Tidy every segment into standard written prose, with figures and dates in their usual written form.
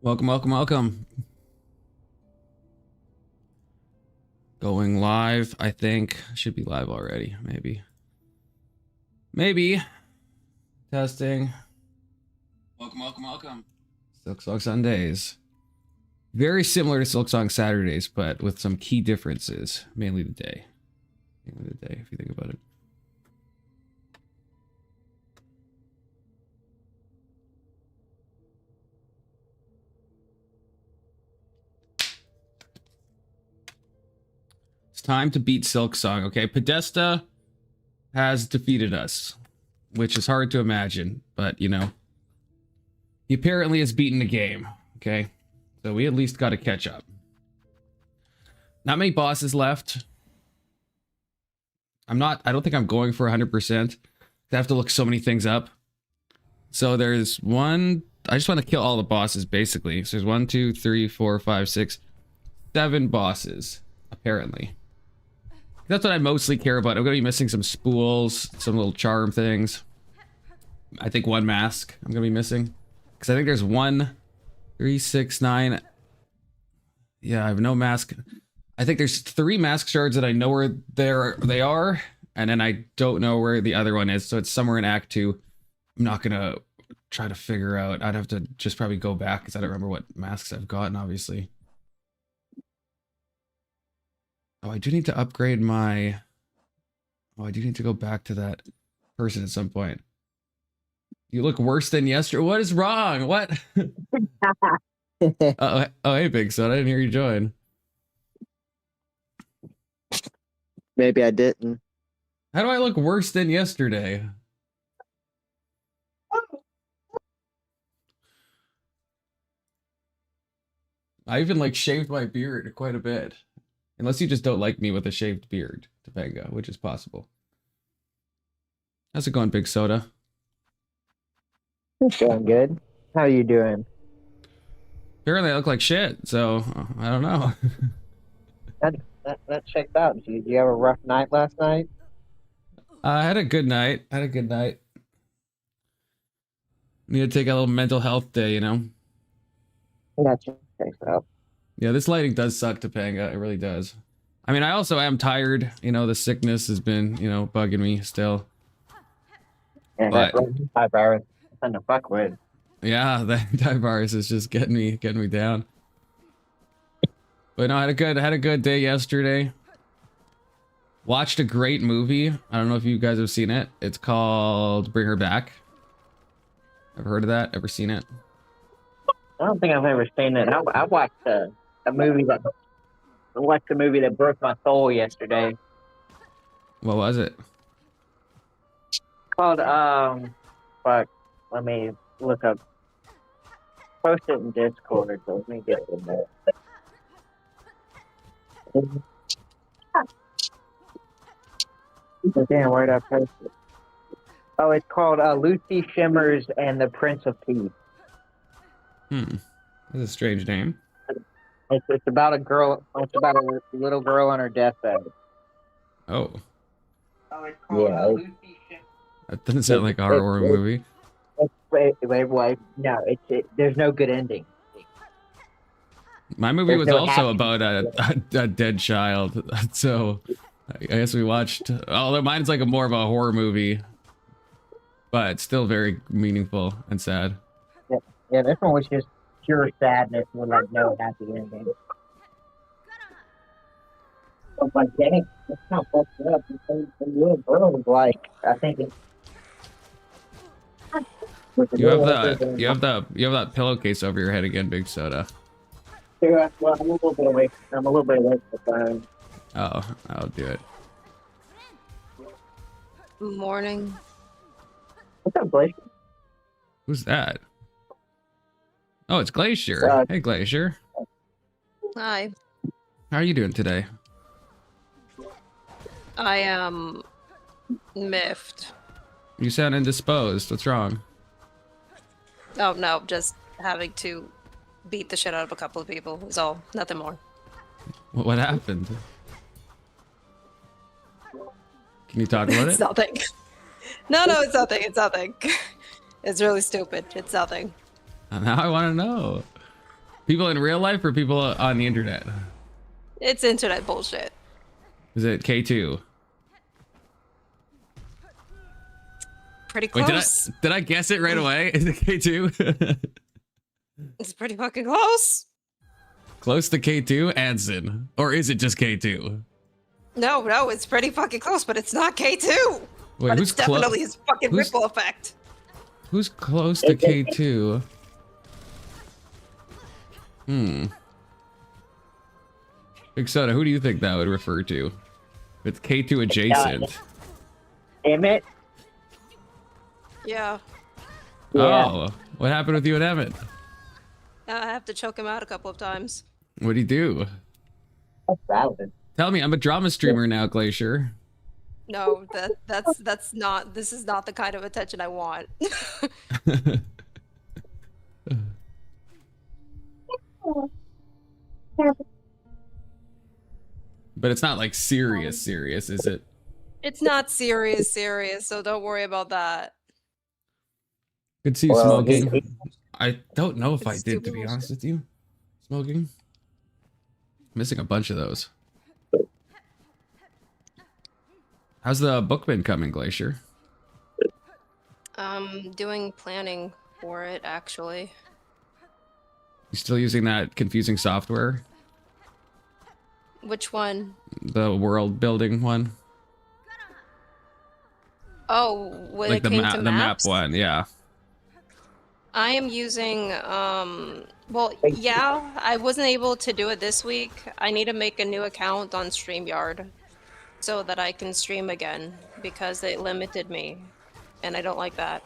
Welcome, welcome, welcome. Going live, I think. Should be live already, maybe. Maybe. Testing. Welcome, welcome, welcome. Silksong Sundays. Very similar to Silksong Saturdays, but with some key differences. Mainly the day. Mainly the day, if you think about it. Time to beat Silksong, okay? Podesta has defeated us, which is hard to imagine, but you know, he apparently has beaten the game, okay? So we at least got to catch up. Not many bosses left. I don't think I'm going for 100%. I have to look so many things up. So there's one, I just want to kill all the bosses basically. So there's 1, 2, 3, 4, 5, 6, 7 bosses, apparently. That's what I mostly care about. I'm going to be missing some spools, some little charm things. I think one mask I'm going to be missing. Because I think there's 1, 3, 6, 9. Yeah, I have no mask. I think there's 3 mask shards that I know where they are. And then I don't know where the other one is. So it's somewhere in Act 2. I'm not going to try to figure out. I'd have to just probably go back because I don't remember what masks I've gotten, obviously. Oh, I do need to upgrade my... Oh, I do need to go back to that person at some point. You look worse than yesterday. What is wrong? What? Oh, hey, Big Son. I didn't hear you join. Maybe I didn't. How do I look worse than yesterday? I even, like, shaved my beard quite a bit. Unless you just don't like me with a shaved beard, Topanga, which is possible. How's it going, Big Soda? It's going good. How are you doing? Apparently I look like shit, so I don't know. That checked out. Did you have a rough night last night? I had a good night. Need to take a little mental health day, you know? That checks out. Yeah, this lighting does suck, Topanga. It really does. I mean, I also am tired. You know, the sickness has been, you know, bugging me still. Yeah, but 5 hours. Nothing to fuck with. Yeah, the antivirus is just getting me down. But no, I had a good day yesterday. Watched a great movie. I don't know if you guys have seen it. It's called Bring Her Back. Ever heard of that? Ever seen it? I don't think I've ever seen it. I watched a movie that broke my soul yesterday. What was it? It's called fuck. Let me look up. Post it in Discord. So let me get it in there. Damn, where'd I post it? Oh, it's called Lucy Shimmers and the Prince of Peace. That's a strange name. It's about a girl. It's about a little girl on her deathbed. Oh. Oh, it's called Lucy Shimmers. That doesn't sound like a horror movie. Wait. No, there's no good ending. My movie was also about a dead child, so I guess we watched. Although mine's like more of a horror movie, but still very meaningful and sad. Yeah, this one was just pure sadness with like no happy ending. Oh my dang, that's not fucked up. The little girl was like, I think it's. You have that pillowcase over your head again, Big Soda. Yeah, well, I'm a little bit away from the phone. Oh, I'll do it. Morning. What's up, Blake? Who's that? Oh, it's Glacier. Hey, Glacier. Hi. How are you doing today? I am miffed. You sound indisposed. What's wrong? Oh no, just having to beat the shit out of a couple of people is all. Nothing more. What happened? Can you talk about It's it? nothing. No, it's nothing. It's nothing. It's really stupid. It's nothing. Now I want to know. People in real life or people on the internet? It's internet bullshit. Is it K2? Pretty Wait, close. did I guess it right away? Is it K2? It's pretty fucking close. Close to K2, Anson. Or is it just K2? No, it's pretty fucking close, but it's not K2. Wait, but who's it's definitely his fucking who's- ripple effect. Who's close to K2? Big Soda, who do you think that would refer to? It's K2 adjacent. Emmett? Yeah. Yeah. Oh, what happened with you and Emmett? I have to choke him out a couple of times. What'd he do? That's valid. Tell me, I'm a drama streamer now, Glacier. No, that's not. This is not the kind of attention I want. But it's not like serious, is it? It's not serious, so don't worry about that. Good to see you Well, smoking. I don't know if I It's did, to stupid be honest with you. Smoking. Missing a bunch of those. How's the book been coming, Glacier? Doing planning for it actually. You still using that confusing software? Which one? The world building one? Oh, when Like it the came map, to the map maps, one, yeah. I am using well, yeah, I wasn't able to do it this week. I need to make a new account on StreamYard so that I can stream again because they limited me and I don't like that.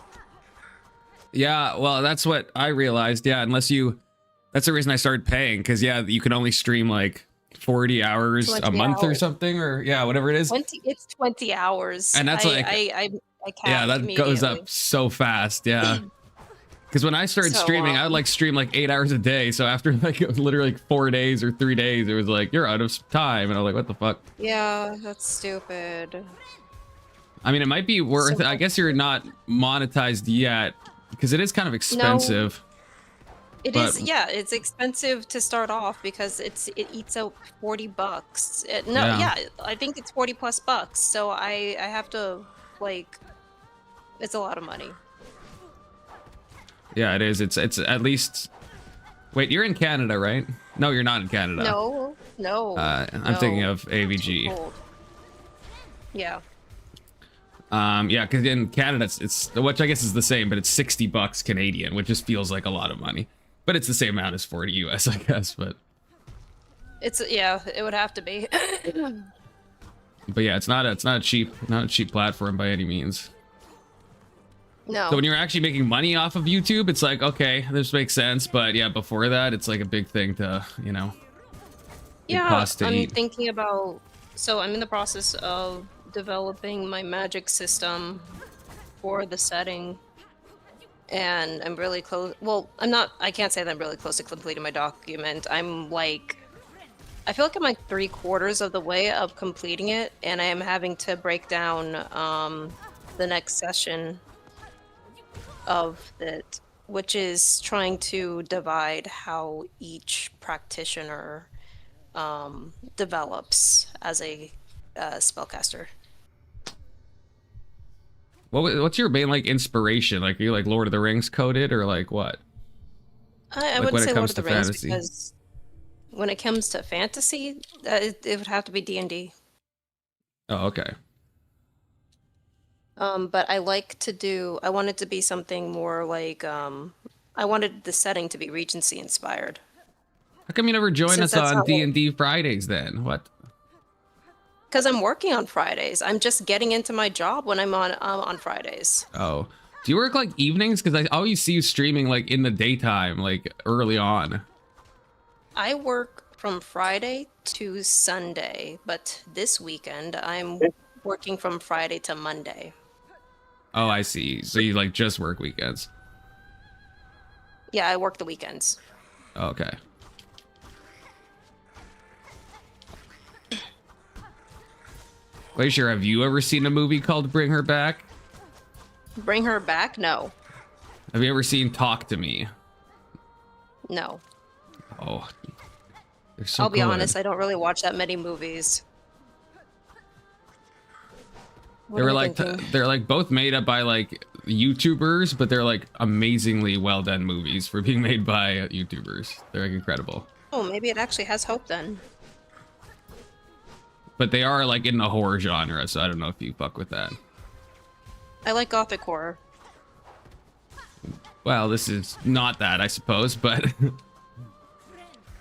Yeah, well, that's what I realized. Yeah, unless you, that's the reason I started paying, because yeah, you can only stream like 40 hours a 20 month or hours. something, or yeah, whatever it is. 20 hours. And that's like- I Yeah, capped that goes immediately. up so fast. Yeah. Because when I started So, streaming, I would like stream like 8 hours a day. So after like literally like 4 days or 3 days, it was like, you're out of time. And I was like, what the fuck? Yeah, that's stupid. I mean, it might be worth it. I guess you're not monetized yet because it is kind of expensive. It But- is, yeah, it's expensive to start off because it eats out $40. No, Yeah. yeah, I think it's 40 plus bucks. So I have to like, it's a lot of money. Yeah, it is. It's at least. Wait, you're in Canada, right? No, you're not in Canada. No. I'm thinking of AVG. Cold. Yeah. Yeah, because in Canada it's which I guess is the same, but it's $60 Canadian, which just feels like a lot of money. But it's the same amount as 40 US, I guess. But Yeah, it would have to be. yeah, it's not a cheap platform by any means. No. So when you're actually making money off of YouTube, it's like, okay, this makes sense. But yeah, before that, it's like a big thing to, big Yeah, cost to I'm eat. thinking about. So I'm in the process of developing my magic system for the setting, and I'm really close. Well, I'm not. I can't say that I'm really close to completing my document. I'm like, I feel like I'm like 3/4 of the way of completing it, and I am having to break down the next session of it, which is trying to divide how each practitioner develops as a spellcaster. What's your main like inspiration? Like, are you like Lord of the Rings coded or like what? I Like, wouldn't when it say Lord comes of the to Rings fantasy? because when it comes to fantasy, it would have to be D&D. Oh, okay. But I want it to be something more like, I wanted the setting to be Regency inspired. How come you never join Since us that's on not what- D&D Fridays then? What? Because I'm working on Fridays. I'm just getting into my job when I'm on Fridays. Oh, do you work like evenings? Because I always see you streaming like in the daytime, like early on. I work from Friday to Sunday, but this weekend I'm working from Friday to Monday. Oh, I see. So you like just work weekends. Yeah, I work the weekends. Okay. Glacier, have you ever seen a movie called Bring Her Back? Bring her back? No. Have you ever seen Talk to Me? No. Oh, they're so I'll be good. honest, I don't really watch that many movies. What They were am I like thinking? they're like both made up by like YouTubers, but they're like amazingly well done movies for being made by YouTubers. They're like incredible. Oh, maybe it actually has hope then. But they are like in the horror genre, so I don't know if you fuck with that. I like gothic horror. Well, this is not that, I suppose, but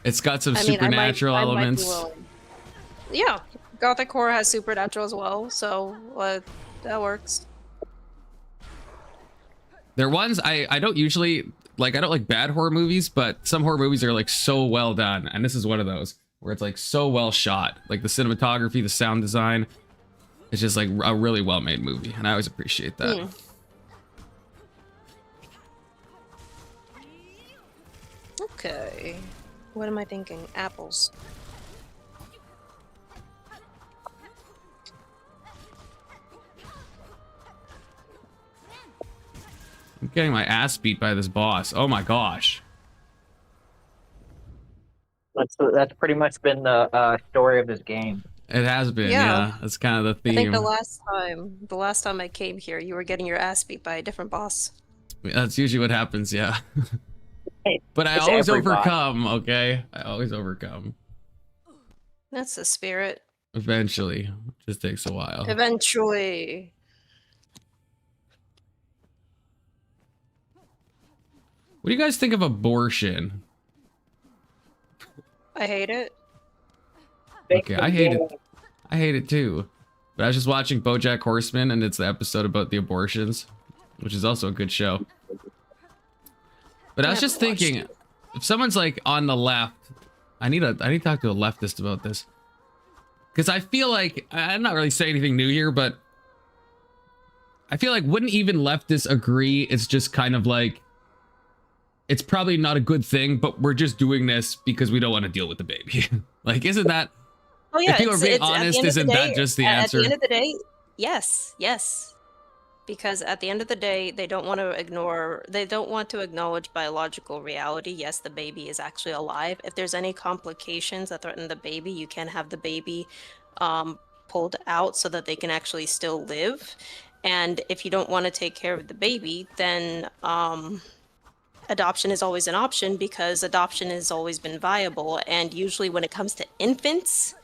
it's got some I mean, supernatural I might be elements. willing. Yeah, gothic horror has supernatural as well, so that works. They're ones I don't usually like. I don't like bad horror movies, but some horror movies are like so well done, and this is one of those where it's like so well shot, like the cinematography, the sound design. It's just like a really well made movie, and I always appreciate that. Okay, what am I thinking? Apples. I'm getting my ass beat by this boss. Oh my gosh. That's pretty much been the story of this game. It has been, yeah. That's kind of the I theme. think the last time I came here, you were getting your ass beat by a different boss. That's usually what happens, yeah. But I It's always every boss. overcome, okay? I always overcome. That's the spirit. Eventually. It just takes a while. Eventually. What do you guys think of abortion? I hate it. Okay, I hate it. I hate it too. But I was just watching BoJack Horseman, and it's the episode about the abortions, which is also a good show. But I was just thinking, if someone's like on the left, I need to talk to a leftist about this. Because I feel like, I'm not really saying anything new here, but I feel like wouldn't even leftists agree it's just kind of like, it's probably not a good thing, but we're just doing this because we don't want to deal with the baby. Like, isn't that, Oh yeah, if people are being honest, isn't that just the answer? At the end of the day, yes. Because at the end of the day, they don't want to acknowledge biological reality. Yes, the baby is actually alive. If there's any complications that threaten the baby, you can have the baby pulled out so that they can actually still live. And if you don't want to take care of the baby, then adoption is always an option, because adoption has always been viable. And usually when it comes to infants,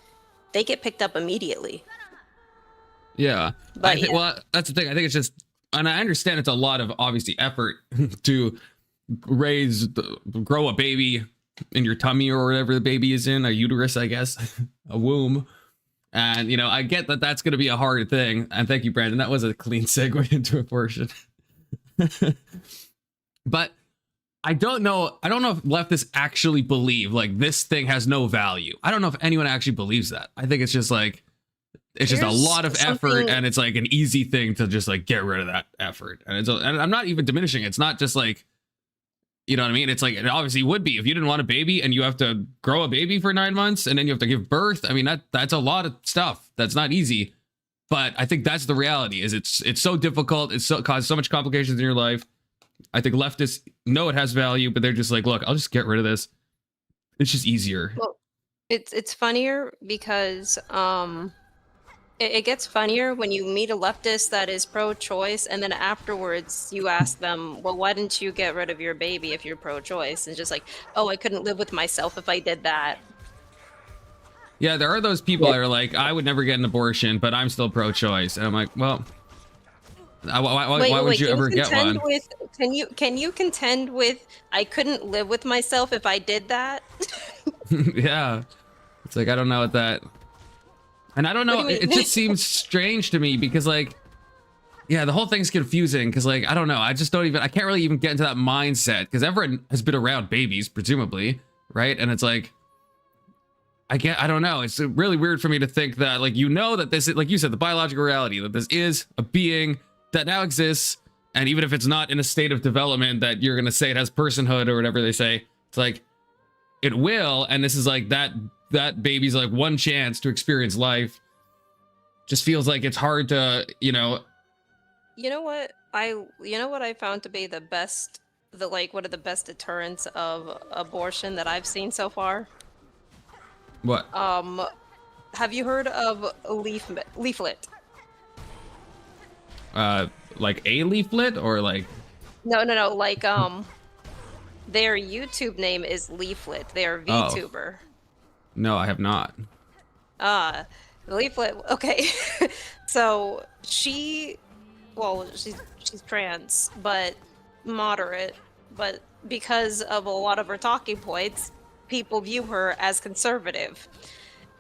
they get picked up immediately. Yeah. But Well, that's the thing. I think it's just, and I understand it's a lot of obviously effort to grow a baby in your tummy or whatever the baby is in, a uterus, I guess, a womb. And, you know, I get that that's going to be a hard thing. And thank you, Brandon. That was a clean segue into abortion. But I don't know if leftists actually believe like this thing has no value. I don't know if anyone actually believes that. I think it's just like, it's just a lot of effort, and it's like an easy thing to just like get rid of that effort. And and I'm not even diminishing it. It's not just like, you know what I mean? It's like, it obviously would be if you didn't want a baby and you have to grow a baby for 9 months and then you have to give birth. I mean, that's a lot of stuff. That's not easy. But I think that's the reality, is it's so difficult. It's caused so much complications in your life. I think leftists know it has value, but they're just like, look, I'll just get rid of this. It's just easier. Well, it's funnier because it gets funnier when you meet a leftist that is pro-choice, and then afterwards you ask them, well, why didn't you get rid of your baby if you're pro-choice? And just like, oh, I couldn't live with myself if I did that. Yeah, there are those people that are like, I would never get an abortion, but I'm still pro-choice. And I'm like, well, why would you ever get one? Can you contend with, I couldn't live with myself if I did that? Yeah. It's like, I don't know what that... And I don't know, it just seems strange to me because like, yeah, the whole thing's confusing because like, I don't know. I can't really even get into that mindset because everyone has been around babies, presumably, right? And it's like, I don't know. It's really weird for me to think that like, you know, that this is, like you said, the biological reality, that this is a being that now exists. And even if it's not in a state of development that you're going to say it has personhood or whatever they say, it's like, it will. And this is like that baby's like one chance to experience life. Just feels like it's hard to, you know. You know what I found to be the best the like one of the best deterrents of abortion that I've seen so far? What? Have you heard of leaflet? Like a leaflet or like? No, like their YouTube name is Leaflet. They're a Oh. VTuber. No, I have not. Leaflet. Okay. So she's trans, but moderate. But because of a lot of her talking points, people view her as conservative.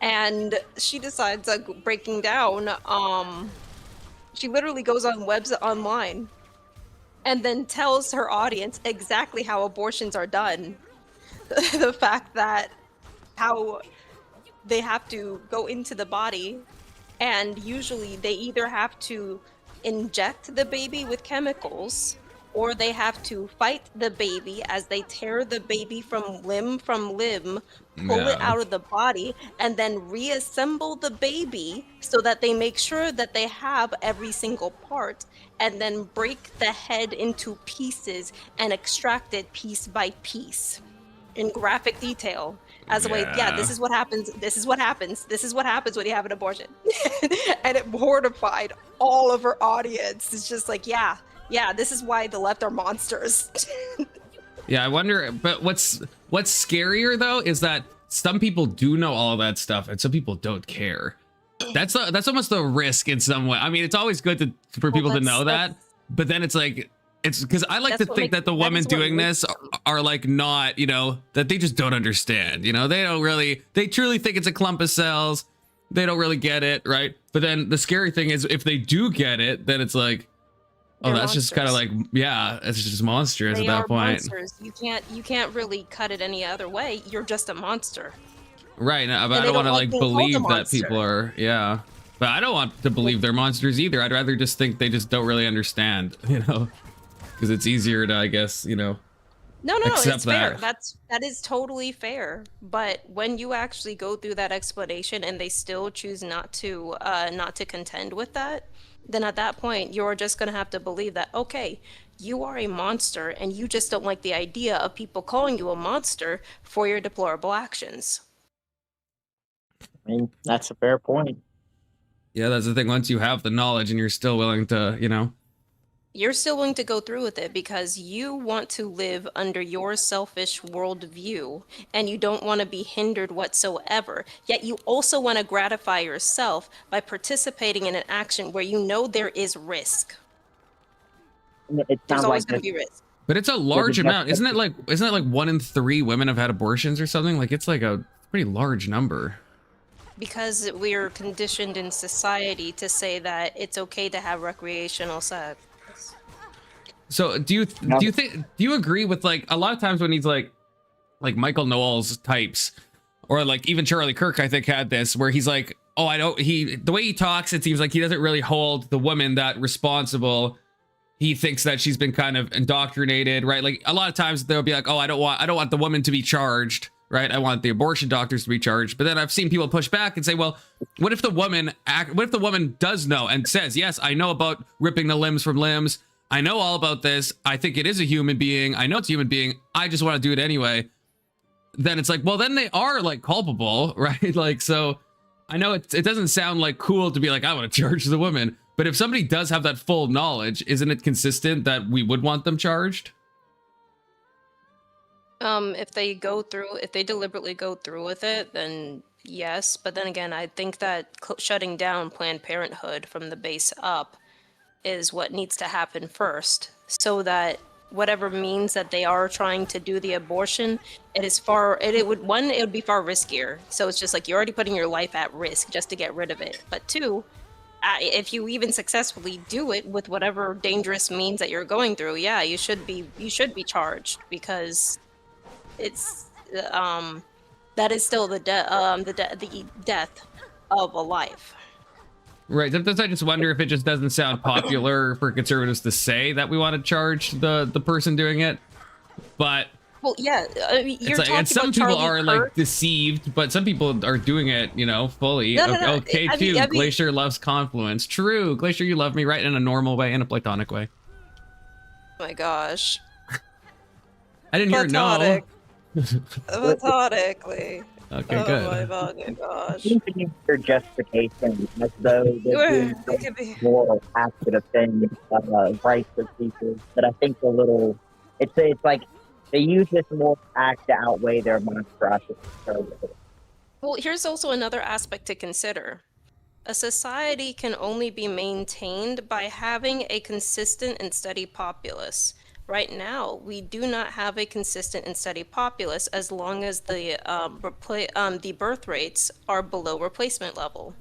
And she decides, like, breaking down, she literally goes on webs online and then tells her audience exactly how abortions are done. The fact that how they have to go into the body, and usually they either have to inject the baby with chemicals, or they have to fight the baby as they tear the baby from limb, pull it out of the body, and then reassemble the baby so that they make sure that they have every single part, and then break the head into pieces and extract it piece by piece in graphic detail as a way, this is what happens, this is what happens when you have an abortion. And it mortified all of her audience. It's just like, yeah, this is why the left are monsters. Yeah, I wonder, but what's scarier though is that some people do know all of that stuff and some people don't care. That's almost a risk in some way. I mean, it's always good for people to know that, but then it's like, it's because I like to think that the women doing this are like not, you know, that they just don't understand, you know, they truly think it's a clump of cells. They don't really get it, right? But then the scary thing is if they do get it, then it's like, oh, that's monsters. Just kind of like, yeah, it's just monstrous at that point. Monsters. You can't really cut it any other way. You're just a monster. Right. But I don't want to like believe that people are, yeah. But I don't want to believe they're monsters either. I'd rather just think they just don't really understand, you know, because it's easier to, I guess, you know. No, it's fair. That is totally fair. But when you actually go through that explanation and they still choose not to contend with that, then at that point you're just going to have to believe that, okay, you are a monster and you just don't like the idea of people calling you a monster for your deplorable actions. I mean, that's a fair point. Yeah, that's the thing. Once you have the knowledge and you're still willing to, you know, you're still willing to go through with it because you want to live under your selfish worldview and you don't want to be hindered whatsoever. Yet you also want to gratify yourself by participating in an action where you know there is risk. There's always going to be risk. But it's a large amount. Isn't it like 1 in 3 women have had abortions or something? Like it's like a pretty large number. Because we're conditioned in society to say that it's okay to have recreational sex. So do you agree with, like, a lot of times when he's like Michael Knowles types, or like even Charlie Kirk, I think, had this where he's like, oh, the way he talks, it seems like he doesn't really hold the woman that responsible. He thinks that she's been kind of indoctrinated, right? Like a lot of times they'll be like, oh, I don't want the woman to be charged, right? I want the abortion doctors to be charged. But then I've seen people push back and say, well, what if the woman does know and says, yes, I know about ripping the limbs from limbs. I know all about this. I think it is a human being. I know it's a human being. I just want to do it anyway. Then it's like, well, then they are like culpable, right? Like, so I know it doesn't sound like cool to be like, I want to charge the woman. But if somebody does have that full knowledge, isn't it consistent that we would want them charged? If they deliberately go through with it, then yes. But then again, I think that shutting down Planned Parenthood from the base up is what needs to happen first, so that whatever means that they are trying to do the abortion, it would be far riskier. So it's just like you're already putting your life at risk just to get rid of it. But 2, if you even successfully do it with whatever dangerous means that you're going through, yeah, you should be charged, because it's that is still the death of a life. Right. Sometimes I just wonder if it just doesn't sound popular for conservatives to say that we want to charge the person doing it. But well, yeah, you're talking and some about people Charlie are Kirk. like deceived, but some people are doing it, you know, fully. No. Okay, I too. mean, Glacier loves Confluence. True. Glacier, you love me, right? In a normal way, in a platonic way. Oh my gosh. I didn't hear no. Platonic. Plathonically. Okay, Oh good. my fucking gosh. You can use your justification as though they're doing It could be. more acts to defend rights of people. But I think it's like they use this more act to outweigh their monstrosity. Well, here's also another aspect to consider. A society can only be maintained by having a consistent and steady populace. Right now, we do not have a consistent and steady populace as long as the birth rates are below replacement level.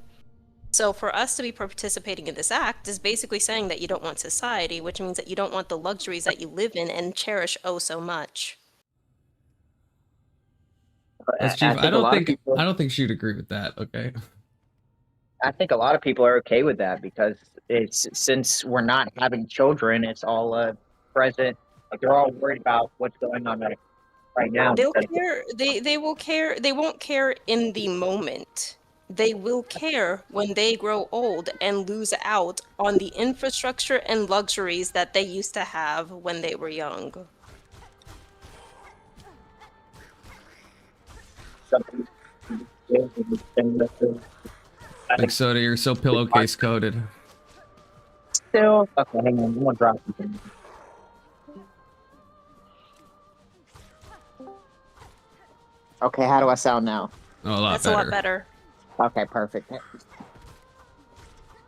So for us to be participating in this act is basically saying that you don't want society, which means that you don't want the luxuries that you live in and cherish oh so much. That's Chief. I don't think she'd agree with that. Okay. I think a lot of people are okay with that because since we're not having children, it's all present. Like they're all worried about what's going on right now. They'll care. They will care. They won't care in the moment. They will care when they grow old and lose out on the infrastructure and luxuries that they used to have when they were young. Like Soda, you're so pillowcase coated. Still, okay, hang on, I'm gonna drop something. Okay, how do I sound now? Oh, a lot That's better. a lot better. Okay, perfect.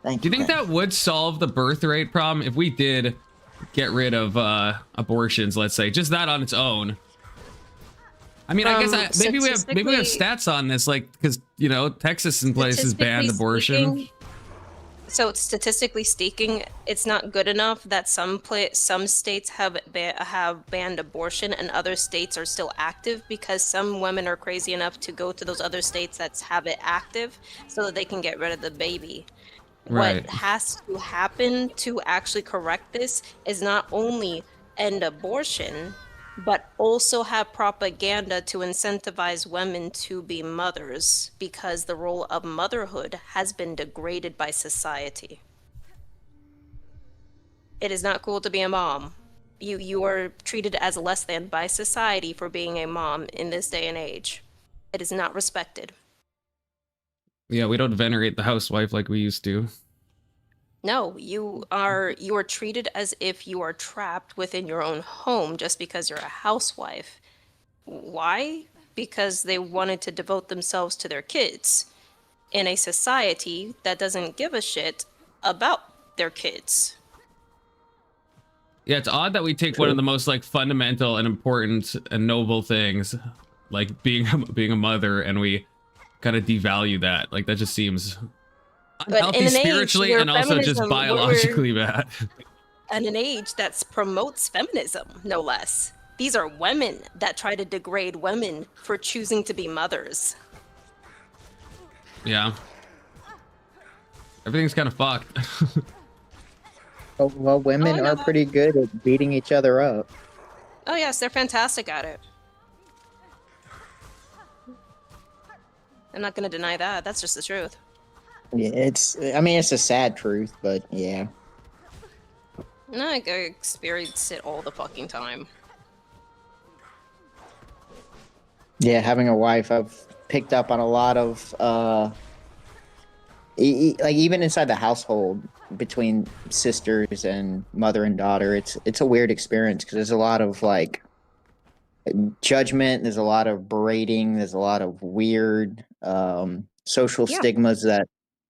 Thank Do you. you think that would solve the birth rate problem if we did get rid of abortions? Let's say just that on its own. I mean, I guess maybe we have stats on this, like because you know Texas and places banned abortion. So statistically speaking, it's not good enough that some states have banned abortion and other states are still active because some women are crazy enough to go to those other states that have it active so that they can get rid of the baby. Right. What has to happen to actually correct this is not only end abortion, but also have propaganda to incentivize women to be mothers because the role of motherhood has been degraded by society. It is not cool to be a mom. You are treated as less than by society for being a mom in this day and age. It is not respected. Yeah, we don't venerate the housewife like we used to. No, you are treated as if you are trapped within your own home just because you're a housewife. Why? Because they wanted to devote themselves to their kids in a society that doesn't give a shit about their kids. Yeah, it's odd that we take one of the most like fundamental and important and noble things, like being a mother, and we kind of devalue that. Like that just seems unhealthy spiritually and also just biologically bad. And an age that promotes feminism, no less. These are women that try to degrade women for choosing to be mothers. Yeah. Everything's kind of fucked. Well, women are pretty good at beating each other up. Oh yes, they're fantastic at it. I'm not going to deny that. That's just the truth. Yeah, it's a sad truth, but yeah. No, I experience it all the fucking time. Yeah, having a wife, I've picked up on a lot of, like even inside the household between sisters and mother and daughter, it's a weird experience because there's a lot of like judgment, there's a lot of berating, there's a lot of weird social stigmas that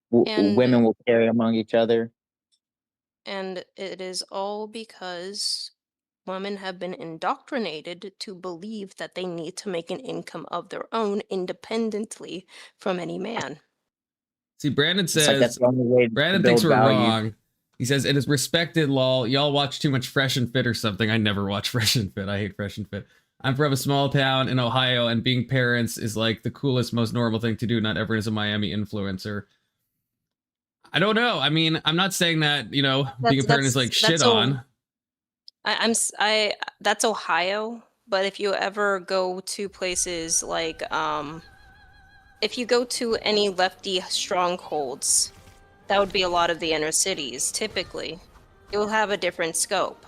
women will carry among each other. And it is all because women have been indoctrinated to believe that they need to make an income of their own independently from any man. See, Brandon says, like that's the only way Brandon thinks we're wrong. He says, it is respected, lol. Y'all watch too much Fresh and Fit or something. I never watch Fresh and Fit. I hate Fresh and Fit. I'm from a small town in Ohio, and being parents is like the coolest, most normal thing to do. Not everyone is a Miami influencer. I don't know. I mean, I'm not saying that, you know, being a parent is like shit on. That's Ohio, but if you ever go to places like, if you go to any lefty strongholds, that would be a lot of the inner cities, typically. It will have a different scope.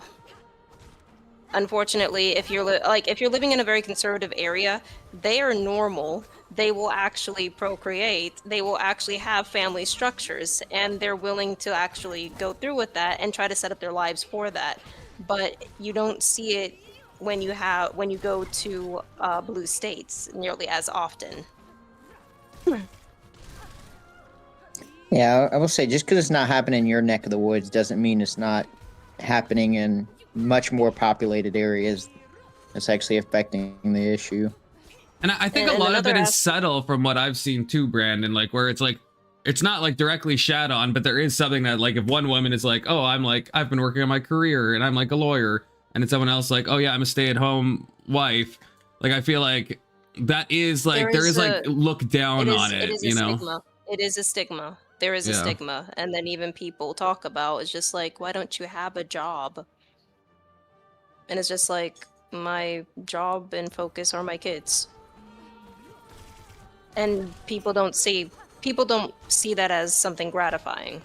Unfortunately, if you're if you're living in a very conservative area, they are normal. They will actually procreate. They will actually have family structures, and they're willing to actually go through with that and try to set up their lives for that. But you don't see it when you go to blue states nearly as often. Yeah, I will say just because it's not happening in your neck of the woods doesn't mean it's not happening in much more populated areas. It's actually affecting the issue. And I think a lot of it is subtle from what I've seen too, Brandon, like where it's like, it's not like directly shat on, but there is something that like if one woman is like, oh, I've been working on my career and I'm like a lawyer, and it's someone else like, oh yeah, I'm a stay-at-home wife. Like I feel like that is like there is like look down on it, you know? Stigma. It is a stigma. There is a stigma. And then even people talk about it's just like, why don't you have a job? And it's just like, my job and focus are my kids. And people don't see that as something gratifying.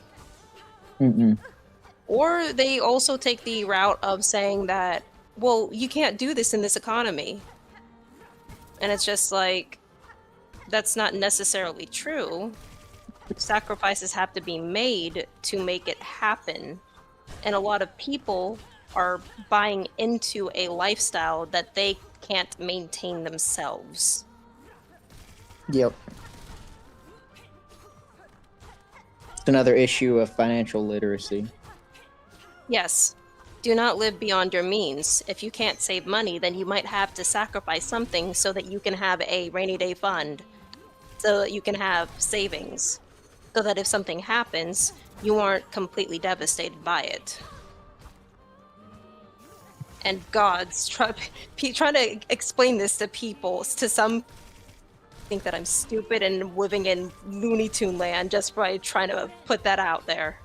Mm-mm. Or they also take the route of saying that, well, you can't do this in this economy. And it's just like, that's not necessarily true. Sacrifices have to be made to make it happen. And a lot of people are buying into a lifestyle that they can't maintain themselves. Yep. It's another issue of financial literacy. Yes. Do not live beyond your means. If you can't save money, then you might have to sacrifice something so that you can have a rainy day fund, so that you can have savings, so that if something happens, you aren't completely devastated by it. And God's trying to explain this to people, to some think that I'm stupid and living in Looney Tune land just by trying to put that out there.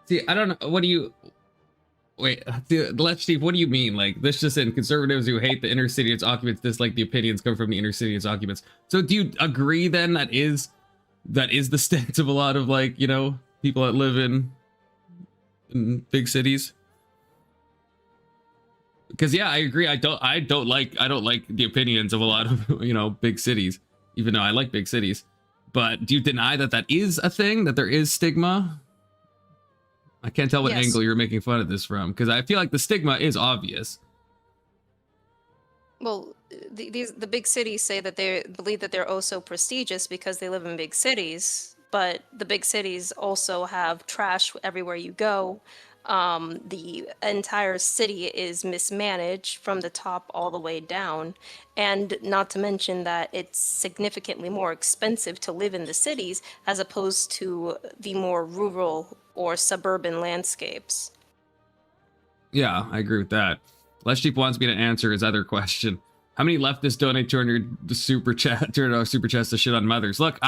See, I don't know. What do you... Wait, let's Steve, what do you mean? Like, this just in conservatives who hate the inner city and its occupants dislike the opinions come from the inner city and its occupants. So do you agree then that is the stance of a lot of, like, you know, people that live in big cities? Because yeah, I agree. I don't like the opinions of a lot of, you know, big cities, even though I like big cities. But do you deny that is a thing, that there is stigma? I can't tell what angle you're making fun of this from, because I feel like the stigma is obvious. Well, the big cities say that they believe that they're oh so prestigious because they live in big cities, but the big cities also have trash everywhere you go. The entire city is mismanaged from the top all the way down, and not to mention that it's significantly more expensive to live in the cities as opposed to the more rural or suburban landscapes. Yeah, I agree with that. Les Chief wants me to answer his other question. How many leftists donate $200 super chat, $200 super chats to shit on mothers? Look,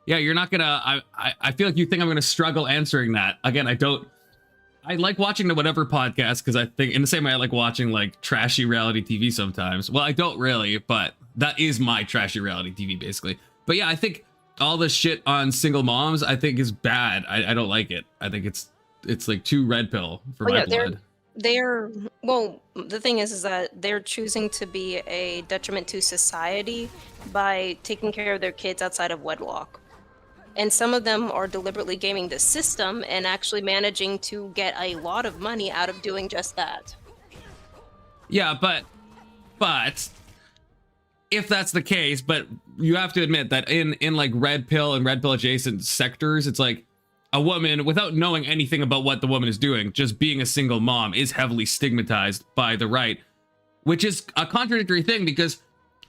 you're not gonna, I feel like you think I'm gonna struggle answering that. Again, I like watching the whatever podcast because I think in the same way I like watching like trashy reality TV sometimes. Well, I don't really, but that is my trashy reality TV basically. But yeah, I think all the shit on single moms I think is bad. I don't like it. I think it's like too red pill for my blood. Well, the thing is that they're choosing to be a detriment to society by taking care of their kids outside of wedlock. And some of them are deliberately gaming the system and actually managing to get a lot of money out of doing just that. Yeah, but if that's the case, but you have to admit that in like red pill and red pill adjacent sectors, it's like a woman, without knowing anything about what the woman is doing, just being a single mom is heavily stigmatized by the right, which is a contradictory thing, because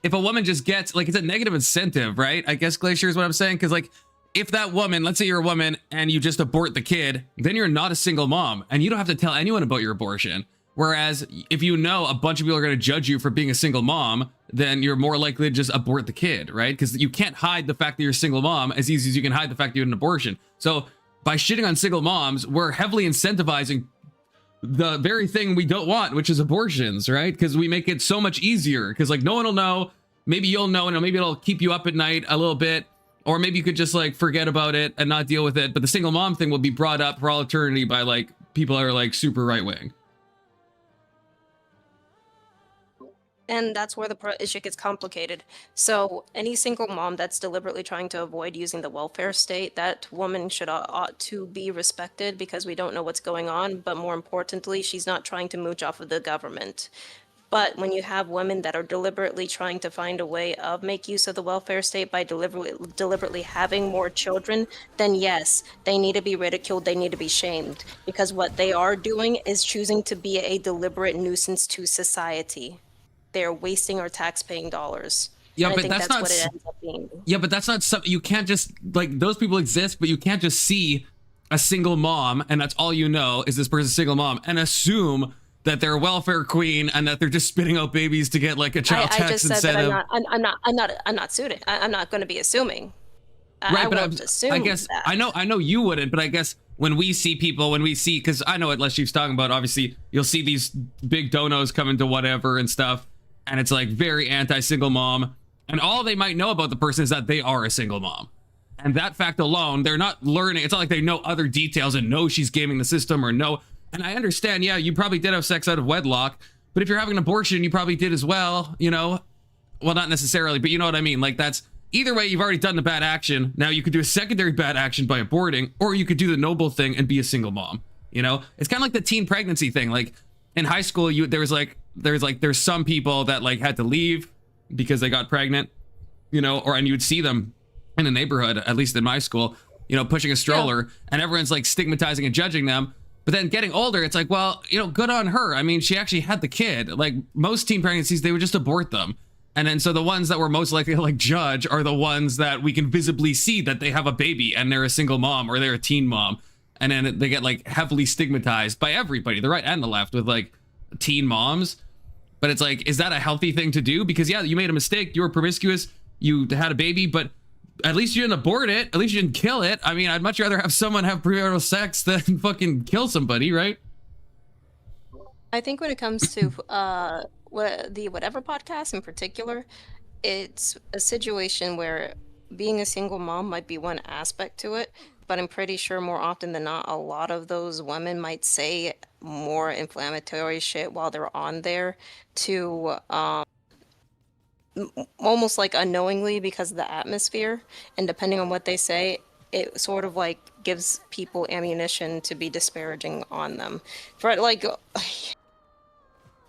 if a woman just gets, like, it's a negative incentive, right? I guess, Glacier, is what I'm saying, because like, if that woman, let's say you're a woman and you just abort the kid, then you're not a single mom and you don't have to tell anyone about your abortion. Whereas if you know a bunch of people are going to judge you for being a single mom, then you're more likely to just abort the kid, right? Because you can't hide the fact that you're a single mom as easy as you can hide the fact that you had an abortion. So by shitting on single moms, we're heavily incentivizing the very thing we don't want, which is abortions, right? Because we make it so much easier, because like no one will know. Maybe you'll know, and maybe it'll keep you up at night a little bit. Or maybe you could just like forget about it and not deal with it. But the single mom thing will be brought up for all eternity by like people that are like super right wing. And that's where the issue gets complicated. So any single mom that's deliberately trying to avoid using the welfare state, that woman ought to be respected, because we don't know what's going on. But more importantly, she's not trying to mooch off of the government. But when you have women that are deliberately trying to find a way of make use of the welfare state by deliberately having more children, then yes, they need to be ridiculed, they need to be shamed, because what they are doing is choosing to be a deliberate nuisance to society. They're wasting our tax-paying dollars. Yeah, and but I think that's that's not what it ends up being. Yeah, but that's not something you can't just like. Those people exist, but you can't just see a single mom and that's all you know is this person's single mom and assume that they're a welfare queen and that they're just spitting out babies to get like a child I tax just said incentive. that I'm not suiting. I'm not going to be assuming. Right, I but won't assume I guess that. I know you wouldn't, but I guess when we see people, because I know what Les Chief's talking about, obviously you'll see these big donos come into whatever and stuff, and it's like very anti-single mom, and all they might know about the person is that they are a single mom. And that fact alone, they're not learning. It's not like they know other details and know she's gaming the system or know. And I understand, yeah, you probably did have sex out of wedlock, but if you're having an abortion, you probably did as well, you know? Well, not necessarily, but you know what I mean? Like, that's either way, you've already done the bad action. Now you could do a secondary bad action by aborting, or you could do the noble thing and be a single mom. You know, it's kind of like the teen pregnancy thing. Like in high school, there's some people that like had to leave because they got pregnant, you know, and you'd see them in the neighborhood, at least in my school, you know, pushing a stroller, and everyone's like stigmatizing and judging them. But then getting older, it's like, well, you know, good on her. I mean, she actually had the kid. Like most teen pregnancies, they would just abort them. And then so the ones that we're most likely to like judge are the ones that we can visibly see that they have a baby and they're a single mom or they're a teen mom. And then they get like heavily stigmatized by everybody, the right and the left, with like teen moms. But it's like, is that a healthy thing to do? Because yeah, you made a mistake. You were promiscuous. You had a baby, but at least you didn't abort it. At least you didn't kill it. I mean, I'd much rather have someone have premarital sex than fucking kill somebody, right? I think when it comes to the Whatever podcast in particular, it's a situation where being a single mom might be one aspect to it, but I'm pretty sure more often than not, a lot of those women might say more inflammatory shit while they're on there to almost like unknowingly because of the atmosphere, and depending on what they say, it sort of like gives people ammunition to be disparaging on them. For like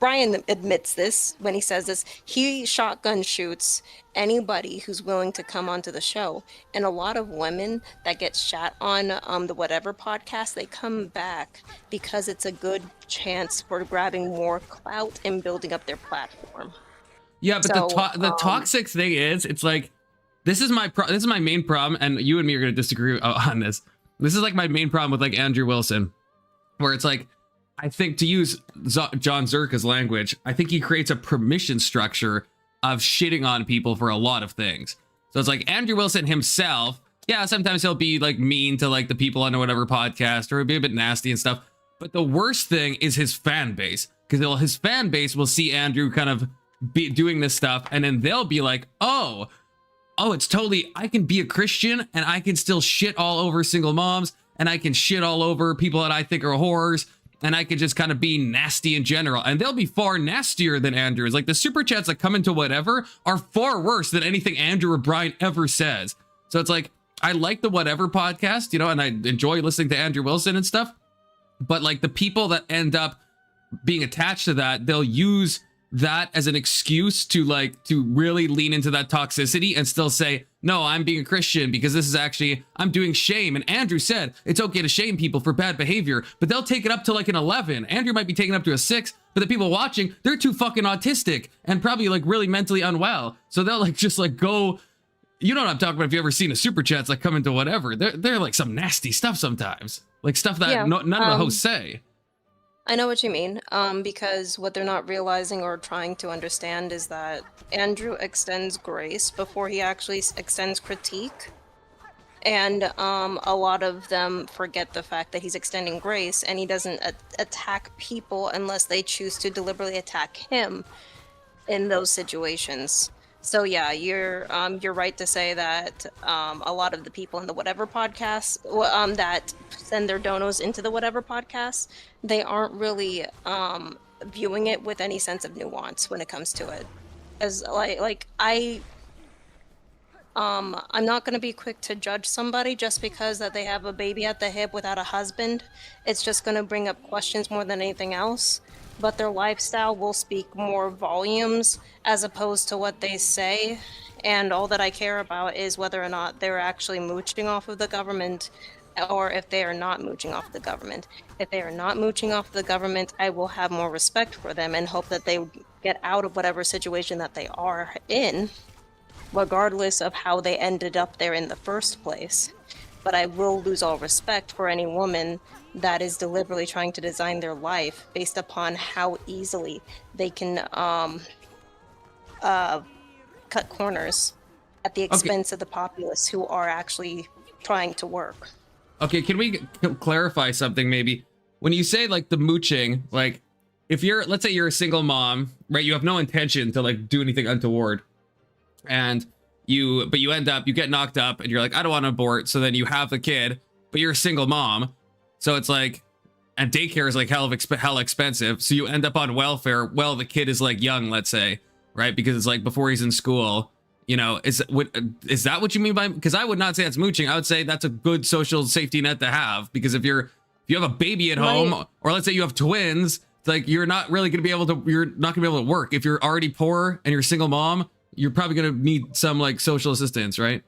Brian admits this when he says this. He shotgun shoots anybody who's willing to come onto the show. And a lot of women that get shot on the Whatever podcast, they come back because it's a good chance for grabbing more clout and building up their platform. Yeah, but the toxic thing is, it's like, this is my main problem, and you and me are going to disagree on this. This is like my main problem with like Andrew Wilson, where it's like, I think, to use John Zerka's language, I think he creates a permission structure of shitting on people for a lot of things. So it's like Andrew Wilson himself, yeah, sometimes he'll be like mean to like the people on Whatever podcast, or he'll be a bit nasty and stuff. But the worst thing is his fan base, because his fan base will see Andrew kind of be doing this stuff, and then they'll be like, oh, it's totally, I can be a Christian and I can still shit all over single moms, and I can shit all over people that I think are whores, and I could just kind of be nasty in general. And they'll be far nastier than Andrew is. Like the super chats that come into Whatever are far worse than anything Andrew or Brian ever says. So it's like, I like the Whatever podcast, you know, and I enjoy listening to Andrew Wilson and stuff. But like the people that end up being attached to that, they'll use that as an excuse to really lean into that toxicity and still say, no, I'm being a Christian because this is actually, I'm doing shame. And Andrew said it's okay to shame people for bad behavior, but they'll take it up to like an 11. Andrew might be taking up to a 6, but the people watching, they're too fucking autistic and probably like really mentally unwell. So they'll like just like go, you know what I'm talking about if you ever seen a super chats like come into Whatever. They're like some nasty stuff sometimes, like stuff that none of the hosts say. I know what you mean, because what they're not realizing or trying to understand is that Andrew extends grace before he actually extends critique. And a lot of them forget the fact that he's extending grace, and he doesn't attack people unless they choose to deliberately attack him in those situations. So yeah, you're right to say that a lot of the people in the Whatever podcast that send their donos into the Whatever podcast, they aren't really viewing it with any sense of nuance when it comes to it. As I'm not going to be quick to judge somebody just because that they have a baby at the hip without a husband. It's just going to bring up questions more than anything else. But their lifestyle will speak more volumes as opposed to what they say. And all that I care about is whether or not they're actually mooching off of the government or if they are not mooching off the government. If they are not mooching off the government, I will have more respect for them and hope that they get out of whatever situation that they are in, regardless of how they ended up there in the first place. But I will lose all respect for any woman that is deliberately trying to design their life based upon how easily they can cut corners at the expense of the populace who are actually trying to work. Okay, can we clarify something maybe? When you say like the mooching, like if you're, let's say you're a single mom, right? You have no intention to like do anything untoward. And you end up, you get knocked up and you're like, I don't want to abort. So then you have the kid, but you're a single mom. So it's like, and daycare is like hell expensive. So you end up on welfare. Well, the kid is like young, let's say, right? Because it's like before he's in school, you know, is that what you mean by, because I would not say that's mooching. I would say that's a good social safety net to have, because if you have a baby at home, or let's say you have twins, it's like you're not really going to be able to, you're not going to be able to work. If you're already poor and you're a single mom, you're probably going to need some like social assistance, right?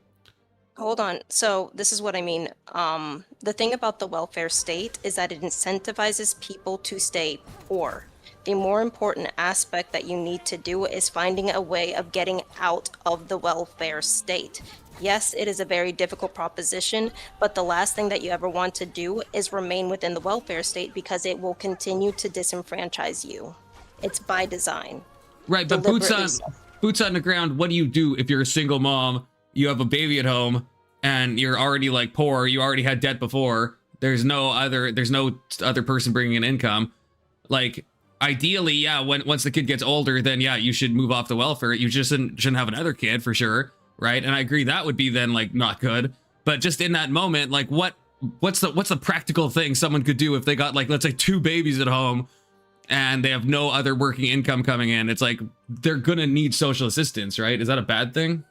Hold on. So this is what I mean. The thing about the welfare state is that it incentivizes people to stay poor. The more important aspect that you need to do is finding a way of getting out of the welfare state. Yes, it is a very difficult proposition, but the last thing that you ever want to do is remain within the welfare state, because it will continue to disenfranchise you. It's by design. Right, but boots on the ground, what do you do if you're a single mom, you have a baby at home, and you're already like poor, you already had debt before, there's no other person bringing in income? Like, ideally, yeah, once the kid gets older, then yeah, you should move off the welfare. You just shouldn't have another kid for sure, right? And I agree that would be then like not good. But just in that moment, like what's the practical thing someone could do if they got like, let's say 2 babies at home and they have no other working income coming in? It's like they're gonna need social assistance, right? Is that a bad thing?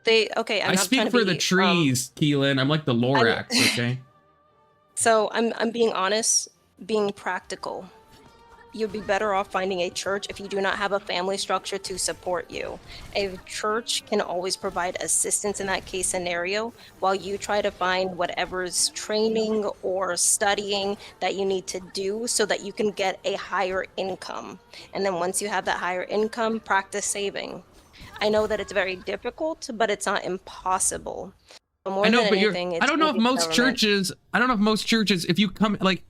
I speak for the trees, Keelan. I'm like the Lorax, okay? So I'm being honest, being practical. You'd be better off finding a church if you do not have a family structure to support you. A church can always provide assistance in that case scenario while you try to find whatever's training or studying that you need to do so that you can get a higher income. And then once you have that higher income, practice saving. I know that it's very difficult, but it's not impossible. I know, but I don't know if most churches, if you come, like,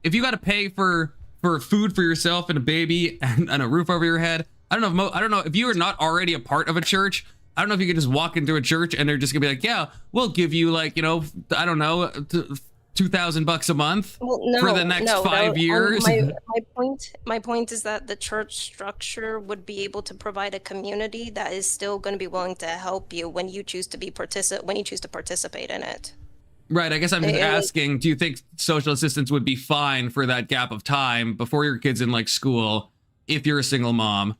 if you got to pay for food for yourself and a baby and a roof over your head, I don't know if you are not already a part of a church, I don't know if you could just walk into a church and they're just gonna be like, yeah, we'll give you like, you know, I don't know, $2,000 a month for the next 5 years. My point is that the church structure would be able to provide a community that is still going to be willing to help you when you choose to participate in it. Right. I guess I'm just asking, do you think social assistance would be fine for that gap of time before your kid's in like school if you're a single mom?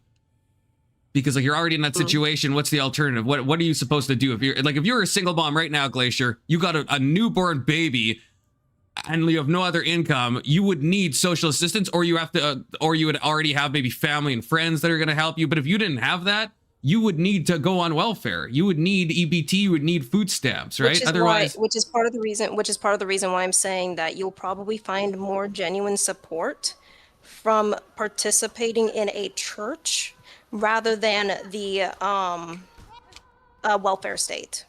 Because like you're already in that situation. What's the alternative? What are you supposed to do if you're a single mom right now, Glacier, you got a newborn baby and you have no other income, you would need social assistance, or you would already have maybe family and friends that are going to help you. But if you didn't have that, you would need to go on welfare. You would need EBT. You would need food stamps, right? Which is part of the reason why I'm saying that you'll probably find more genuine support from participating in a church rather than the welfare state.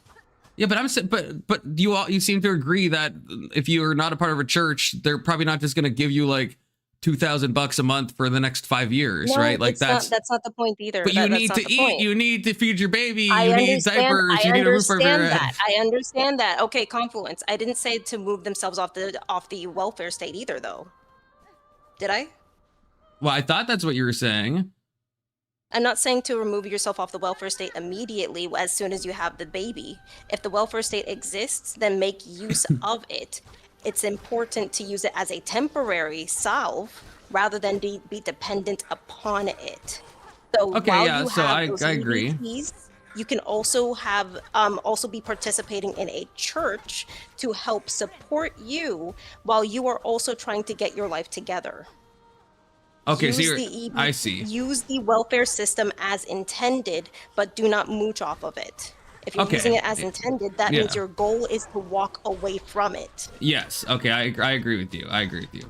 Yeah, but you seem to agree that if you are not a part of a church, they're probably not just going to give you like $2,000 a month for the next 5 years, right? Like that's not the point either. But you need to eat, you need to feed your baby, you need diapers, you need a roof over your head. I understand that. Okay, Confluence. I didn't say to move themselves off the welfare state either, though. Did I? Well, I thought that's what you were saying. I'm not saying to remove yourself off the welfare state immediately as soon as you have the baby. If the welfare state exists, then make use of it. It's important to use it as a temporary salve rather than be dependent upon it. So Okay, while yeah, you so have I those agree. EBTs, you can also have also be participating in a church to help support you while you are also trying to get your life together. Okay, so Use you're, the I EBT, see. use the welfare system as intended, but do not mooch off of it. If you're using Okay, it as intended, that means yeah. your goal is to walk away from it. Yes, okay, I agree with you. I agree with you.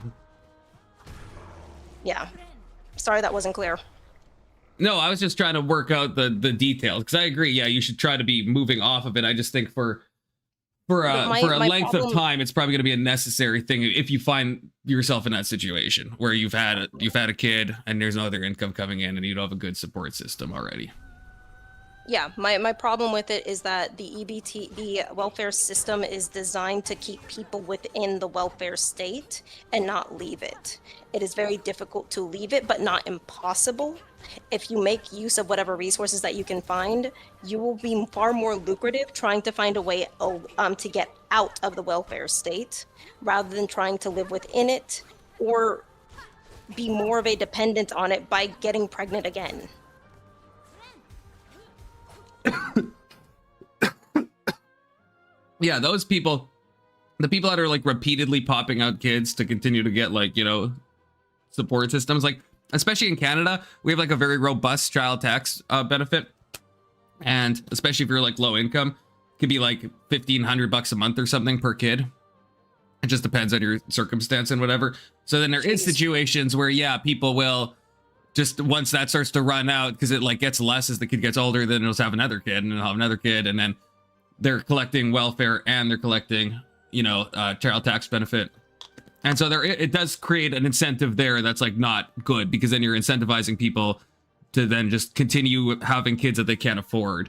Yeah. Sorry that wasn't clear. No, I was just trying to work out the details because I agree. Yeah, you should try to be moving off of it. I just think for a My length of problem- time, it's probably going to be a necessary thing if you find yourself in that situation where you've had a kid and there's no other income coming in and you don't have a good support system already. Yeah, my problem with it is that the EBT, the welfare system, is designed to keep people within the welfare state and not leave it. It is very difficult to leave it, but not impossible. If you make use of whatever resources that you can find, you will be far more lucrative trying to find a way to get out of the welfare state rather than trying to live within it or be more of a dependent on it by getting pregnant again. Yeah, those people, the people that are like repeatedly popping out kids to continue to get like, support systems, like especially in Canada, we have like a very robust child tax benefit. And especially if you're like low income, it could be like $1,500 a month or something per kid. It just depends on your circumstance and whatever. So then there is situations where, yeah, people will just, once that starts to run out, because it like gets less as the kid gets older, then it'll have another kid and it'll have another kid. And then they're collecting welfare and they're collecting, child tax benefit. And so it does create an incentive there that's like not good, because then you're incentivizing people to then just continue having kids that they can't afford.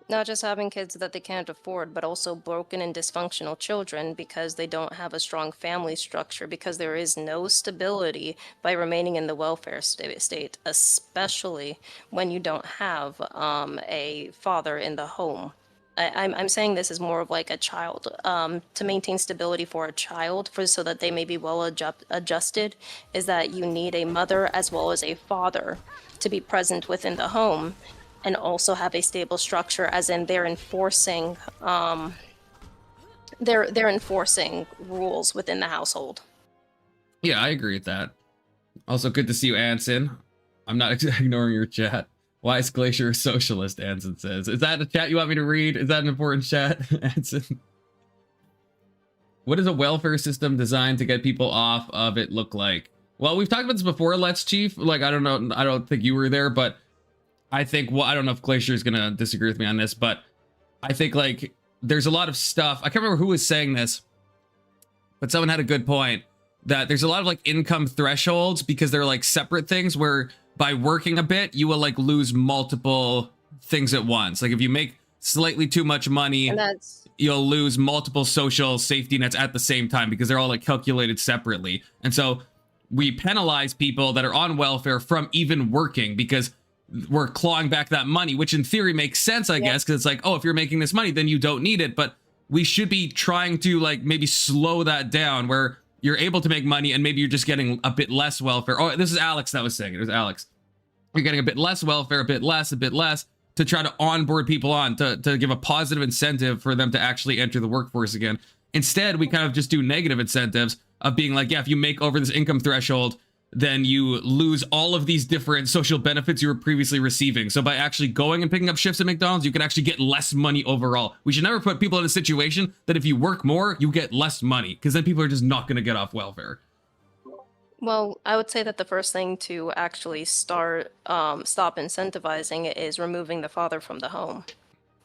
Not just having kids that they can't afford, but also broken and dysfunctional children because they don't have a strong family structure, because there is no stability by remaining in the welfare state, especially when you don't have a father in the home. I'm saying this is more of like a child, to maintain stability for a child, so that they may be well adjusted, is that you need a mother as well as a father to be present within the home and also have a stable structure, as in they're enforcing they're enforcing rules within the household. Yeah, I agree with that. Also, good to see you, Anson. I'm not ignoring your chat. Why is Glacier a socialist? Anson says. Is that a chat you want me to read? Is that an important chat, Anson? What does a welfare system designed to get people off of it look like? Well, we've talked about this before, Let's Chief. Like, I don't know. I don't think you were there, but I think, well, I don't know if Glacier is going to disagree with me on this, but I think like there's a lot of stuff. I can't remember who was saying this, but someone had a good point that there's a lot of like income thresholds, because they're like separate things where by working a bit, you will like lose multiple things at once. Like if you make slightly too much money, And that's you'll lose multiple social safety nets at the same time, because they're all like calculated separately. And so we penalize people that are on welfare from even working, because we're clawing back that money, which in theory makes sense, I guess, because it's like, oh, if you're making this money, then you don't need it. But we should be trying to like maybe slow that down, where you're able to make money and maybe you're just getting a bit less welfare. Oh, this is Alex that was saying it. It was Alex. You're getting a bit less welfare, a bit less to try to onboard people on, to give a positive incentive for them to actually enter the workforce again. Instead, we kind of just do negative incentives of being like, yeah, if you make over this income threshold, then you lose all of these different social benefits you were previously receiving. So by actually going and picking up shifts at McDonald's, you can actually get less money overall. We should never put people in a situation that if you work more, you get less money, because then people are just not going to get off welfare. Well, I would say that the first thing to actually stop incentivizing is removing the father from the home,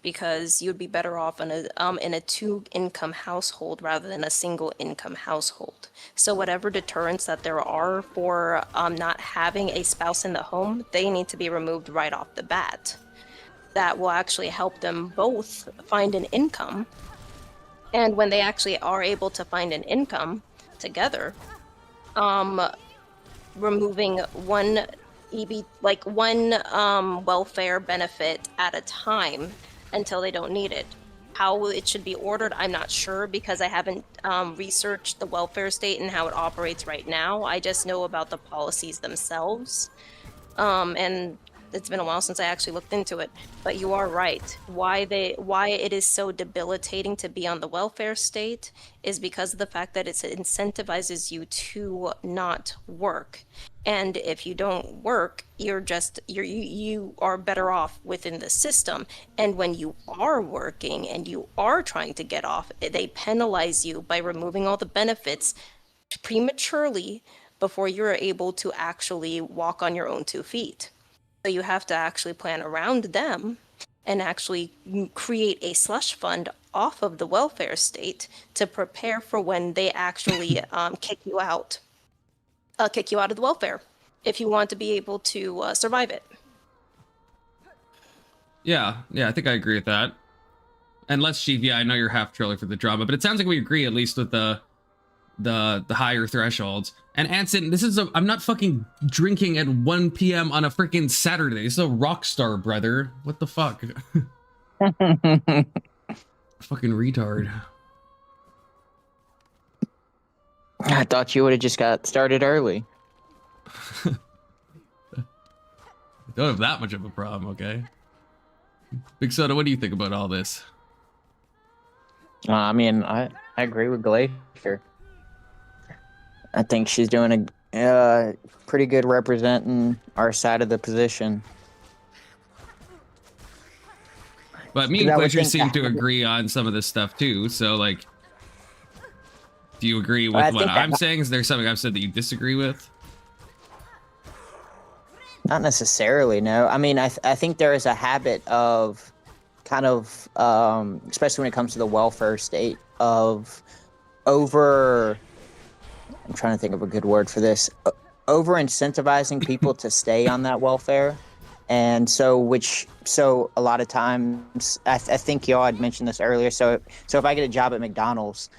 because you'd be better off in a two-income household rather than a single-income household. So whatever deterrents that there are for not having a spouse in the home, they need to be removed right off the bat. That will actually help them both find an income. And when they actually are able to find an income together, removing one like one welfare benefit at a time until they don't need it. How it should be ordered, I'm not sure because I haven't researched the welfare state and how it operates right now. I just know about the policies themselves. And it's been a while since I actually looked into it. But you are right. Why it is so debilitating to be on the welfare state is because of the fact that it incentivizes you to not work. And if you don't work, you are better off within the system. And when you are working and you are trying to get off, they penalize you by removing all the benefits prematurely before you're able to actually walk on your own 2 feet. So you have to actually plan around them and actually create a slush fund off of the welfare state to prepare for when they actually kick you out of the welfare if you want to be able to survive it. Yeah, I think I agree with that. And let's Chief, yeah, I know you're half trolling for the drama, but it sounds like we agree at least with the higher thresholds. And Anson, I'm not fucking drinking at 1 p.m. on a freaking Saturday. This is a rock star, brother. What the fuck? Fucking retard. I thought you would have just got started early. I don't have that much of a problem, okay? Big Soda, what do you think about all this? I mean, I agree with Glacier. I think she's doing a pretty good representing our side of the position. But me and Glacier seem to agree on some of this stuff too, so like, do you agree with what I'm saying? Is there something I've said that you disagree with? Not necessarily, no. I mean, I think there is a habit of kind of, especially when it comes to the welfare state, of I'm trying to think of a good word for this, over incentivizing people to stay on that welfare. And so a lot of times, I think y'all had mentioned this earlier. So if I get a job at McDonald's,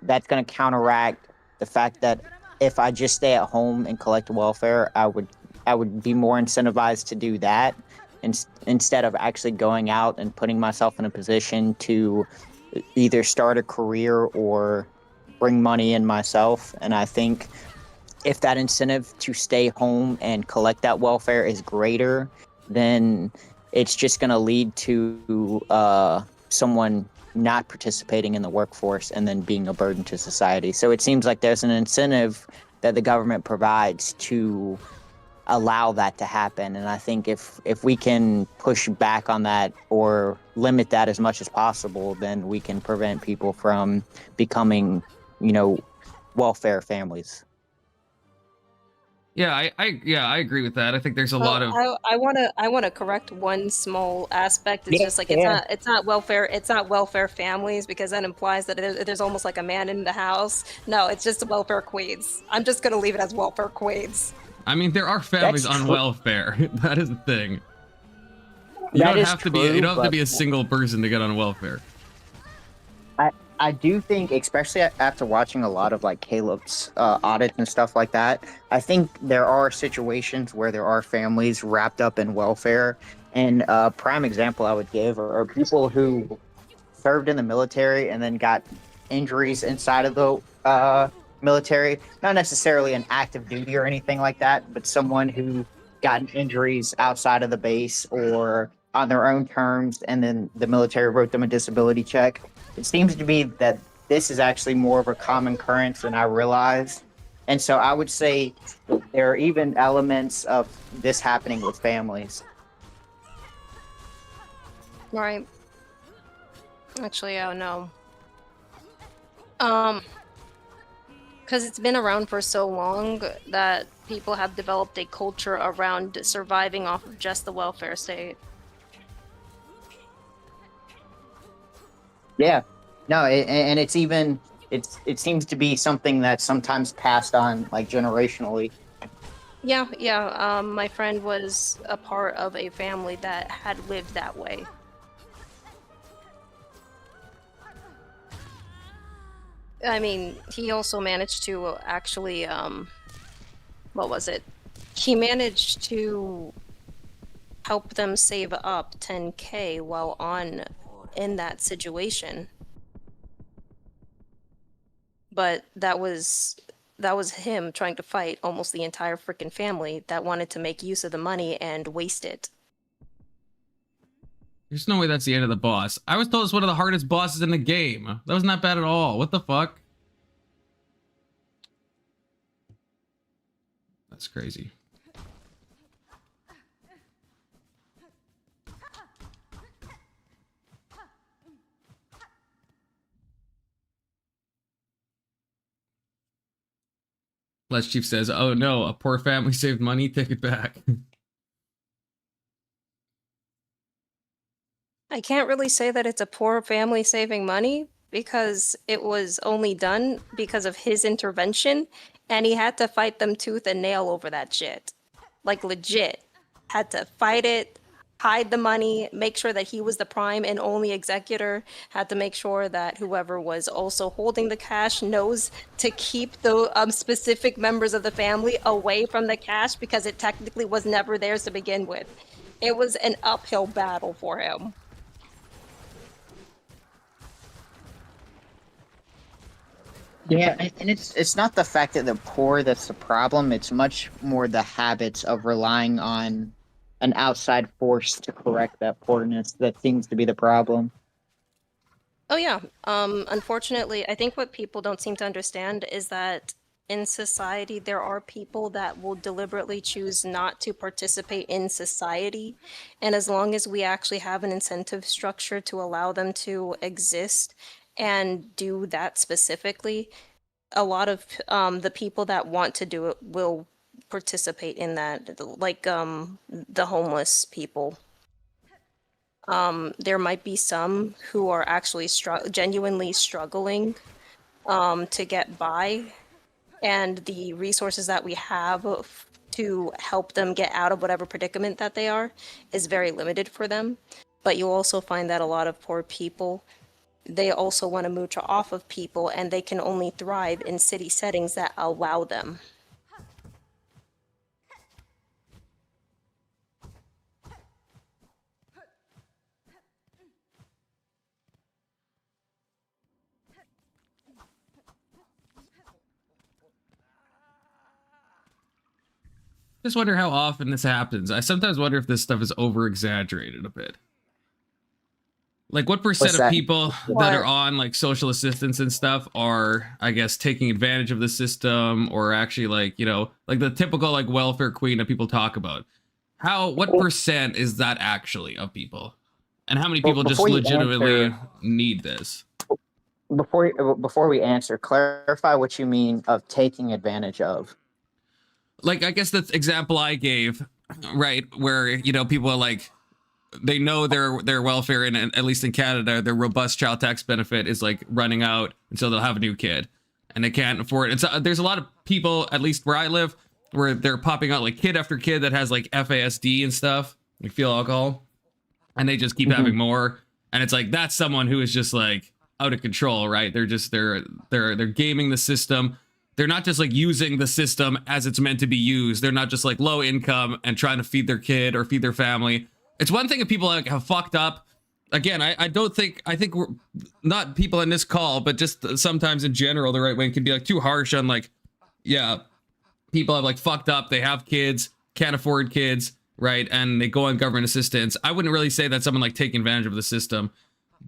that's going to counteract the fact that if I just stay at home and collect welfare, I would be more incentivized to do that instead of actually going out and putting myself in a position to either start a career or bring money in myself. And I think if that incentive to stay home and collect that welfare is greater, then it's just going to lead to someone not participating in the workforce and then being a burden to society. So it seems like there's an incentive that the government provides to allow that to happen. And I think if we can push back on that or limit that as much as possible, then we can prevent people from becoming, welfare families. Yeah, I agree with that. I think there's a lot of. I want to correct one small aspect. It's just like it's not welfare families, because that implies that there's almost like a man in the house. No, it's just welfare queens. I'm just gonna leave it as welfare queens. I mean, there are families on welfare. That is the thing. You don't have to be a single person to get on welfare. I do think, especially after watching a lot of like Caleb's audits and stuff like that, I think there are situations where there are families wrapped up in welfare. And a prime example I would give are people who served in the military and then got injuries inside of the military. Not necessarily an active duty or anything like that, but someone who got injuries outside of the base or on their own terms, and then the military wrote them a disability check. It seems to be that this is actually more of a common occurrence than I realized. And so I would say there are even elements of this happening with families. Right. Actually, I don't know. Because it's been around for so long that people have developed a culture around surviving off of just the welfare state. Yeah, no, and it's even it seems to be something that's sometimes passed on like generationally. Yeah. My friend was a part of a family that had lived that way. I mean, he also managed to actually, what was it? he managed to help them save up 10K while in that situation. But that was him trying to fight almost the entire freaking family that wanted to make use of the money and waste it. There's no way that's the end of the boss. I was told it's one of the hardest bosses in the game. That was not bad at all. What the fuck? That's crazy. Les Chief says, oh no, a poor family saved money, take it back. I can't really say that it's a poor family saving money because it was only done because of his intervention and he had to fight them tooth and nail over that shit. Like legit. Had to fight it, hide the money, make sure that he was the prime and only executor, had to make sure that whoever was also holding the cash knows to keep the specific members of the family away from the cash because it technically was never theirs to begin with. It was an uphill battle for him. Yeah, and it's not the fact that they're poor that's the problem. It's much more the habits of relying on an outside force to correct that poorness that seems to be the problem. Oh yeah. Unfortunately, I think what people don't seem to understand is that in society there are people that will deliberately choose not to participate in society, and as long as we actually have an incentive structure to allow them to exist and do that specifically, a lot of the people that want to do it will participate in that, like the homeless people. There might be some who are actually genuinely struggling to get by, and the resources that we have to help them get out of whatever predicament that they are is very limited for them. But you'll also find that a lot of poor people, they also want to mooch off of people, and they can only thrive in city settings that allow them. Just wonder how often this happens. I sometimes wonder if this stuff is over exaggerated a bit. Like, what percent of people that are on like social assistance and stuff are, I guess, taking advantage of the system, or actually like, you know, like the typical like welfare queen that people talk about? What percent is that actually of people? And how many people just legitimately need this? Before we answer, clarify what you mean of taking advantage of. Like, I guess the example I gave, right, where, you know, people are like, they know their welfare, and at least in Canada, their robust child tax benefit is like running out, and so they'll have a new kid, and they can't afford it. And so there's a lot of people, at least where I live, where they're popping out like kid after kid that has like FASD and stuff, like fetal alcohol, and they just keep having more. And it's like, that's someone who is just like out of control, right? They're just they're gaming the system. They're not just like using the system as it's meant to be used. They're not just like low income and trying to feed their kid or feed their family. It's one thing if people like have fucked up. Again, I think we're not people in this call, but just sometimes in general, the right wing can be like too harsh on like, yeah, people have like fucked up. They have kids, can't afford kids, right? And they go on government assistance. I wouldn't really say that's someone like taking advantage of the system.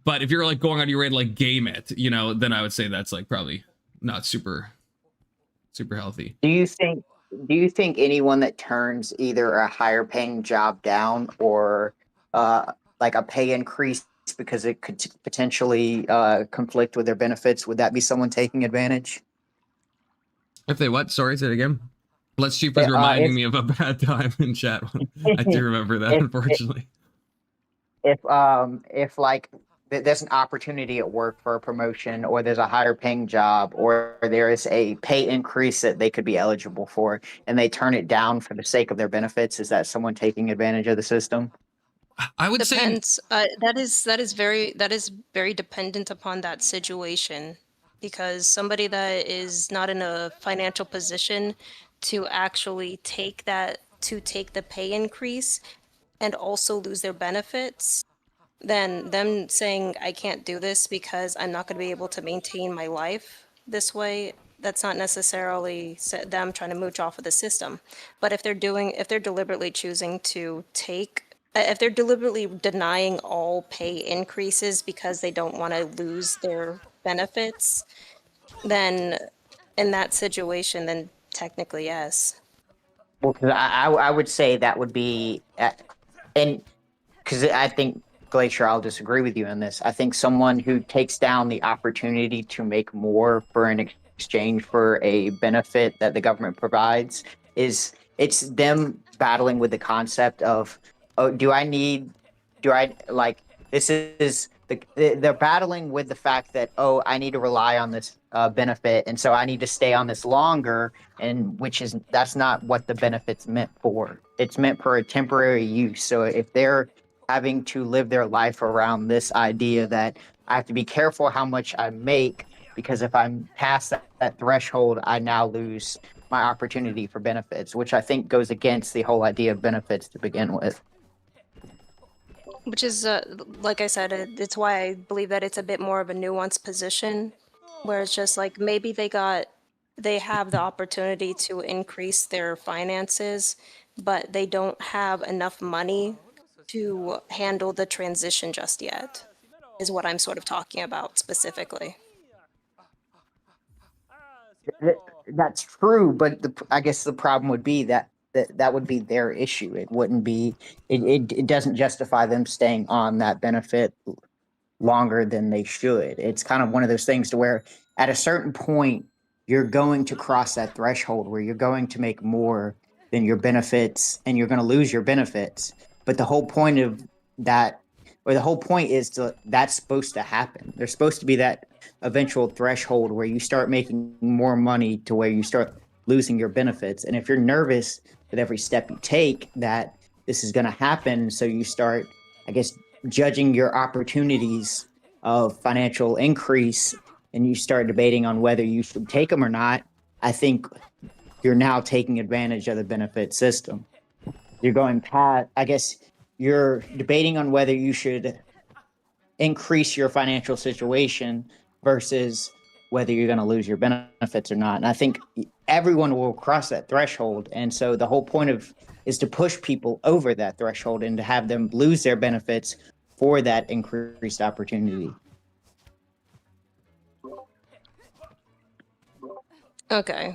But if you're like going on your way to like game it, you know, then I would say that's like probably not super healthy. Do you think anyone that turns either a higher paying job down or like a pay increase because it could potentially conflict with their benefits, would that be someone taking advantage? If they what? Sorry, say it again. Let's Chief was reminding me of a bad time in chat. I do remember that, unfortunately. If like there's an opportunity at work for a promotion, or there's a higher paying job, or there is a pay increase that they could be eligible for, and they turn it down for the sake of their benefits, is that someone taking advantage of the system? I would Depends. That is very dependent upon that situation, because somebody that is not in a financial position to actually take the pay increase and also lose their benefits than them saying, I can't do this because I'm not going to be able to maintain my life this way. That's not necessarily them trying to mooch off of the system. But if they're deliberately choosing to if they're deliberately denying all pay increases because they don't want to lose their benefits, then in that situation, then technically, yes. Well, 'cause I would say that would be, and because I think Glacier, I'll disagree with you on this. I think someone who takes down the opportunity to make more for an exchange for a benefit that the government provides is it's them battling with the concept of, oh, do I like this is they're battling with the fact that, oh, I need to rely on this benefit, and so I need to stay on this longer, and which is that's not what the benefit's meant for. It's meant for a temporary use. So if they're having to live their life around this idea that I have to be careful how much I make because if I'm past that threshold, I now lose my opportunity for benefits, which I think goes against the whole idea of benefits to begin with. Which is, like I said, it's why I believe that it's a bit more of a nuanced position, where it's just like maybe they have the opportunity to increase their finances, but they don't have enough money to handle the transition just yet, is what I'm sort of talking about specifically. That's true, but I guess the problem would be that would be their issue. It wouldn't be. It doesn't justify them staying on that benefit longer than they should. It's kind of one of those things to where at a certain point you're going to cross that threshold where you're going to make more than your benefits and you're going to lose your benefits. But the whole point of that, or the whole point is that's supposed to happen. There's supposed to be that eventual threshold where you start making more money to where you start losing your benefits. And if you're nervous with every step you take that this is going to happen, so you start, I guess, judging your opportunities of financial increase and you start debating on whether you should take them or not, I think you're now taking advantage of the benefit system. You're going past, I guess, you're debating on whether you should increase your financial situation versus whether you're going to lose your benefits or not. And I think everyone will cross that threshold. And so the whole point of is to push people over that threshold and to have them lose their benefits for that increased opportunity. Okay.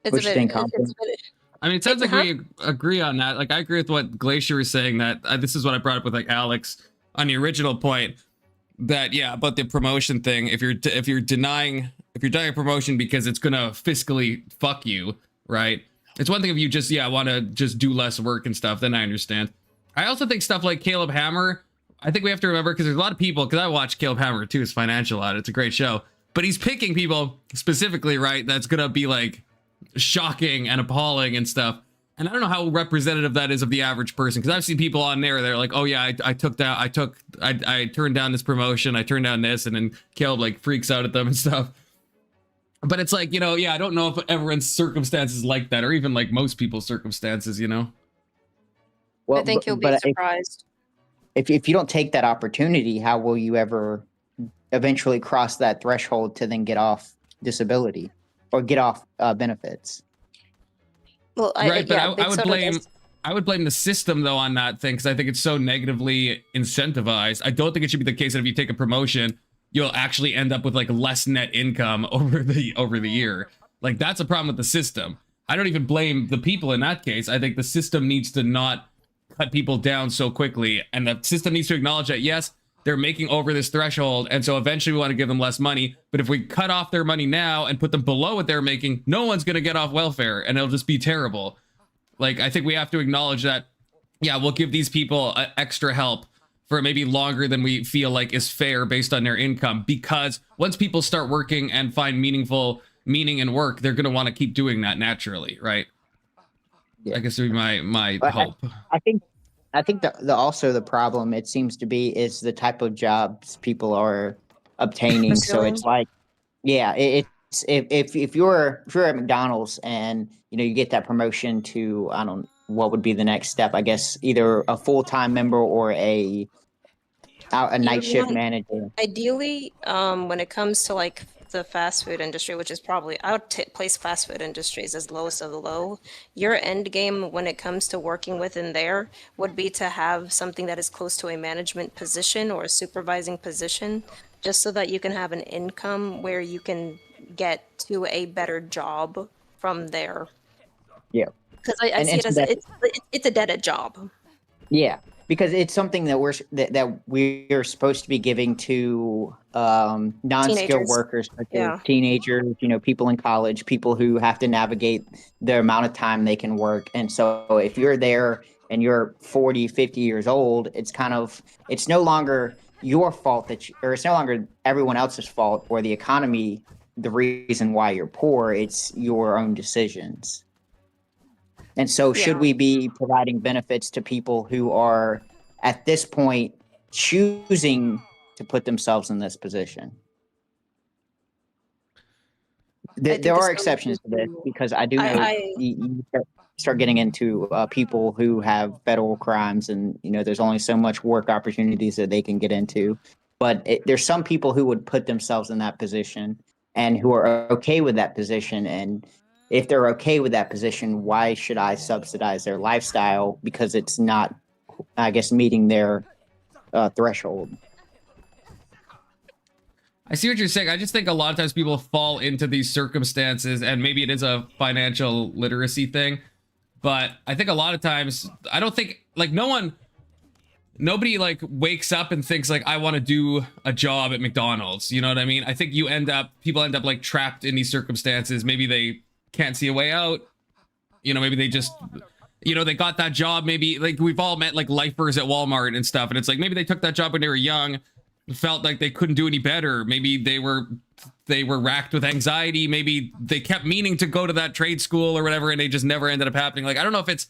It's What a you bit, think, it's Compton? a bit, I mean, it sounds like huh? we agree on that. Like, I agree with what Glacier was saying. That this is what I brought up with like Alex on the original point. That yeah, about the promotion thing. If you're denying a promotion because it's gonna fiscally fuck you, right? It's one thing if you just want to just do less work and stuff. Then I understand. I also think stuff like Caleb Hammer. I think we have to remember because there's a lot of people. Because I watch Caleb Hammer too. His financial audit. It's a great show. But he's picking people specifically, right? That's gonna be like shocking and appalling and stuff. And I don't know how representative that is of the average person, because I've seen people on there, they're like, oh yeah, I turned down this promotion, I turned down this, and then Caleb like freaks out at them and stuff. But it's like, I don't know if everyone's circumstances like that, or even like most people's circumstances, Well, I think you'll be but surprised. if you don't take that opportunity, how will you ever eventually cross that threshold to then get off disability or get off benefits? Well, Right, but yeah, I would blame the system though on that thing, because I think it's so negatively incentivized. I don't think it should be the case that if you take a promotion, you'll actually end up with like less net income over the year. Like, that's a problem with the system. I don't even blame the people in that case. I think the system needs to not cut people down so quickly, and the system needs to acknowledge that yes, they're making over this threshold, and so eventually we want to give them less money. But if we cut off their money now and put them below what they're making, no one's going to get off welfare, and it'll just be terrible. Like, I think we have to acknowledge that, yeah, we'll give these people extra help for maybe longer than we feel like is fair based on their income, because once people start working and find meaning in work, they're going to want to keep doing that naturally, right? Yeah. I guess would be my But hope. I think the also the problem, it seems to be, is the type of jobs people are obtaining. So Pursuing. it's like, yeah, it's if you're at McDonald's and you get that promotion to, I don't, what would be the next step? I guess either a full-time member or a You night shift want manager. ideally, when it comes to like the fast food industry, which is probably I would place fast food industries as lowest of the low. Your end game when it comes to working within there would be to have something that is close to a management position or a supervising position, just so that you can have an income where you can get to a better job from there. Yeah, Because I see and it so as that, it's a dead-end job. yeah, because it's something that we're supposed to be giving to non-skilled Teenagers. workers, such as Yeah. teenagers, people in college, people who have to navigate the amount of time they can work. And so if you're there and you're 40, 50 years old, it's no longer your fault or it's no longer everyone else's fault or the economy, the reason why you're poor. It's your own decisions. And so, should Yeah. we be providing benefits to people who are at this point choosing to put themselves in this position? I There think this are goes exceptions to this into because I do know I you start getting into people who have federal crimes, and there's only so much work opportunities that they can get into. But there's some people who would put themselves in that position and who are okay with that position. And if they're okay with that position, why should I subsidize their lifestyle because it's not, I guess, meeting their threshold? I see what you're saying. I just think a lot of times people fall into these circumstances, and maybe it is a financial literacy thing, but I think a lot of times I don't think like nobody like wakes up and thinks like I want to do a job at McDonald's. You know what I mean? I think people end up like trapped in these circumstances. Maybe they can't see a way out. Maybe they just they got that job. Maybe like we've all met like lifers at Walmart and stuff, and it's like maybe they took that job when they were young, felt like they couldn't do any better. Maybe they were racked with anxiety. Maybe they kept meaning to go to that trade school or whatever, and they just never ended up happening. Like I don't know if it's,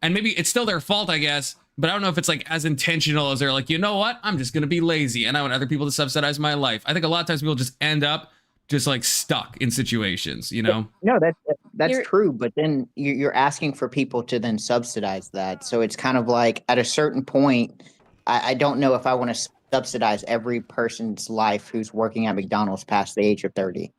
and maybe it's still their fault, I guess, but I don't know if it's like as intentional as they're like, you know what, I'm just gonna be lazy and I want other people to subsidize my life. I think a lot of times people just end up just like stuck in situations. No, that's You're- true. But then you're asking for people to then subsidize that. So it's kind of like at a certain point, I don't know if I want to subsidize every person's life who's working at McDonald's past the age of 30.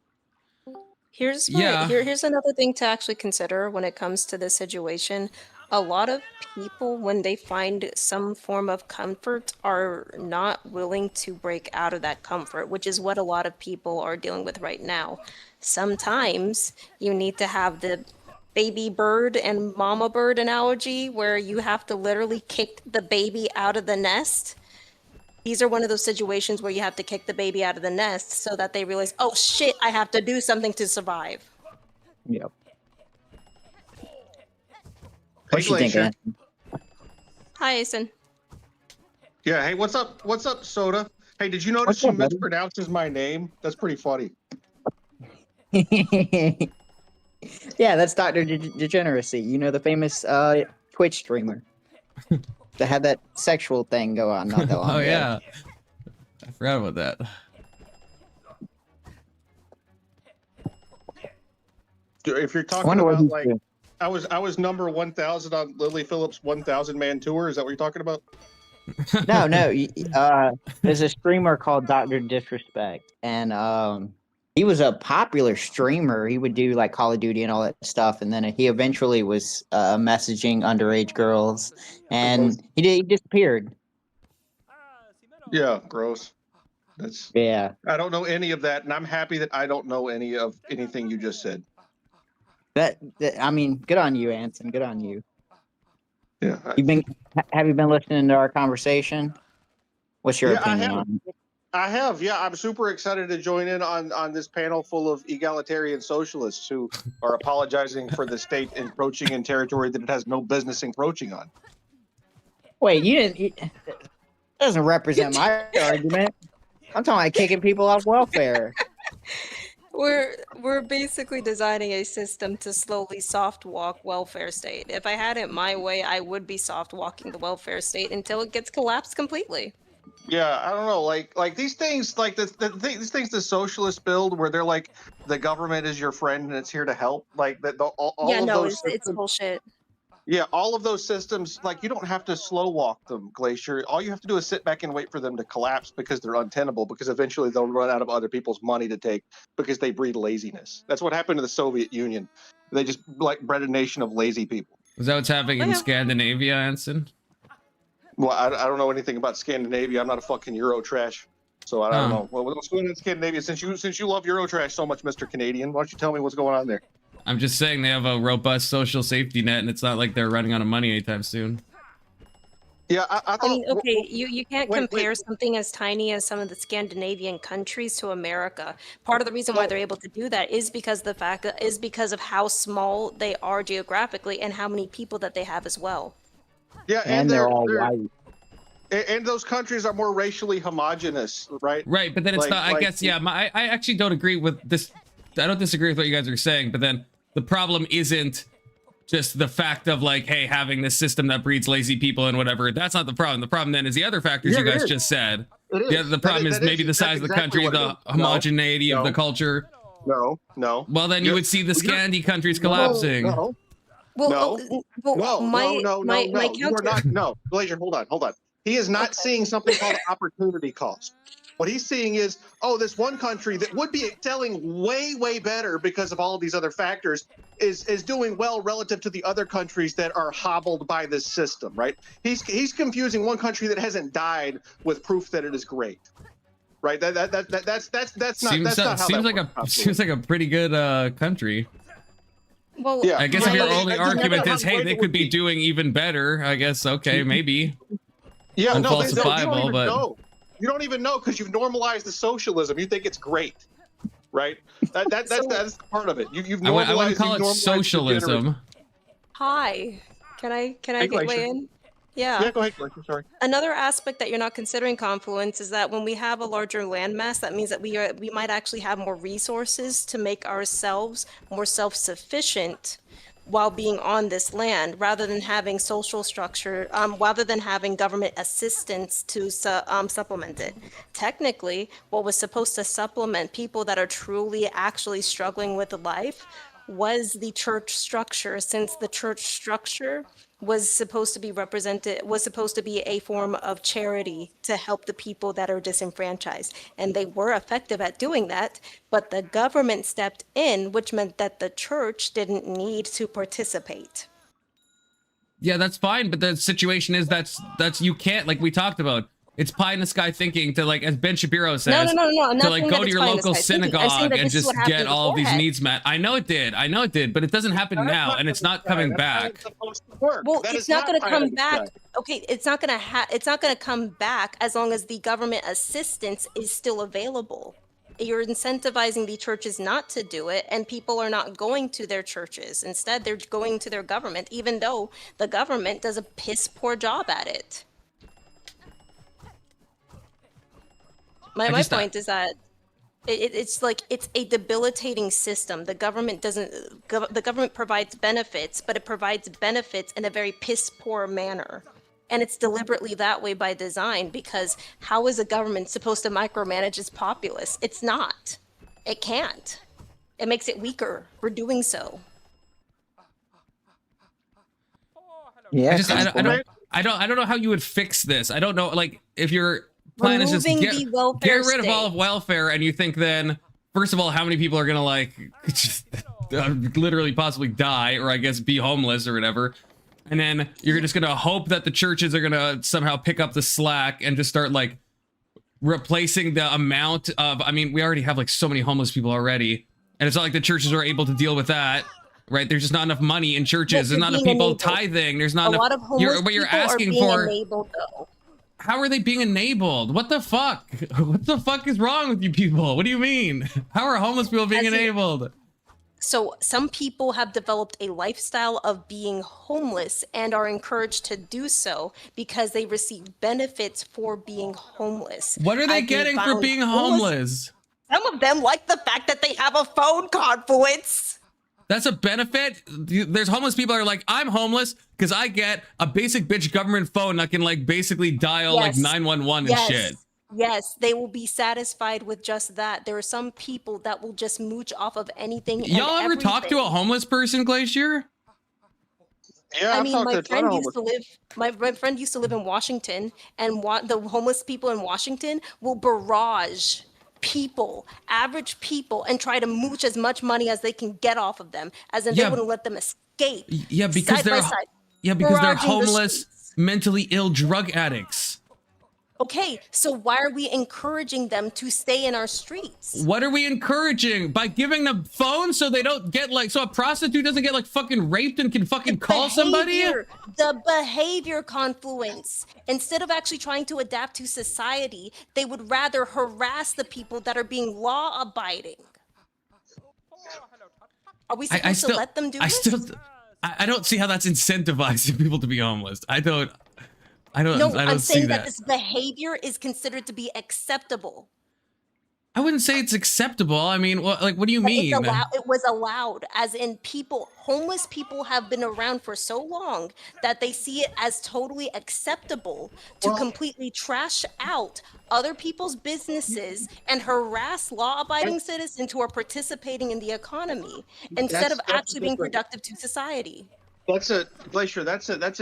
Yeah. Here's another thing to actually consider when it comes to this situation. A lot of people, when they find some form of comfort, are not willing to break out of that comfort, which is what a lot of people are dealing with right now. Sometimes you need to have the baby bird and mama bird analogy where you have to literally kick the baby out of the nest. These are one of those situations where you have to kick the baby out of the nest so that they realize, oh shit, I have to do something to survive. Yep. Hey, What you think, Glacier. Anthony? Hi, Asen. Yeah, hey, what's up? What's up, Soda? Hey, did you notice What's she up, buddy? mispronounces my name? That's pretty funny. Yeah, that's Dr. Degeneracy. The famous Twitch streamer that had that sexual thing go on not that long Oh ago. yeah, I forgot about that. If you're I talking wonder what about he's like, doing. I was number 1,000 on Lily Phillips' 1,000 man tour. Is that what you're talking about? No, there's a streamer called Dr. Disrespect, and he was a popular streamer. He would do like Call of Duty and all that stuff, and then he eventually was messaging underage girls, and he disappeared. Yeah, gross. That's. Yeah, I don't know any of that, and I'm happy that I don't know any of anything you just said. I mean, good on you, Anson. Good on you. Yeah. Have you been listening to our conversation? What's your Yeah, I opinion have. on it? I have. Yeah, I'm super excited to join in on this panel full of egalitarian socialists who are apologizing for the state encroaching in territory that it has no business encroaching on. Wait, that doesn't represent my argument. I'm talking about kicking people off welfare. We're basically designing a system to slowly soft walk welfare state. If I had it my way, I would be soft walking the welfare state until it gets collapsed completely. Yeah, I don't know, like these things, like these things the socialists build, where they're like the government is your friend and it's here to help. Like that, Yeah, all of no, those it's systems, bullshit. yeah, all of those systems, like you don't have to slow walk them, Glacier. All you have to do is sit back and wait for them to collapse because they're untenable. Because eventually they'll run out of other people's money to take because they breed laziness. That's what happened to the Soviet Union. They just like bred a nation of lazy people. Is that what's happening in Yeah. Scandinavia, Anson? Well, I don't know anything about Scandinavia. I'm not a fucking Euro trash, so I don't know. Well, what's going on in Scandinavia? Since you love Euro trash so much, Mr. Canadian, why don't you tell me what's going on there? I'm just saying they have a robust social safety net, and it's not like they're running out of money anytime soon. Yeah, I thought. I mean, okay, you can't wait, compare something as tiny as some of the Scandinavian countries to America. Part of the reason why they're able to do that is because because of how small they are geographically and how many people that they have as well. Yeah, And they're all white. And those countries are more racially homogenous, right? Right, but then it's Like- not. I like- guess yeah. I actually don't agree with this. I don't disagree with what you guys are saying, but then the problem isn't just the fact of like, hey, having this system that breeds lazy people and whatever. That's not the problem. The problem then is the other factors Yeah, you it guys is. just said. It is. Yeah, the problem is maybe the size of the that's country, exactly the what it is. homogeneity of No. the culture. No. Well, then you You're- would see the you're- Scandi countries collapsing. No, Well, No. my no. You are counter. not. No, Glacier, hold on. He is not seeing something called opportunity cost. What he's seeing is, oh, this one country that would be selling way better because of all of these other factors is doing well relative to the other countries that are hobbled by this system, right? He's confusing one country that hasn't died with proof that it is great, right? That's not how Seems that like works. seems like a pretty good country. Well, Yeah. I guess if my- your only it doesn't argument matter is, how hey, great they it could would be be. doing even better, I guess okay, maybe. Yeah, no, you don't Unfalsifiable, even but- know. You don't even know because you've normalized the socialism. You think it's great, right? That's part of it. You've I normalized. wouldn't call you've it normalized socialism. Hi, can I Hey, get Glacier. weigh in? Yeah, go ahead, Glacier. Sorry. Another aspect that you're not considering, Confluence, is that when we have a larger landmass, that means that we might actually have more resources to make ourselves more self-sufficient while being on this land, rather than having social structure, rather than having government assistance to supplement it. Technically, what was supposed to supplement people that are truly actually struggling with life was the church structure, since the church structure was supposed to be a form of charity to help the people that are disenfranchised. And they were effective at doing that, but the government stepped in, which meant that the church didn't need to participate. Yeah, that's fine, but the situation is that's you can't, like we talked about. It's pie in the sky thinking to, like, as Ben Shapiro says, No. I'm to not like saying go that to it's your pie in the local sky thinking. I'm saying synagogue that and this is just what get happened all of these beforehand. needs met. I know it did, but it doesn't happen now, and it's not coming back. Well, it's not going to come back. Okay, it's not going to come back as long as the government assistance is still available. You're incentivizing the churches not to do it, and people are not going to their churches. Instead, they're going to their government, even though the government does a piss poor job at it. My point is that it's a debilitating system. The government the government provides benefits, but it provides benefits in a very piss poor manner. And it's deliberately that way by design, because how is a government supposed to micromanage its populace? It's not. It can't. It makes it weaker for doing so. Yeah, I don't know how you would fix this. I don't know, like, if your plan is just Removing get the welfare rid of all of state. welfare, and you think then, first of all, how many people are gonna like just literally possibly die, or I guess be homeless or whatever, and then you're just gonna hope that the churches are gonna somehow pick up the slack and just start like replacing the amount of, I mean, we already have like so many homeless people already, and it's not like the churches are able to deal with that. Right, there's just not enough money in churches. There's not enough people tithing. There's not A enough. lot of homeless What you're people asking are being for. enabled, though. How are they being enabled? What the fuck? What the fuck is wrong with you people? What do you mean? How are homeless people being enabled? So some people have developed a lifestyle of being homeless and are encouraged to do so because they receive benefits for being homeless. What are they I've been getting for found being homeless? Some of them like the fact that they have a phone, Confluence. That's a benefit. There's homeless people that are like, I'm homeless because I get a basic bitch government phone that can like basically dial like 911 and shit. Yes, they will be satisfied with just that. There are some people that will just mooch off of anything. Y'all ever talk to a homeless person, Glacier? Yeah, I mean, my friend used to live. My friend used to live in Washington, and the homeless people in Washington will barrage people, average people, and try to mooch as much money as they can get off of them, as in they wouldn't let them escape. Yeah, because side by side, they're barraging the homeless, streets. mentally ill drug addicts. Okay, so why are we encouraging them to stay in our streets? What are we encouraging? By giving them phones so they don't get like, so a prostitute doesn't get like fucking raped and can fucking call somebody? The behavior Confluence. Instead of actually trying to adapt to society, they would rather harass the people that are being law abiding. Are we supposed to let them do this? I don't see how that's incentivizing people to be homeless. I don't I'm see saying that. that this behavior is considered to be acceptable. I wouldn't say it's acceptable. I mean, what do you mean? It was allowed, as in homeless people have been around for so long that they see it as totally acceptable to completely trash out other people's businesses and harass law-abiding citizens who are participating in the economy instead of actually being productive to society. That's a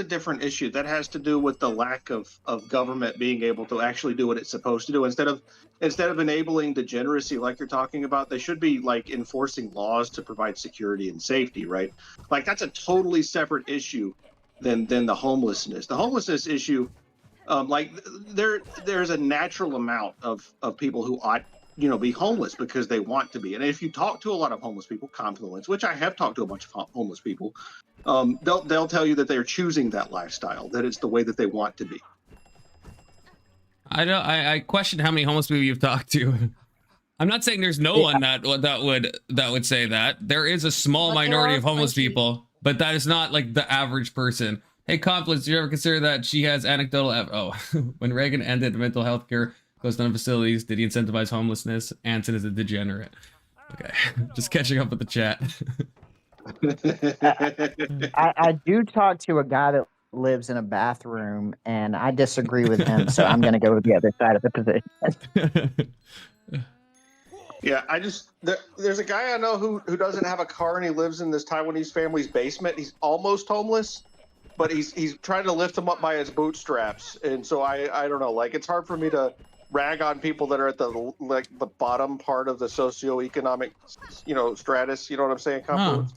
different issue. That has to do with the lack of government being able to actually do what it's supposed to do. Instead of enabling degeneracy like you're talking about, they should be like enforcing laws to provide security and safety, right? Like that's a totally separate issue than the homelessness. The homelessness issue, like there's a natural amount of people who ought be homeless because they want to be. And if you talk to a lot of homeless people, Confluence, which I have talked to a bunch of homeless people, they'll tell you that they're choosing that lifestyle, that it's the way that they want to be. I question how many homeless people you've talked to. I'm not saying there's no one that would say that. There is a small minority of homeless people, but that is not like the average person. Hey, Confluence, do you ever consider that she has anecdotal when Reagan ended mental health care closed down facilities, did he incentivize homelessness? Anson is a degenerate. Okay, just catching up with the chat. I do talk to a guy that lives in a bathroom, and I disagree with him, so I'm going to go with the other side of the position. Yeah, there's a guy I know who doesn't have a car, and he lives in this Taiwanese family's basement. He's almost homeless, but he's trying to lift him up by his bootstraps, and so I don't know. Like, it's hard for me to rag on people that are at the bottom part of the socioeconomic stratus. You know what I'm saying, Confluence?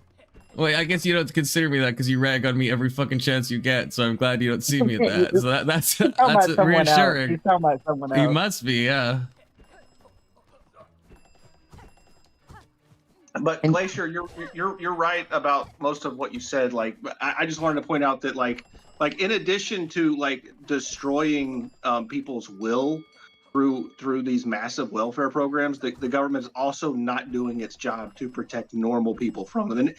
Wait, I guess you don't consider me that because you rag on me every fucking chance you get, so I'm glad you don't see me at that. So that's reassuring. He's talking about someone else. You must be, yeah. But Glacier, you're right about most of what you said. Like, I just wanted to point out that like in addition to like destroying people's will through these massive welfare programs, the government is also not doing its job to protect normal people from them. And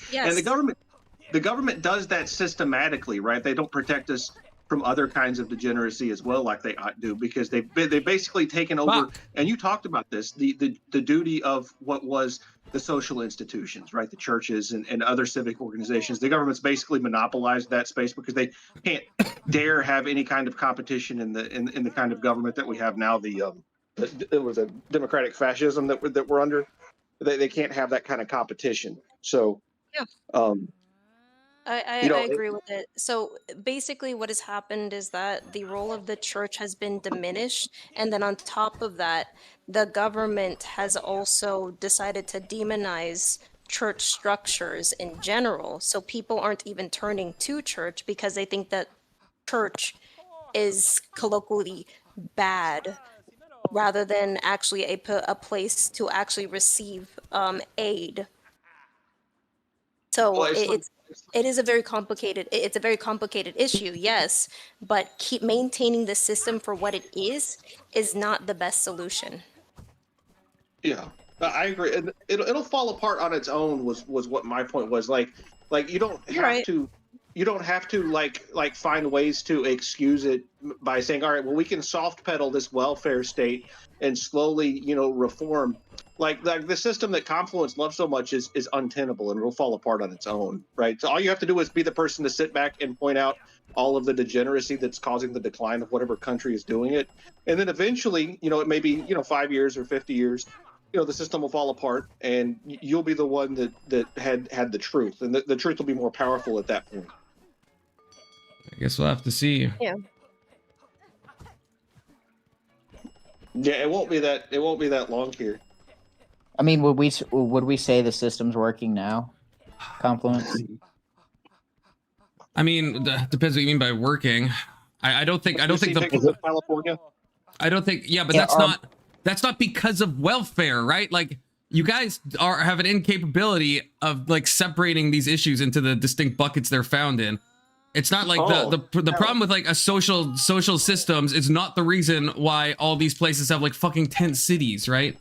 the government does that systematically, right? They don't protect us from other kinds of degeneracy as well, like they ought to, because they've basically taken over. Wow. And you talked about this, the duty of what was the social institutions, right? The churches and other civic organizations. The government's basically monopolized that space because they can't dare have any kind of competition in the kind of government that we have now. It was a democratic fascism that we're under. They can't have that kind of competition. So, yeah. I agree with it. So basically what has happened is that the role of the church has been diminished. And then on top of that, the government has also decided to demonize church structures in general. So people aren't even turning to church because they think that church is colloquially bad rather than actually a place to actually receive aid. So it is a very complicated issue, yes, but keep maintaining the system for what it is not the best solution. Yeah, I agree. It'll fall apart on its own was what my point was. Like you don't have to you don't have to like find ways to excuse it by saying, all right, well, we can soft pedal this welfare state and slowly, you know, reform. Like the system that Confluence loves so much is untenable and will fall apart on its own, right? So all you have to do is be the person to sit back and point out all of the degeneracy that's causing the decline of whatever country is doing it, and then eventually, you know, it may be, you know, 5 years or 50 years, you know, the system will fall apart, and you'll be the one that had the truth, and the truth will be more powerful at that point. I guess we'll have to see. Yeah. Yeah, it won't be that long here. I mean, would we say the system's working now? Confluence. I mean, depends what you mean by working. I don't think pictures of California. I don't think, yeah, but Yeah, that's not because of welfare, right? Like, you guys have an incapability of like separating these issues into the distinct buckets they're found in. It's not like the problem with like a social systems is not the reason why all these places have like fucking tent cities, right?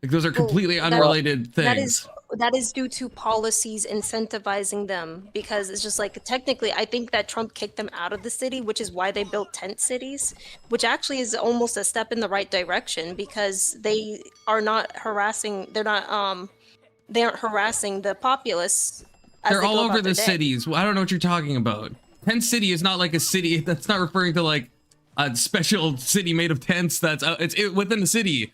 Like, those are completely unrelated things. That is due to policies incentivizing them, because it's just like, technically, I think that Trump kicked them out of the city, which is why they built tent cities, which actually is almost a step in the right direction, because they are not harassing. They aren't harassing the populace. They're all over the cities. Well, I don't know what you're talking about. Tent city is not like a city. That's not referring to like a special city made of tents. It's within the city.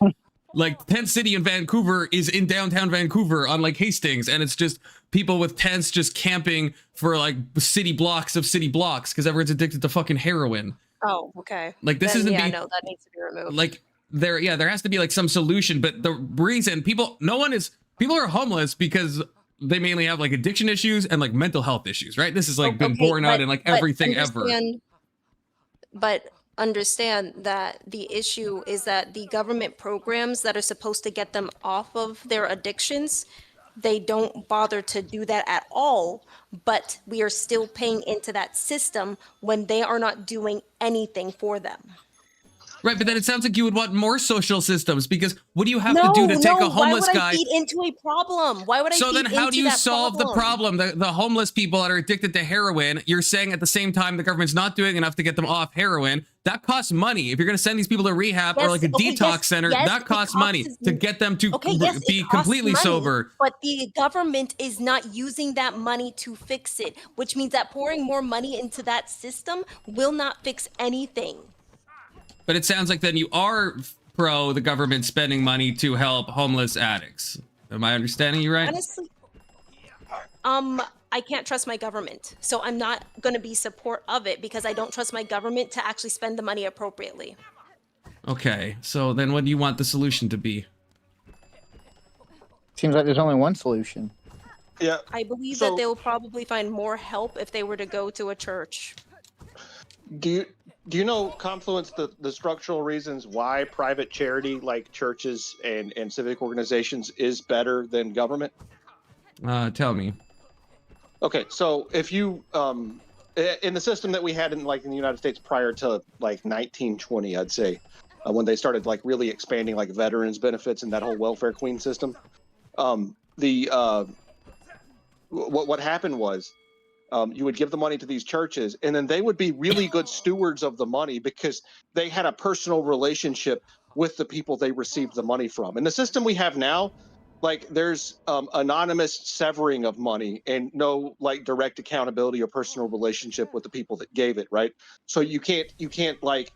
Like, Tent City in Vancouver is in downtown Vancouver on like Hastings, and it's just people with tents just camping for like city blocks because everyone's addicted to fucking heroin. Oh, okay. Like, this then, isn't yeah, no, that needs to be removed. like there has to be like some solution, but the reason people are homeless because they mainly have like addiction issues and like mental health issues, right? This is like been borne out in like everything ever. But understand that the issue is that the government programs that are supposed to get them off of their addictions, they don't bother to do that at all, but we are still paying into that system when they are not doing anything for them. Right, but then it sounds like you would want more social systems, because what do you have to do to take a homeless guy? Why would I feed into a problem? Why would I So feed then how into do you that solve the problem? The homeless people that are addicted to heroin, you're saying at the same time the government's not doing enough to get them off heroin. That costs money. If you're going to send these people to rehab or like a detox center, that costs money to get them to be completely sober. But the government is not using that money to fix it, which means that pouring more money into that system will not fix anything. But it sounds like then you are pro the government spending money to help homeless addicts. Am I understanding you right? Honestly, I can't trust my government, so I'm not going to be support of it because I don't trust my government to actually spend the money appropriately. Okay, so then what do you want the solution to be? Seems like there's only one solution. Yeah. I believe that they will probably find more help if they were to go to a church. Do you know, Confluence, the structural reasons why private charity like churches and civic organizations is better than government? Tell me. Okay, so if you in the system that we had in the United States prior to like 1920, I'd say, when they started like really expanding like veterans benefits and that whole welfare queen system, what happened was, you would give the money to these churches, and then they would be really good stewards of the money because they had a personal relationship with the people they received the money from. In the system we have now, like, there's anonymous severing of money and no like direct accountability or personal relationship with the people that gave it, right? So you can't like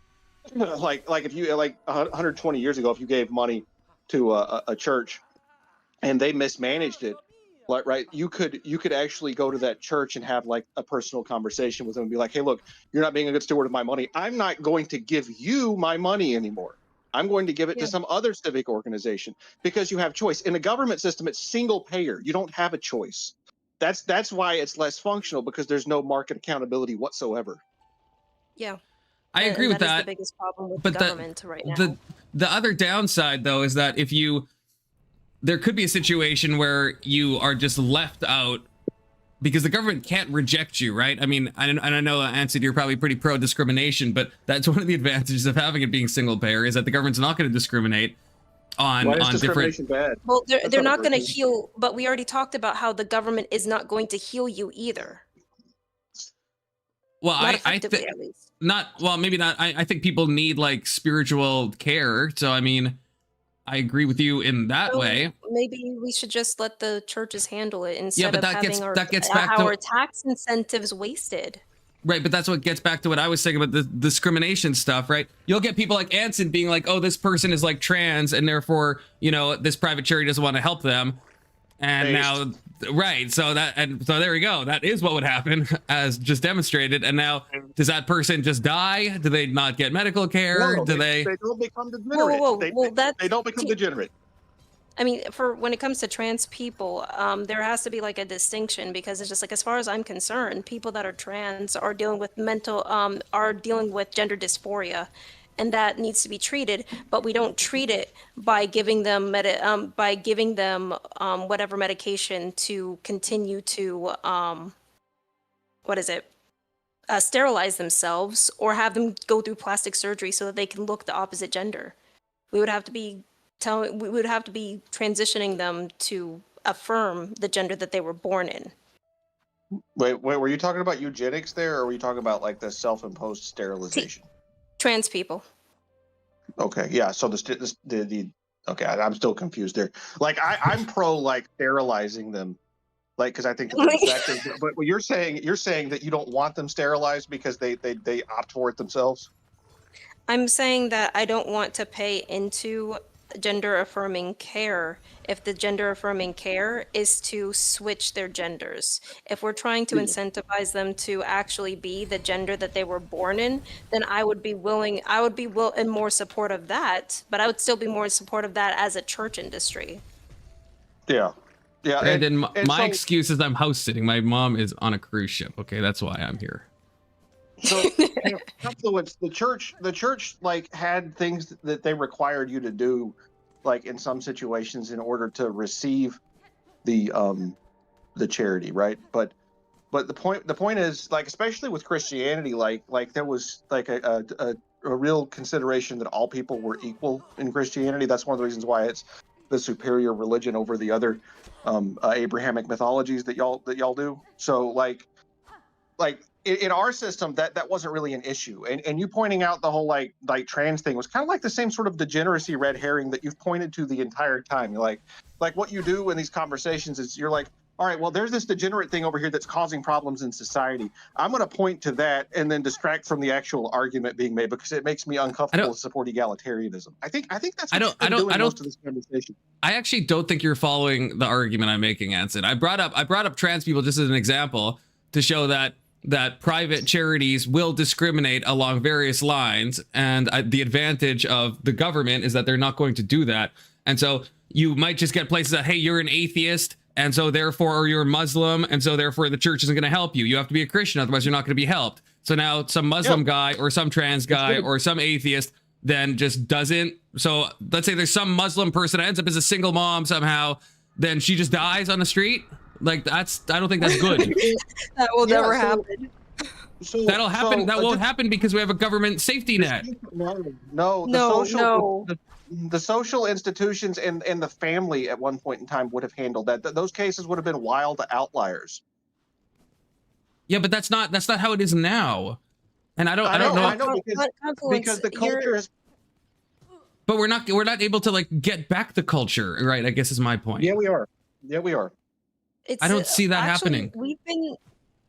if you 120 years ago, if you gave money to a church and they mismanaged it, right, you could actually go to that church and have like a personal conversation with them and be like, hey, look, you're not being a good steward of my money. I'm not going to give you my money anymore. I'm going to give it to some other civic organization, because you have choice. In the government system, it's single payer. You don't have a choice. That's why it's less functional, because there's no market accountability whatsoever. Yeah. I agree with that. That is the biggest problem with the government right now. The other downside, though, is that there could be a situation where you are just left out because the government can't reject you, right? I mean, and I know, Ansid, you're probably pretty pro-discrimination, but that's one of the advantages of having it being single payer, is that the government's not going to discriminate on discrimination different. Bad? Well, they're not going to heal, but we already talked about how the government is not going to heal you either. Well, Not I effectively, think at least. not. Well, maybe not. I think people need like spiritual care. So I mean, I agree with you in that So way. maybe we should just let the churches handle it Yeah, instead but of having that gets back our to tax incentives wasted. right. But that's what gets back to what I was saying about the discrimination stuff, right? You'll get people like Anson being like, "Oh, this person is like trans, and therefore, this private charity doesn't want to help them." And Based. now, right? So there we go. That is what would happen, as just demonstrated. And now, does that person just die? Do they not get medical care? No, Do they? they don't become Whoa, whoa, degenerate. whoa. They, Well, they, that's they don't become degenerate. I mean, for when it comes to trans people, there has to be like a distinction because it's just like, as far as I'm concerned, people that are trans are dealing with are dealing with gender dysphoria, and that needs to be treated. But we don't treat it by giving them whatever medication to continue to what is it? Sterilize themselves or have them go through plastic surgery so that they can look the opposite gender. We would have to be transitioning them to affirm the gender that they were born in. Wait, were you talking about eugenics there, or were you talking about like the self-imposed sterilization? Trans people. Okay, yeah. So the okay, I'm still confused there. Like I'm pro like sterilizing them, like because I think that they're defective. But what you're saying that you don't want them sterilized because they opt for it themselves. I'm saying that I don't want to pay into gender affirming care if the gender affirming care is to switch their genders. If we're trying to incentivize them to actually be the gender that they were born in, then I would be in more support of that, but I would still be more in support of that as a church industry. Yeah, yeah. Brandon, my so, excuse is I'm house sitting. My mom is on a cruise ship. Okay, that's why I'm here. So Confluence, the church like had things that they required you to do, like in some situations in order to receive the charity, right? But the point is, like, especially with Christianity, like there was like a real consideration that all people were equal in Christianity. That's one of the reasons why it's the superior religion over the other Abrahamic mythologies that y'all do. So like in our system that wasn't really an issue, and you pointing out the whole like trans thing was kind of like the same sort of degeneracy red herring that you've pointed to the entire time. You're like what you do in these conversations is you're like, all right, well, there's this degenerate thing over here that's causing problems in society. I'm going to point to that and then distract from the actual argument being made because it makes me uncomfortable to support egalitarianism. I think that's what you've been doing most of this conversation. I actually don't think you're following the argument I'm making, Anson. I brought up trans people just as an example to show that private charities will discriminate along various lines, and the advantage of the government is that they're not going to do that. And so you might just get places that, hey, you're an atheist, and so therefore, or you're a Muslim, and so therefore the church isn't going to help you. You have to be a Christian, otherwise you're not going to be helped. So now some Muslim guy or some trans guy or some atheist then just doesn't. So let's say there's some Muslim person that ends up as a single mom somehow, then she just dies on the street. Like I don't think that's good. That will never happen. So that'll happen. That won't happen because we have a government safety net. The social institutions and the family at one point in time would have handled that. Those cases would have been wild outliers. Yeah, but that's not how it is now. And I don't know because the culture is. But we're not able to like get back the culture, right? I guess is my point. Yeah, we are. It's, I don't see that happening.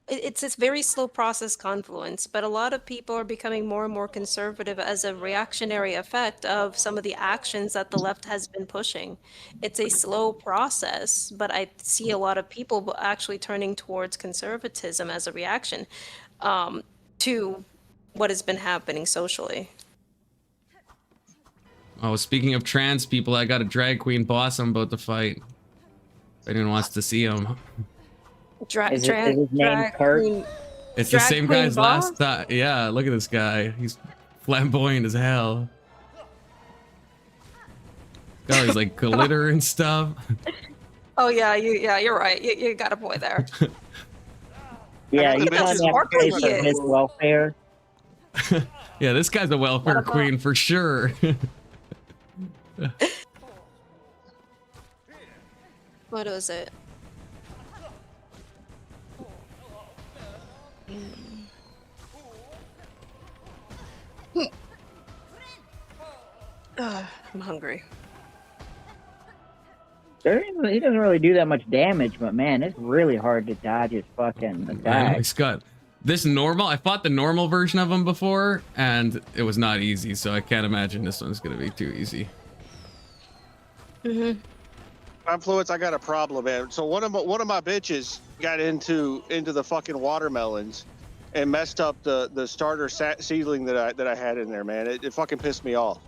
It's this very slow process, Confluence, but a lot of people are becoming more and more conservative as a reactionary effect of some of the actions that the left has been pushing. It's a slow process, but I see a lot of people actually turning towards conservatism as a reaction to what has been happening socially. Oh, speaking of trans people, I got a drag queen boss I'm about to fight. If anyone wants to see him. Is his name Kurt? It's the same guy as last time. Yeah, look at this guy. He's flamboyant as hell. God, he's like glitter and stuff. Oh yeah, you're right. You got a boy there. Yeah, you probably have to pay for his welfare. Yeah, this guy's a welfare queen for sure. What was it? I'm hungry. He doesn't really do that much damage, but man, it's really hard to dodge his fucking I know attack. he's got this normal. I fought the normal version of him before, and it was not easy. So I can't imagine this one's gonna be too easy. Confluence, I got a problem, man. So one of my bitches got into the fucking watermelons and messed up the starter seedling that I had in there, man. It fucking pissed me off.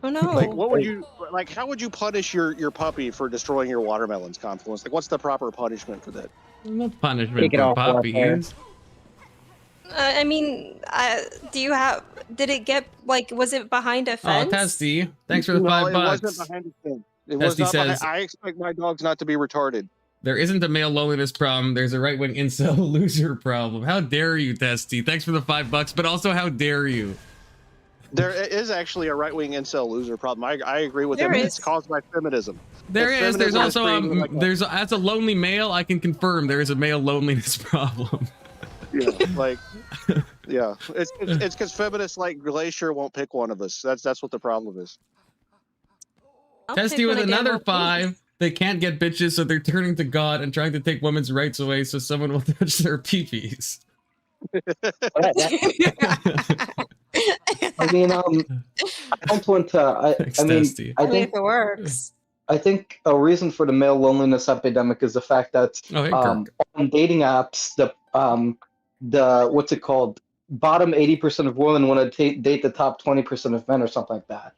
Oh no! Like, what would you like? How would you punish your puppy for destroying your watermelons, Confluence? Like, what's the proper punishment for that? No punishment Take it for off puppies. I mean, do you have? Did it get like? Was it behind a Oh, fence? Testy, thanks for the $5. It wasn't behind the fence. It was Testy not behind. says- I expect my dogs not to be retarded. There isn't a male loneliness problem. There's a right-wing incel loser problem. How dare you, Testy? Thanks for the $5, but also how dare you? There is actually a right-wing incel loser problem. I agree with There him. is. It's caused by feminism. There But is. There's feminism also created like there's as a lonely male, I can confirm there is a male loneliness problem. yeah, like yeah. It's because feminists like Glacier won't pick one of us. That's what the problem is. I'll Testy pick with one again, another well, 5. They can't get bitches, so they're turning to God and trying to take women's rights away so someone will touch their peepees. I mean, I don't want to. Thanks, I mean, Testy. I I mean, think if it works. I think a reason for the male loneliness epidemic is the fact that Oh, hey, Kirk. on dating apps, the what's it called? Bottom 80% of women want to date the top 20% of men, or something like that.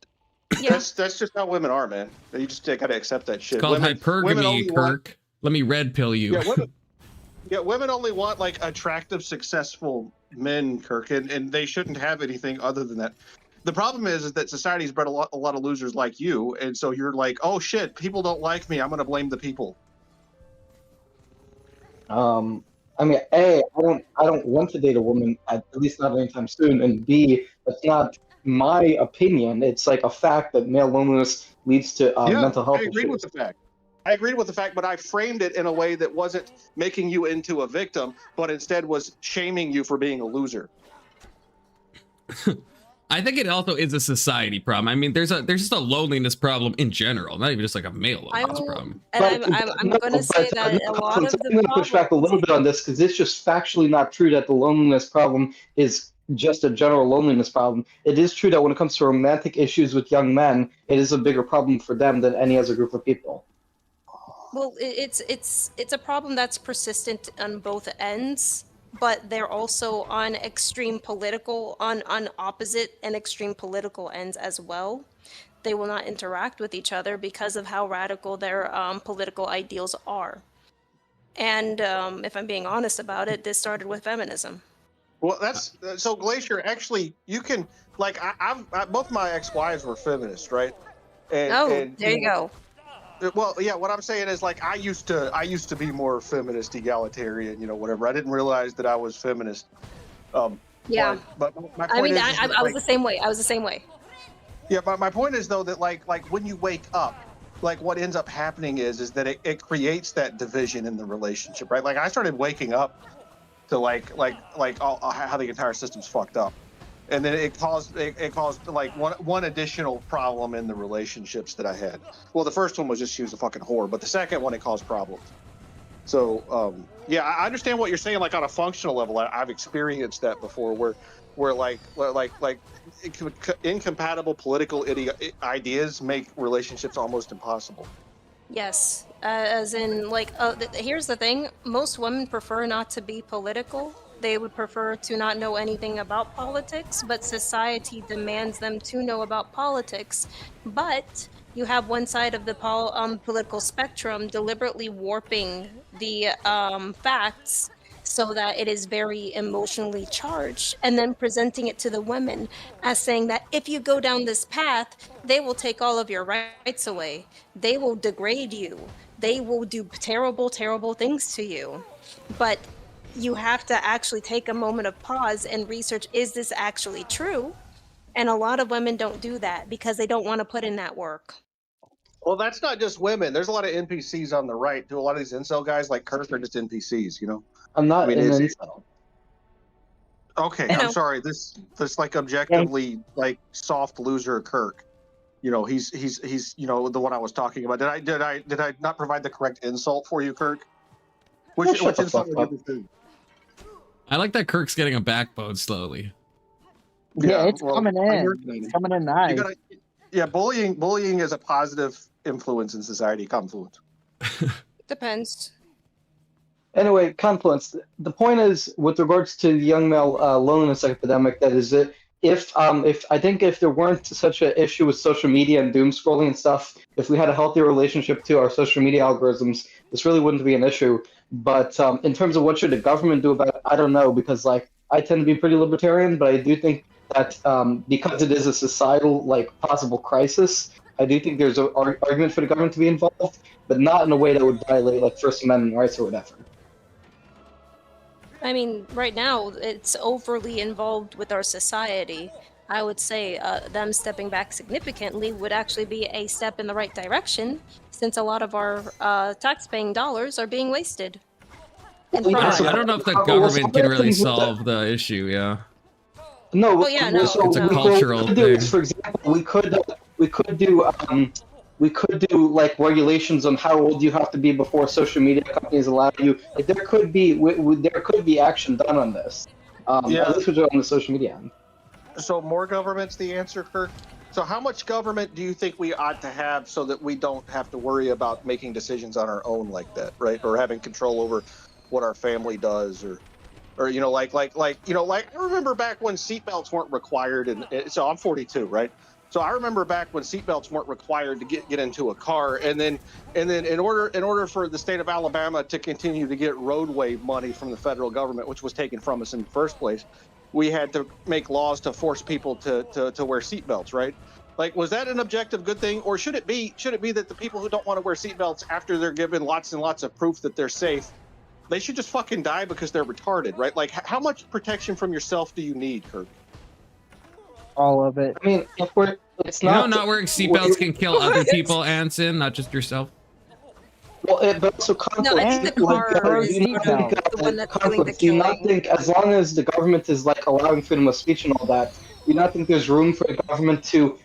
Yeah. That's just how women are, man. You just gotta accept that shit. It's called women hypergamy, only Kirk. want- Let me red pill you. women only want like attractive, successful men, Kirk, and they shouldn't have anything other than that. The problem is that society's bred a lot of losers like you, and so you're like, oh shit, people don't like me. I'm gonna blame the people. I mean, A, I don't want to date a woman, at least not anytime soon, and B, it's not my opinion. It's like a fact that male loneliness leads to mental health I agreed issues. with the fact. I agreed with the fact, but I framed it in a way that wasn't making you into a victim, but instead was shaming you for being a loser. I think it also is a society problem. I mean, there's just a loneliness problem in general, not even just like a male loneliness problem. And I'm going to say that a lot of the I'm going to push back a little bit on this because it's just factually not true that the loneliness problem is just a general loneliness problem. It is true that when it comes to romantic issues with young men, it is a bigger problem for them than any other group of people. Well, it's a problem that's persistent on both ends, but they're also on extreme political, on opposite and extreme political ends as well. They will not interact with each other because of how radical their political ideals are. And if I'm being honest about it, this started with feminism. Well, that's so Glacier. Actually, you can like I both my ex-wives were feminists, right? And There you go. Well, yeah. What I'm saying is, like, I used to be more feminist, egalitarian, whatever. I didn't realize that I was feminist. Yeah. But my point I mean, is, I was the same way. I was the same way. Yeah, but my point is though that like when you wake up, like what ends up happening is that it creates that division in the relationship, right? Like I started waking up to like how the entire system's fucked up. And then it caused like one additional problem in the relationships that I had. Well, the first one was just she was a fucking whore, but the second one it caused problems. So yeah, I understand what you're saying. Like on a functional level, I've experienced that before, where like incompatible political ideas make relationships almost impossible. Yes, as in, like, here's the thing. Most women prefer not to be political. They would prefer to not know anything about politics, but society demands them to know about politics. But you have one side of the political spectrum deliberately warping the facts so that it is very emotionally charged, and then presenting it to the women as saying that if you go down this path, they will take all of your rights away. They will degrade you. They will do terrible, terrible things to you. But you have to actually take a moment of pause and research, is this actually true? And a lot of women don't do that because they don't want to put in that work. Well, that's not just women. There's a lot of NPCs on the right too. A lot of these incel guys like Kirk are just NPCs, I'm not I mean, an it's- incel. Okay, I I'm know. sorry. This like objectively like soft loser Kirk. He's the one I was talking about. Did I not provide the correct insult for you, Kirk? Oh, shut Which the insult fuck would up. you prefer? I like that Kirk's getting a backbone slowly. Yeah, it's well, coming I'm in. working on It's it. coming in You nice. gotta, yeah, bullying is a positive influence in society. Confluence. Depends. Anyway, Confluence. The point is, with regards to the young male loneliness epidemic, that is it. If I think if there weren't such an issue with social media and doom scrolling and stuff, if we had a healthier relationship to our social media algorithms, this really wouldn't be an issue. But in terms of what should the government do about it, I don't know, because like I tend to be pretty libertarian, but I do think that because it is a societal like possible crisis, I do think there's an argument for the government to be involved, but not in a way that would violate like First Amendment rights or whatever. I mean, right now it's overly involved with our society. I would say them stepping back significantly would actually be a step in the right direction, since a lot of our tax-paying dollars are being wasted. And Well, fraud. yeah, I don't know if the Well, government some can of the really things with solve the issue. Yeah. No, Oh, yeah, no, so It's a no. cultural what we could do is, thing. for example, we could do like regulations on how old you have to be before social media companies allow you. Like there could be there could be action done on this. Yeah. At least on the social media end. So more government's the answer, Kirk. So how much government do you think we ought to have so that we don't have to worry about making decisions on our own like that, right? Or having control over what our family does, or like I remember back when seatbelts weren't required, and so I'm 42, right? So I remember back when seatbelts weren't required to get into a car, and then in order for the state of Alabama to continue to get roadway money from the federal government, which was taken from us in the first place, we had to make laws to force people to wear seatbelts, right? Like, was that an objective good thing, or should it be that the people who don't want to wear seatbelts after they're given lots and lots of proof that they're safe, they should just fucking die because they're retarded, right? Like, how much protection from yourself do you need, Kirk? All of it. I mean, it's You know, not. not wearing seatbelts can kill other people, Anson, not just yourself. Well, but also No, I think the car is do you not think, the one that's doing the do you not killing. think, as long as the government is like allowing freedom of speech and all that, do you not think there's room for the government to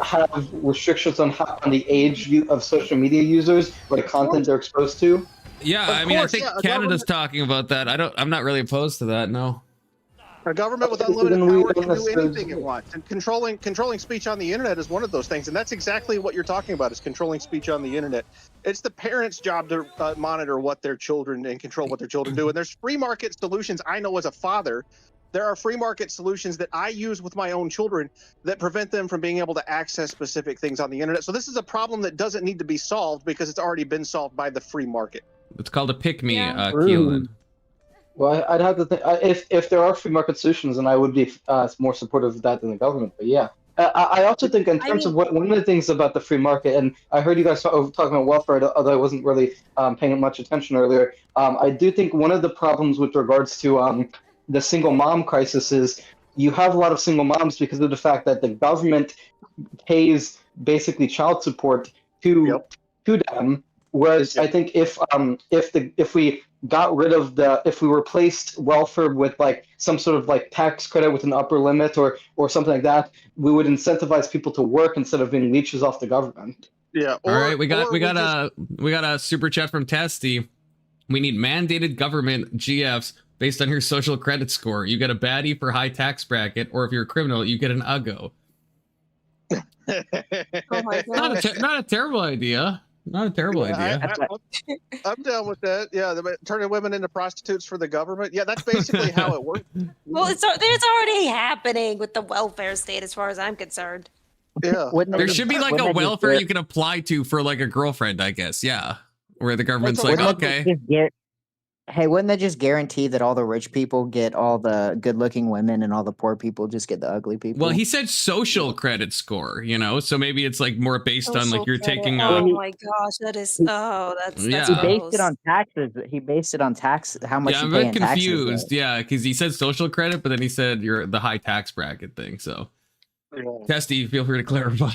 have restrictions on the age of social media users or the content they're exposed to? Yeah, Of I mean, course, I think yeah, a Canada's government- talking about that. I'm not really opposed to that. No. A government with Then unlimited we power don't can do necessarily anything do it it. wants, and controlling speech on the internet is one of those things, and that's exactly what you're talking about, is controlling speech on the internet. It's the parents' job to monitor what their children and control what their children do, and there's free market solutions. I know as a father, there are free market solutions that I use with my own children that prevent them from being able to access specific things on the internet. So this is a problem that doesn't need to be solved because it's already been solved by the free market. It's called a pick me, Yeah. Keelan. Well, I'd have to think if there are free market solutions, then I would be more supportive of that than the government. But yeah, I also think in terms of one of the things about the free market, and I heard you guys talking about welfare, although I wasn't really paying much attention earlier. I do think one of the problems with regards to the single mom crisis is you have a lot of single moms because of the fact that the government pays basically child support to them. Whereas I think if we got rid of if we replaced welfare with like some sort of like tax credit with an upper limit or something like that, we would incentivize people to work instead of being leeches off the government. Yeah. All right, we got a super chat from Testy. We need mandated government GFs based on your social credit score. You get a baddie for high tax bracket, or if you're a criminal, you get an UGO. Oh my god. Not a terrible idea. Not a terrible idea. I'm down with that. Yeah, turning women into prostitutes for the government. Yeah, that's basically how it works. Well, it's already happening with the welfare state, as far as I'm concerned. Yeah, There should be like a welfare you can apply to for like a girlfriend, I guess. Yeah, where the government's like, okay. Hey, wouldn't that just guarantee that all the rich people get all the good-looking women and all the poor people just get the ugly people? Well, he said social credit score, you know, so maybe it's like more based on like you're taking Oh a. my gosh, that's Yeah. He based it on taxes. He based it on tax. How much Yeah, you I'm pay a in bit taxes. confused. Yeah, because he said social credit, but then he said you're the high tax bracket thing. So, Testy, feel free to clarify.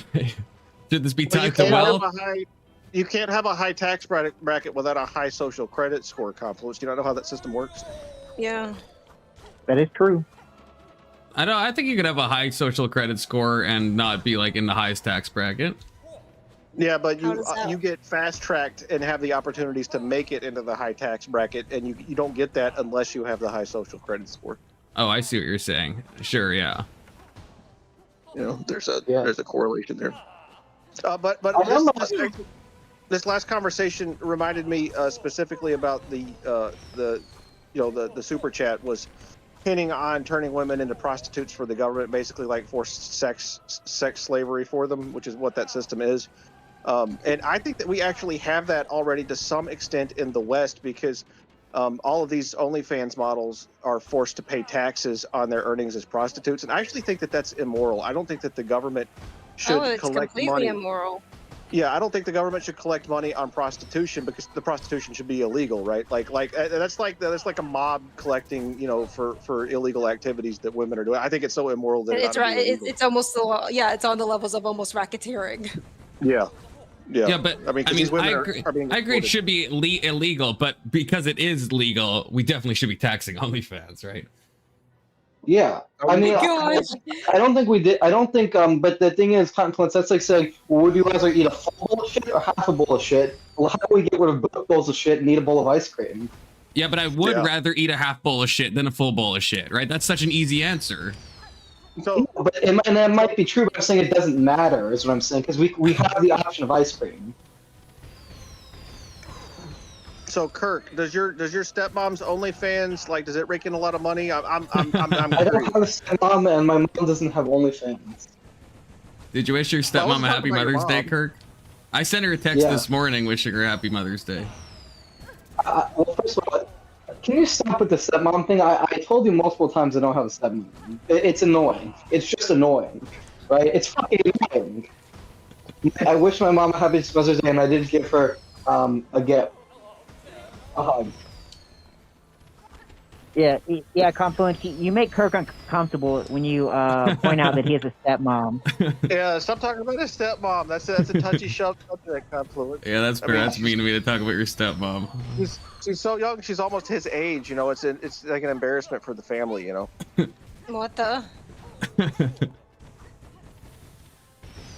Should this be tied to wealth? You can't have a high tax bracket without a high social credit score, Confluence. Do you not know how that system works? Yeah. That is true. I think you could have a high social credit score and not be like in the highest tax bracket. Yeah, but How does that- you get fast tracked and have the opportunities to make it into the high tax bracket, and you don't get that unless you have the high social credit score. Oh, I see what you're saying. Sure, yeah. You know, there's a Yeah. correlation there. But I don't know. this last conversation reminded me specifically about the super chat was hinting on turning women into prostitutes for the government, basically like forced sex slavery for them, which is what that system is. And I think that we actually have that already to some extent in the West, because all of these OnlyFans models are forced to pay taxes on their earnings as prostitutes. And I actually think that that's immoral. I don't think that the government should it's collect completely money. immoral. Yeah, I don't think the government should collect money on prostitution, because the prostitution should be illegal, right? That's like a mob collecting, for illegal activities that women are doing. I think it's so immoral that It's right. It's almost it's on the levels of almost racketeering. Yeah. Yeah, but I mean, these women I are agree, being I agree it exploited. should be illegal, but because it is legal, we definitely should be taxing OnlyFans, right? Yeah, I mean, God. I don't think we did. I don't think. But the thing is, Confluence. That's like saying, well, would you rather eat a full bowl of shit or half a bowl of shit? Well, how do we get rid of both bowls of shit and eat a bowl of ice cream? Yeah, but I would Yeah. rather eat a half bowl of shit than a full bowl of shit, right? That's such an easy answer. So, But and that might be true. But I'm saying it doesn't matter. Is what I'm saying, because we have the option of ice cream. so Kirk, does your stepmom's OnlyFans, like, does it rake in a lot of money? I'm I don't curious. have a stepmom, and my mom doesn't have OnlyFans. Did you wish your I stepmom wasn't a talking happy about your Mother's Day, mom. Kirk? I sent her a text Yeah. this morning wishing her happy Mother's Day. Well, first of all, can you stop with the stepmom thing? I told you multiple times I don't have a stepmom. It's annoying. It's just annoying, right? It's fucking annoying. I wish my mom a happy Mother's Day, and I did give her a gift. A hug. Yeah, Confluence. You make Kirk uncomfortable when you point out that he has a stepmom. Yeah, stop talking about his stepmom. That's a touchy subject, Confluence. Yeah, that's I fair. mean, That's mean of me to talk about your stepmom. She's so young. She's almost his age. It's like an embarrassment for the family. What the? It's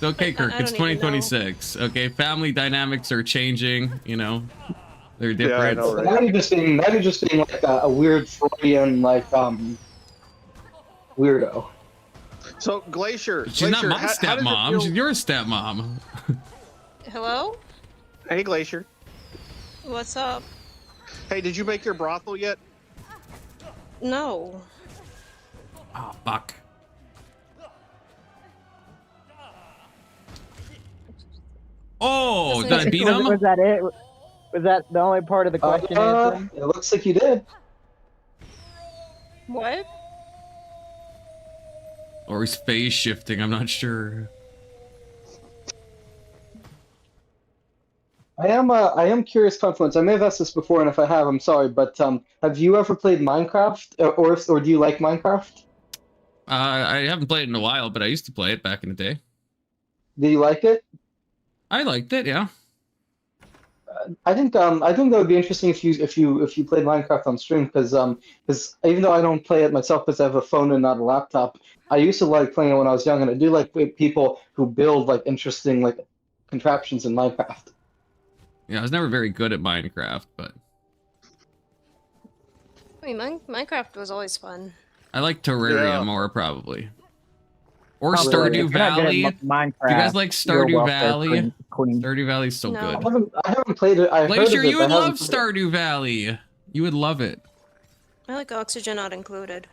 okay, Kirk. I It's don't even know. 2026. Okay, family dynamics are changing. They're Yeah, I different. know, right? Now you're just being like a weird Freudian weirdo. So Glacier, She's not my how does it stepmom. feel- She's your stepmom. Hello? Hey, Glacier. What's up? Hey, did you make your brothel yet? No. Oh, fuck. Oh, did I beat him? Was that it? Was that the only part of the question answering? It looks like you did. What? Or he's phase shifting, I'm not sure. I am curious, Confluence. I may have asked this before, and if I have, I'm sorry. But have you ever played Minecraft, or do you like Minecraft? I haven't played it in a while, but I used to play it back in the day. Do you like it? I liked it, yeah. I think that would be interesting if you played Minecraft on stream, because even though I don't play it myself because I have a phone and not a laptop, I used to like playing it when I was young, and I do like people who build like interesting like contraptions in Minecraft. Yeah, I was never very good at Minecraft, but I mean, Minecraft was always fun. I like Terraria Yeah. more probably. Or Probably. Stardew If you're not good at Valley. Minecraft. You guys like you're Stardew welfare Valley? queen. Stardew Valley's so No. good. I haven't played it. I've heard Glacier, of it, you but would I haven't love played it. Stardew Valley. You would love it. I like oxygen not included.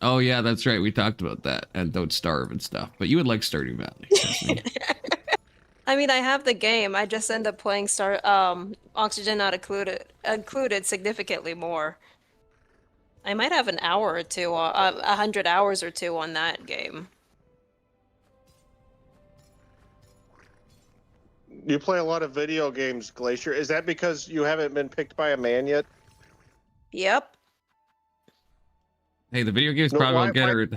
Oh yeah, that's right. We talked about that. And Don't Starve and stuff. But you would like Stardew Valley. trust me. I mean, I have the game. I just end up playing oxygen not included significantly more. I might have an hour or two, 100 hours or two on that game. You play a lot of video games, Glacier. Is that because you haven't been picked by a man yet? Yep. Hey, the video games No, probably why- won't get why- her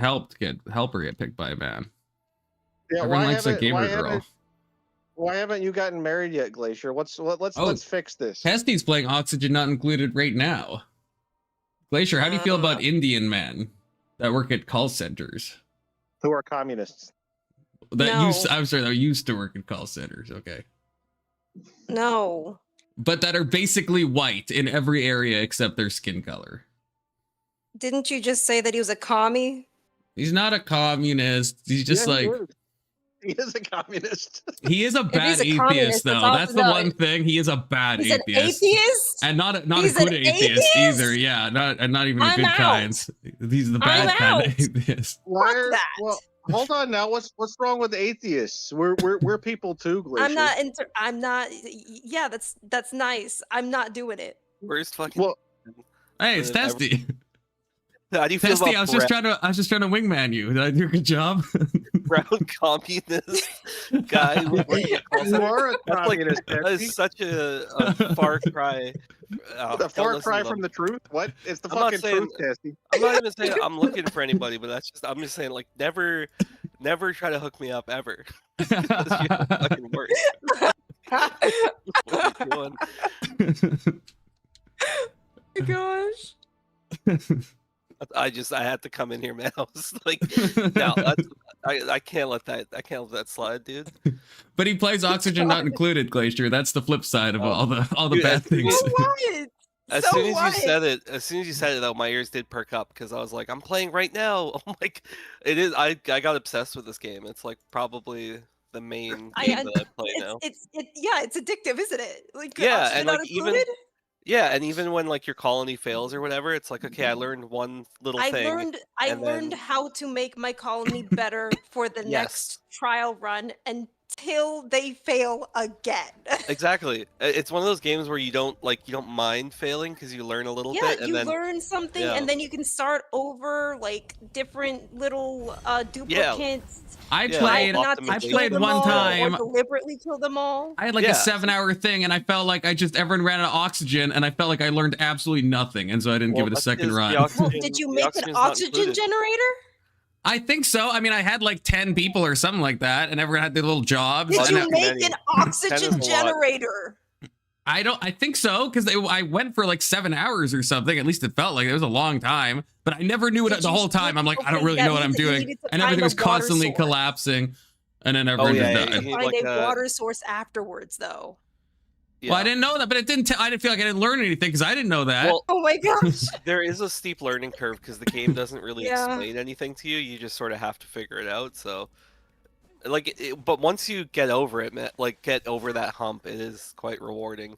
help her get picked by a man. Yeah, Everyone likes a gamer girl. Why haven't you gotten married yet, Glacier? Let's Oh. fix this. Pesty's playing Oxygen Not Included right now. Glacier, how do you feel about Indian men? that work at call centers. Who are communists? I'm sorry, that used to work in call centers. Okay. No. But that are basically white in every area except their skin color. Didn't you just say that he was a commie? He's not a communist. He's just like he is a communist. he is a bad he's a atheist, communist, though. that's That's the no, one thing. He is a bad He's atheist. an atheist? And not a He's good an atheist, atheist? either. Yeah, not even the I'm good out. kinds. He's the bad I'm kind of out. atheist. that. Well, hold on now. What's wrong with atheists? We're people too, Glacier. I'm not. Yeah, that's nice. I'm not doing it. Where's fucking? Well, Hey, it's Testy. How do you feel Testy, about I was just trying to wingman you. Did I do a good job? brown communist guy? you are a That's like communist. that Testy. is such a far cry. A far cry from the truth. What? It's the I'm not fucking saying- truth, Testy. I'm not even saying I'm looking for anybody, but I'm just saying like never try to hook me up ever. It's the fucking worst. What are you doing? Gosh. I had to come in here, man. I was like, no, I can't let that slide, dude. But he plays Oxygen Not Included, Glacier. That's the flip side of all the Dude, bad things. So what? As So soon as what? you said it, though, my ears did perk up because I was like, I'm playing right now. I'm like, it is. I got obsessed with this game. It's like probably the main game that I play now. It's addictive, isn't it? Like Yeah, Oxygen and, Not like, Included? Yeah, and even when like your colony fails or whatever, it's like, okay, I learned one little I thing. and learned then- how to make my colony better for the Yes. next trial run until they fail again. Exactly. It's one of those games where you don't mind failing because you learn a little Yeah, bit, and you then learn something yeah. and then you can start over like different little duplicates. I Yeah, played. like Not to I optimization. kill played them one all time. or deliberately kill them all. I had like Yeah. a 7-hour thing, and I felt like everyone ran out of oxygen, and I felt like I learned absolutely nothing, and so I didn't give it a that's second 'cause run. the Well, oxygen- did you the make an oxygen's not oxygen included. generator? I think so. I mean, I had like 10 people or something like that, and everyone had their little jobs. Did and you not make many. an 10 is oxygen a lot. generator? I think so, because I went for like 7 hours or something. At least it felt like it was a long time, but I never knew it Did the you whole time. I'm like, I don't okay, really that know what I'm means that you doing, needed to and find everything a was water constantly source. collapsing, and then everyone yeah, just yeah, died. you- Find like, a water source afterwards, though. Yeah. Well, I didn't know that, but it didn't. I didn't feel like I didn't learn anything because I didn't know that. Well, Oh my gosh. there is a steep learning curve because the game doesn't really Yeah. explain anything to you. You just sort of have to figure it out. So, but once you get over it, get over that hump, it is quite rewarding.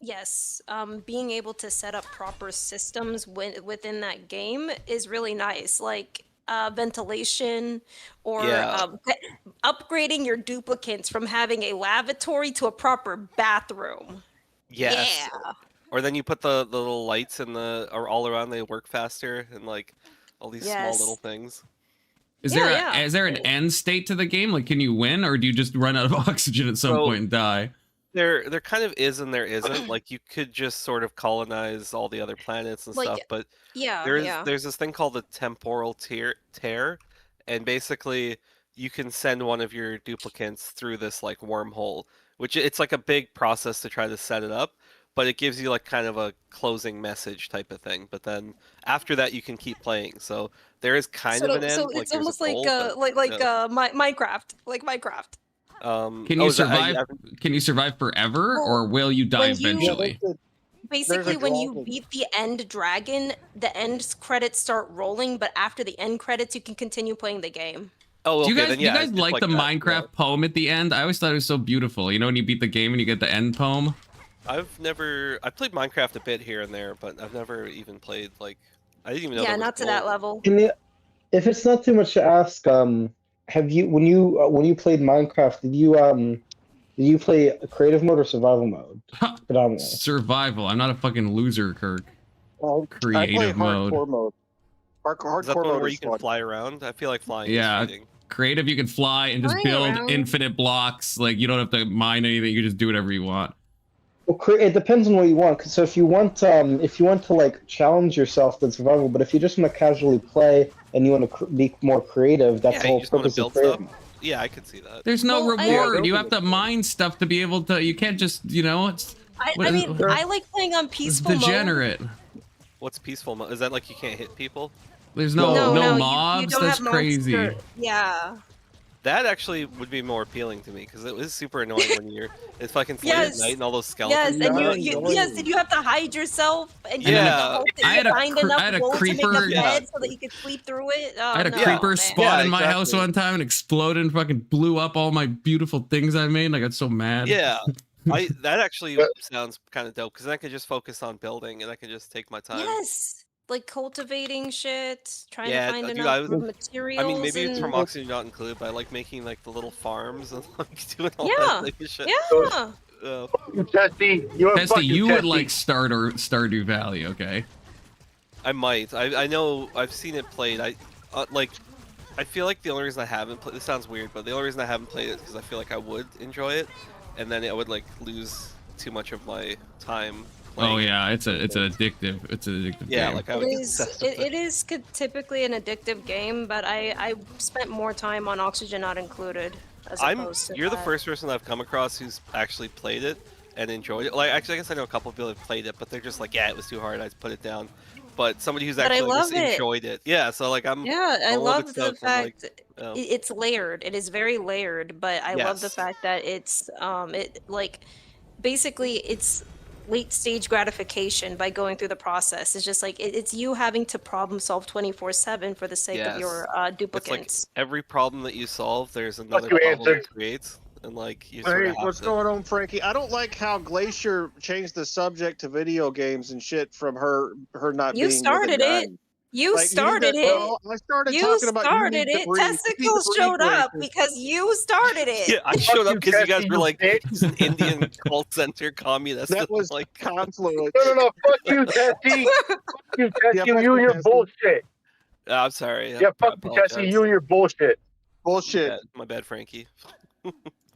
Yes, being able to set up proper systems within that game is really nice. Like ventilation or Yeah. Upgrading your duplicants from having a lavatory to a proper bathroom. Yes. Yeah. Or then you put the little lights or all around, they work faster, and like all these small Yes. little things. Is Yeah, there an end state to the game? Like, can you win, or do you just run out of oxygen at some So- point and die? There kind of is and there isn't. Like you could just sort of colonize all the other planets and Like, stuff, but Yeah, there's this thing called the temporal tear, and basically you can send one of your duplicants through this like wormhole, which it's like a big process to try to set it up, but it gives you like kind of a closing message type of thing. But then after that you can keep playing. So there is kind of an end. So like, it's there's a almost like goal, but, Minecraft, like Minecraft. Can you survive? Can you survive forever, Well, or will you die when you- eventually? Basically, when you dragon. beat the end dragon, the end credits start rolling, but after the end credits, you can continue playing the game. Oh, okay, Do you guys, then, do you yeah, guys it's like the that, Minecraft yeah. poem at the end? I always thought it was so beautiful. You know, when you beat the game and you get the end poem. I played Minecraft a bit here and there, but I've never even played I didn't even know. Yeah, there was not to that gold. level. If it's not too much to ask, have you when you played Minecraft, did you play a creative mode or survival mode? Predominantly. Survival. I'm not a fucking loser, Kirk. I play Creative mode. hardcore mode. Hardcore Is that the one mode where is you can fun. fly around? I feel like flying Yeah. is cheating. Creative, you can fly and just Flying build around. infinite blocks. Like, you don't have to mine anything. You just do whatever you want. Well, it depends on what you want. So if you want to like challenge yourself, then survival. But if you just want to casually play and you want to be more creative, that's Yeah, the you whole just wanna purpose build of creative. stuff. Yeah, I could see that. There's no Well, I- reward. Yeah, You have to mine stuff to be able to. You can't just, it's I What is- mean, I like playing on it's peaceful mode. degenerate. What's peaceful mode? Is that like you can't hit people? There's no you mobs. don't That's have crazy. monster. Yeah. That actually would be more appealing to me because it was super annoying when it's fucking late at night and all those skeletons. Yes, and Not you annoying. yes, and you have to hide yourself, and you Yeah. have to hope that I you had a find cre- enough I had a wool to make creeper- a Yeah. bed so that you could sleep through it. Oh, I had a no, creeper man. spawn Yeah, in my house exactly. one time and exploded and fucking blew up all my beautiful things I made. And I got so mad. Yeah, that actually sounds kind of dope because then I could just focus on building and I can just take my time. Yes, like cultivating shit, trying Yeah, to find dude, enough I materials. mean, maybe it's and... from Oxygen not included, but I like making like the little farms and like doing all Yeah, that like, shit. Yeah. Testy, you're Testy, fucking you would Testy. like Stardew Valley, okay? I might. I know. I've seen it played. I feel like the only reason I haven't played. This sounds weird, but the only reason I haven't played it is because I feel like I would enjoy it, and then I would like lose too much of my time. Playing Oh it. yeah, it's addictive. It's an addictive Yeah, game. like I would get obsessed with It is typically an addictive game, but I spent more time on Oxygen Not Included as opposed to You're the that. first person I've come across who's actually played it and enjoyed it. Like, actually, I guess I know a couple of people that played it, but they're just like, yeah, it was too hard. I put it down. But somebody who's But I actually just love it. enjoyed it. Yeah, so like I'm. Yeah, I a little love bit the stoked. I'm like, fact oh. it's layered. It is very layered, but I love the Yes. fact that it's it like basically it's late stage gratification by going through the process. It's just like it's you having to problem solve 24/7 for the sake of your It's like duplicates. every problem that you solve, there's another you, problem Answer. it creates, and like you sort Hey, of have what's to. going on, Frankie? I don't like how Glacier changed the subject to video games and shit from her not You being with a started guy. it. You Like, started need it. to- no, I started You talking about started you need it. to breathe. You need to Testicles breathe, showed up Glacier. because you started it. Yeah, I showed up you, because you guys Tessie, were you like, bitch. he's an Indian cult center communist. That and was like, Confluence. No, fuck you, Testy. Fuck you, Testy, Yeah, fuck you and you, your Testy. bullshit. I'm sorry. Yeah, I fuck you, Testy, apologize. you and your bullshit. Bullshit. My bad, Frankie.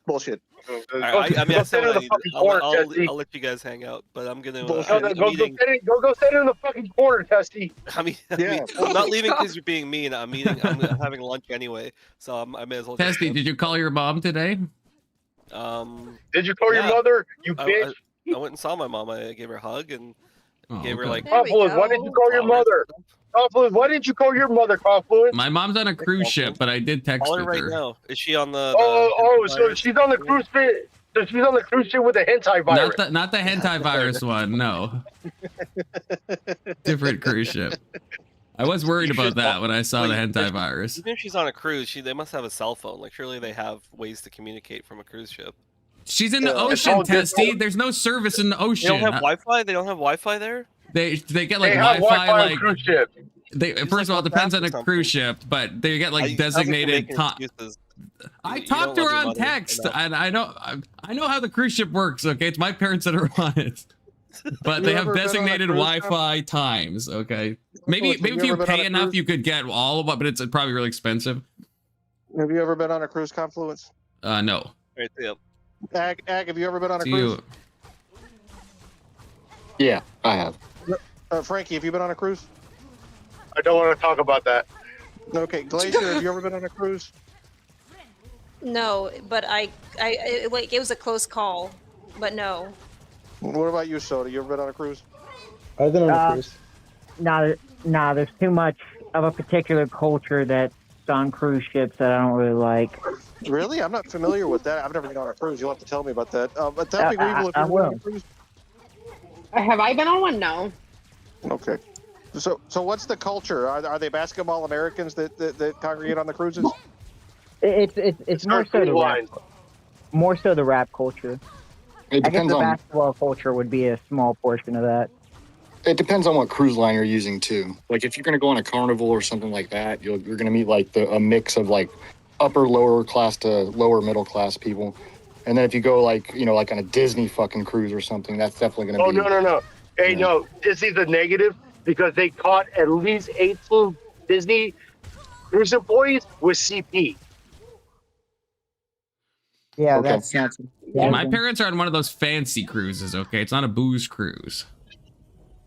Bullshit. All right, I mean, I Go said sit in what I the need. fucking corner, Testy. I'll let you guys hang out, but I'm gonna. Bullshit. I'm Go eating. sit in the fucking corner, Testy. Yeah. I'm not leaving because you're being mean. I'm having lunch anyway, so I may as well. just Testy, go. did you call your mom today? Did you call Yeah. your mother, you I- bitch? I went and saw my mom. I gave her a hug and Oh, gave her okay. like. There we Confluence, why go. didn't you call your flowers mother? and stuff. Confluence, why didn't you call your mother, Confluence? My mom's on a cruise ship, but I did text Call her with right her. now. Is she on the? So she's on the cruise ship. So she's on the cruise ship with the hentai virus. Not the hentai virus one, no. Different cruise ship. I was worried You about should- that when I saw the Wait, hentai virus. Even if she's on a cruise, they must have a cell phone. Like surely they have ways to communicate from a cruise ship. She's in the It's ocean, all good. Testy. There's no service in the They ocean. don't have Wi-Fi. They don't have Wi-Fi there. They get like They have Wi-Fi, on like cruise ship. they. First of all, it depends on the cruise ship, but they get like designated time. I You talked don't to her love your on mother text, enough. and I know how the cruise ship works. Okay, it's my parents that are on it, but they You have ever been on a designated cruise ship? Wi-Fi times. Okay, maybe Have you if you ever been on pay a enough, cruise? you could get all of it, but it's probably really expensive. Have you ever been on a cruise, Confluence? No. Right, yeah. Ag, have you ever been on a Do cruise? you? Yeah, I have. Frankie, have you been on a cruise? I don't want to talk about that. Okay, Glacier, have you ever been on a cruise? No, but like it was a close call, but no. What about you, Soda? You ever been on a cruise? I've been on a cruise. Nah, there's too much of a particular culture that's on cruise ships that I don't really like. Really? I'm not familiar with that. I've never been on a cruise. You'll have to tell me about that. But tell me, Weevil, if I you've been on will. a cruise. Have I been on one? No. Okay. So what's the culture? Are they basketball Americans that congregate on the cruises? It's more so the rap, more so the rap culture. It I guess depends the on basketball culture would be a small portion of that. it depends on what cruise line you're using too. Like if you're gonna go on a Carnival or something like that, you're gonna meet like a mix of like upper lower class to lower middle class people. And then if you go like like on a Disney fucking cruise or something, that's definitely gonna be. No. Hey, Yeah. no, Disney's a negative because they caught at least 18 Disney cruise employees with CP. Yeah, Okay. that's My parents are on one of those fancy cruises. Okay, it's not a booze cruise.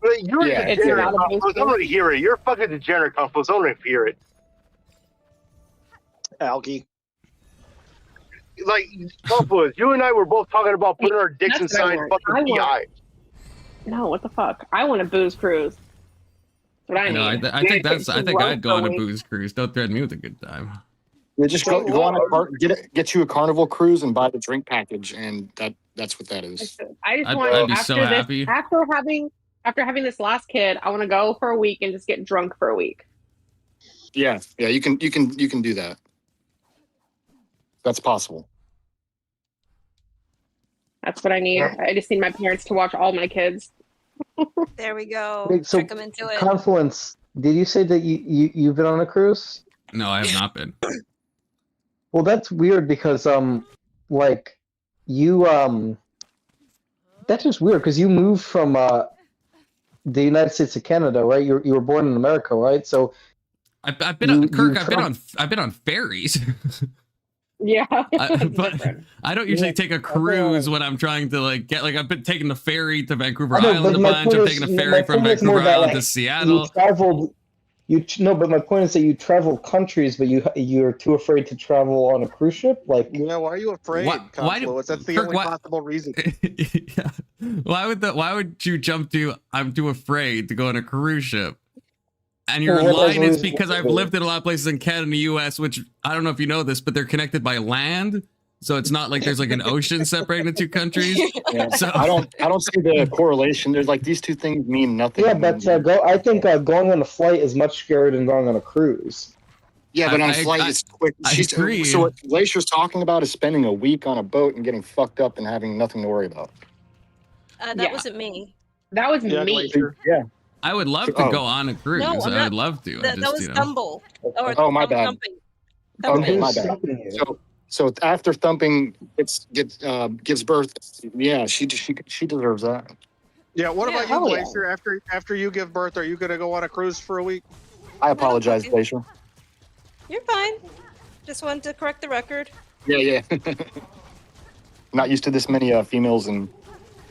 But you're Yeah, a it's degenerate. not a Confluence. I don't want to hear it. You're a fucking degenerate, Confluence. I don't want to hear it. Algae. Like, Confluence, you and I were both talking about putting our dicks That's what I inside want. fucking I want- PI. No, what the fuck? I want a booze cruise. That's what I No, need. I think that's. I think I'd go on a week. booze cruise. Don't threaten me with a good time. Yeah, just go on get you a Carnival cruise and buy the drink package, and that's what that is. I just I'd want be so happy. after having this last kid, I want to go for a week and just get drunk for a week. Yeah, you can do that. That's possible. That's what I need. I just need my parents to watch all my kids. There we go. Wait, so Trick them into it. Confluence, did you say that you've been on a cruise? No, I have not been. Well, that's weird because like you that's just weird because you moved from the United States to Canada, right? You were born in America, right? So I've been on Kirk. I've been on ferries. Yeah, but I don't usually take a cruise when I'm trying to like get like I've been taking the ferry to Vancouver Island a bunch. I'm taking a ferry from Vancouver Island to Seattle. You traveled. But my point is that you travel countries, but you're too afraid to travel on a cruise ship. Like, Yeah, why are you afraid, Confluence? That's the Kirk, only possible reason. Yeah. Why would you jump to I'm too afraid to go on a cruise ship? And your line is because I've lived in a lot of places in Canada and the US, which I don't know if you know this, but they're connected by land. So it's not like there's like an ocean separating the two countries. Yeah. So I don't see the correlation. There's like these two things mean nothing. yeah, but I think going on a flight is much scarier than going on a cruise. Yeah, but on a flight it's quick. I agree. So what Glacier's talking about is spending a week on a boat and getting fucked up and having nothing to worry about. That wasn't me. That was me. Glacier. Yeah. I would love to go on a cruise. No, I would love to. That was Thumble. Oh, my bad. Thumping. My bad. So after Thumping gives birth, yeah, she deserves that. Yeah, what Yeah, about you, hell yeah. Glacier? After you give birth, are you going to go on a cruise for a week? I apologize, Glacier. You're fine. Just wanted to correct the record. Yeah. Not used to this many females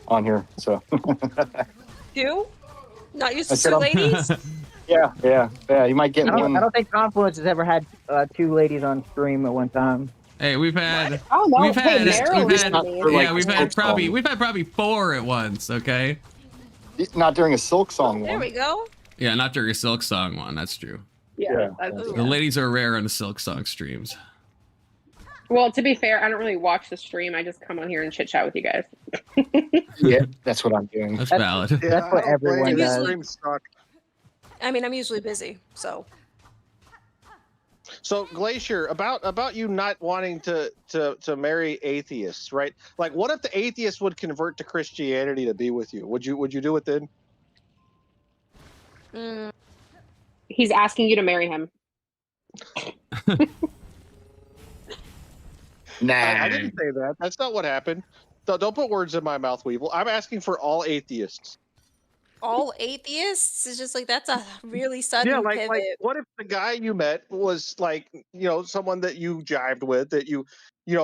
on here, so. You? Not used I to said two I'm- ladies? Yeah. You might get I one. don't think Confluence has ever had two ladies on stream at one time. Hey, we've had Oh no, we've had Marilyn we've had probably 4 at once, okay? Not during a Silksong There one. we go. Yeah, not during a Silksong one, that's true. Yeah. The ladies are rare on the Silksong streams. Well, to be fair, I don't really watch the stream. I just come on here and chit chat with you guys. Yeah, that's what I'm doing. That's valid. Yeah, That's what I don't blame everyone you. does. Streams suck. I mean, I'm usually busy, so. So Glacier, about you not wanting to marry atheists, right? Like, what if the atheist would convert to Christianity to be with you? Would you do it then? He's asking you to marry him. Nah. I didn't say that. That's not what happened. Don't put words in my mouth, Weevil. I'm asking for all atheists. All atheists? It's just like, that's a really sudden pivot. Like, what if the guy you met was like, someone that you jived with, that you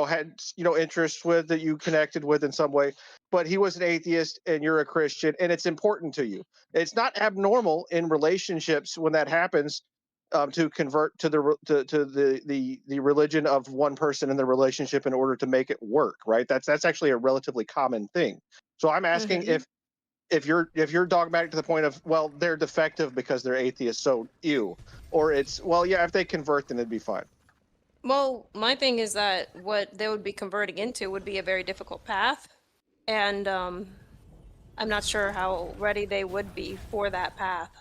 had, interest with, that you connected with in some way, but he was an atheist and you're a Christian and it's important to you. It's not abnormal in relationships when that happens, to convert to the religion of one person in the relationship in order to make it work, right? That's actually a relatively common thing. So I'm asking if you're dogmatic to the point of, well, they're defective because they're atheists, so ew, or it's, well, yeah, if they convert, then it'd be fine. Well, my thing is that what they would be converting into would be a very difficult path, and I'm not sure how ready they would be for that path.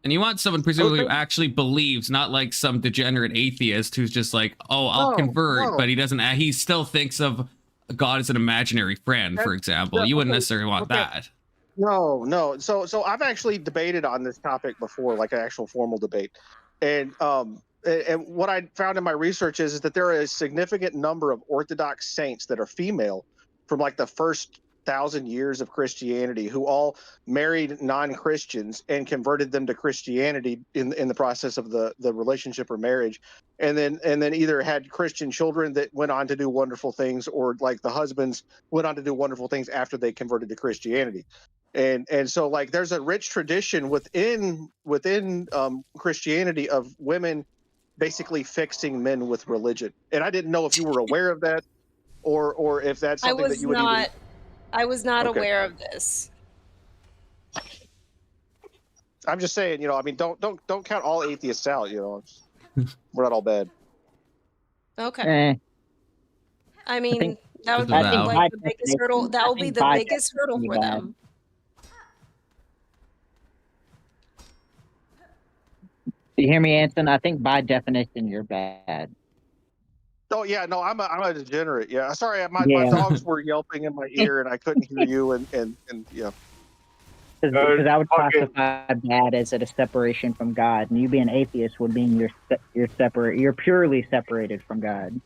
And you want someone presumably who actually believes, not like some degenerate atheist who's just like, oh, I'll convert, but he doesn't. He still thinks of God as an imaginary friend, for example. You wouldn't necessarily want that. No. So I've actually debated on this topic before, like an actual formal debate, and what I found in my research is that there are a significant number of Orthodox saints that are female from like the first 1,000 years of Christianity who all married non-Christians and converted them to Christianity in the process of the relationship or marriage, and then either had Christian children that went on to do wonderful things, or like the husbands went on to do wonderful things after they converted to Christianity. And so like there's a rich tradition within Christianity of women basically fixing men with religion. And I didn't know if you were aware of that, or if that's something that you would I was not Okay. aware of this. I'm just saying, I mean, don't count all atheists out. We're not all bad. Okay. Eh, I mean, think- that would Just be about. like the biggest hurdle. That will be the by biggest hurdle for bad. them. Do you hear me, Anson? I think by definition you're bad. Oh yeah, no, I'm a degenerate. Yeah, sorry, my Yeah. dogs were yelping in my ear and I couldn't hear you. And yeah. Because I would fucking- classify bad as a separation from God, and you being atheist would mean you're separate. You're purely separated from God.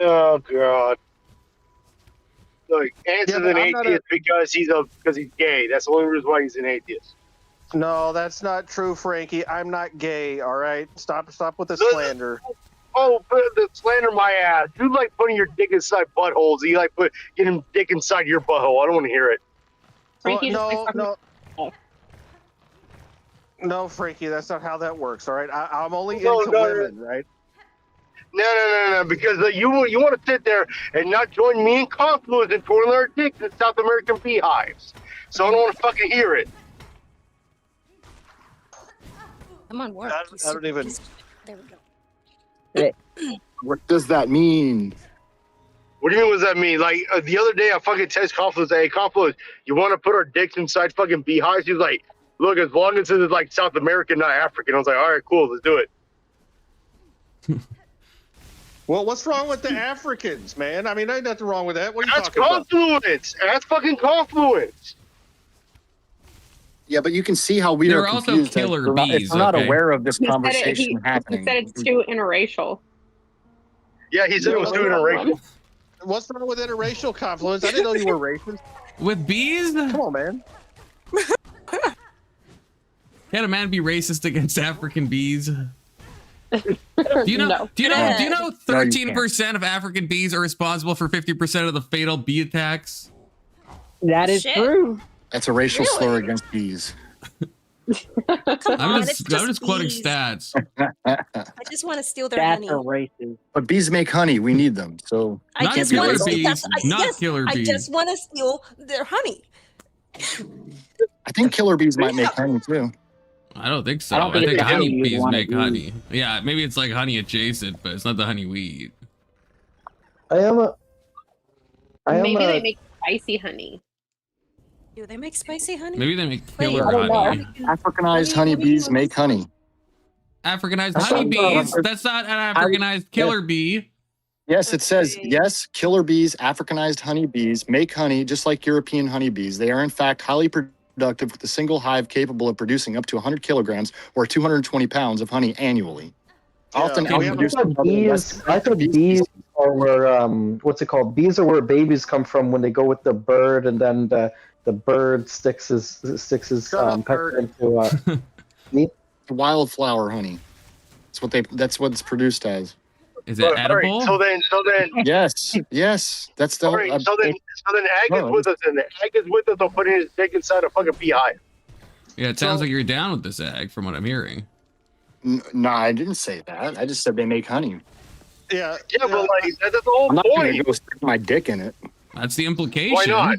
Oh god. Look, Anson's Yeah, but an I'm not atheist because he's gay. That's the only reason why he's an atheist. No, that's not true, Frankie. I'm not gay. All right, stop with the No, no. slander. Oh, but the slander my ass. You like putting your dick inside buttholes. You like getting dick inside your butthole. I don't want to hear it. Frankie just likes talking No, Frankie, that's not how that works. All right, I'm only No, into no, women, right? No, because you want to sit there and not join me in Confluence and twirling our dicks in South American beehives. So I don't want to fucking hear it. Come on, work. I don't even. There we go. What does that mean? What do you mean? What does that mean? Like the other day, I fucking text Confluence. Hey, Confluence, you want to put our dicks inside fucking beehives? He's like, look, as long as it's like South American, not African. I was like, all right, cool, let's do it. Well, what's wrong with the Africans, man? I mean, ain't nothing wrong with that. What are you That's talking about? Confluence. That's fucking Confluence. Yeah, but you can see how we There are are also confused. that killer we're not- if bees, we're not okay? aware of this He said conversation he happening. said it's too interracial. Yeah, he said it was too interracial. What's wrong with interracial Confluence? I didn't know you were racist. With bees? Come on, man. Can a man be racist against African bees? Do you know? No. Do you know? Do you know? No, you 13% of African bees are responsible for 50% of the fatal bee attacks. That is Shit. true. That's a racial Really? slur against bees. Come on, I'm it's just quoting bees. stats. I just want to steal their That's honey. a racist. But bees make honey. We need them. So I Not just killer want to bees, steal. not killer I bees. just want to steal their honey. I think killer bees might make honey too. I don't think so. I I don't think think it's the honey honey you'd bees wanna make use. honey. Yeah, maybe it's like honey adjacent, but it's not the honey we eat. Maybe they make spicy honey. Do they make spicy honey? Maybe they make Wait, killer I don't know. honey. Africanized What do you honeybees mean? make honey. Africanized That's honeybees? what- That's not an Africanized killer bee. Yes, it says, Okay. yes, killer bees, Africanized honeybees make honey just like European honeybees. They are, in fact, highly productive with a single hive capable of producing up to 100 kilograms or 220 pounds of honey annually. Often Yeah, we have- outproducing Bees, I thought bees are where what's it called? Bees are where babies come from when they go with the bird, and then the bird sticks his Shut up, pecker bird. into wildflower honey. That's what it's produced as. Is it All right, edible? so then, Yes. That's the all right, so then Ag is No. with us, and Ag is with us on putting his dick inside a fucking beehive. Yeah, it sounds like you're down with this egg from what I'm hearing. No, I didn't say that. I just said they make honey. Yeah. Yeah, but like that's the whole I'm not point. gonna go stick my dick in it. That's the implication. Why not?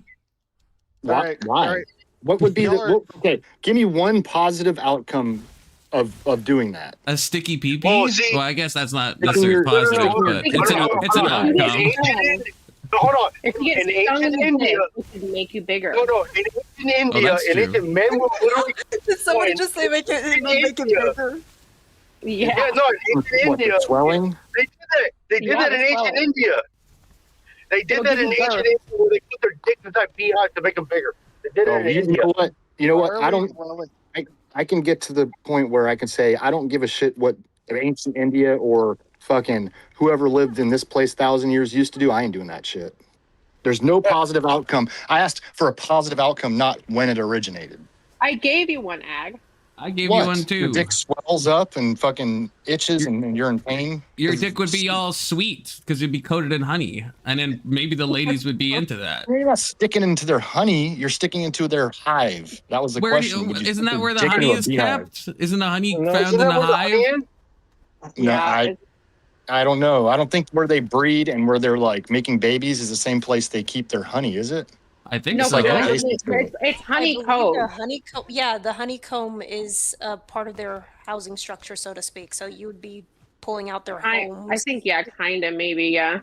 Why? All right, Why? all right. What would be Y'all are- okay? Give me one positive outcome of doing that. A sticky pee-pee? Oh, see- Well, I guess that's not necessarily you're- positive, no, but it's an outcome. In ancient India, hold on. If you get In stung ancient in the India, dick, it could make you bigger. no, in ancient India, that's in true. ancient men will literally. Did somebody Wait. just say make it In bigger? India. Yeah. Yeah, no, in ancient What, India, the swelling? they did that. They did Yeah, that in the ancient swelling. India. They did It'll that give in you ancient birth. India where they put their dicks inside beehives to make them bigger. They did Oh, it in you India. know what? You know what? Why are I we- don't. well, I can get to the point where I can say I don't give a shit what ancient India or fucking whoever lived in this place 1,000 years used to do. I ain't doing that shit. There's no positive outcome. I asked for a positive outcome, not when it originated. I gave you one, Ag. I gave What? you one Your too. dick swells up and fucking itches and you're in pain. Your dick would be all sweet because it'd be coated in honey, and then maybe the ladies would be into that. You're not sticking into their honey. You're sticking into their hive. That was the Where question. Would you isn't stick that your where the dick honey into a is beehive? kept? Isn't the honey No, found isn't in that the where the honey hive? is? No, Yeah, I don't know. I don't think where they breed and where they're like making babies is the same place they keep their honey, is it? I think No, so. but like it's, ice cream. it's I believe honeycomb. the honeycomb. Yeah, the honeycomb is part of their housing structure, so to speak. So you would be pulling out their I homes. think yeah, kind of maybe yeah.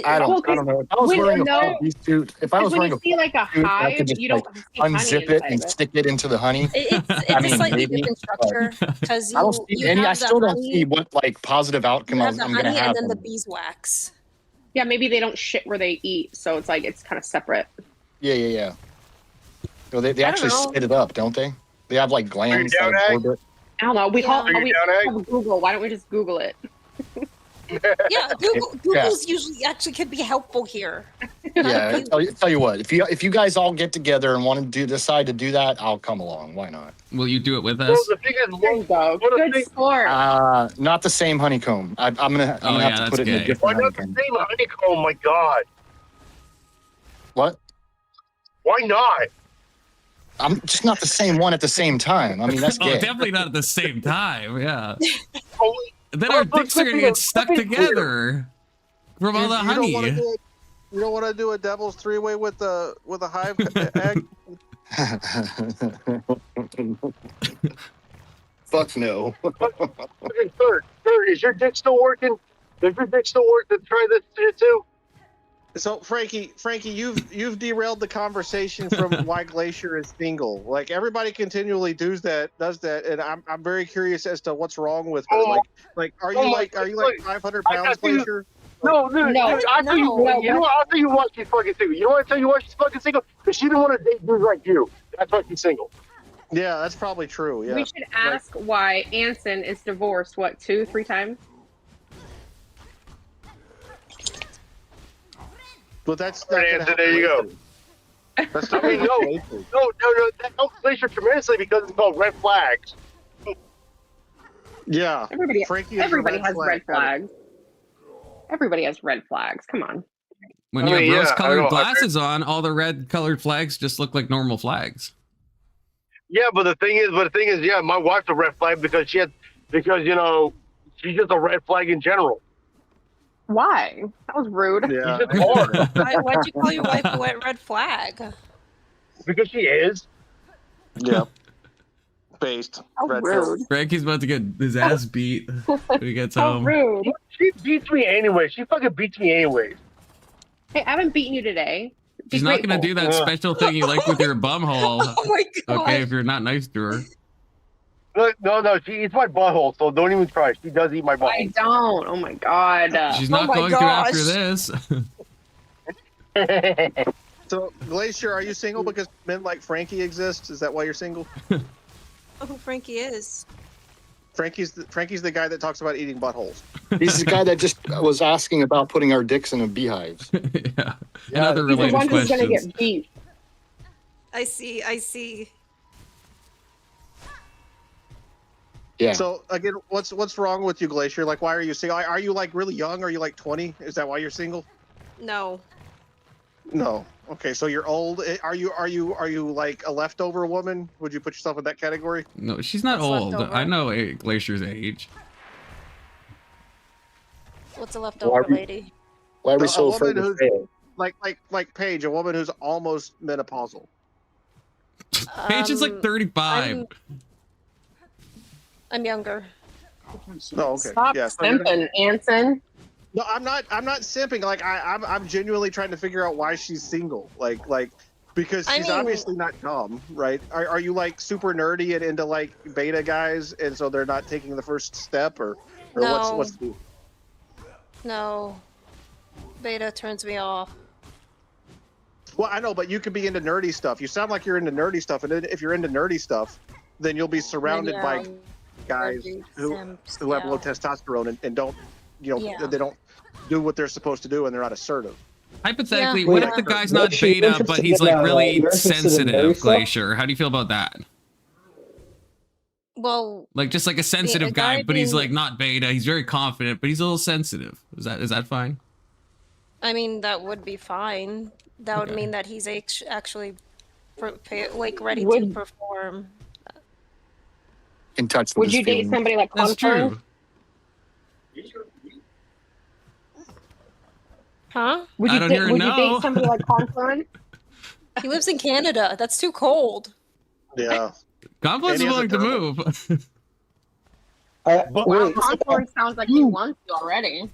I Well, don't know. If I was when- wearing a no, full bee suit, if I was when wearing you a see like a suit, I hive, could just you like don't see honey unzip it inside and of it. stick it into the honey. It's I a mean, slightly maybe, different but structure because I don't see you any. I have the still don't see honey. what like positive outcome You I'm have the going to honey and have. then the from it. beeswax. Yeah, maybe they don't shit where they eat, so it's like it's kind of separate. Yeah. No, they I don't actually know. spit it up, don't they? They have like glands down, that Ag? absorb it. I don't know. We Yeah. call Are you we down, Ag? have Google. Why don't we just Google it? Yeah, Google's usually actually could be helpful here. Yeah, tell you what, if you guys all get together and want to decide to do that, I'll come along. Why not? Will you do it with Well, us? the thing is, There you go. what a Good thing- sport. Not the same honeycomb. I'm gonna Oh, have yeah, to that's put it in a gay. why different not the honeycomb. same honeycomb? My God, What? why not? I'm just not the same one at the same time. I mean, that's Oh, gay. definitely not at the same time. Yeah. Oh, Then our but dicks are gonna get stuck let's be clear. together from all the You don't want to honey. do it. You don't want to do a devil's three-way with the hive egg. Fuck no. Okay, third, is your dick still working? Does your dick still work to try this shit too? So Frankie, you've derailed the conversation from why Glacier is single. Like everybody continually does that, and I'm very curious as to what's wrong with her. Oh. Like are Oh you my like God, 500 I pounds, think- Glacier? No, dude, No. dude, I'll tell you what. You know what? I'll tell you why she's fucking single. You know what? I'll tell you why she's fucking single. Because she didn't want to date dudes like you. That's why she's single. Yeah, that's probably true. Yeah. We should ask why Anson is divorced. What, 2-3 times? But that's Right, not Anson, there you go. That's I not mean, no, that helps Glacier tremendously because it's called red flags. Yeah. Everybody, Frankie is a everybody red has flag. red flags. Everybody has red flags. Come on. When I you have mean, yeah, I rose-colored know. glasses on, all the red-colored flags just look like normal flags. Yeah, but the thing is, yeah, my wife's a red flag because you know, she's just a red flag in general. Why? That was rude. Yeah. She's just hard Why'd you call your wife a wet red flag? because she is. Yeah. Based. How Red pill. rude. Frankie's about to get his ass beat when he gets How home. rude. She beats me anyway. She fucking beats me anyways. Hey, I haven't beaten you today. Be She's not gonna grateful. do that special thing you like with your bum hole. Oh my god. Okay, if you're not nice to her. No, she eats my butthole, so don't even try. She does eat my I butthole. don't. Oh my god. She's Oh not my going to after gosh. this. So Glacier, are you single because men like Frankie exist? Is that why you're single? Oh, who Frankie is. Frankie's the guy that talks about eating buttholes. He's the guy that just was asking about putting our dicks in a beehives. Yeah. And other He's the related one who's gonna questions. get beat. I see. Yeah. So again, what's wrong with you, Glacier? Like, why are you single? Are you like really young? Are you like 20? Is that why you're single? No. No. Okay, so you're old. Are you like a leftover woman? Would you put yourself in that category? No, she's not What's old. left over? I know Glacier's age. What's a leftover lady? Why are we A so woman afraid to who's- say it? Like Paige, a woman who's almost menopausal. Paige is like 35. I'm younger. No, okay. Stop Yeah, so you're- simping, Anson. No, I'm not simping. Like I'm genuinely trying to figure out why she's single. Like because I she's mean- obviously not dumb, right? Are you like super nerdy and into like beta guys, and so they're not taking the first step, or No. what's the No. Beta turns me off. Well, I know, but you could be into nerdy stuff. You sound like you're into nerdy stuff, and then if you're into nerdy stuff, then you'll be surrounded by guys who have low testosterone and don't, Yeah. they don't do what they're supposed to do, and they're not assertive. Hypothetically, Yeah. what Wait, if the guy's wait, not she's beta, but interested he's in, like really you're interested in sensitive, nerdy stuff? Glacier? How do you feel about that? Well, Like just like a sensitive a guy, guy but he's being- like not beta. He's very confident, but he's a little sensitive. Is that fine? I mean, that would be fine. That would Okay. mean that he's actually like ready to Would- perform. In touch with Would his you date feelings. somebody like That's Confluence? true. Huh? Would I you, don't da- hear a would you no. date somebody like Confluence? He lives in Canada. That's too cold. Yeah. Confluence is And he has a willing to dermal. move. But Wow, Wait, Confluence sounds like he wants to already.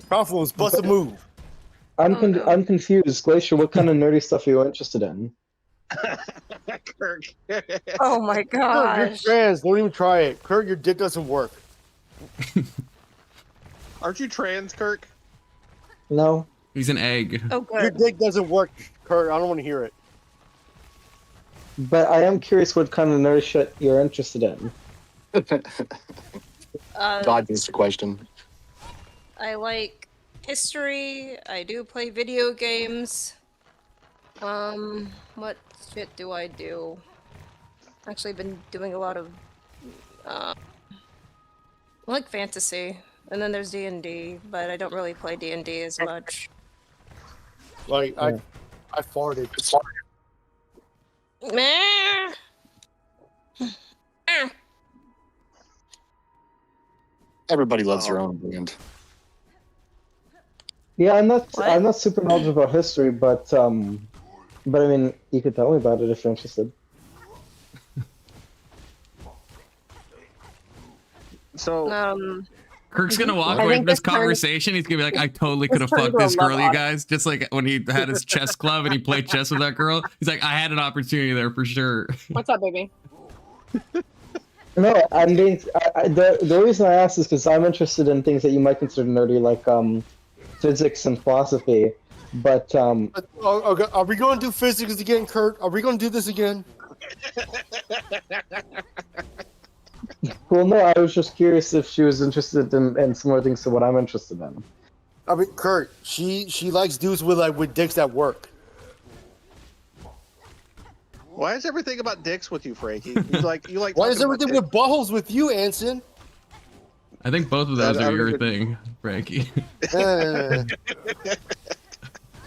Confluence, bust a move. I'm Oh, no. I'm confused. Glacier, what kind of nerdy stuff are you interested in? Kirk. Oh my Kirk, you're gosh. trans. Don't even try it. Kirk, your dick doesn't work. Aren't you trans, Kirk? No. He's an egg. Oh, Your good. dick doesn't work, Kirk. I don't want to hear it. But I am curious what kind of nerdy shit you're interested in. Dodge this question. I like history. I do play video games. What shit do I do? Actually, I've been doing a lot of, I like fantasy. And then there's D&D, but I don't really play D&D as much. Like, I farted. Meh. Everybody loves their own brand. Yeah, I'm not What? I'm not super knowledgeable about history, but I mean, you could tell me about it if you're interested. So Kirk's gonna walk I away think from this this turned- conversation. He's gonna be like, I totally could have turned fucked into a this girl, love you up. guys. Just like when he had his chess club and he played chess with that girl. He's like, I had an opportunity there for sure. What's up, baby? No, I'm being. The reason I asked is because I'm interested in things that you might consider nerdy, like physics and philosophy. But Okay, are we going to do physics again, Kirk? Are we going to do this again? well, no, I was just curious if she was interested in similar things to what I'm interested in. I mean, Kurt, she likes dudes with dicks that work. why is everything about dicks with you, Frankie? You like Why is talking about everything with buttholes with you, Anson? I think both of those I are don't your even- thing, Frankie.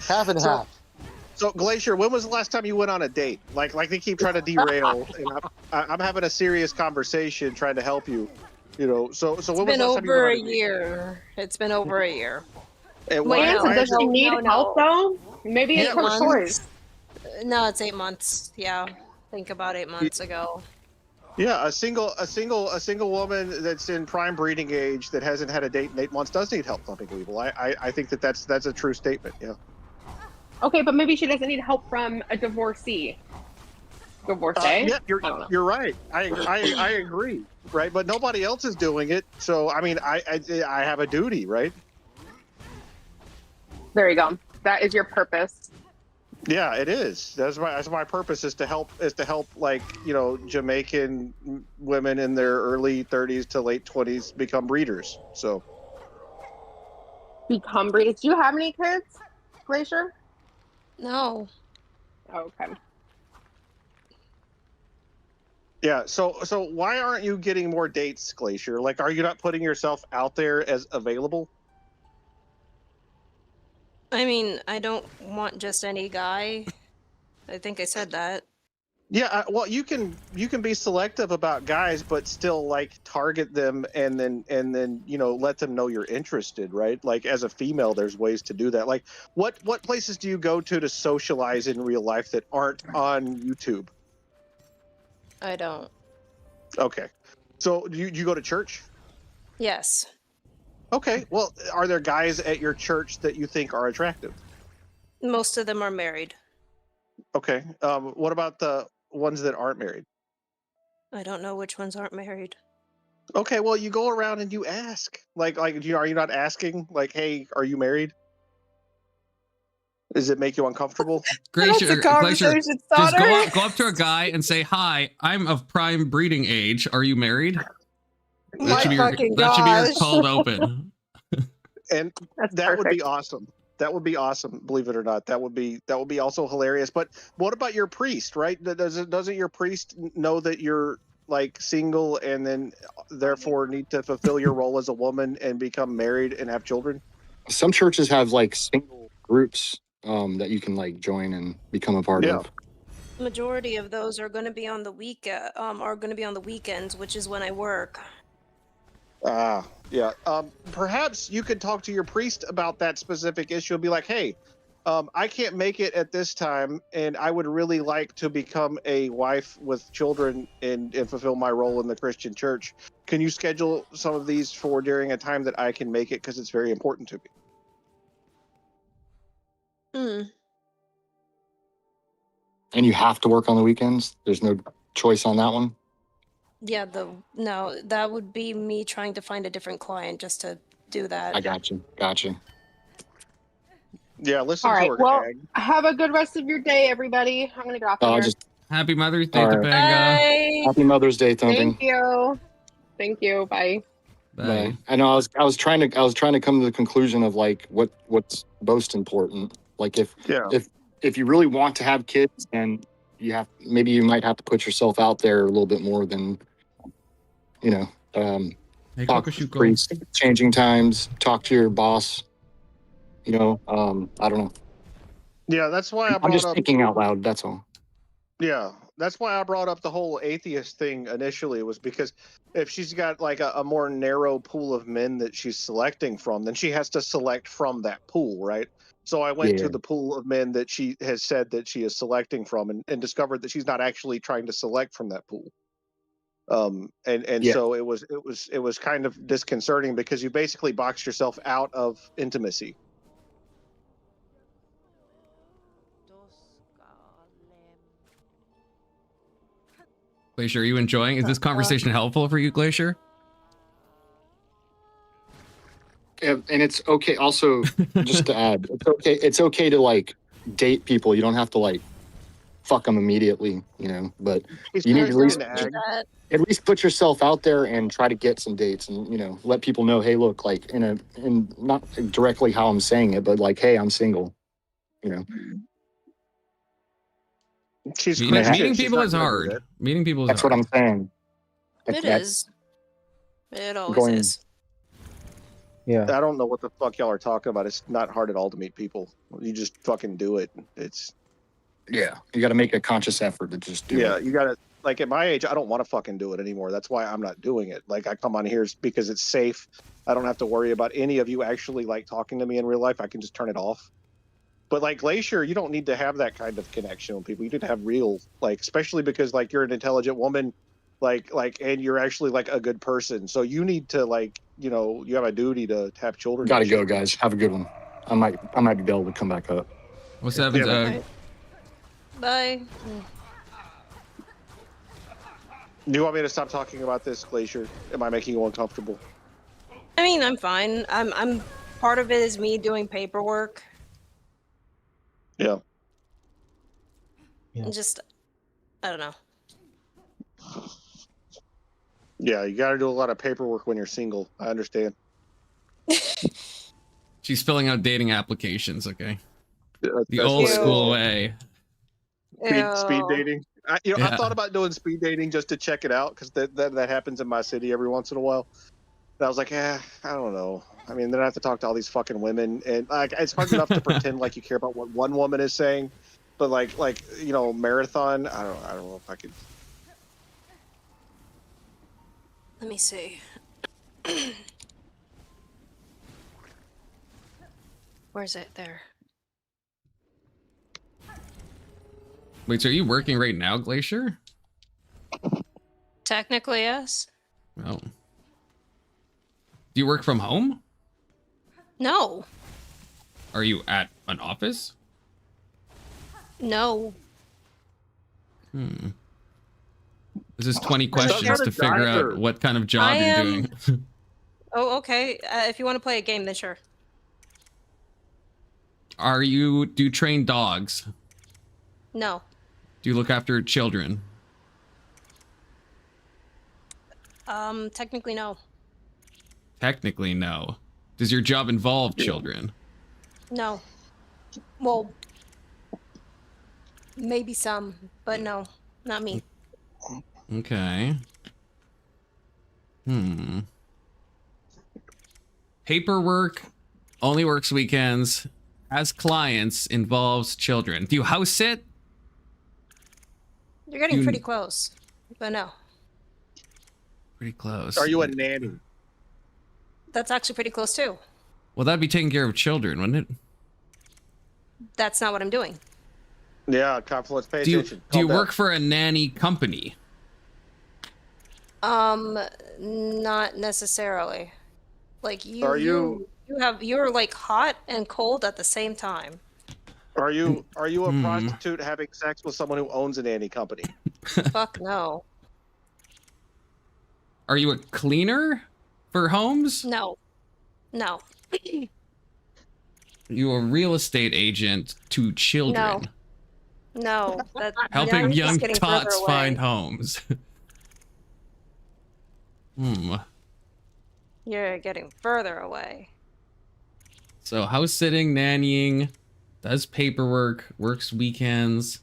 Half and So- half. So Glacier, when was the last time you went on a date? Like they keep trying to derail, and I'm having a serious conversation trying to help you. You know, so when It's was been the last time you over went a on a date? year. It's been over a year. And Wait, why- Anson, why does is she it- need no. help though? Maybe Yeah, it's her months. choice. No, it's 8 months. Yeah, I think about 8 months ago. Yeah, a single woman that's in prime breeding age that hasn't had a date in 8 months does need help thumping people. I think that's a true statement. Yeah. Okay, but maybe she doesn't need help from a divorcee. Divorcee? Yeah, I don't know. you're right. I agree. Right, but nobody else is doing it. So I mean, I have a duty, right? There you go. That is your purpose. Yeah, it is. That's my purpose is to help like, you know, Jamaican women in their early 30s to late 20s become breeders. So Become breeders. Do you have any kids, Glacier? No. Oh, okay. yeah, so why aren't you getting more dates, Glacier? Like, are you not putting yourself out there as available? I mean, I don't want just any guy. I think I said that. Yeah, well, you can be selective about guys, but still like target them and then you know let them know you're interested, right? Like as a female, there's ways to do that. Like what places do you go to socialize in real life that aren't on YouTube? I don't. Okay, so do you go to church? Yes. Okay, well, are there guys at your church that you think are attractive? Most of them are married. Okay, what about the ones that aren't married? I don't know which ones aren't married. Okay, well, you go around and you ask. Like, are you not asking? Like, hey, are you married? Does it make you uncomfortable? Glacier, just go up to a guy and say, "Hi, I'm of prime breeding age. Are you married?" That should be your cold open. And That's that would be perfect. awesome. That would be awesome. Believe it or not, that would be also hilarious. But what about your priest? Right? Doesn't your priest know that you're like single and then therefore need to fulfill your role as a woman and become married and have children? Some churches have like single groups that you can like join and become a part Yeah. of. Majority of those are going to be on the weekends, which is when I work. Yeah. Perhaps you could talk to your priest about that specific issue and be like, hey, I can't make it at this time, and I would really like to become a wife with children and fulfill my role in the Christian church. Can you schedule some of these for during a time that I can make it? Because it's very important to me. Hmm. And you have to work on the weekends. There's no choice on that one. Yeah, no, that would be me trying to find a different client just to do that. I got you. Got you. Yeah, listen All to right. her. Well, Ag. have a good rest of your day, everybody. I'm gonna get off of here. Just Happy Mother's Day, All right. Topanga. Bye. Happy Mother's Day, Thumping. Thank you. Thank you. Bye. Bye. I know I was trying to come to the conclusion of like what's most important. Like if you really want to have kids, and maybe you might have to put yourself out there a little bit more than Hey, talk Kokoshuko. to priest, changing times, talk to your boss. I don't know. Yeah, that's why I'm just thinking out loud. That's all. Yeah, that's why I brought up the whole atheist thing initially, was because if she's got like a more narrow pool of men that she's selecting from, then she has to select from that pool, right? So I went to the pool of men that she has said that she is selecting from, and discovered that she's not actually trying to select from that pool. So it was kind of disconcerting, because you basically boxed yourself out of intimacy. Glacier, are you enjoying? Is this conversation helpful for you, Glacier? And it's okay. Also, just to add, it's okay. It's okay to like date people. You don't have to like fuck them immediately, But you need to at least put yourself out there and try to get some dates, and let people know, hey, look, like in not directly how I'm saying it, but like, hey, I'm single. She's meeting people is hard. Meeting people is That's hard. what I'm saying. It is. It always is. Yeah. I don't know what the fuck y'all are talking about. It's not hard at all to meet people. You just fucking do it. You got to make a conscious effort to just do it. Yeah, you got to, like, at my age, I don't want to fucking do it anymore. That's why I'm not doing it. Like, I come on here because it's safe. I don't have to worry about any of you actually like talking to me in real life. I can just turn it off. But like Glacier, you don't need to have that kind of connection with people. You need to have real, like, especially because like you're an intelligent woman, like, and you're actually like a good person. So you need to, like, you have a duty to have children. Gotta go, guys. Have a good one. I might be able to come back up. What's happening? Right. Bye. Do you want me to stop talking about this, Glacier? Am I making you uncomfortable? I mean, I'm fine. I'm part of it is me doing paperwork. Yeah. And just, I don't know. Yeah, you got to do a lot of paperwork when you're single. I understand. She's filling out dating applications. Okay. The That's old what it school is. way. Speed dating. I Yeah. thought about doing speed dating just to check it out, because that happens in my city every once in a while. And I was like, I don't know. I mean, then I have to talk to all these fucking women, and like, it's hard enough to pretend like you care about what one woman is saying, but like marathon. I don't know if I could. Let me see. Where's it? There. Wait, so are you working right now, Glacier? Technically, yes. Oh. Do you work from home? No. Are you at an office? No. This is 20 questions to figure out what kind of job you're doing. Oh, okay. If you want to play a game, then sure. Do you train dogs? No. Do you look after children? Technically, no. Technically, no. Does your job involve children? No. Well, maybe some, but no, not me. Okay. Paperwork, only works weekends, has clients, involves children. Do you house sit? You're getting pretty close, but no. Pretty close. Are you a nanny? That's actually pretty close too. Well, that'd be taking care of children, wouldn't it? That's not what I'm doing. Yeah, Confluence, pay Do you attention. do you Calm down. work for a nanny company? Not necessarily. Like Are you you're like hot and cold at the same time. are you a prostitute having sex with someone who owns a nanny company? Fuck no. Are you a cleaner for homes? No. No. You a real estate agent to children, No. That helping now you're young just getting further tots away. find homes. You're getting further away. So house sitting, nannying, does paperwork, works weekends.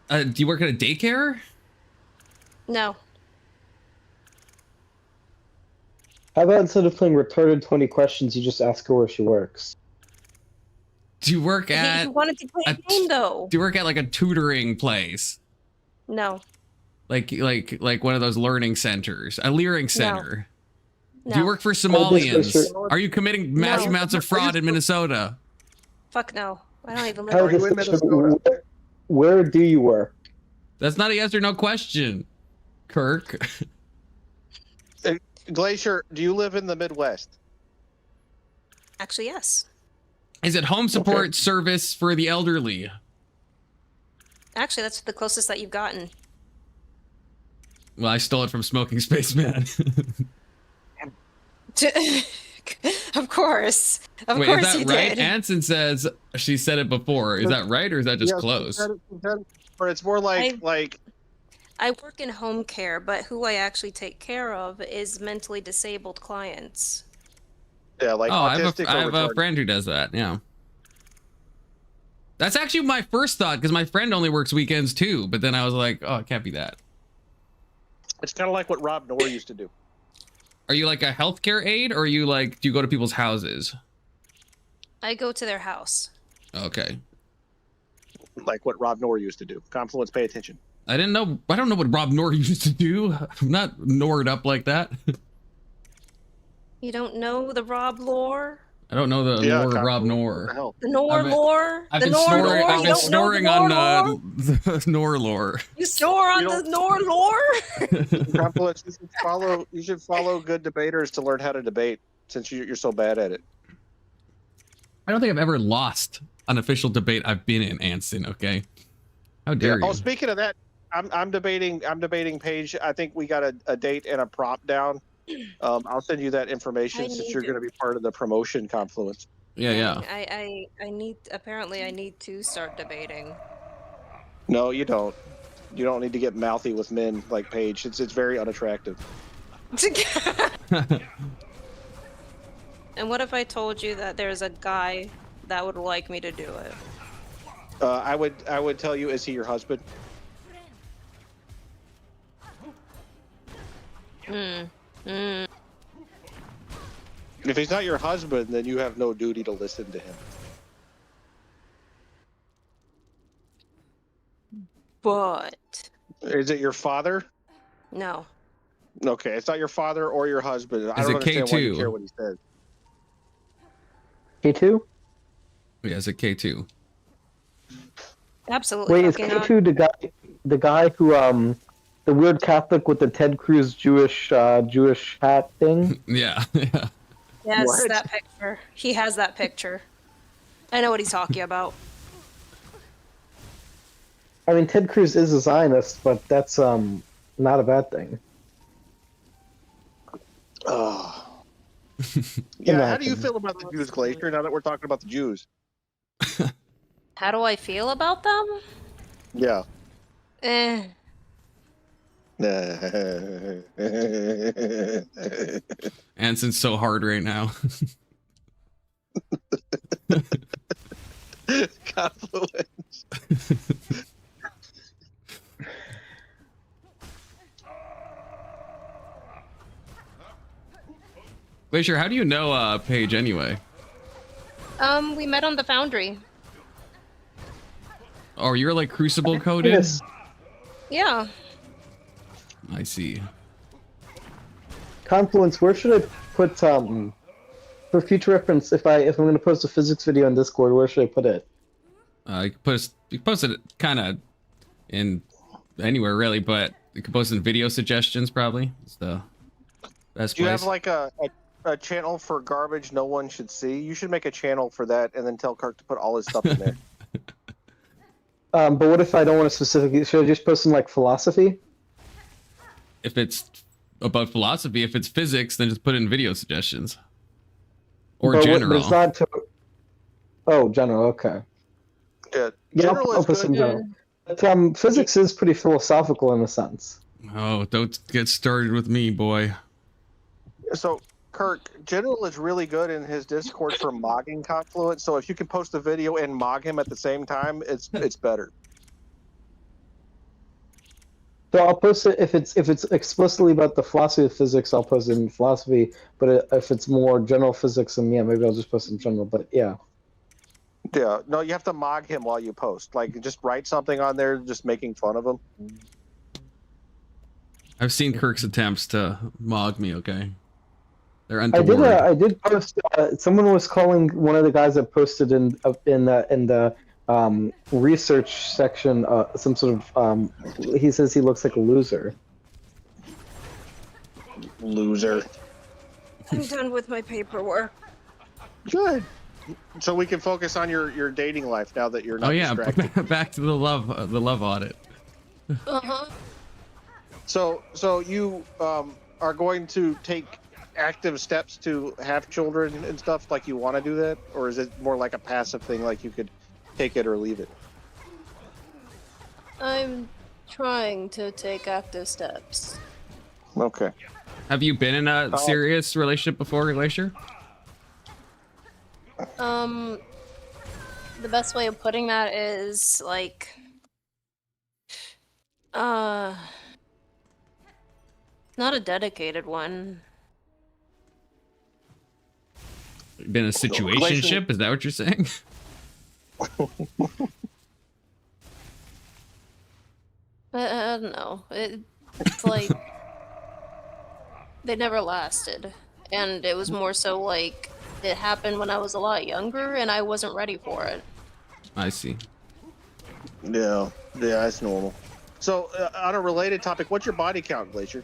Do you work at a daycare? No. How about instead of playing retarded 20 questions, you just ask her where she works? Do you work He at wanted to play a game though. do you work at like a tutoring place? No. Like one of those learning centers, a learning center. No. Do you work for Somalians? Are you committing massive amounts of fraud in Minnesota? Fuck no. I don't even live How there. is this where do you work? That's not a yes or no question, Kirk. Glacier, do you live in the Midwest? Actually, yes. Is it home support service for the elderly? Actually, that's the closest that you've gotten. Well, I stole it from Smoking Spaceman. Of course. Of Wait, course is you that right? did. Anson says she said it before. Is that right, or is that just Yes, close? Or it's more like I work in home care, but who I actually take care of is mentally disabled clients. yeah, like I have autistic. a, I have a retarded. friend who does that. Yeah. That's actually my first thought because my friend only works weekends too. But then I was like, oh, it can't be that. It's kind of like what Rob Noor used to do. Are you like a healthcare aide, or are you like, do you go to people's houses? I go to their house. Okay. Like what Rob Noor used to do. Confluence, pay attention. I didn't know. I don't know what Rob Noor used to do. I'm not Noored up like that. You don't know the Rob lore? I don't know the lore of Rob Noor. The Nor lore? I've The been Nor snoring. lore? I've You been don't know snoring the on Nor lore? the Nor lore. You snore on the Nor lore? Confluence, you should follow good debaters to learn how to debate since you're so bad at it. I don't think I've ever lost an official debate I've been in, Anson. Okay. How dare you? Oh, speaking of that, I'm debating Paige. I think we got a date and a prop down. I'll send you that information since you're going to be part of the promotion, Confluence. Yeah. I need to start debating. No, you don't. You don't need to get mouthy with men like Paige. It's very unattractive. And what if I told you that there's a guy that would like me to do it? I would tell you, is he your husband? If he's not your husband, then you have no duty to listen to him. But Is it your father? no. Okay, it's not your father or your husband. I Is don't it understand why you K2? care what he says. K2? Yeah, it's a K2. Absolutely. Wait, is fucking not. K2 the guy who the weird Catholic with the Ted Cruz Jewish hat thing? Yeah. Yes, What? that picture. He has that picture. I know what he's talking about. I mean, Ted Cruz is a Zionist, but that's not a bad thing. Oh. In Yeah, my how do you opinion. feel about the Jews, Glacier, now that we're talking about the Jews? How do I feel about them? Yeah. Eh. Anson's so hard right now. Confluence. Glacier, how do you know Paige anyway? We met on the Foundry. Oh, you're like Crucible coded? Yes. Yeah. I see. Confluence, where should I put for future reference, if I'm going to post a physics video in Discord, where should I put it? You can post it kind of in anywhere really, but you can post in video suggestions probably. It's the best Do you place. have like a channel for garbage no one should see? You should make a channel for that and then tell Kirk to put all his stuff in there. But what if I don't want to specifically? Should I just post in like philosophy? If it's about philosophy, if it's physics, then just put it in video suggestions. Or But general. But it's not to... Oh, general. Okay. Yeah, Yeah, general I'll is put some good. general. But physics is pretty philosophical in a sense. Oh, don't get started with me, boy. So, Kirk, General is really good in his Discord for mogging Confluence. So if you can post the video and mog him at the same time, it's better. So I'll post it if it's explicitly about the philosophy of physics. I'll post it in philosophy. But if it's more general physics, then yeah, maybe I'll just post it in general. But yeah. Yeah, no, you have to mog him while you post. Like, just write something on there, just making fun of him. I've seen Kirk's attempts to mog me. Okay, they're untoward. I did post. Someone was calling one of the guys that posted in the research section some sort of. He says he looks like a loser. Loser. I'm done with my paperwork. Good. So we can focus on your dating life now that you're not Oh yeah, distracted. back to the love audit. Uh-huh. So you are going to take active steps to have children and stuff, like you want to do that, or is it more like a passive thing, like you could take it or leave it? I'm trying to take active steps. Okay. Have you been in a serious relationship before, Glacier? The best way of putting that is like, not a dedicated one. Been a situationship? Is that what you're saying? I don't know. It's like they never lasted, and it was more so like it happened when I was a lot younger, and I wasn't ready for it. I see. Yeah, that's normal. So, on a related topic, what's your body count, Glacier?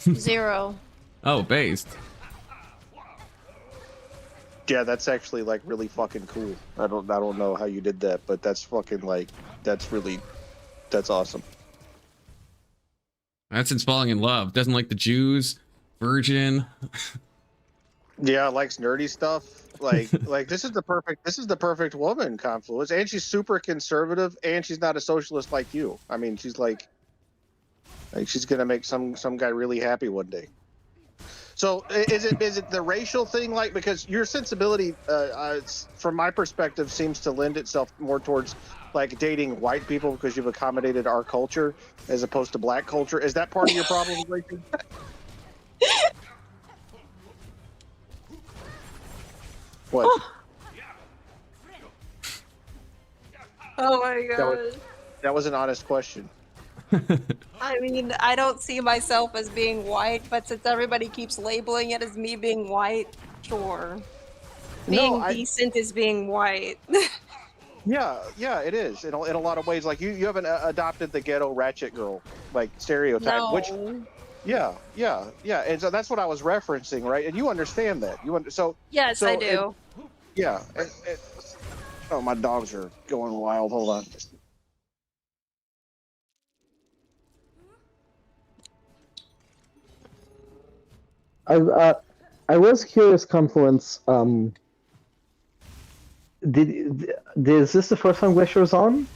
0. Oh, based. Yeah, that's actually like really fucking cool. I don't know how you did that, but that's fucking like that's awesome. That's since falling in love. Doesn't like the Jews, virgin. Yeah, likes nerdy stuff. Like this is the perfect woman, Confluence, and she's super conservative, and she's not a socialist like you. I mean, she's like she's gonna make some guy really happy one day. So is it the racial thing, like, because your sensibility, from my perspective, seems to lend itself more towards like dating white people because you've accommodated our culture as opposed to black culture. Is that part of your problem, Glacier? What? Oh my god. That was an honest question. I mean, I don't see myself as being white, but since everybody keeps labeling it as me being white, sure. Being decent is being white. Yeah, it is in a lot of ways. Like you haven't adopted the ghetto ratchet girl like stereotype, No. which yeah, and so that's what I was referencing, right? And you understand that. Yes, I do. Oh, my dogs are going wild. Hold on. I was curious, Confluence. Is this the first time Glacier was on?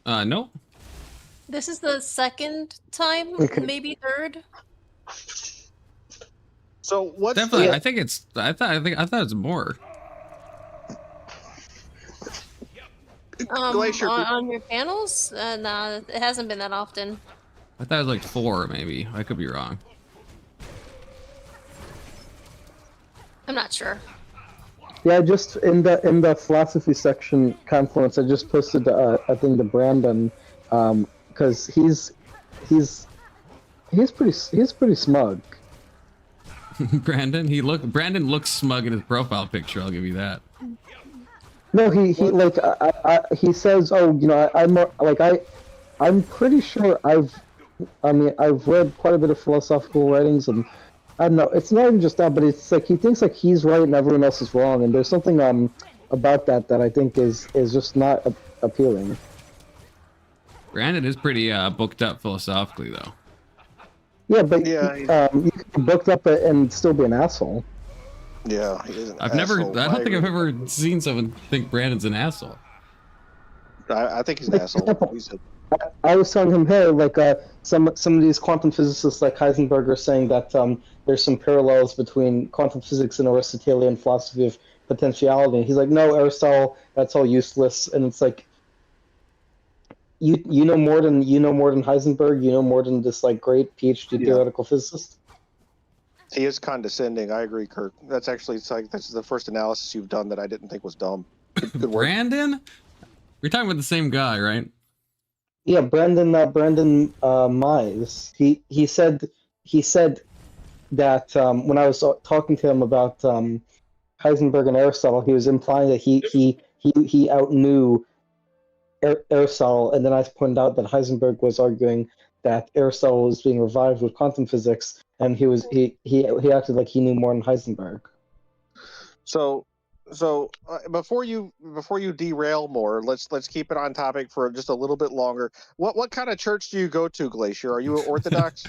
No. This is the second time, Okay. maybe third. So what's Definitely, I think it's. I thought it's more. Glacier, on your panels? Nah, it hasn't been that often. I thought it was like 4, maybe. I could be wrong. I'm not sure. Yeah, just in the philosophy section, Confluence, I just posted a thing to Brandon, because he's pretty smug. Brandon looks smug in his profile picture. I'll give you that. No, he like he says, oh, you know, I'm pretty sure I've read quite a bit of philosophical writings, and I don't know, it's not even just that, but it's like he thinks like he's right and everyone else is wrong, and there's something about that I think is just not appealing. Brandon is pretty booked up philosophically, though. Yeah, but Yeah, you can be booked up and still be an asshole. Yeah, he is an I asshole. don't think I've ever seen someone think Brandon's an asshole. I think he's an asshole. I was telling him, hey, like some of these quantum physicists like Heisenberg are saying that there's some parallels between quantum physics and Aristotelian philosophy of potentiality. And he's like, no, Aristotle, that's all useless. And it's like, you know more than Heisenberg. You know more than this like great PhD theoretical physicist. He is condescending. I agree, Kirk. That's actually that's the first analysis you've done that I didn't think was dumb. Good work. Brandon, you're talking about the same guy, right? Yeah, Brandon Mize. He said that when I was talking to him about Heisenberg and Aristotle, he was implying that he outknew Aristotle, and then I pointed out that Heisenberg was arguing that Aristotle was being revived with quantum physics, and he acted like he knew more than Heisenberg. So before you derail more, let's keep it on topic for just a little bit longer. What kind of church do you go to, Glacier? Are you Orthodox?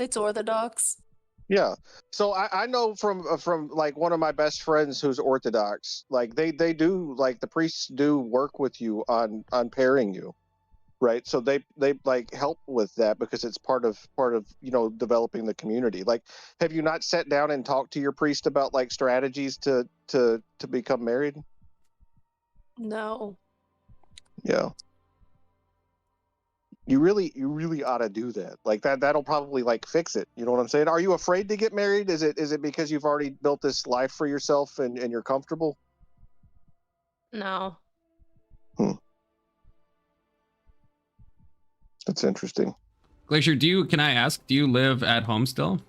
It's Orthodox. Yeah. So I know from like one of my best friends who's Orthodox. Like they do, like the priests do work with you on pairing you, right? So they like help with that because it's part of developing the community. Like, have you not sat down and talked to your priest about like strategies to become married? No. Yeah. You really ought to do that. Like that'll probably like fix it. You know what I'm saying? Are you afraid to get married? Is it because you've already built this life for yourself and you're comfortable? No. That's interesting. Glacier, can I ask, do you live at home still?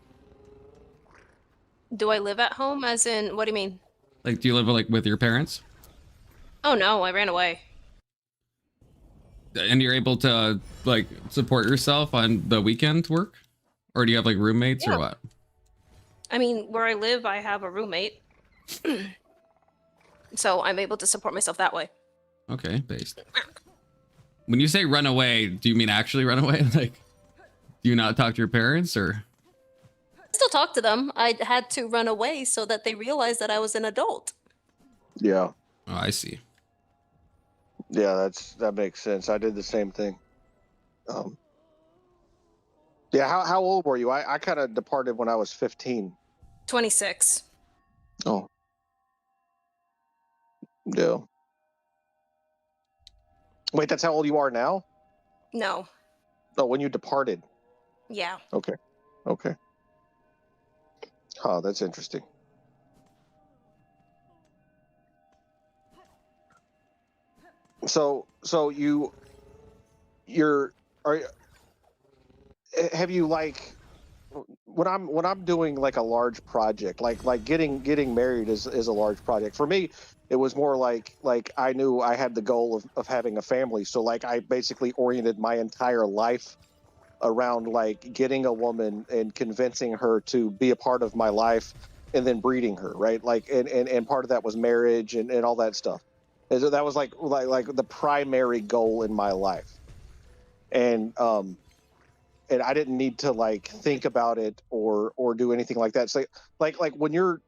Do I live at home? As in, what do you mean? Like, do you live like with your parents? Oh no, I ran away. And you're able to like support yourself on the weekend work? Or do you have like roommates or what? I mean, where I live, I have a roommate. So I'm able to support myself that way. Okay, based. When you say run away, do you mean actually run away? Like, do you not talk to your parents or? I still talk to them. I had to run away so that they realized that I was an adult. Yeah. Oh, I see. Yeah, that makes sense. I did the same thing. Yeah, how old were you? I kind of departed when I was 15. 26. Oh. Yeah. Wait, that's how old you are now? No. Oh, when you departed. Yeah. Okay. Oh, that's interesting. So have you like when I'm doing like a large project, like getting married is a large project. For me, it was more like I knew I had the goal of having a family. So like I basically oriented my entire life around like getting a woman and convincing her to be a part of my life and then breeding her, right? Like and part of that was marriage and all that stuff. And so that was like the primary goal in my life. And I didn't need to like think about it or do anything like that. So like when you're,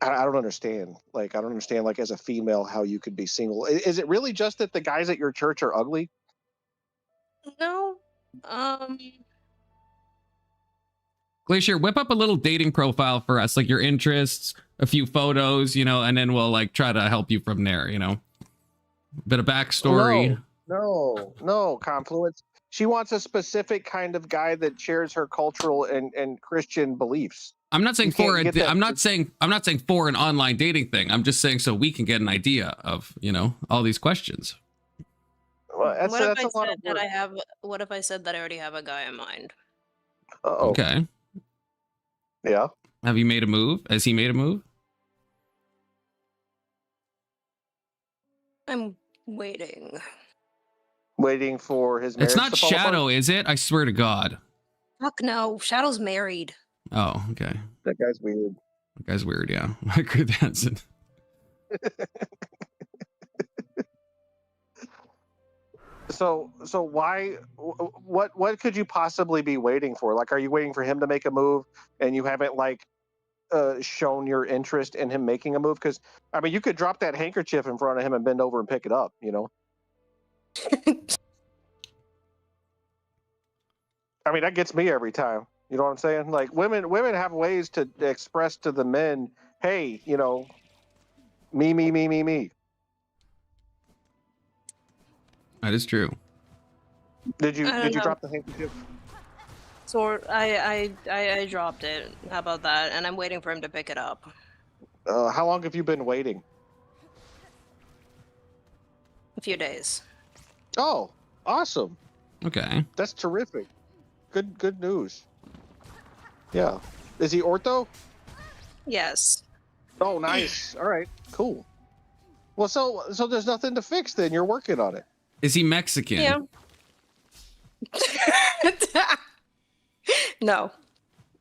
I don't understand. Like I don't understand like as a female how you could be single. Is it really just that the guys at your church are ugly? No. Glacier, whip up a little dating profile for us, like your interests, a few photos, and then we'll like try to help you from there, Bit of backstory. No, Confluence. She wants a specific kind of guy that shares her cultural and Christian beliefs. I'm not saying I'm not saying for an online dating thing. I'm just saying so we can get an idea of, all these questions. Well, What if I said that I already have a guy in mind? Uh-oh. Okay. Yeah. Have you made a move? Has he made a move? I'm waiting. Waiting for his marriage It's not to fall apart? Shadow, is it? I swear to God. Fuck no. Shadow's married. Oh, okay. That guy's weird. That guy's weird, yeah. I agree with that. So why? What could you possibly be waiting for? Like, are you waiting for him to make a move, and you haven't like shown your interest in him making a move? Because I mean, you could drop that handkerchief in front of him and bend over and pick it up. You know. I mean, that gets me every time. You know what I'm saying? Like, women have ways to express to the men, hey, you know, me. That is true. Did you know. drop the handkerchief? So I dropped it. How about that? And I'm waiting for him to pick it up. How long have you been waiting? A few days. Oh, awesome. Okay. That's terrific. Good news. Yeah. Is he ortho? Yes. Oh, nice. All right. Cool. Well, so there's nothing to fix then. You're working on it. Is he Mexican? Yeah. No.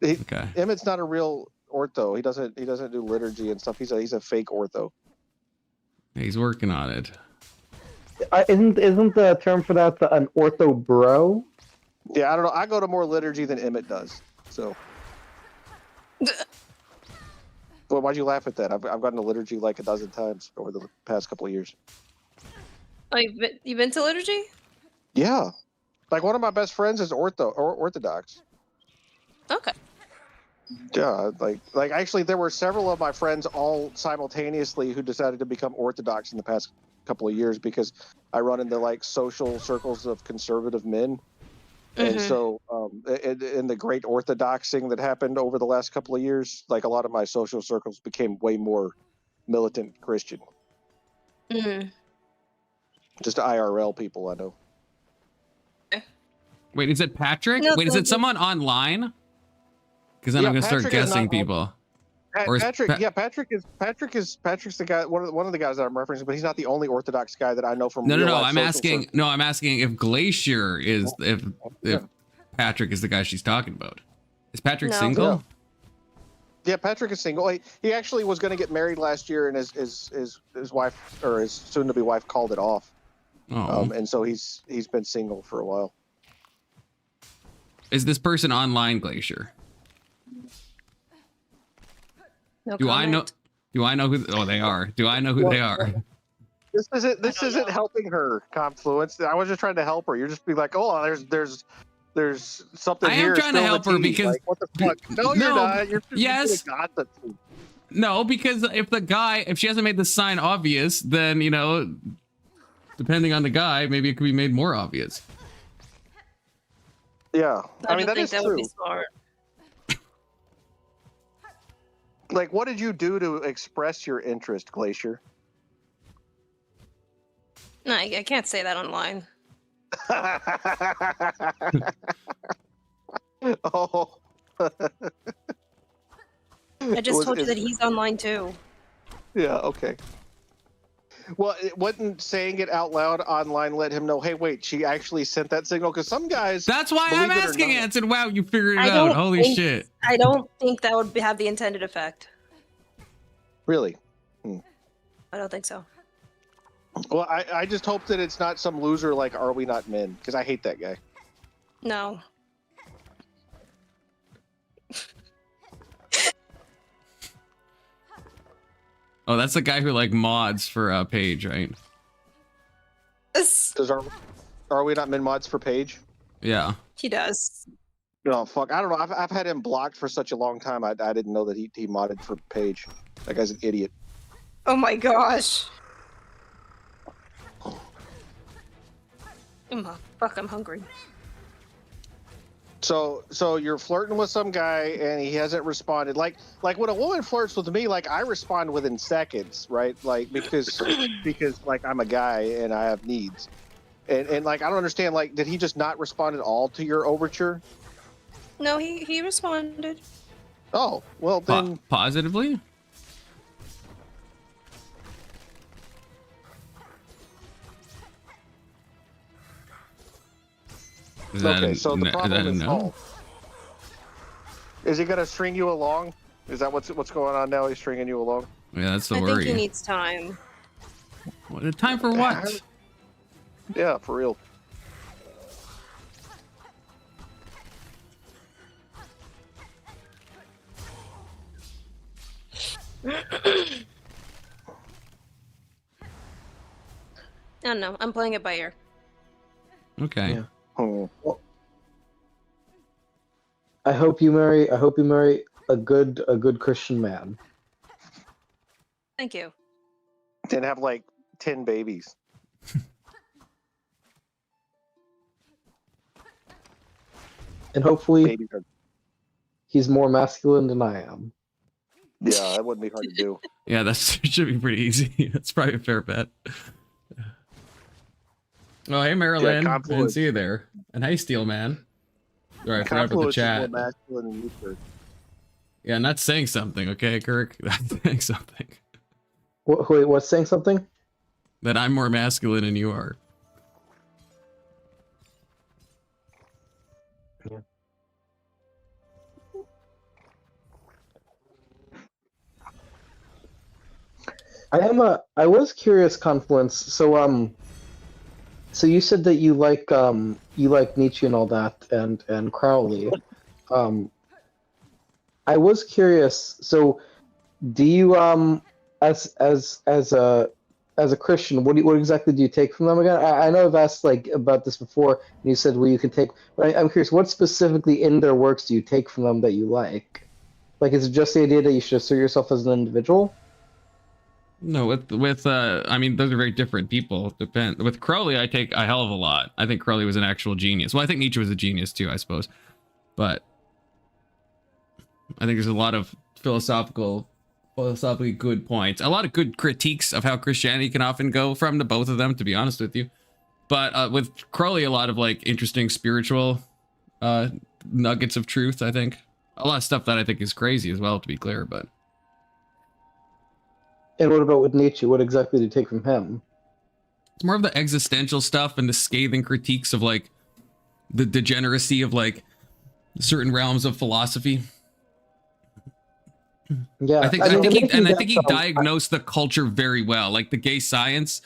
Okay. Emmett's not a real ortho. He doesn't do liturgy and stuff. He's a fake ortho. He's working on it. Isn't the term for that an ortho bro? Yeah, I don't know. I go to more liturgy than Emmett does. So. Well, why'd you laugh at that? I've gotten to liturgy like a dozen times over the past couple of years. Oh, you've been to liturgy? Yeah. Like, one of my best friends is Orthodox. Okay. Yeah, like actually, there were several of my friends all simultaneously who decided to become Orthodox in the past couple of years because I run into like social circles of conservative men, and so in the great Orthodoxing that happened over the last couple of years, like a lot of my social circles became way more militant Christian. Just IRL people I know. Wait, is it Patrick? No, Wait, is it someone online? Because then I'm gonna start guessing people. Patrick's the guy. One of the guys that I'm referencing, but he's not the only Orthodox guy that I know from. No. I'm asking. No, I'm asking if Glacier is if Patrick is the guy she's talking about. Is Patrick single? Yeah, Patrick is single. He actually was going to get married last year, and his wife or his soon-to-be wife called it off. Oh. And so he's been single for a while. Is this person online, Glacier? No Do comment. I know who? Oh, they are. Do I know who they are? This isn't helping her, Confluence. I was just trying to help her. You're just be like, oh, there's something I here. am trying to help her because like, what the fuck? No, you're not. You're just gossip. No, because if she hasn't made the sign obvious, then depending on the guy, maybe it could be made more obvious. Yeah, I mean that think is that true. would be smart. Like, what did you do to express your interest, Glacier? No, I can't say that online. Oh. I just told you that he's online too. Yeah, okay. Well, it wasn't saying it out loud online let him know, hey, wait, she actually sent that signal? Because some guys... That's why I'm asking it. I said, wow, you figured it I out. don't Holy think- shit. I don't think that would have the intended effect. Really? I don't think so. Well, I just hope that it's not some loser like Are We Not Men? Because I hate that guy. No. Oh, that's the guy who mods for Paige, right? Does Are We Not Men mods for Paige? Yeah. He does. No, fuck. I don't know. I've had him blocked for such a long time. I didn't know that he modded for Paige. That guy's an idiot. Oh my gosh. Fuck, I'm hungry. So you're flirting with some guy and he hasn't responded. Like when a woman flirts with me, I respond within seconds, right? Because I'm a guy and I have needs. And I don't understand, did he just not respond at all to your overture? No, he responded. Oh, well then. Positively? Okay, so the problem is no? solved. Is he going to string you along? Is that what's going on now? He's stringing you along? Yeah, that's the I worry. think he needs time. Time for what? Yeah, for real. I don't know. I'm playing it by ear. Okay. Yeah. Oh. Well, I hope you marry a good Christian man. Thank you. And have like 10 babies. And hopefully Babies are- he's more masculine than I am. Yeah, that wouldn't be hard to do. Yeah, that should be pretty easy. That's probably a fair bet. Oh, hey, Marilyn. I didn't Confluence. see you there. And hey, Steel Man. All right, I forgot about the Confluence is more chat. masculine than you, sir. Yeah, not saying something, okay, Kirk? Not saying something. Wait, what's saying something? That I'm more masculine than you are. Yeah. I was curious, Confluence. So you said that you like Nietzsche and all that and Crowley. I was curious. So do you as a Christian, what exactly do you take from them again? I know I've asked like about this before, and you said well you can take. But I'm curious, what specifically in their works do you take from them that you like? Like, is it just the idea that you should assert yourself as an individual? No, I mean, those are very different people. Depend. With Crowley, I take a hell of a lot. I think Crowley was an actual genius. Well, I think Nietzsche was a genius too, I suppose. But I think there's a lot of philosophically good points. A lot of good critiques of how Christianity can often go from the both of them, to be honest with you. But with Crowley, a lot of like interesting spiritual nuggets of truth, I think. A lot of stuff that I think is crazy as well, to be clear, but... And what about with Nietzsche? What exactly do you take from him? It's more of the existential stuff and the scathing critiques of like the degeneracy of like certain realms of philosophy. Yeah, I think he diagnosed the culture very well. Like the gay science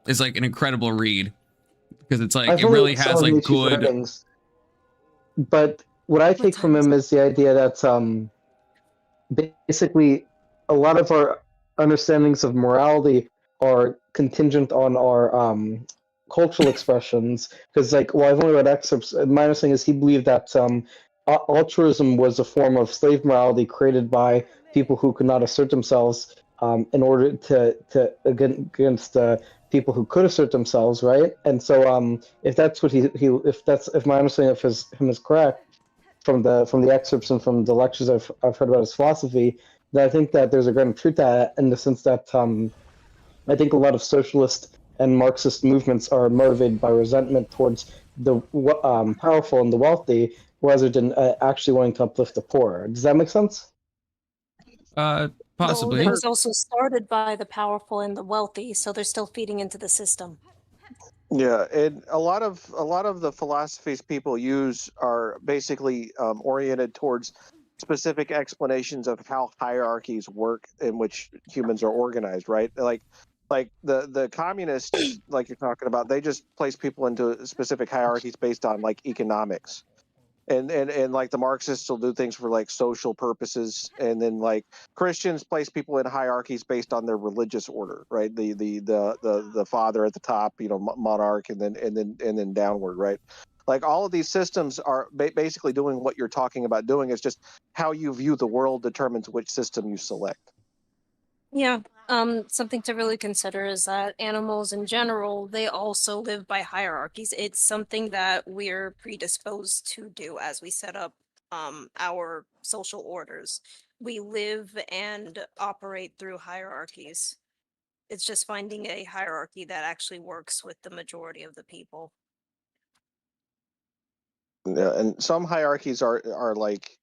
is like an incredible read because it's like it really has like Nietzsche's good writings, but what I take from him is the idea that basically a lot of our understandings of morality are contingent on our cultural expressions. Because, like, well, I've only read excerpts. My understanding is he believed that altruism was a form of slave morality created by people who could not assert themselves in order to against people who could assert themselves, right? And so, if that's what if my understanding of him is correct, from the excerpts and from the lectures I've heard about his philosophy, that I think that there's a grain of truth to that in the sense that I think a lot of socialist and Marxist movements are motivated by resentment towards the powerful and the wealthy, rather than actually wanting to uplift the poor. Does that make sense? Possibly. It was also started by the powerful and the wealthy, so they're still feeding into the system. Yeah, and a lot of the philosophies people use are basically oriented towards specific explanations of how hierarchies work in which humans are organized, right? Like the communists, like you're talking about, they just place people into specific hierarchies based on like economics. And like the Marxists will do things for like social purposes, and then like Christians place people in hierarchies based on their religious order, right? The father at the top, monarch, and then downward, right? Like all of these systems are basically doing what you're talking about doing. It's just how you view the world determines which system you select. Yeah. Something to really consider is that animals in general, they also live by hierarchies. It's something that we're predisposed to do as we set up our social orders. We live and operate through hierarchies. It's just finding a hierarchy that actually works with the majority of the people. Yeah, and some hierarchies are like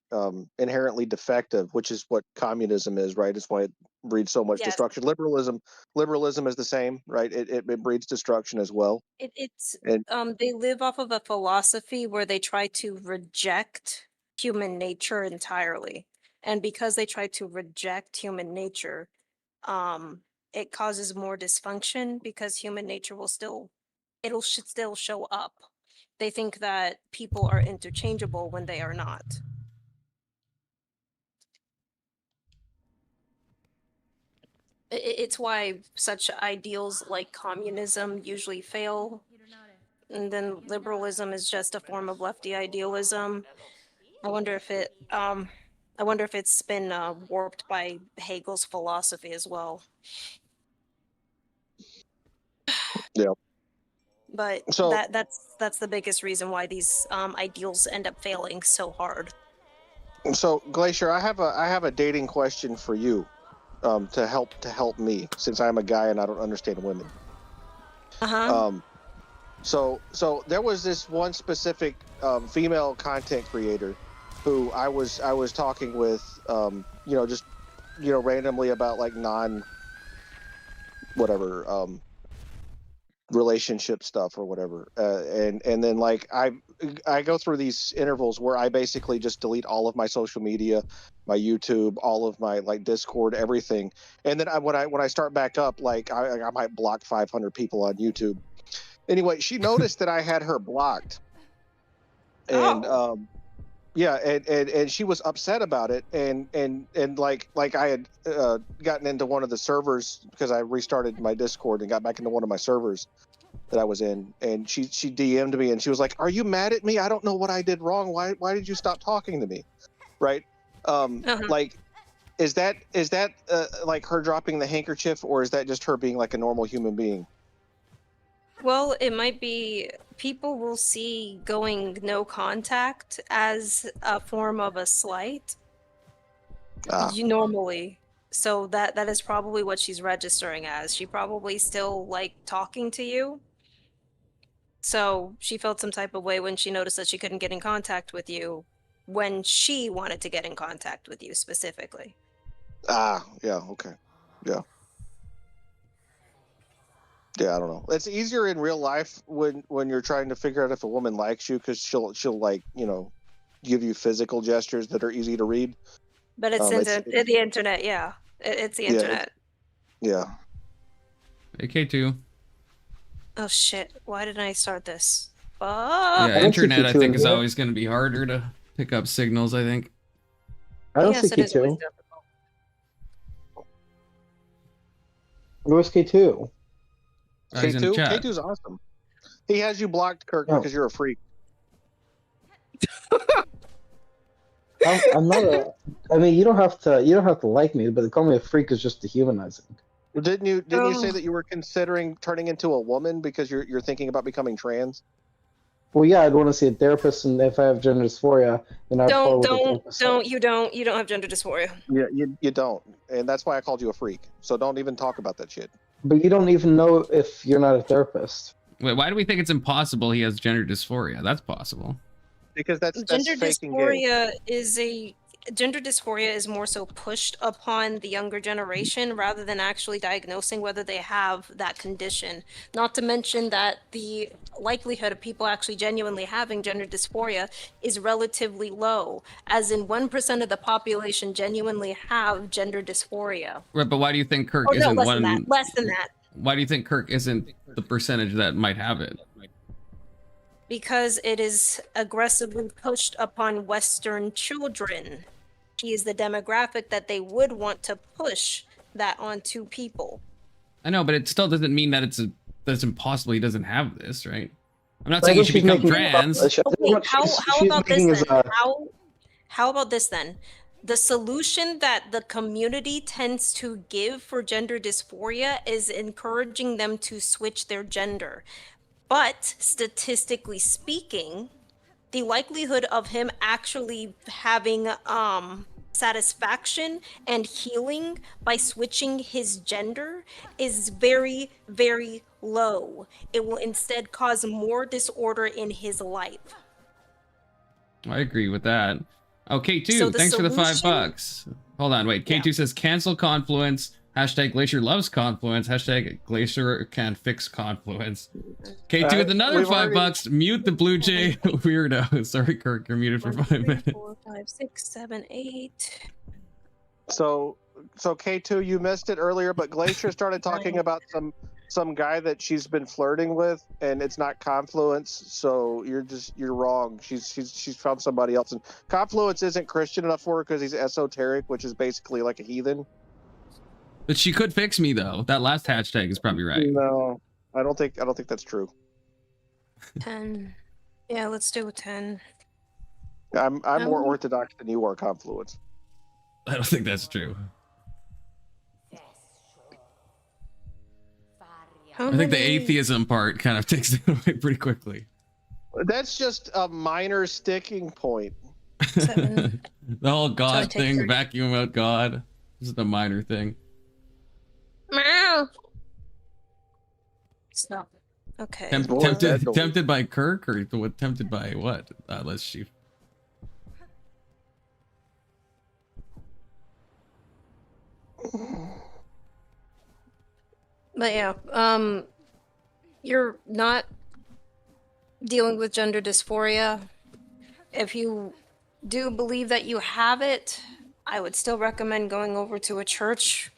inherently defective, which is what communism is, right? It's why it breeds so much Yes. destruction. Liberalism is the same, right? It breeds destruction as well. It's And they live off of a philosophy where they try to reject human nature entirely. And because they try to reject human nature, it causes more dysfunction because human nature will still should still show up. They think that people are interchangeable when they are not. It's why such ideals like communism usually fail, and then liberalism is just a form of lefty idealism. I wonder if it's been warped by Hegel's philosophy as well. yeah. But So that's the biggest reason why these ideals end up failing so hard. so Glacier, I have a dating question for you, to help me since I'm a guy and I don't understand women. Uh-huh. So there was this one specific female content creator who I was talking with, just randomly about like non whatever relationship stuff or whatever, and then like I go through these intervals where I basically just delete all of my social media, my YouTube, all of my like Discord, everything, and then when I start back up, like I might block 500 people on YouTube. Anyway, she noticed that I had her blocked, and yeah, and she was upset about it, and like I had gotten into one of the servers because I restarted my Discord and got back into one of my servers that I was in, and she DM'd me and she was like, "Are you mad at me? I don't know what I did wrong. Why did you stop talking to me?" Right? Like, is that like her dropping the handkerchief, or is that just her being like a normal human being? Well, it might be people will see going no contact as a form of a slight. You normally. So that is probably what she's registering as. She probably still like talking to you. So she felt some type of way when she noticed that she couldn't get in contact with you when she wanted to get in contact with you specifically. Yeah, okay. Yeah. Yeah, I don't know. It's easier in real life when you're trying to figure out if a woman likes you, because she'll like, give you physical gestures that are easy to read. But it's the internet, yeah. It's the internet. Yeah. AK2. Oh shit, why didn't I start this? Fuck. Yeah, internet I think is always going to be harder to pick up signals, I think. I don't Yes, see it is always K2. difficult. Where's K2? Oh, he's in the K2? chat. K2's awesome. He has you blocked, Kirk, Oh. because you're a freak. I'm not a. I mean, you don't have to like me, but to call me a freak is just dehumanizing. Didn't you say that you were considering turning into a woman because you're thinking about becoming trans? Well, yeah, I'd want to see a therapist, and if I have gender dysphoria, then I'd follow what the therapist said. You don't have gender dysphoria. Yeah, you don't, and that's why I called you a freak. So don't even talk about that shit. But you don't even know if you're not a therapist. Wait, why do we think it's impossible he has gender dysphoria? That's possible. Because that's Gender faking gay. dysphoria gender dysphoria is more so pushed upon the younger generation rather than actually diagnosing whether they have that condition. Not to mention that the likelihood of people actually genuinely having gender dysphoria is relatively low, as in 1% of the population genuinely have gender dysphoria. Right, but why do you think Kirk Oh, no, isn't less one? than that. Less than that. Why do you think Kirk isn't the percentage that might have it? Because it is aggressively pushed upon Western children. He is the demographic that they would want to push that onto people. I know, but it still doesn't mean that it's impossible he doesn't have this, right? I'm not saying he should become trans. Okay, how about this then? How about this then? The solution that the community tends to give for gender dysphoria is encouraging them to switch their gender. But statistically speaking, the likelihood of him actually having satisfaction and healing by switching his gender is very, very low. It will instead cause more disorder in his life. I agree with that. Oh, K2, So the thanks for the solution- $5. Hold on, wait. K2 says cancel Confluence. Hashtag Glacier loves Confluence. Hashtag Glacier can fix Confluence. K2 with another we've already- $5. Mute the Blue Jay weirdo. Sorry, Kirk, you're muted for 1, 5 2, 3, minutes. 4, 5, 6, 7, 8. So K2, you missed it earlier, but Glacier started talking about some guy that she's been flirting with, and it's not Confluence. So you're wrong. She's found somebody else, and Confluence isn't Christian enough for her because he's esoteric, which is basically like a heathen. But she could fix me though. That last hashtag is probably right. No, I don't think that's true. 10. Yeah, let's do 10. I'm more orthodox than you are, Confluence. I don't think that's true. I think the atheism part kind of takes it away pretty quickly. That's just a minor sticking point. 7. The whole God take thing, 30. vacuum out God. This is the minor thing. Meow. Stop. Okay. Tempted by Kirk, or tempted by what? Let's see. But yeah, you're not dealing with gender dysphoria. If you do believe that you have it, I would still recommend going over to a church,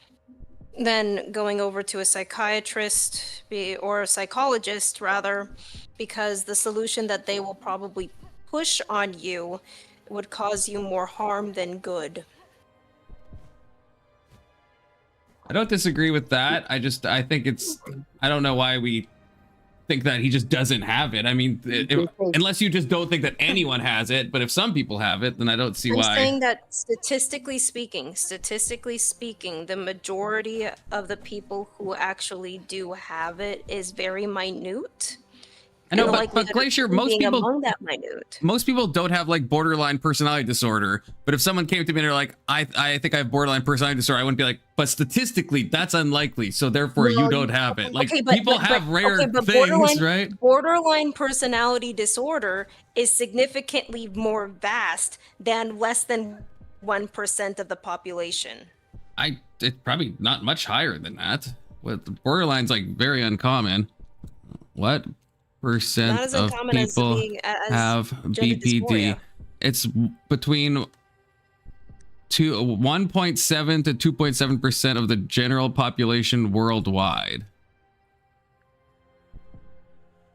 then going over to a psychiatrist or a psychologist rather, because the solution that they will probably push on you would cause you more harm than good. I don't disagree with that. I think I don't know why we think that he just doesn't have it. I mean, unless you just don't think that anyone has it, but if some people have it, then I don't see I'm why. saying that statistically speaking, the majority of the people who actually do have it is very minute. I know, And the but likelihood of Glacier, you most being people among that minute. most people don't have like borderline personality disorder. But if someone came to me and they're like, I think I have borderline personality disorder, I wouldn't be like, but statistically that's unlikely, so therefore you don't have it. Like people have rare things, right? Borderline personality disorder is significantly more vast than less than 1% of the population. It's probably not much higher than that. What the borderline's like very uncommon. What percent Not as of uncommon as people being- as have gender BPD? dysphoria. It's between 1.7 to 2.7% of the general population worldwide.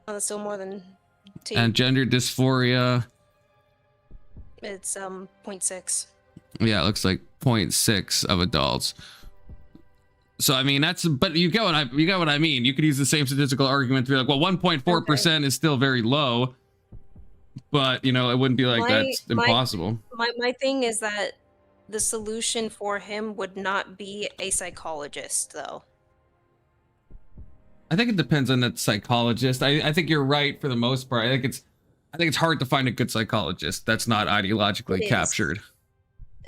Oh, that's still more than T. And gender dysphoria, It's 0.6. yeah, it looks like 0.6 of adults. So I mean but you get what I mean. You could use the same statistical argument to be like, well, 1.4% is still very low, but you know, it wouldn't be like that's impossible. My thing is that the solution for him would not be a psychologist, though. I think it depends on that psychologist. I think you're right for the most part. I think it's hard to find a good psychologist that's not ideologically It is. captured.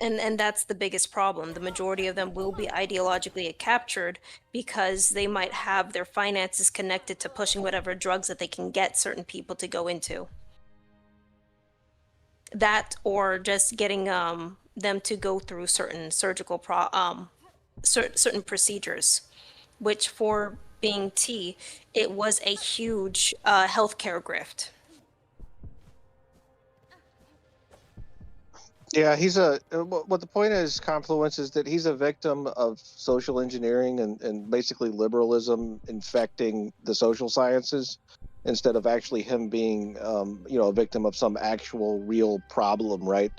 And that's the biggest problem. The majority of them will be ideologically captured because they might have their finances connected to pushing whatever drugs that they can get certain people to go into. That or just getting them to go through certain surgical certain procedures, which for being T, it was a huge healthcare grift. Yeah, what the point is, Confluence, is that he's a victim of social engineering and basically liberalism infecting the social sciences instead of actually him being, a victim of some actual real problem, right?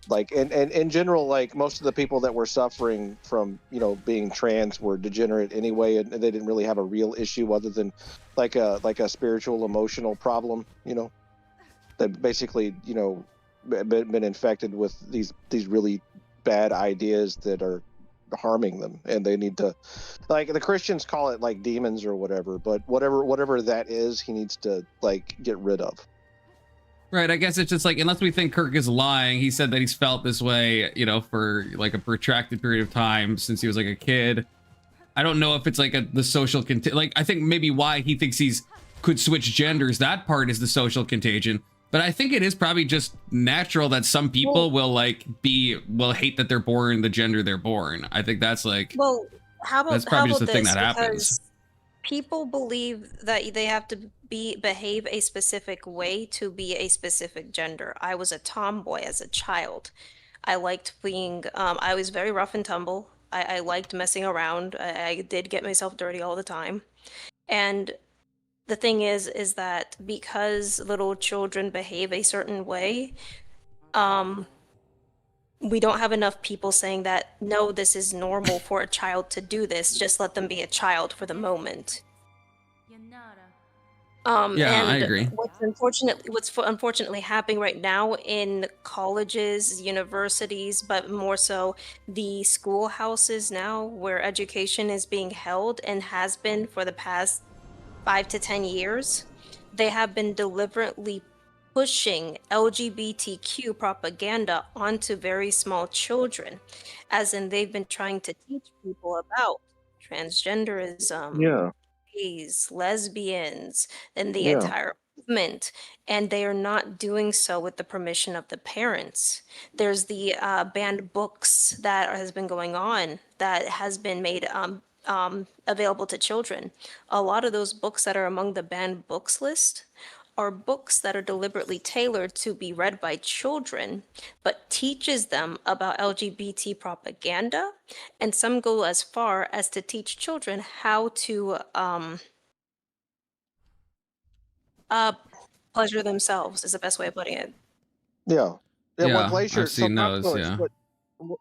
Like, and in general, like most of the people that were suffering from, being trans were degenerate anyway, and they didn't really have a real issue other than like a spiritual, emotional problem, that basically, been infected with these really bad ideas that are harming them, and they need to, like, the Christians call it like demons or whatever, but whatever that is, he needs to like get rid of. Right, I guess it's just like, unless we think Kirk is lying, he said that he's felt this way, for like a protracted period of time since he was like a kid. I don't know if it's like the social I think maybe why he thinks could switch genders, that part is the social contagion. But I think it is probably just natural that some people will hate that they're born the gender they're born. I think that's like, Well, that's probably just the thing this? that happens. Because people believe that they have to behave a specific way to be a specific gender. I was a tomboy as a child. I liked being, I was very rough and tumble. I liked messing around. I did get myself dirty all the time. And the thing is that because little children behave a certain way, we don't have enough people saying that, no, this is normal for a child to do this. Just let them be a child for the moment. Yeah, I And agree. what's unfortunately happening right now in colleges, universities, but more so the schoolhouses now, where education is being held and has been for the past 5 to 10 years, they have been deliberately pushing LGBTQ propaganda onto very small children, as in they've been trying to teach people about transgenderism, Yeah. gays, lesbians, and the Yeah. entire movement, and they are not doing so with the permission of the parents. There's the banned books that has been going on that has been made available to children. A lot of those books that are among the banned books list are books that are deliberately tailored to be read by children, but teaches them about LGBT propaganda, and some go as far as to teach children how to pleasure themselves is the best way of putting it. Yeah. Yeah. Yeah, What Glacier, I've seen those, Confluence, yeah.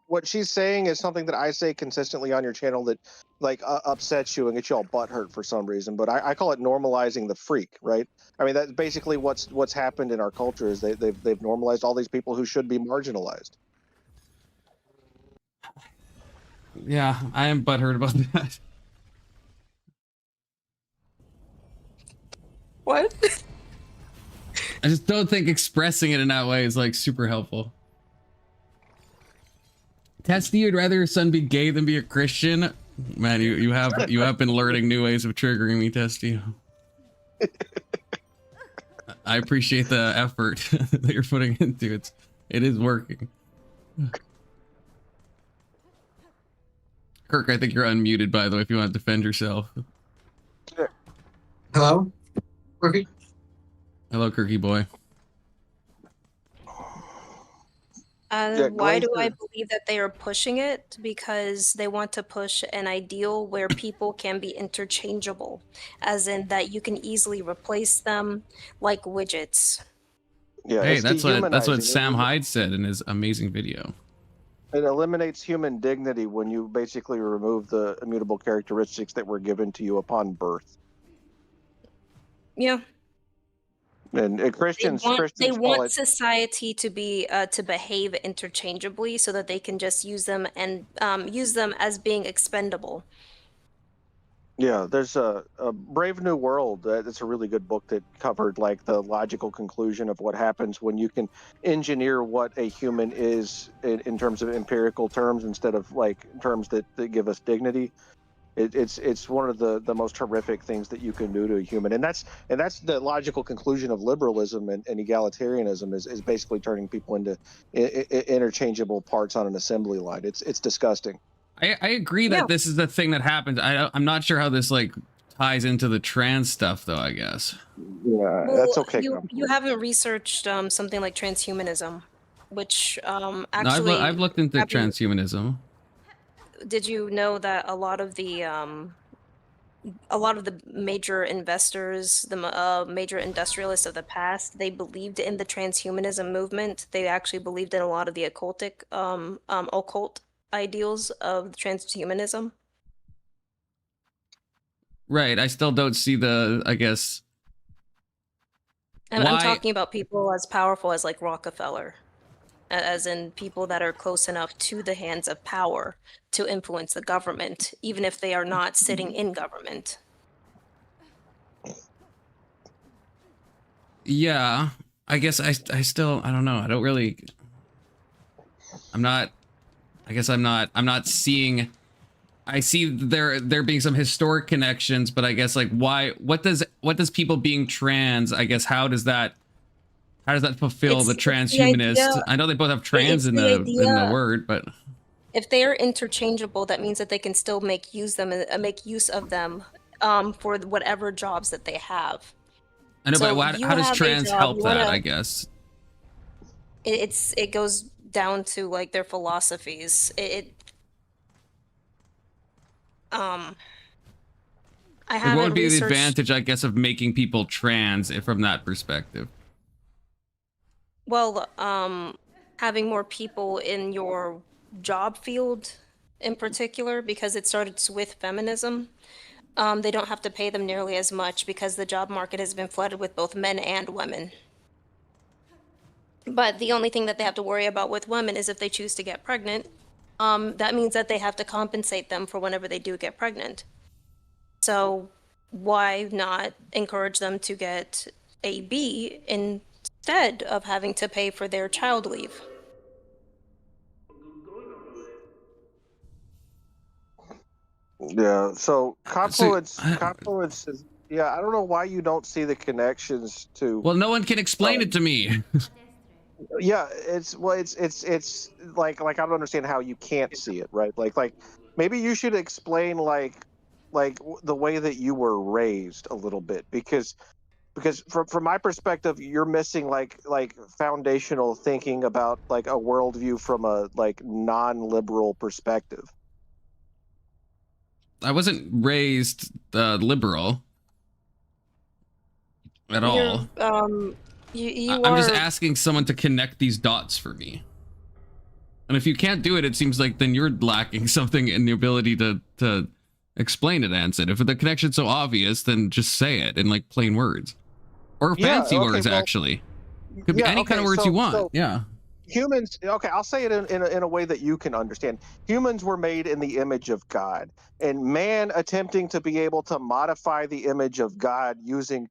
what she's saying is something that I say consistently on your channel that like upsets you and gets you all butthurt for some reason. But I call it normalizing the freak, right? I mean, that's basically what's happened in our culture is they've normalized all these people who should be marginalized. Yeah, I am butthurt about that. What? I just don't think expressing it in that way is like super helpful. Testy, you'd rather your son be gay than be a Christian? Man, you have been learning new ways of triggering me, Testy. I appreciate the effort that you're putting into it. It is working. Kirk, I think you're unmuted, by the way, if you want to defend yourself. Hello? Kirky? Hello, Kirky boy. Why do I believe that they are pushing it? Because they want to push an ideal where people can be interchangeable, as in that you can easily replace them like widgets. Yeah. Hey, it's that's what dehumanizing. Sam Hyde said in his amazing video. It eliminates human dignity when you basically remove the immutable characteristics that were given to you upon birth. Yeah. And Christians They call want it, society to be to behave interchangeably so that they can just use them and use them as being expendable. yeah, there's a Brave New World. It's a really good book that covered like the logical conclusion of what happens when you can engineer what a human is in terms of empirical terms instead of like terms that give us dignity. It's one of the most horrific things that you can do to a human, and that's the logical conclusion of liberalism and egalitarianism is basically turning people into interchangeable parts on an assembly line. It's disgusting. I agree that this is the thing that happens. I'm not sure how this like ties into the trans stuff though, I guess. Yeah, Well, that's okay. You haven't researched something like transhumanism, which No, actually I've looked into transhumanism. did you know that a lot of the major investors, the major industrialists of the past, they believed in the transhumanism movement. They actually believed in a lot of the occult ideals of transhumanism. Right. I still don't see the, I guess. I'm talking about people as powerful as like Rockefeller, as in people that are close enough to the hands of power to influence the government, even if they are not sitting in government. Yeah, I guess I still, I don't know. I don't really, I'm not seeing, I see there being some historic connections, but I guess like what does people being trans, I guess, how does that How does that fulfill It's- the it's the transhumanist? idea- I know they both have trans it's in the the idea- word, but If they are interchangeable, that means that they can still make use of them for whatever jobs that they have. I know. So But you how does have a trans job, help you that? wanna- I guess. It goes down to like their philosophies. I Like, haven't what would be the researched. advantage, I guess, of making people trans from that perspective? Well, having more people in your job field in particular, because it started with feminism. They don't have to pay them nearly as much because the job market has been flooded with both men and women. But the only thing that they have to worry about with women is if they choose to get pregnant, that means that they have to compensate them for whenever they do get pregnant. So why not encourage them to get a B instead of having to pay for their child leave? Yeah. So Confluence is. Yeah, I don't know why you don't see the connections to. Well, no one can explain it to me. Yeah, it's like I don't understand how you can't see it, right? Like maybe you should explain the way that you were raised a little bit, because from my perspective, you're missing like foundational thinking about like a worldview from a like non-liberal perspective. I wasn't raised liberal at all. I'm just asking someone to connect these dots for me. And if you can't do it, it seems like then you're lacking something in the ability to explain it, Anson. If the connection's so obvious, then just say it in like plain words. Or fancy words, actually. Could be any kind of words you want. Yeah. Humans, okay, I'll say it in a way that you can understand. Humans were made in the image of God, and man attempting to be able to modify the image of God using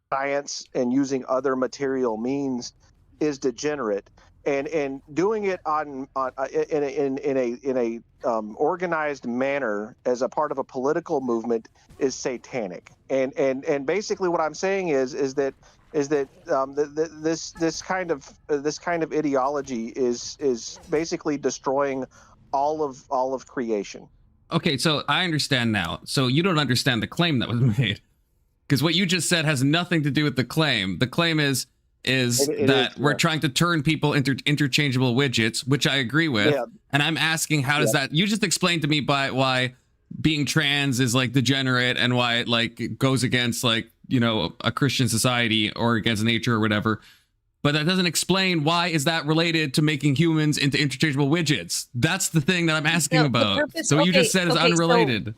science and using other material means is degenerate, and doing it in a organized manner as a part of a political movement is satanic. And basically what I'm saying is that this kind of ideology is basically destroying all of creation. Okay, so I understand now. So you don't understand the claim that was made. Because what you just said has nothing to do with the claim. The claim is that we're trying to turn people into interchangeable widgets, which I agree with. Yeah. And I'm asking, how does that? You just explained to me why being trans is like degenerate and why it like goes against like, you know, a Christian society or against nature or whatever. But that doesn't explain why is that related to making humans into interchangeable widgets. That's the thing that I'm asking about. So what you just said is unrelated.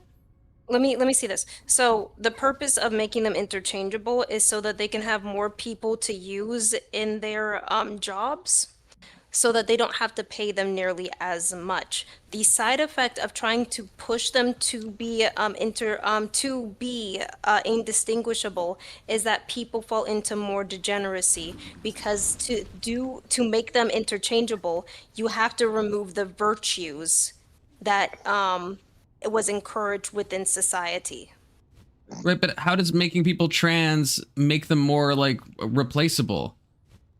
Let me see this. So the purpose of making them interchangeable is so that they can have more people to use in their jobs, so that they don't have to pay them nearly as much. The side effect of trying to push them to be indistinguishable is that people fall into more degeneracy, because to make them interchangeable, you have to remove the virtues that it was encouraged within society. Right, but how does making people trans make them more like replaceable?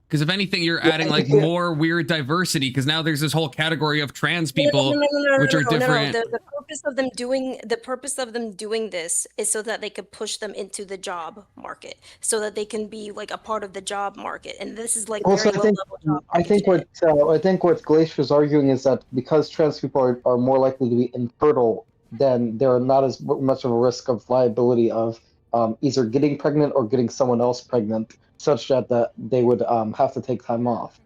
Because if anything, you're adding like more weird diversity, because now there's this whole category of trans people which are different. The purpose of them doing this is so that they could push them into the job market, so that they can be like a part of the job market. And this is like Also, very low level job. I think what Glacier's arguing is that because trans people are more likely to be infertile, then they're not as much of a risk of liability of either getting pregnant or getting someone else pregnant, such that they would have to take time off.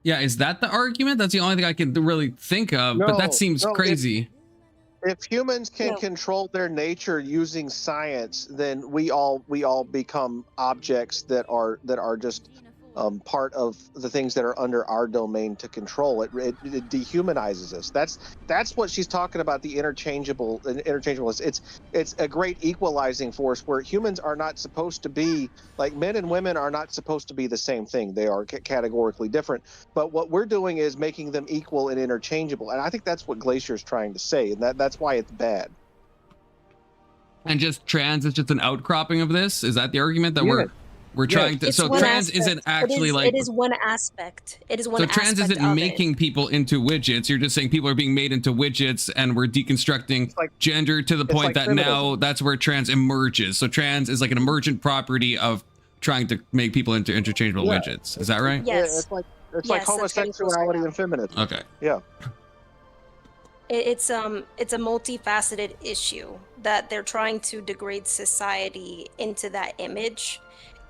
Yeah, is that the argument? That's the only thing I can really think of, but that seems crazy. If humans can control their nature using science, then we all become objects that are just part of the things that are under our domain to control. It dehumanizes us. That's what she's talking about. The interchangeableness. It's a great equalizing force where humans are not supposed to be like men and women are not supposed to be the same thing. They are categorically different. But what we're doing is making them equal and interchangeable. And I think that's what Glacier is trying to say, and that's why it's bad. And just trans is just an outcropping of this? Is that the argument that we're... We're trying to. It's So one trans aspect. isn't actually it is one aspect. It is one So aspect trans isn't of making people into widgets. You're just saying people are being made into widgets, and we're deconstructing gender to the point like that feminism. now that's where trans emerges. So trans is like an emergent property of trying to make people into interchangeable Yeah. widgets. Is that right? Yes. It's like Yes, that's getting close right homosexuality now. and feminism. Okay. Yeah. It's a multifaceted issue that they're trying to degrade society into that image,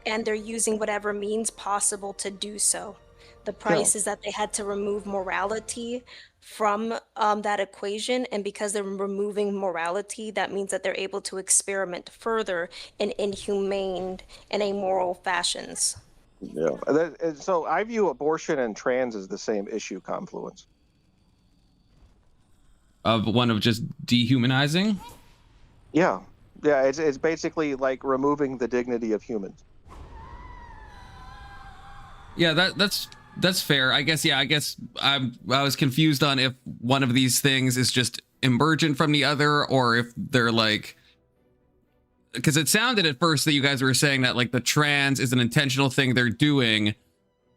and they're using whatever means possible to do so. The price is that they had to remove morality from that equation, and because they're removing morality, that means that they're able to experiment further in inhumane and amoral fashions. Yeah. And so I view abortion and trans as the same issue, Confluence. Of one of just dehumanizing. Yeah. Yeah. It's basically like removing the dignity of humans. Yeah, that's fair. I guess. Yeah, I guess I was confused on if one of these things is just emergent from the other, or if they're like, because it sounded at first that you guys were saying that like the trans is an intentional thing they're doing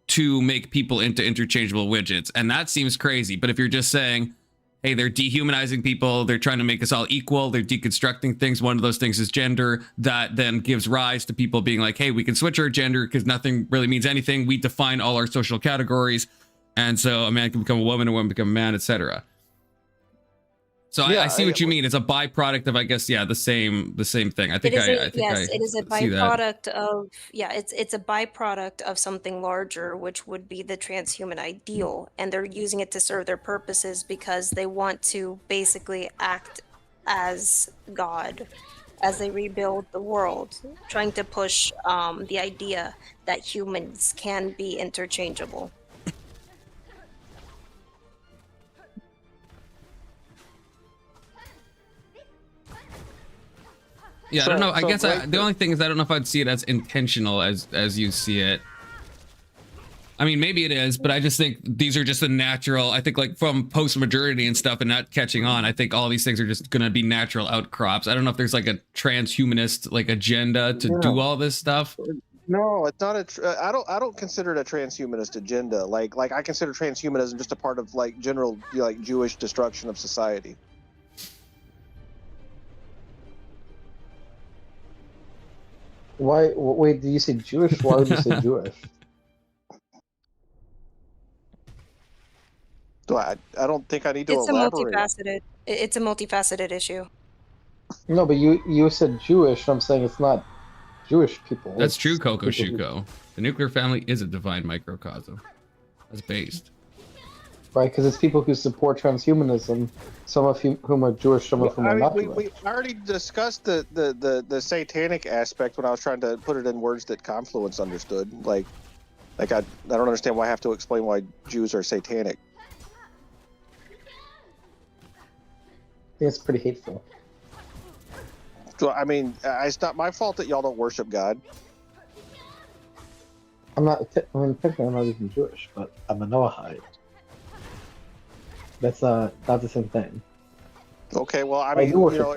to make people into interchangeable widgets, and that seems crazy. But if you're just saying, hey, they're dehumanizing people, they're trying to make us all equal, they're deconstructing things, one of those things is gender, that then gives rise to people being like, hey, we can switch our gender because nothing really means anything, we define all our social categories, and so a man can become a woman, a woman become a man, etc. So I see what you mean. It's a byproduct of, I guess, yeah, the same thing. I think It is a see that. byproduct of it's a byproduct of something larger, which would be the transhuman ideal, and they're using it to serve their purposes because they want to basically act as God as they rebuild the world, trying to push the idea that humans can be interchangeable. Yeah, I don't know. I guess the only thing is I don't know if I'd see it as intentional as you see it. I mean, maybe it is, but I just think these are just a natural. I think like from post-modernity and stuff and not catching on, I think all these things are just going to be natural outcrops. I don't know if there's like a transhumanist like agenda to do all this stuff. No, it's not I don't consider it a transhumanist agenda. Like I consider transhumanism just a part of like general like Jewish destruction of society. Why? Wait, did you say Jewish? Why would you say Jewish? So I don't think I need to It's elaborate. It's a multifaceted issue. No, but you said Jewish. I'm saying it's not Jewish people. That's It's true, Coco people Shuko. The nuclear family is a divine microcosm. That's based. Right, because it's people who support transhumanism, some of whom are Jewish, some of whom are not Jewish. We already discussed the satanic aspect when I was trying to put it in words that Confluence understood. Like I don't understand why I have to explain why Jews are satanic. I think it's pretty hateful. So I mean, it's not my fault that y'all don't worship God. Technically I'm not even Jewish, but I'm a Noahide. That's not the same thing. Okay, well, I I mean, do worship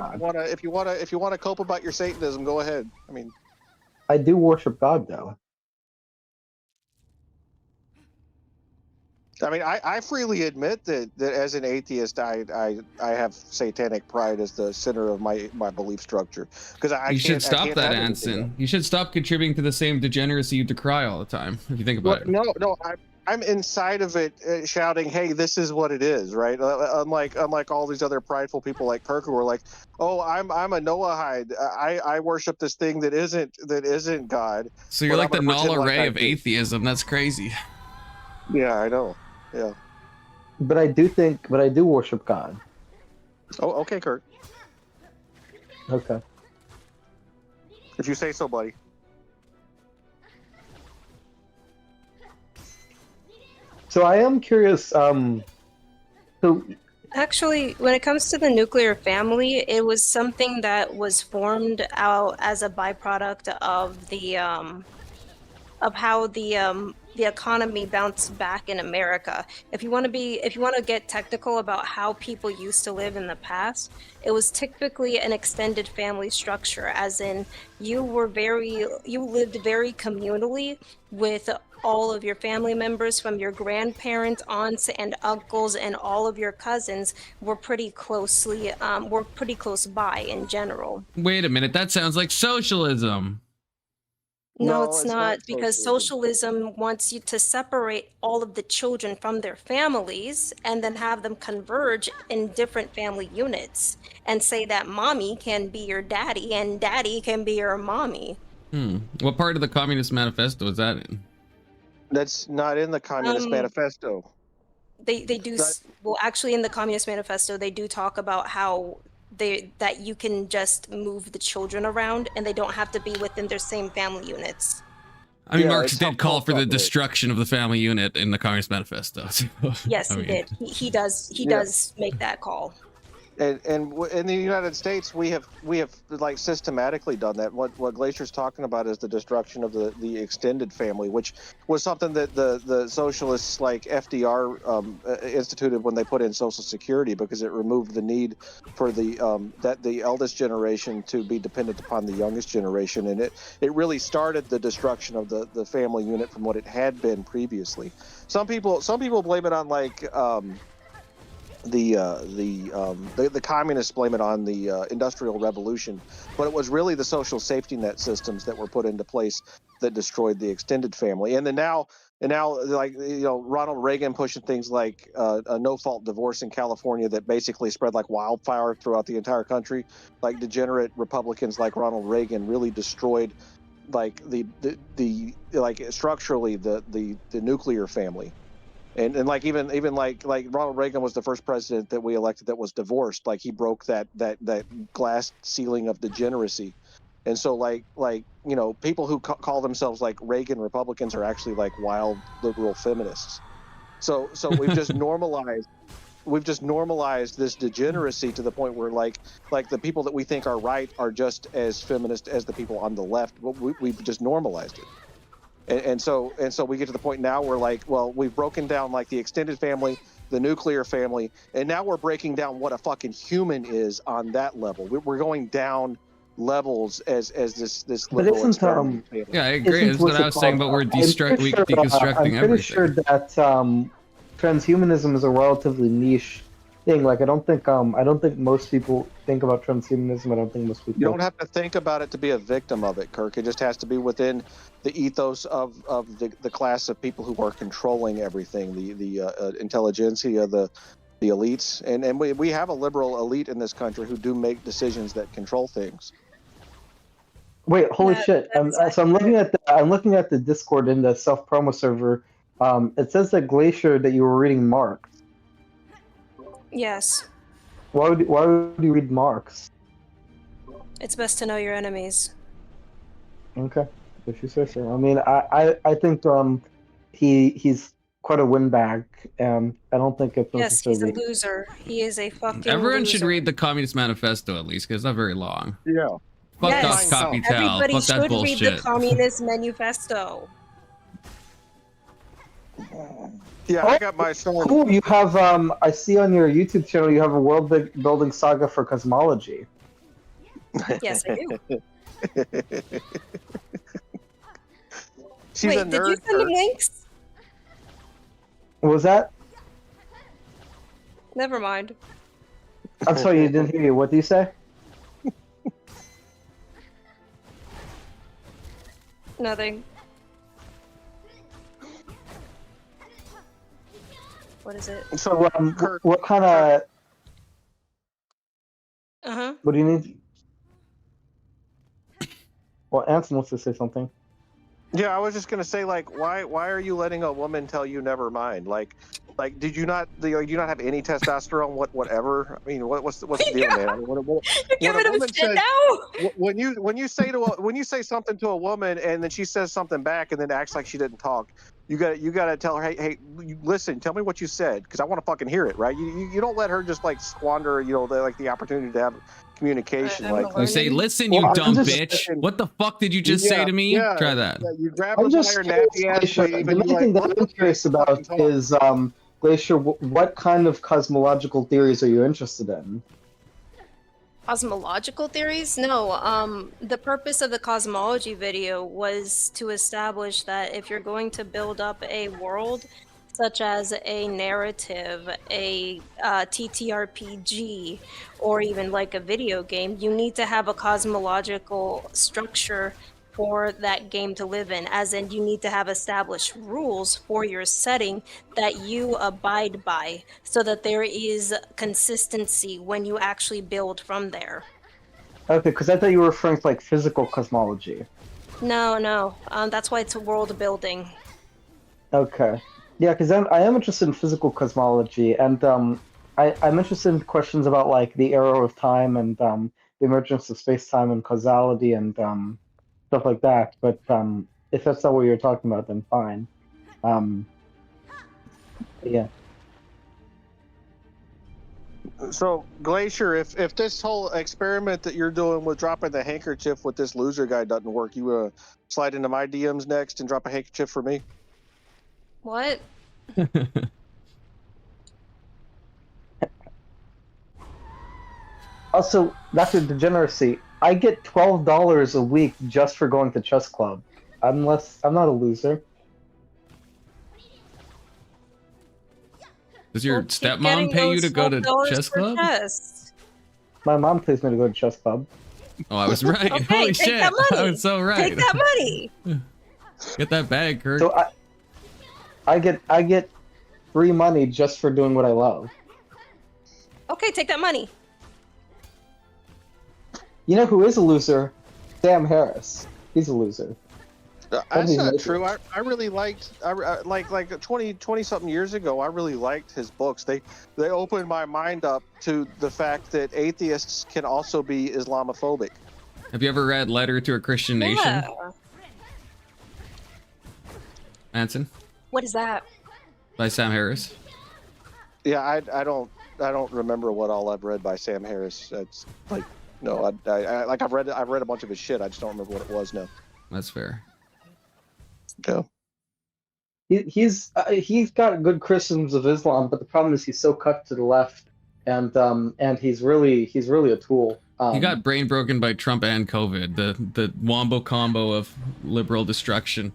if you want to cope about your Satanism, go ahead. I mean, I do worship God, though. I mean, I freely admit that as an atheist, I have satanic pride as the center of my belief structure. Because You should stop that, Anson. You should stop contributing to the same degeneracy you decry all the time. If you think about it. No, I'm inside of it, shouting, "Hey, this is what it is!" Right? Unlike all these other prideful people like Kirk, who are like, "Oh, I'm a Noahide. I worship this thing that isn't God." So you're like the null array of atheism. That's crazy. Yeah, I know. Yeah. But I do worship God. Oh, okay, Kurt. Okay. If you say so, buddy. So I am curious. Actually, when it comes to the nuclear family, it was something that was formed out as a byproduct of the of how the the economy bounced back in America. If you want to get technical about how people used to live in the past, it was typically an extended family structure, as in you lived very communally with all of your family members, from your grandparents, aunts and uncles, and all of your cousins were pretty close by in general. Wait a minute, that sounds like socialism. No, No, it's it's not, not because socialism wants you to separate all of the children from their families and then have them converge in different family units and say that mommy can be your daddy and daddy can be your mommy. What part of the Communist Manifesto is that in? That's not in the Communist Manifesto. They do well, actually in the Communist Manifesto they do talk about how that you can just move the children around and they don't have to be within their same family units. I mean, Marx did call for the destruction of the family unit in the Communist Manifesto. So, Yes, he did. He does make that call. And in the United States, we have like systematically done that. What Glacier's talking about is the destruction of the extended family, which was something that the socialists like FDR instituted when they put in Social Security, because it removed the need for the eldest generation to be dependent upon the youngest generation, and it really started the destruction of the family unit from what it had been previously. Some people blame it on like. The communists blame it on the Industrial Revolution, but it was really the social safety net systems that were put into place that destroyed the extended family. And now, like, you know, Ronald Reagan pushing things like a no-fault divorce in California that basically spread like wildfire throughout the entire country. Like degenerate Republicans like Ronald Reagan really destroyed like the like structurally the nuclear family. And like even like Ronald Reagan was the first president that we elected that was divorced. Like he broke that glass ceiling of degeneracy. And so like you know, people who call themselves like Reagan Republicans are actually like wild liberal feminists. So we've just normalized this degeneracy to the point where like the people that we think are right are just as feminist as the people on the left. We've just normalized it. And so we get to the point now where like, well, we've broken down like the extended family, the nuclear family, and now we're breaking down what a fucking human is on that level. We're going down levels as this But liberal isn't yeah, I agree. That's what I was saying, but we're deconstructing I'm pretty everything. sure that transhumanism is a relatively niche thing. Like I don't think most people think about transhumanism. I don't think most people. You don't have to think about it to be a victim of it, Kirk. It just has to be within the ethos of the class of people who are controlling everything, the intelligentsia, the elites, and we have a liberal elite in this country who do make decisions that control things. Wait, holy shit! So I'm looking at the Discord in the self promo server. It says that Glacier that you were reading Marx. Yes. Why would you read Marx? It's best to know your enemies. Okay, if you say so. I mean, I think he's quite a windbag. I don't think it's Yes, he's a necessarily. loser. He is a fucking Everyone loser. should read the Communist Manifesto at least, because it's not very long. Yeah. Fuck Yes, off, Capital. everybody Fuck that should bullshit. read the Communist Manifesto. Yeah, I got my son. Cool. You have I see on your YouTube channel you have a world building saga for cosmology. Yes, I do. She's Wait, a did you nerd, send him Kirk. links? What was that? Never mind. I'm sorry, you didn't hear you. What do you say? Nothing. What is it? So what kind of? Uh-huh. What do you need? Well, Anson wants to say something. Yeah, I was just gonna say, like, why are you letting a woman tell you never mind? Like, did you not have any testosterone? Whatever. I mean, what's the deal, man? I mean, You're giving him shit now? When you say something to a woman and then she says something back and then acts like she didn't talk, you gotta tell her, hey, listen, tell me what you said, because I want to fucking hear it, right? You don't let her just like squander, the opportunity to communication. I'm Like learning. You say, "Listen, you Well, I'm dumb just- bitch. What the fuck did you just say to me?" yeah, Try that. yeah, you grab I'm the just fire curious, nappy ass Glacier, wave, the and main you're thing like, that I'm curious about is, Glacier, what kind of cosmological theories are you interested in? Cosmological theories? No. The purpose of the cosmology video was to establish that if you're going to build up a world, such as a narrative, a TTRPG, or even like a video game, you need to have a cosmological structure for that game to live in, as in you need to have established rules for your setting that you abide by so that there is consistency when you actually build from there. Okay, because I thought you were referring to like physical cosmology. No. That's why it's world building. Okay. Yeah, because I am interested in physical cosmology, and I'm interested in questions about like the arrow of time and the emergence of space-time and causality and stuff like that. But if that's not what you're talking about, then fine. Yeah. So Glacier, if this whole experiment that you're doing with dropping the handkerchief with this loser guy doesn't work, you slide into my DMs next and drop a handkerchief for me. What? Also, Dr. Degeneracy, I get $12 a week just for going to chess club. I'm not a loser. Does your Well, keep stepmom getting pay you those to go to $12 chess for club? chess. My mom pays me to go to chess club. Oh, I was right. Okay, Holy take shit. that I money. was so right. Take that money. Get that bag, Kurt. So I get free money just for doing what I love. Okay, take that money. You know who is a loser? Sam Harris. He's a loser. That's not true. I really liked like 20 something years ago. I really liked his books. They opened my mind up to the fact that atheists can also be Islamophobic. Have you ever read Letter to a Christian Nation? Yeah. Anson? What is that? By Sam Harris? Yeah, I don't remember what all I've read by Sam Harris. It's like no, I've read a bunch of his shit. I just don't remember what it was now. That's fair. Yeah. He's got good criticisms of Islam, but the problem is he's so cut to the left, and he's really a tool. He got brain broken by Trump and COVID, the wombo combo of liberal destruction.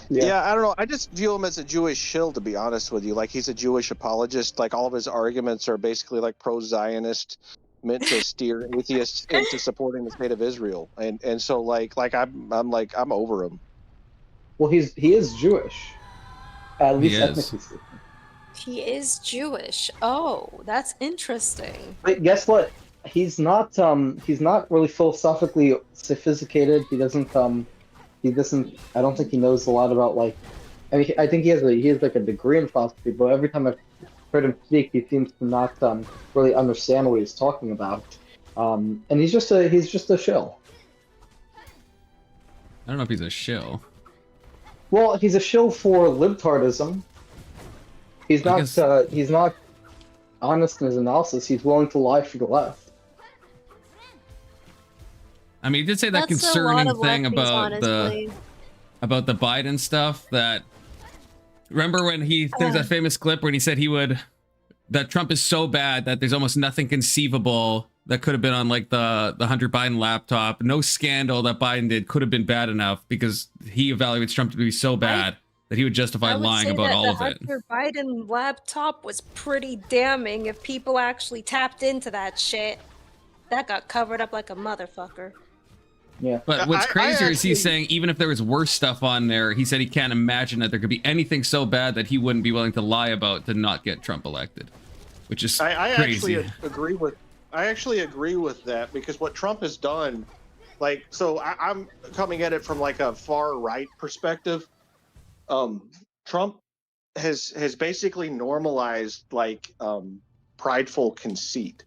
Yeah, I don't know. I just view him as a Jewish shill, to be honest with you. Like he's a Jewish apologist. Like all of his arguments are basically like pro-Zionist, meant to steer atheists into supporting the state of Israel. And so I'm over him. Well, he is Jewish, at least He is. ethnically speaking. He is Jewish. Oh, that's interesting. But guess what? He's not really philosophically sophisticated. He doesn't. I don't think he knows a lot about like. I mean, I think he has like a degree in philosophy, but every time I've heard him speak, he seems to not really understand what he's talking about. And he's just a shill. I don't know if he's a shill. Well, he's a shill for libtardism. He's not. He's not honest in his analysis. He's willing to lie for the left. I mean, he did say that That's a lot concerning of thing lefties, about honestly. the Biden stuff. That remember when there's that famous clip when he said that Trump is so bad that there's almost nothing conceivable that could have been on like the Hunter Biden laptop. No scandal that Biden did could have been bad enough because he evaluates Trump to be so bad that he would justify I would lying say about that all the of it. Hunter Biden laptop was pretty damning if people actually tapped into that shit. That got covered up like a motherfucker. Yeah. But what's crazier is he's saying even if there was worse stuff on there, he said he can't imagine that there could be anything so bad that he wouldn't be willing to lie about to not get Trump elected, which is I crazy. actually agree with that because what Trump has done, like, so I'm coming at it from like a far right perspective. Trump has basically normalized like prideful conceit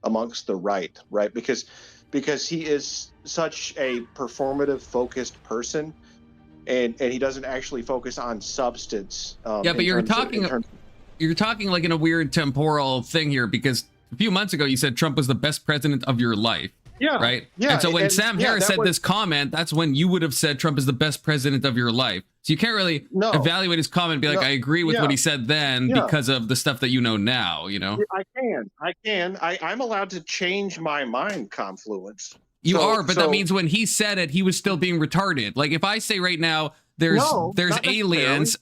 amongst the right, because he is such a performative focused person and he doesn't actually focus on substance. Yeah, but you're talking like in a weird temporal thing here because a few months ago, you said Trump was the best president of your life. Yeah. Right. Yeah. And so when Sam Harris that said was- this comment, that's when you would have said Trump is the best president of your life. So you can't really evaluate his comment and be like, I agree with what he said then because of the stuff that you know now, you know? I can. I'm allowed to change my mind, Confluence. You are, but that means when he said it, he was still being retarded. Like if I say right now, there's aliens.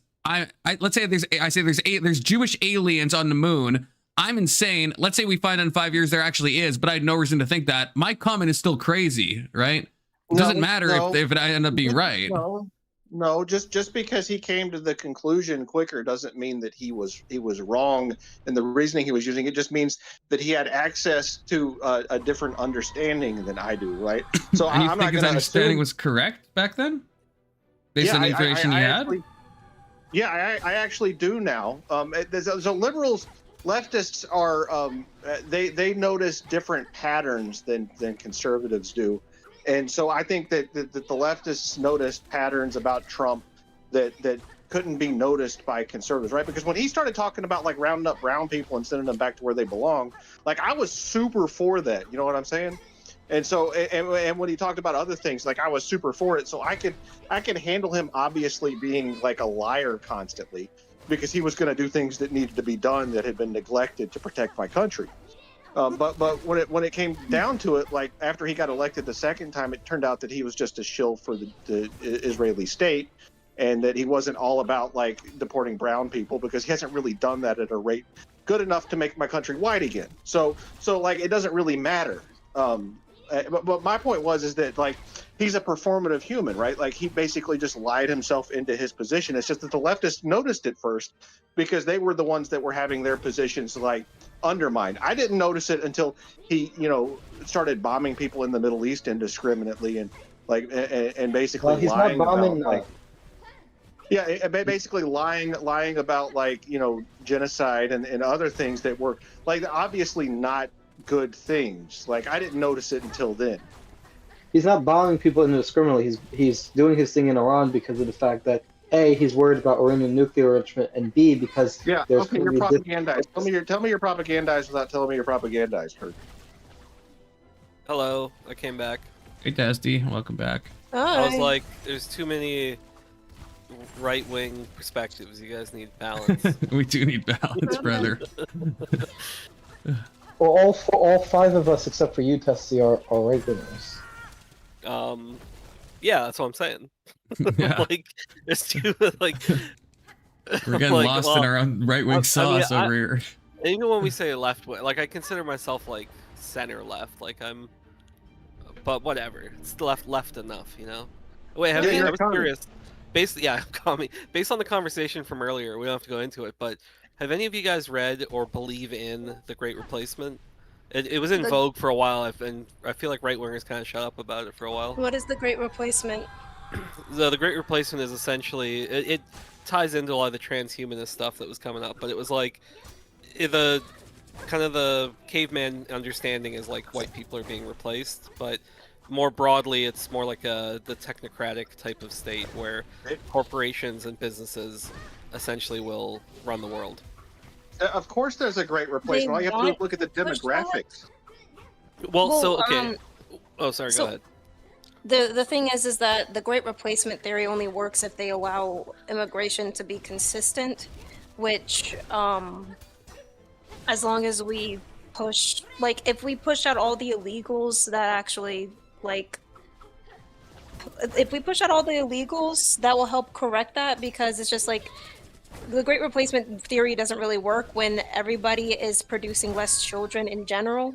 Let's say there's Jewish aliens on the moon. I'm insane. Let's say we find out in 5 years there actually is, but I had no reason to think that. My comment is still crazy, right? It doesn't matter if I end up being right. No, just because he came to the conclusion quicker doesn't mean that he was wrong in the reasoning he was using. It just means that he had access to a different understanding than I do, right? So and you I'm think not his going to understanding was correct back then, based on the information he had. I actually do now. So leftists are they notice different patterns than conservatives do. And so I think that the leftists noticed patterns about Trump that couldn't be noticed by conservatives, right? Because when he started talking about like rounding up brown people and sending them back to where they belong, like I was super for that. You know what I'm saying? And so, and when he talked about other things, like I was super for it. So I could handle him obviously being like a liar constantly, because he was going to do things that needed to be done that had been neglected to protect my country. But when it came down to it, like after he got elected the second time, it turned out that he was just a shill for the Israeli state, and that he wasn't all about like deporting brown people, because he hasn't really done that at a rate good enough to make my country white again. So like it doesn't really matter. But my point is that like he's a performative human, right? Like he basically just lied himself into his position. It's just that the leftists noticed it first because they were the ones that were having their positions like undermined. I didn't notice it until he, started bombing people in the Middle East indiscriminately and like and basically he's lying not bombing about like. Yeah, basically lying about like genocide and other things that were like obviously not good things. Like I didn't notice it until then. He's not bombing people indiscriminately. He's doing his thing in Iran because of the fact that A, he's worried about Iranian nuclear enrichment, and B, because you're propagandized. Tell me you're propagandized without telling me you're propagandized, Kurt. Hello, I came back. Hey, Dusty, welcome back. I was like, there's too many right-wing perspectives. You guys need balance. We do need balance, brother. Well, all five of us except for you, Tessie, are right wingers. Yeah, that's what I'm saying. Yeah. Like, there's two like. We're getting lost in our own right-wing sauce over here. Even when we say left wing, like I consider myself like center left, like but whatever, it's left enough, Wait, I was curious. Based on the conversation from earlier, we don't have to go into it, but have any of you guys read or believe in the Great Replacement? It was in vogue for a while, and I feel like right-wingers kind of shut up about it for a while. What is the Great Replacement? The Great Replacement is essentially, it ties into a lot of the transhumanist stuff that was coming up, but it was like, the caveman understanding is like white people are being replaced, but more broadly, it's more like the technocratic type of state where corporations and businesses essentially will run the world. Of course, there's a great replacement. All you have to do is look at the demographics. Okay. Go ahead. The thing is that the Great Replacement theory only works if they allow immigration to be consistent, which, as long as we push, like, if we push out all the illegals that actually, like, if we push out all the illegals, that will help correct that, because it's just like, the Great Replacement theory doesn't really work when everybody is producing less children in general,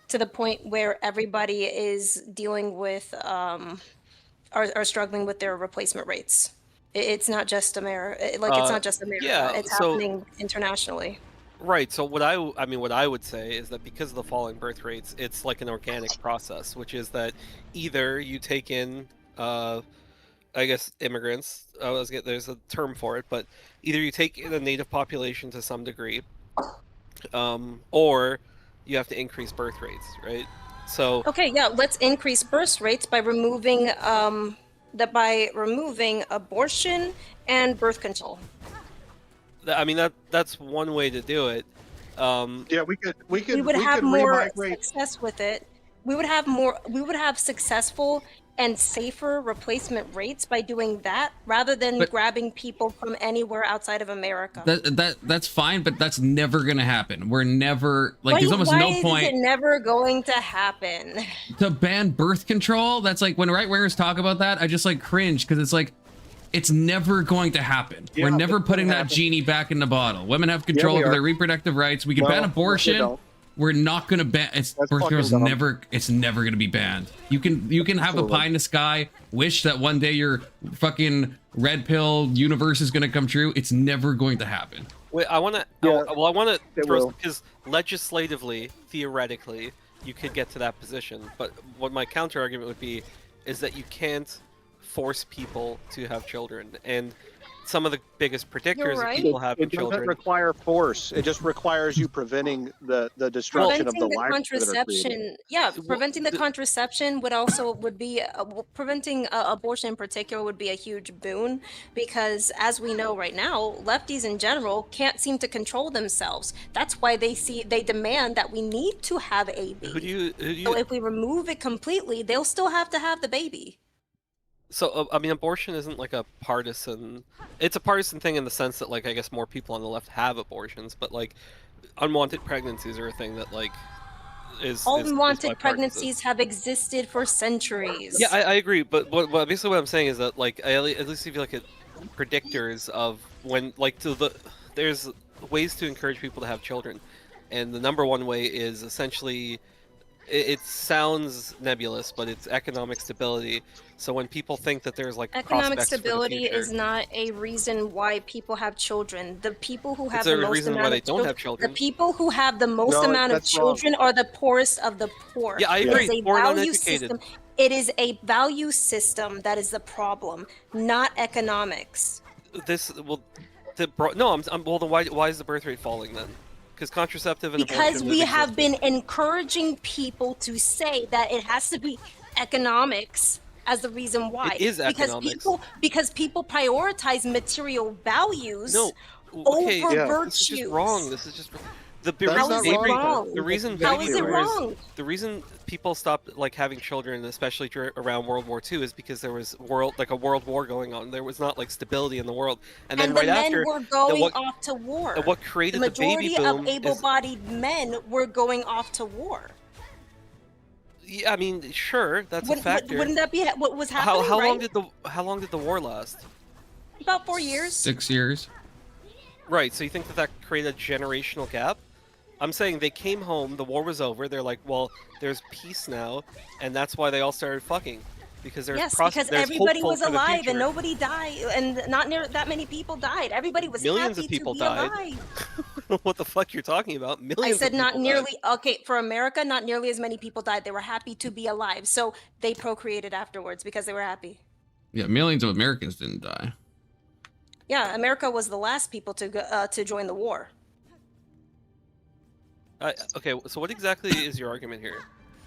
to the point where everybody is dealing with, are struggling with their replacement rates. It's not just America. It's not just America. Yeah, it's happening internationally. Right. So what I would say is that because of the falling birth rates, it's like an organic process, which is that either you take in, I guess, immigrants. There's a term for it, but either you take in a native population to some degree, or you have to increase birth rates, right? So okay, yeah, let's increase birth rates by removing abortion and birth control. I mean that's one way to do it, Yeah, we could we would have more remigrate. success with it. We would have successful and safer replacement rates by doing that rather than But- grabbing people from anywhere outside of America. That's fine, but that's never gonna happen. We're never like there's almost no Why point is it never going to happen? to ban birth control. That's like when right wingers talk about that, I just like cringe because it's like it's never going to happen. Yeah, We're never it's putting gonna that happen. genie back in the bottle. Women have control we over are. their reproductive rights. We can No, ban we abortion. don't. We're not gonna ban. It's That's birth fucking control's dumb. never. It's never gonna be banned. You can have a Absolutely. pie in the sky. Wish that one day your fucking red pill universe is gonna come true. It's never going to happen. Wait, I want to. Yeah, I want to it throw will. because legislatively, theoretically, you could get to that position. But what my counter argument would be is that you can't force people to have children, and some of the biggest predictors of right. people having It doesn't children. require force. It just requires you preventing the destruction of Preventing the the lives that are created. contraception, yeah, preventing the contraception would be preventing abortion in particular would be a huge boon because as we know right now, lefties in general can't seem to control themselves. That's why they demand that we need to have a baby. Who do you? So if we remove it completely, they'll still have to have the baby. So I mean, abortion isn't like a partisan. It's a partisan thing in the sense that, like, I guess more people on the left have abortions, but like, unwanted pregnancies are a thing that like is Unwanted bipartisan. pregnancies have existed for centuries. Yeah, I agree, but basically what I'm saying is that like I at least feel like it predictors of when like there's ways to encourage people to have children, and the number one way is essentially it sounds nebulous, but it's economic stability. So when people think that there's like Economic prospects for the stability future- is not a reason why people have children. The people who have It's the a most reason why amount they of don't children, have children. the people who have the most No, amount of that's wrong. children are the poorest of the poor. Yeah, I It agree. is a Poor and value uneducated. system. It is a value system that is the problem, not economics. This well, no, well. Then why is the birth rate falling then? Because contraceptive and Because abortion we has have existed. been encouraging people to say that it has to be economics as the reason why. It is economics. Because people prioritize material values No, okay, over yeah. virtues. this is just wrong. This is just the How is reason it baby- wrong? The reason How baby is it boomers- wrong? The reason people stopped like having children, especially around World War II, is because there was a world war going on. There was not like stability in the world, and then And right the men after, were going what- off to war. and what created the the baby majority boom of is able-bodied men were going off to war. yeah, I mean, sure, that's a factor. Wouldn't that be what was happening? how right? long did the war last? About 4 years. 6 years. Right, so you think that created a generational gap? I'm saying they came home, the war was over, they're like, well, there's peace now, and that's why they all started fucking. Because there's Yes, there's everybody hopeful was for the alive and future. nobody died, and not near that many people died. Everybody was Millions happy of people to be died. alive. What the fuck you're talking about? Millions I said of not people nearly. died. Okay, for America, not nearly as many people died. They were happy to be alive, so they procreated afterwards because they were happy. Yeah, millions of Americans didn't die. Yeah, America was the last people to go, to join the war. Okay, so what exactly is your argument here?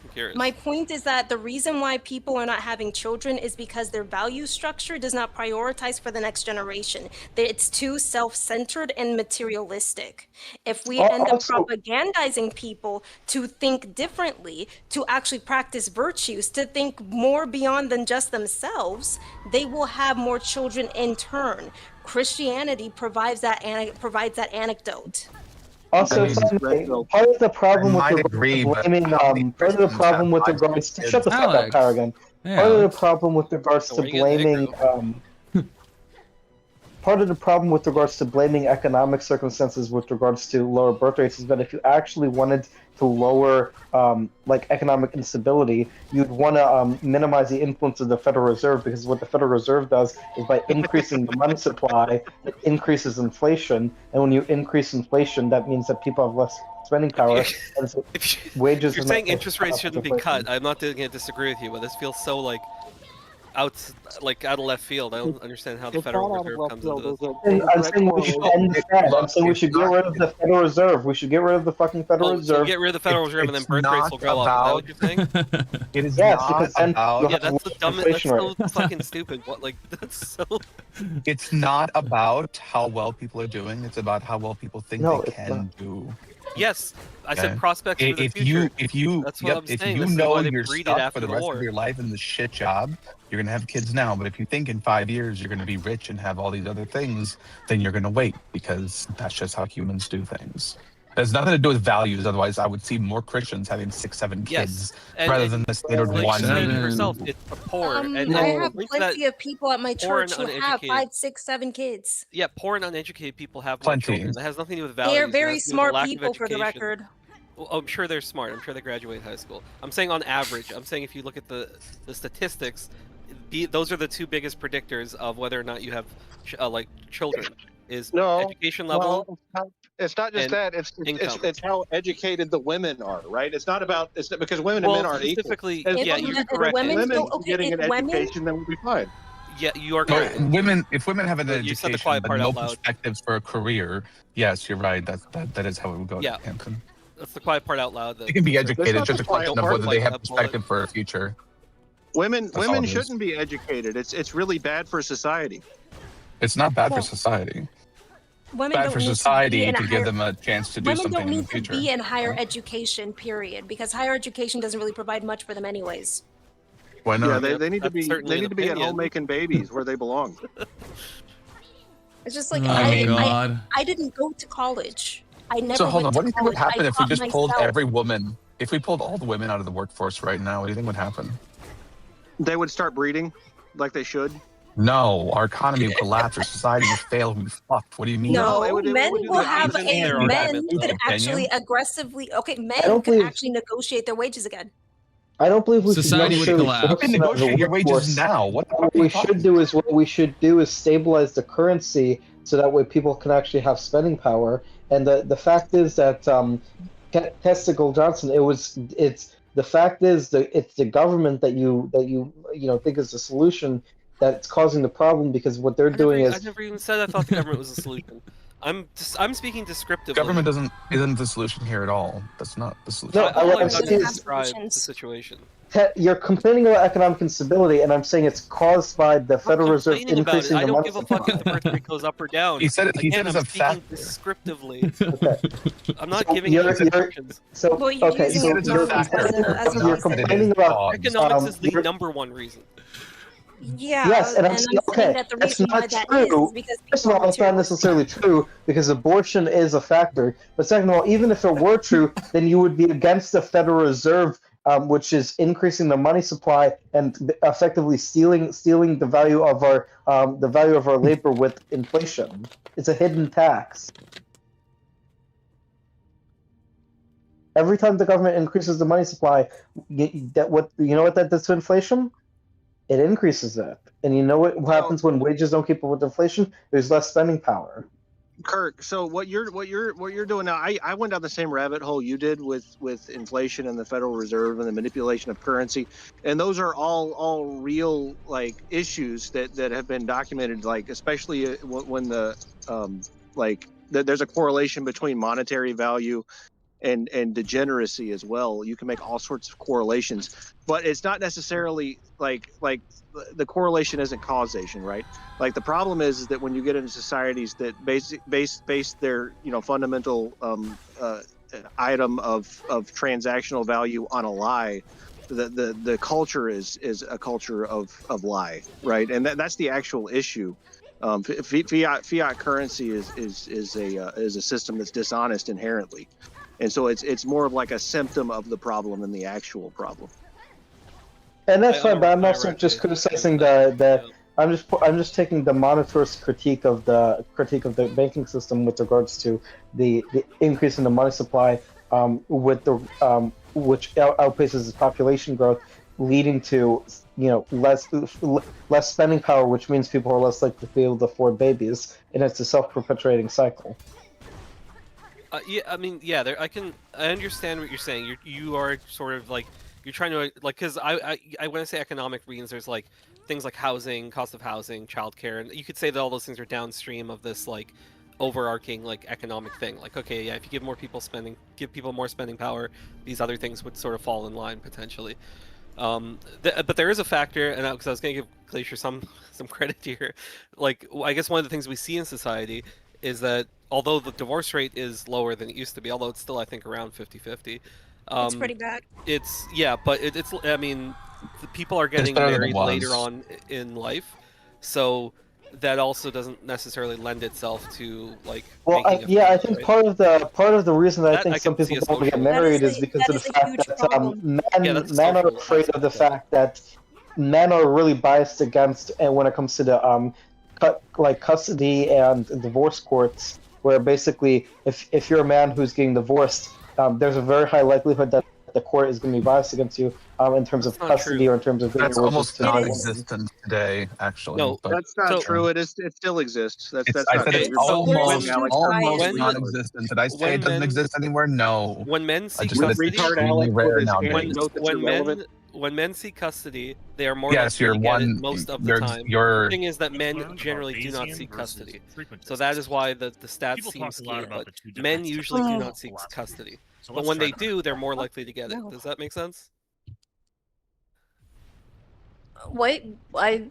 I'm curious. My point is that the reason why people are not having children is because their value structure does not prioritize for the next generation. It's too self-centered and materialistic. If we end up Also- propagandizing people to think differently, to actually practice virtues, to think more beyond than just themselves, they will have more children in turn. Christianity provides that anecdote. Also, That means red pill. part of the problem with might regards agree, to but blaming, how many part of the Christians problem with have regards to kids? shut the fuck up, Alex. Paragon. Hey, Part of the Alex. problem with regards So to what are you getting blaming, part of the problem with regards to blaming economic circumstances with regards to lower birth rates is that if you actually wanted to lower like economic instability, you'd want to minimize the influence of the Federal Reserve, because what the Federal Reserve does is by increasing the money supply, it increases inflation, and when you increase inflation, that means that people have less spending power, and so If wages. you're are saying not- interest rates shouldn't be inflation. cut, I'm not going to disagree with you, but this feels so like out of left field. I don't understand how the It's Federal not out of Reserve left comes field. into this. There's a I'm direct saying we should correlation. end the Fed. I'm saying we should get rid of the Federal Reserve. We should get rid of the fucking Federal Oh, so Reserve. get rid of the Federal Reserve and then it's birth rates will not go up. Is that what you're saying? It is Yes, not because then about. you'll Yeah, have that's the lower dumbest. That's inflation so rate. fucking stupid. What, like, that's so. It's not about how well people are doing. It's about how well people think No, they it's can do. Yes, I Okay. said prospects for the If future. you That's what I'm if saying. you This is know why they you're breed it stuck after for the the rest war. of your life in this shit job, you're gonna have kids now. But if you think in 5 years you're gonna be rich and have all these other things, then you're gonna wait because that's just how humans do things. It has nothing to do with values. Otherwise, I would see more Christians having 6, 7 Yes, kids and, rather and than the standard like one. she said Seven. herself, it's the poor, and I it have links to that plenty of people at my poor and church who have uneducated. 5, 6, 7 kids. Yeah, poor and uneducated people have more Plenty. children. That has nothing to do with They values. are It very has to do with a smart lack of people, for the education. record. Well, I'm sure they're smart. I'm sure they graduate high school. I'm saying on average. I'm saying if you look at the statistics, those are the two biggest predictors of whether or not you have like children. Is No, education level. well, it's not just and that. income. It's how educated the women are, right? It's not about it's not, because women and Well, men aren't equal. specifically, As yeah, long you're as you correct. correct women okay, getting if an women- education, then we'll be fine. Yeah, you are No, correct. if women have an But you said the education quiet but part no out loud. perspectives for a career, yes, you're right. That is how it would go. Yeah. Hampton. That's the quiet part out loud. They can be educated. not It's just the a question quiet of part. whether they have Like that bullet. perspective for a future. Women That's all it is. shouldn't be educated. It's really bad for society. It's not bad for Well, society. Women Bad don't for need to be society in a to give higher- them a chance to do Women something don't in the need to future. be in higher education, period, because higher education doesn't really provide much for them anyways. Why Yeah, not? they need to That's be certainly they need an to be at opinion. home making babies where they belong. It's just like Oh I God. I didn't go to college. I never So hold went on. to What do you think would college. happen I if we taught just pulled myself. every woman? If we pulled all the women out of the workforce right now, what do you think would happen? They would start breeding like they should. No, our economy would collapse. Our society would fail. We'd be fucked. What do you mean? No, it would men do will the have opposite. a There are men women. could Can actually you? aggressively. Okay, I men don't could believe- actually negotiate their wages again. I don't believe we should Society would necessarily collapse. You can force them out of the negotiate your wages workforce. now. What the fuck What are you we talking should do is what we should do is stabilize the currency so that way people can actually have spending power. And the fact is that Testicle Johnson, it's the fact is that it's the government that you think is the solution that's causing the problem, because what they're doing I is never even said I thought the government was the solution. I'm speaking descriptively. Government isn't the solution here at all. That's not the solution. No, All what I've I'm done saying is is- describe the situation. you're complaining about economic instability, and I'm saying it's caused by the Federal I'm Reserve complaining about it. increasing I the don't money give a fuck if the supply. birth rate goes up or down. He said it. He Again, said it's I'm a speaking factor. descriptively. Okay. I'm not So giving you you're- instructions. So Well, you're okay, using so it's a you're factor. complaining, as a you're reason. complaining about Economics is the you're- number one reason. Yeah. Yes, and I'm saying, okay, that the that's reason why not that true. is because First of people all, are it's not materialistic. necessarily true, because abortion is a factor. But second of all, even if it were true, then you would be against the Federal Reserve, which is increasing the money supply and effectively stealing the value of our labor with inflation. It's a hidden tax. Every time the government increases the money supply, you know what that does to inflation? It increases it. And you know what happens when wages don't keep up with inflation? There's less spending power. Kirk, so what you're doing now, I went down the same rabbit hole you did with inflation and the Federal Reserve and the manipulation of currency, and those are all real like issues that have been documented, like especially when the there's a correlation between monetary value and degeneracy as well. You can make all sorts of correlations, but it's not necessarily like the correlation isn't causation, right? Like the problem is that when you get into societies that base their fundamental item of transactional value on a lie, the culture is a culture of lie, right? And that's the actual issue. Fiat currency is a system that's dishonest inherently. And so it's more of like a symptom of the problem than the actual problem. And that's I fine, but I'm also directly just agree criticizing with that. the I'm just taking the monetarist critique of the banking system with regards to the increase in the money supply, with the which outpaces its population growth, leading to less spending power, which means people are less likely to be able to afford babies, and it's a self-perpetuating cycle. Yeah, I mean, yeah, I understand what you're saying. You are sort of like, you're trying to like, because I when I say economic reasons, there's like things like housing, cost of housing, childcare, and you could say that all those things are downstream of this like overarching like economic thing. Like, okay, yeah, if you give people more spending power, these other things would sort of fall in line potentially. But there is a factor, and because I was going to give Glacier some credit here, like I guess one of the things we see in society is that although the divorce rate is lower than it used to be, although it's still I think around 50-50. It's pretty bad. It's but it's I mean, the people are getting better than it married was. later on in life, so that also doesn't necessarily lend itself to like. Well, making a yeah, I family, think right? part of the reason that I That think I some can see people a don't want to get social- married That is is because of the a fact huge that problem. Yeah, that's a men are social afraid of the aspect of it. fact that men are really biased against, and when it comes to the like custody and divorce courts, where basically if you're a man who's getting divorced, there's a very high likelihood that the court is going to be biased against you in terms That's of not custody true. or in terms of That's being almost to the woman. non-existent today, actually. No, But That's not so true. It still exists. That's I not said true. it's okay, You're so almost when Alex. almost when non-existent. Did I say when it doesn't men exist anymore? No. when men I seek just said it's custody, retard extremely Alex with rare his nowadays. anecdote that's irrelevant. when men seek custody, they are more Yes, likely you're to get it one. most of the time. The You're thing is that men generally do not seek custody, so that is why the stats seem skewed. But men usually do not seek custody. But when they do, they're more likely to get it. Does that make sense? Wait, I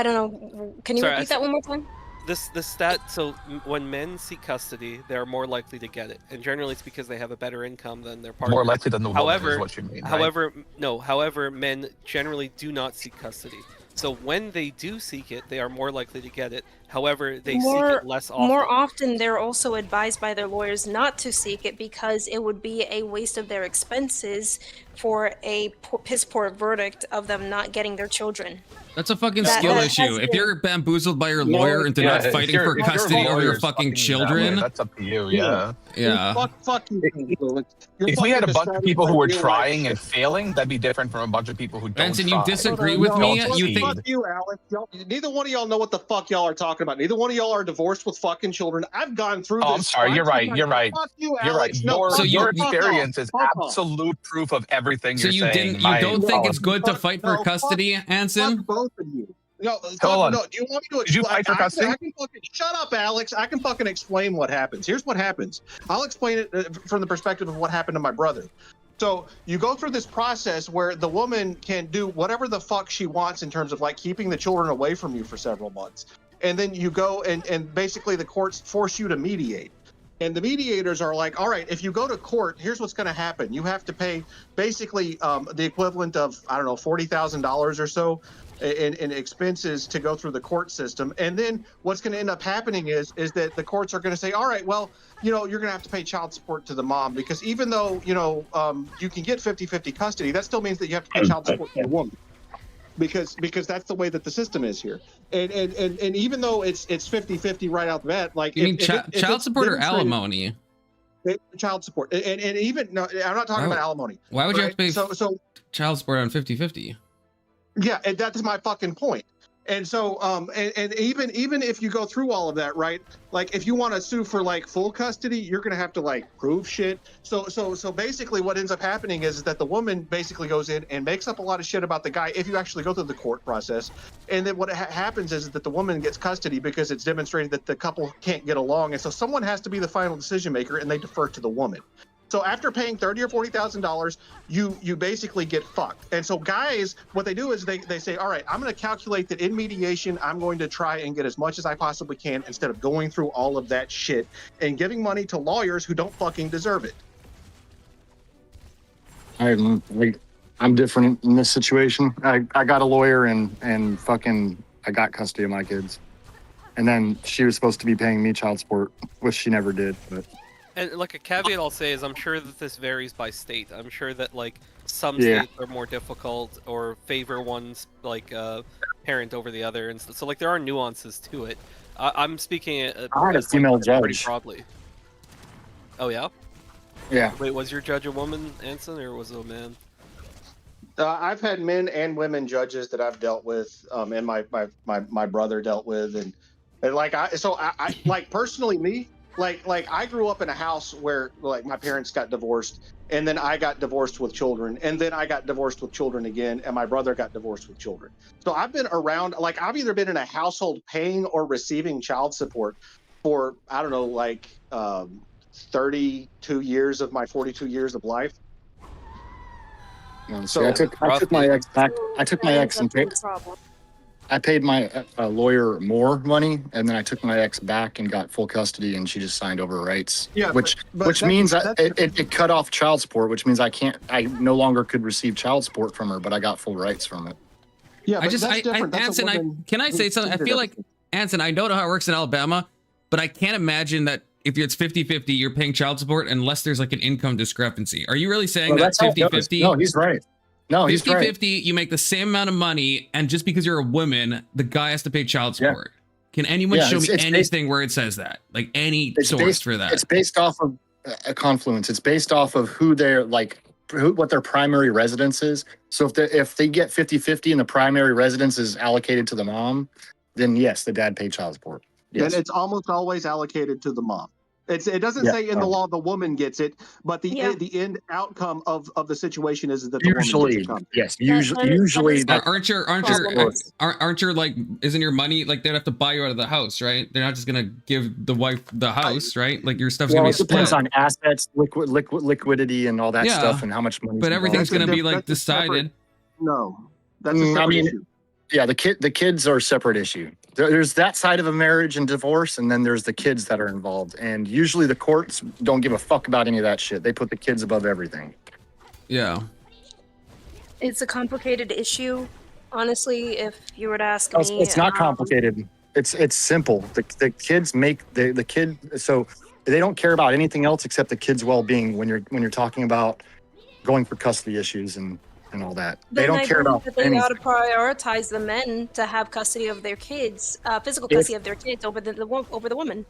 don't know. Can you Sorry, repeat that one more time? The stat. So when men seek custody, they're more likely to get it, and generally it's because they have a better income than their partner. more likely than the woman, However, is what you mean, right? However, men generally do not seek custody. So when they do seek it, they are more likely to get it. However, they seek it less often. More often, they're also advised by their lawyers not to seek it because it would be a waste of their expenses for a piss poor verdict of them not getting their children. That's a fucking skill issue. If you're bamboozled by your lawyer into not fighting for custody over your fucking children, that's up to you. Yeah. Yeah. Fuck you. If we had a bunch of people who were trying and failing, that'd be different from a bunch of people who don't Benson, you try. disagree with me? Don't You succeed. think- Fuck you, Alex. Neither one of y'all know what the fuck y'all are talking about. Neither one of y'all are divorced with fucking children. I've gone through this. Oh, I'm sorry. You're right. You're right. Fuck you, You're right. Alex. No, Your fuck experience off. is Fuck off. absolute proof of everything So you're you saying. didn't? You don't think it's good to fight for no, custody, Anson? Fuck both of you. No, Hold on. no. Do you want me to? Did you fight for custody? I can fucking shut up, Alex. I can fucking explain what happens. Here's what happens. I'll explain it from the perspective of what happened to my brother. So you go through this process where the woman can do whatever the fuck she wants in terms of like keeping the children away from you for several months, and then you go and basically the courts force you to mediate. And the mediators are like, all right, if you go to court, here's what's going to happen. You have to pay basically the equivalent of, I don't know, $40,000 or so in expenses to go through the court system. And then what's going to end up happening is that the courts are going to say, all right, well, you know, you're going to have to pay child support to the mom because even though, you know, you can get 50-50 custody, that still means that you have to pay child support to the woman. Because that's the way that the system is here, and even though it's 50-50 right out the bat, like You mean child support or alimony? Child support, and even no, I'm not talking about alimony. Why would you have to pay so child support on 50-50? Yeah, and that's my fucking point. And so, and even if you go through all of that, right? Like, if you want to sue for like full custody, you're gonna have to like prove shit. So basically, what ends up happening is that the woman basically goes in and makes up a lot of shit about the guy. If you actually go through the court process, and then what happens is that the woman gets custody because it's demonstrated that the couple can't get along, and so someone has to be the final decision maker, and they defer to the woman. So after paying $30,000 or $40,000, you basically get fucked. And so guys, what they do is they say, all right, I'm going to calculate that in mediation, I'm going to try and get as much as I possibly can instead of going through all of that shit and giving money to lawyers who don't fucking deserve it. I'm different in this situation. I got a lawyer and fucking I got custody of my kids. And then she was supposed to be paying me child support, which she never did, but And like a caveat I'll say is I'm sure that this varies by state. I'm sure that like some states are more difficult or favor one's like parent over the other, and so like there are nuances to it. I'm speaking I had a female pretty judge. broadly. Oh yeah. Yeah. Wait, was your judge a woman, Anson, or was it a man? I've had men and women judges that I've dealt with, and my brother dealt with, and like I like personally me. Like I grew up in a house where like my parents got divorced, and then I got divorced with children, and then I got divorced with children again, and my brother got divorced with children. So I've been around, like I've either been in a household paying or receiving child support for, I don't know, like 32 years of my 42 years of life. So I took my ex back. I took my ex and paid. I paid my lawyer more money, and then I took my ex back and got full custody, and she just signed over her rights. Yeah, which but means it cut off child support, which means I no longer could receive child support from her, but I got full rights from it. Yeah, but that's different. That's a Anson, woman can I say who something? I cheated feel everything. like, Anson, I don't know how it works in Alabama, but I can't imagine that if it's 50-50, you're paying child support unless there's like an income discrepancy. Are you really saying that That's how it goes. 50-50? No, he's right. No, he's right. 50-50, you make the same amount of money, and just because you're a woman, the guy has to pay child support. Can anyone show me anything where it says that? Like any source for that? It's based off of a Confluence. It's based off of who they're like, what their primary residence is. So if they get 50-50 and the primary residence is allocated to the mom, then yes, the dad paid child support. Yes. Then it's almost always allocated to the mom. It doesn't say in the law the woman gets it, but the end outcome of the situation is that the woman gets it. Yes, usually. Aren't your like, isn't your money like they'd have to buy you out of the house, right? They're not just gonna give the wife the house, right? Like your stuff's gonna be split. It depends on assets, liquidity, and all that stuff, and how much money. But everything's gonna be like decided. No, that's a separate issue. Yeah, the kids are a separate issue. There's that side of a marriage and divorce, and then there's the kids that are involved. And usually the courts don't give a fuck about any of that shit. They put the kids above everything. Yeah. It's a complicated issue, honestly. If you were to ask me, It's not complicated. It's simple. The kids make the kid, so they don't care about anything else except the kid's well-being when you're talking about going for custody issues and all that. They don't care about anything. They ought to prioritize the men to have custody of their kids, physical custody of their kids over the woman.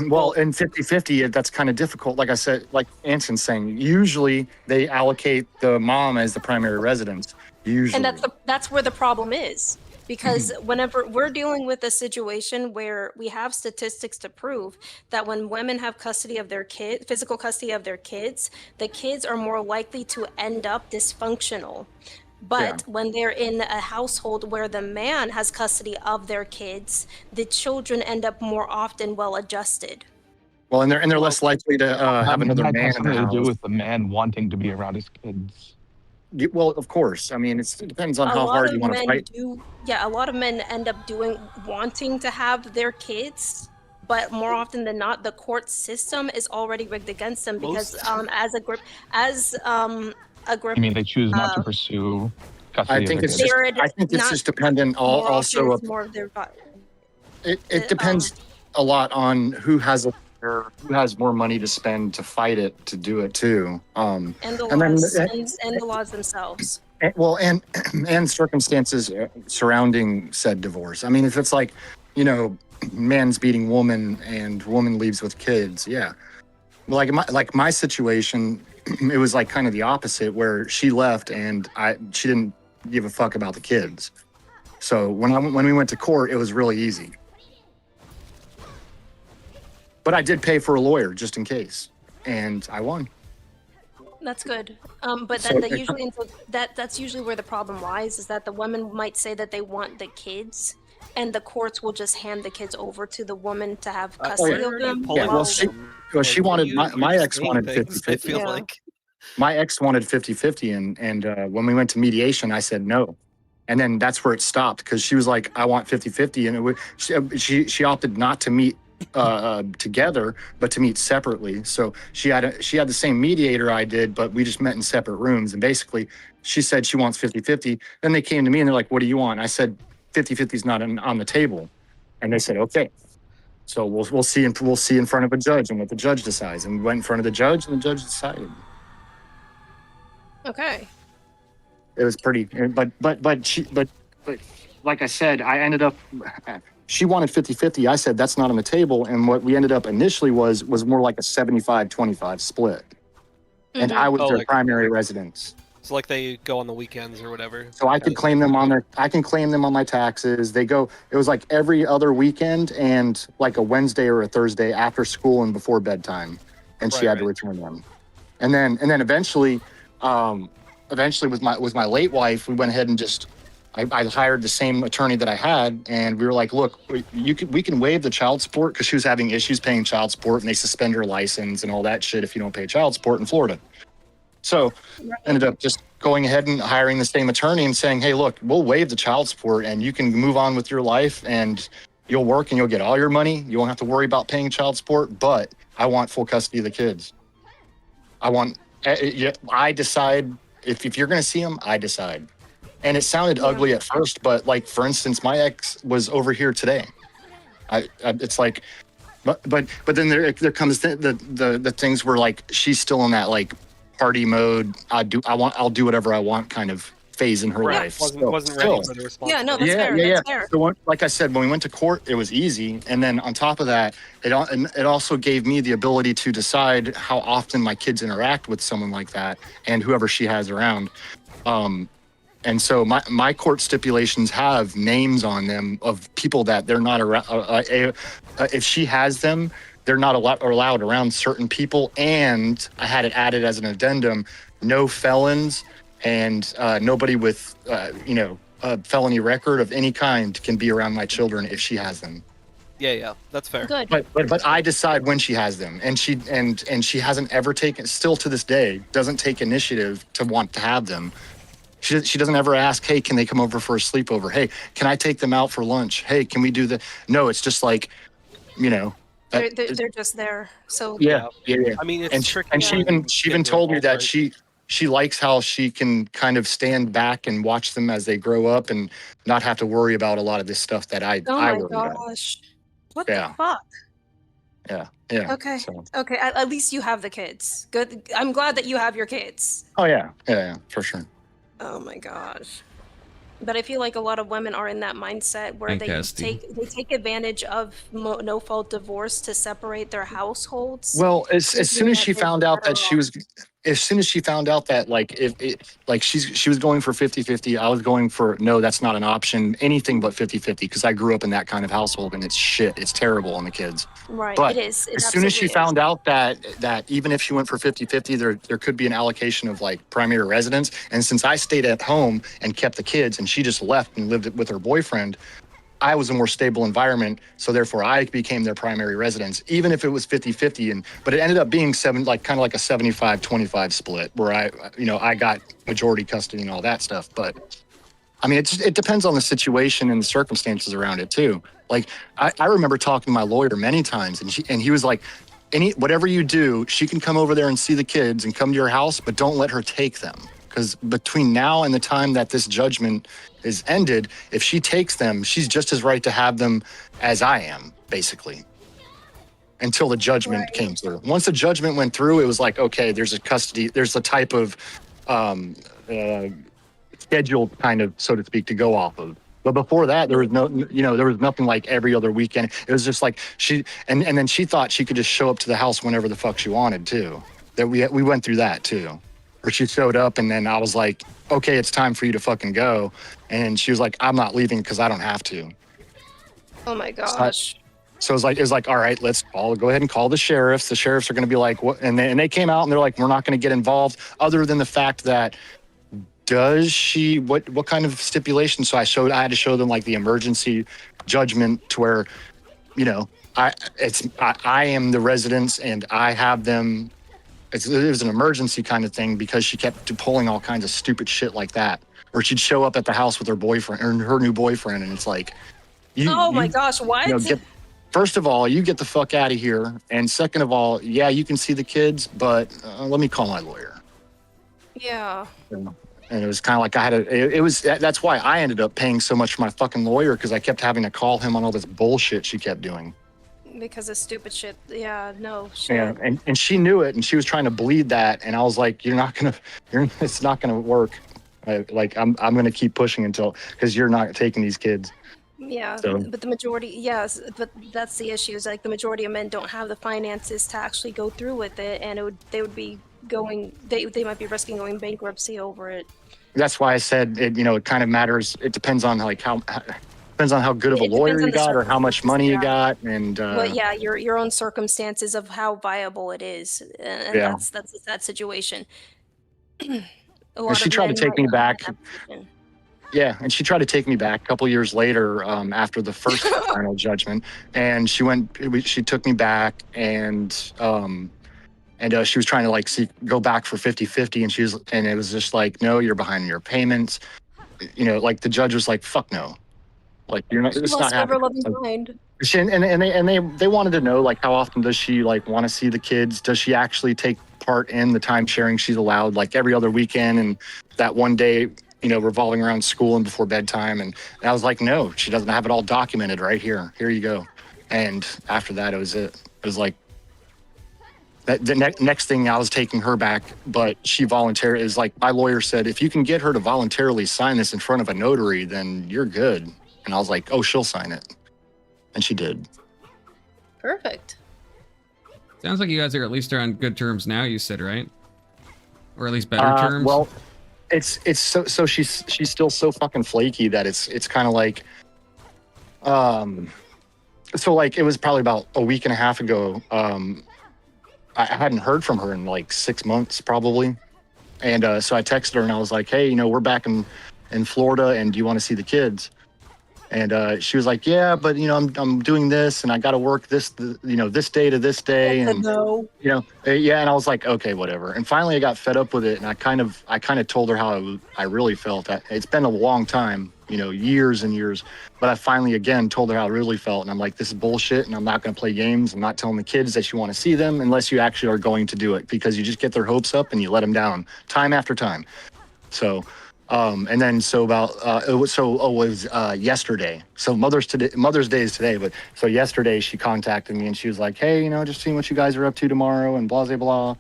Well, in 50-50, that's kind of difficult. Like I said, like Anson's saying, usually they allocate the mom as the primary residence. Usually, and that's where the problem is. Because whenever we're dealing with a situation where we have statistics to prove that when women have custody of their physical custody of their kids, the kids are more likely to end up dysfunctional. But when they're in a household where the man has custody of their kids, the children end up more often well adjusted. Well, and they're less likely to have another man in the house. Something to do with the man wanting to be around his kids. Well, of course. I mean, it depends on how hard you want to fight. A lot of men end up wanting to have their kids, but more often than not, the court system is already rigged against them because as a group. You mean they choose not to pursue custody? I think it's just dependent. Also, it depends a lot on who has more money to spend to fight it, to do it too. And the laws themselves. And circumstances surrounding said divorce. I mean, if it's like, man's beating woman and woman leaves with kids, yeah. Like my situation, it was like kind of the opposite, where she left and she didn't give a fuck about the kids. So when we went to court, it was really easy. But I did pay for a lawyer just in case, and I won. That's good. But that's usually where the problem lies, is that the women might say that they want the kids, and the courts will just hand the kids over to the woman to have custody of them. Yeah, well, she wanted, my ex wanted 50-50. I feel like my ex wanted 50-50, and when we went to mediation, I said no. And then that's where it stopped, because she was like, I want 50-50, and she opted not to meet together, but to meet separately. So she had the same mediator I did, but we just met in separate rooms. And basically, she said she wants 50-50. Then they came to me and they're like, "What do you want?" I said, 50-50 is not on the table. And they said, "Okay." So we'll see in front of a judge and what the judge decides. And we went in front of the judge, and the judge decided. Okay. It was pretty, but like I said, I ended up. She wanted 50-50. I said, that's not on the table. And what we ended up initially was more like a 75-25 split. And I was their primary residence. So like they go on the weekends or whatever. So I could claim them on my taxes. It was like every other weekend and like a Wednesday or a Thursday after school and before bedtime. And she had to return them. And then eventually with my late wife, we went ahead and just, I hired the same attorney that I had, and we were like, look, we can waive the child support, because she was having issues paying child support, and they suspend her license and all that shit if you don't pay child support in Florida. So ended up just going ahead and hiring the same attorney and saying, hey, look, we'll waive the child support and you can move on with your life and you'll work and you'll get all your money. You won't have to worry about paying child support, but I want full custody of the kids. I decide if you're going to see them, I decide. And it sounded ugly at first, but like, for instance, my ex was over here today. It's like, but then there comes the things where like, she's still in that like party mode. I'll do whatever I want kind of phase in her life. Wasn't ready for the responsibility. Yeah, no, that's fair. That's fair. So like I said, when we went to court, it was easy. And then on top of that, it also gave me the ability to decide how often my kids interact with someone like that and whoever she has around. And so my court stipulations have names on them of people that they're not around. If she has them, they're not allowed around certain people. And I had it added as an addendum, no felons and nobody with, a felony record of any kind can be around my children if she has them. Yeah, that's fair. Good. But I decide when she has them, and she hasn't ever taken, still to this day, doesn't take initiative to want to have them. She doesn't ever ask, hey, can they come over for a sleepover? Hey, can I take them out for lunch? Hey, can we do the? No, it's just like, They're just there. So yeah. I mean, it's and tricky. And she even told me that she likes how she can kind of stand back and watch them as they grow up and not have to worry about a lot of this stuff that I worry about. Gosh. What the fuck? Yeah. Okay. So. Okay. At least you have the kids. Good. I'm glad that you have your kids. Oh yeah, for sure. Oh my gosh. But I feel like a lot of women are in that mindset where they take advantage of no fault divorce to separate their households. Well, as soon as she found out that like if she was going for 50-50, I was going for no, that's not an option, anything but 50-50, because I grew up in that kind of household and it's shit. It's terrible on the kids. Right. But it is. As soon as she found out that even if she went for 50-50, there could be an allocation of like primary residence. And since I stayed at home and kept the kids and she just left and lived with her boyfriend, I was a more stable environment, so therefore I became their primary residence, even if it was 50-50. But it ended up being kind of like a 75-25 split, where I got majority custody and all that stuff. But I mean, it depends on the situation and the circumstances around it too. Like I remember talking to my lawyer many times, and he was like, whatever you do, she can come over there and see the kids and come to your house, but don't let her take them. Because between now and the time that this judgment is ended, if she takes them, she's just as right to have them as I am, basically. Until the judgment came through. Once the judgment went through, it was like, okay, there's a type of schedule, kind of, so to speak, to go off of. But before that, there was there was nothing like every other weekend. It was just like and then she thought she could just show up to the house whenever the fuck she wanted to. That we went through that too. Or she showed up and then I was like, okay, it's time for you to fucking go. And she was like, I'm not leaving because I don't have to. Oh my gosh. So it was like, all right, let's go ahead and call the sheriffs. The sheriffs are going to be like, what? And they came out and they're like, we're not going to get involved, other than the fact that what kind of stipulation? So I had to show them like the emergency judgment to where, I am the residence and I have them. It was an emergency kind of thing because she kept pulling all kinds of stupid shit like that. Or she'd show up at the house with her boyfriend or her new boyfriend, and it's like, my gosh, what? First of all, you get the fuck out of here, and second of all, yeah, you can see the kids, but let me call my lawyer. Yeah. And it was kind of like that's why I ended up paying so much for my fucking lawyer, because I kept having to call him on all this bullshit she kept doing. Because of stupid shit. Yeah, no shit. Yeah, and she knew it, and she was trying to bleed that, and I was like, it's not gonna work. I'm gonna keep pushing because you're not taking these kids. Yeah, So. but the majority, yes, but that's the issue. Is like the majority of men don't have the finances to actually go through with it, and they might be risking going bankruptcy over it. That's why I said it kind of matters. It depends on depends on how good of a lawyer you got or how much money you got, and but yeah, your own circumstances of how viable it is, and that's that situation. And she tried to take me back. Yeah, and she tried to take me back a couple years later after the first final judgment, and she took me back, and and she was trying to like go back for 50-50, and it was just like, no, you're behind in your payments. You know, like the judge was like, fuck no, like you're not. It's not happening. Mind. And they wanted to know like how often does she like want to see the kids? Does she actually take part in the time sharing she's allowed, like every other weekend and that one day, you know, revolving around school and before bedtime? And I was like, no, she doesn't have it all documented right here. Here you go. And after that, it was like the next thing I was taking her back, but she voluntarily is like, my lawyer said, if you can get her to voluntarily sign this in front of a notary, then you're good. And I was like, oh, she'll sign it. And she did. Perfect. Sounds like you guys are at least on good terms now, you said, right? Or at least better terms? Well, it's so she's still so fucking flaky that it's kind of like, so like it was probably about a week and a half ago. I hadn't heard from her in like 6 months probably. And so I texted her and I was like, hey, you know, we're back in Florida and do you want to see the kids? And she was like, yeah, but you know, I'm doing this and I got to work this day to this day. And, no. you know, yeah. And I was like, okay, whatever. And finally I got fed up with it. And I kind of told her how I really felt. It's been a long time, you know, years and years, but I finally again told her how I really felt. And I'm like, this is bullshit. And I'm not going to play games. I'm not telling the kids that you want to see them unless you actually are going to do it, because you just get their hopes up and you let them down time after time. So, and then so about it was yesterday. So Mother's Day is today, but so yesterday she contacted me and she was like, hey, you know, just seeing what you guys are up to tomorrow and blah blah blah.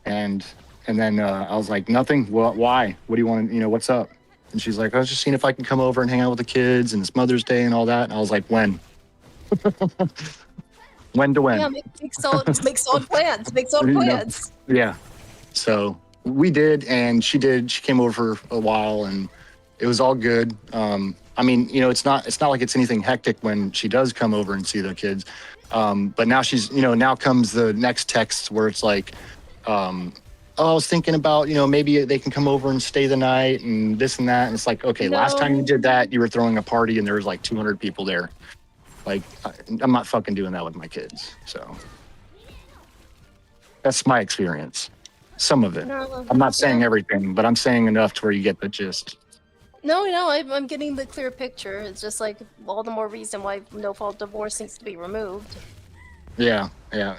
And then I was like, nothing. Well, why? What do you want? You know, what's up? And she's like, I was just seeing if I can come over and hang out with the kids and it's Mother's Day and all that. And I was like, when? When to when? Yeah, make solid plans. Make solid plans. Yeah. So we did, and she did. She came over for a while, and it was all good. I mean, you know, it's not like it's anything hectic when she does come over and see the kids. But now she's, you know, now comes the next text where it's like, oh, I was thinking about, you know, maybe they can come over and stay the night and this and that. And it's like, okay, last time you did that, you were throwing a party and there was like 200 people there. Like, I'm not fucking doing that with my kids. So that's my experience. Some of it. No, I'm not saying everything, but I'm saying enough to where you get the gist. No, I'm getting the clear picture. It's just like all the more reason why no-fault divorce needs to be removed. Yeah,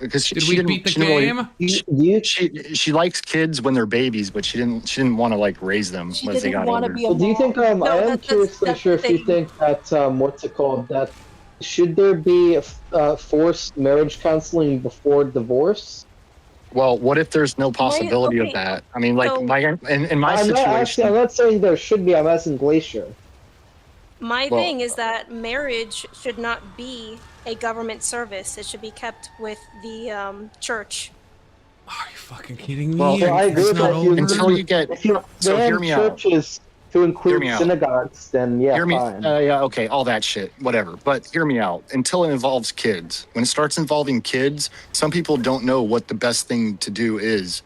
because she Did we didn't, beat the she didn't game? she likes kids when they're babies, but she didn't want to like raise them She once they didn't got want to older. be a Well, do you mom. think, I am curious to sure if you think that, what's it called, that should there be forced marriage counseling before divorce? Well, what if there's no possibility of that? I mean, like, so- in my situation. I'm not saying there should be, I'm asking Glacier. My Well- thing is that marriage should not be a government service. It should be kept with the church. Are you fucking kidding me? Well, So I agree It's with not that. over? Until you get, If you so hear ban me out. churches to include me out. synagogues, then yeah, Hear me, fine. yeah, okay, all that shit, whatever. But hear me out. Until it involves kids. When it starts involving kids, some people don't know what the best thing to do is.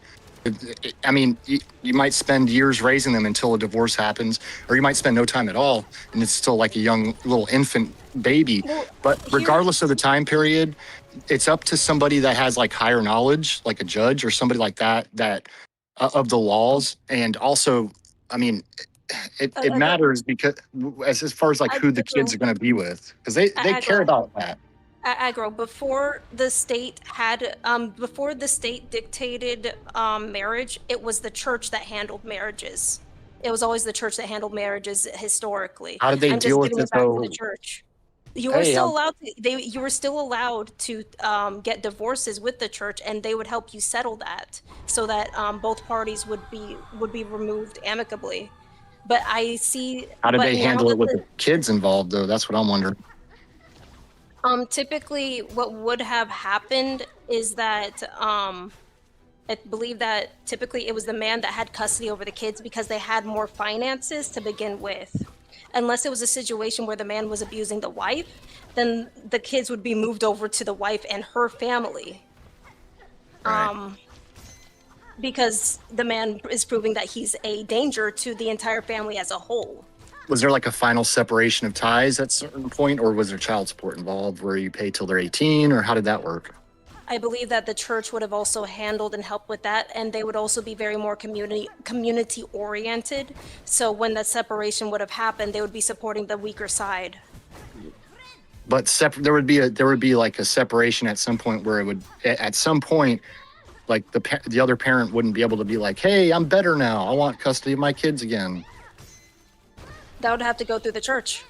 I mean, you might spend years raising them until a divorce happens, or you might spend no time at all, and it's still like a young little infant baby. Well, But regardless of the time period, it's up to somebody that has like higher knowledge, like a judge or somebody like that of the laws. And also, I mean, it matters because as far as like who the kids are going to be with, because they care about that. Aggro, before the state dictated marriage, it was the church that handled marriages. It was always the church that handled marriages historically. How did they I'm deal just with giving it it back to though? the church. You were Hey, still allowed to, you were still allowed to get divorces with the church, and they would help you settle that so that both parties would be removed amicably. But I see. How did but they now handle that it with the kids involved though? That's what I'm wondering. Typically, what would have happened is that I believe that typically it was the man that had custody over the kids because they had more finances to begin with. Unless it was a situation where the man was abusing the wife, then the kids would be moved over to the wife and her family. Right. Because the man is proving that he's a danger to the entire family as a whole. Was there like a final separation of ties at a certain point, or was there child support involved where you pay till they're 18, or how did that work? I believe that the church would have also handled and helped with that, and they would also be very more community oriented. So when that separation would have happened, they would be supporting the weaker side. But there would be like a separation at some point where it would at some point like the other parent wouldn't be able to be like, hey, I'm better now, I want custody of my kids again. That would have to go through the church.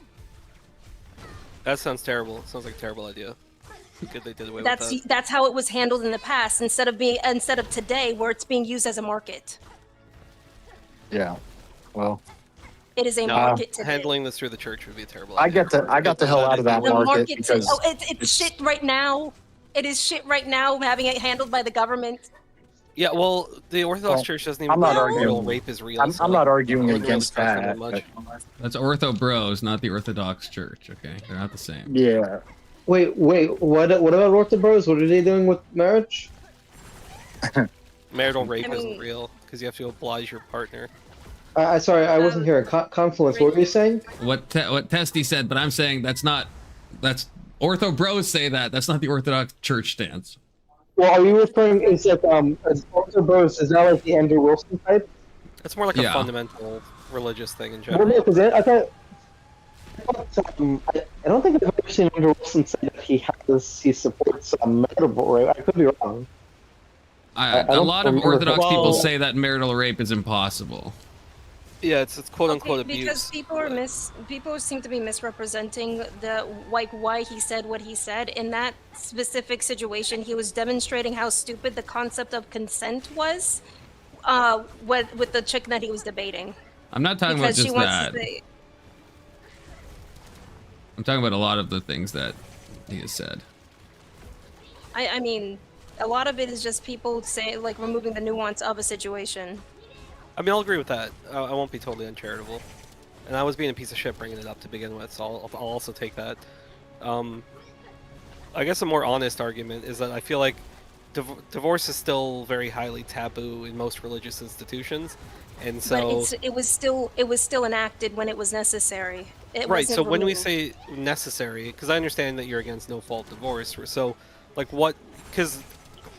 That sounds terrible. It sounds like a terrible idea. Good they did away with that. That's how it was handled in the past, instead of today where it's being used as a market. Yeah. Well, it is a market today. Handling this through the church would be a terrible idea. I got the hell out of that market because it's shit right now. It is shit right now having it handled by the government. Yeah, well, the Orthodox Church doesn't even I'm not believe arguing. rape is real. I'm not arguing against that. That's Ortho Bros, not the Orthodox Church. Okay, they're not the same. Yeah. Wait, what about Ortho Bros? What are they doing with marriage? Marital rape isn't real because you have to oblige your partner. Sorry, I wasn't here. Confluence, what were you saying? What Testy said, but I'm saying that's Ortho Bros say that. That's not the Orthodox Church stance. Well, are you referring, is like, as Ortho Bros, is that like the Andrew Wilson type? It's more like a fundamental religious thing in general. Well, no, 'cause I don't think I've ever seen Andrew Wilson say that he supports marital rape. I could be wrong. A lot of Orthodox people say that marital rape is impossible. Yeah, it's quote unquote abuse. Because people seem to be misrepresenting why he said what he said. In that specific situation, he was demonstrating how stupid the concept of consent was, with the chick that he was debating. I'm not talking about just that. I'm talking about a lot of the things that he has said. I mean, a lot of it is just people removing the nuance of a situation. I mean, I'll agree with that. I won't be totally uncharitable. And I was being a piece of shit bringing it up to begin with, so I'll also take that. I guess a more honest argument is that I feel like divorce is still very highly taboo in most religious institutions, and so. But it was still enacted when it was necessary. Right. So when we say necessary, because I understand that you're against no-fault divorce, so like what? Because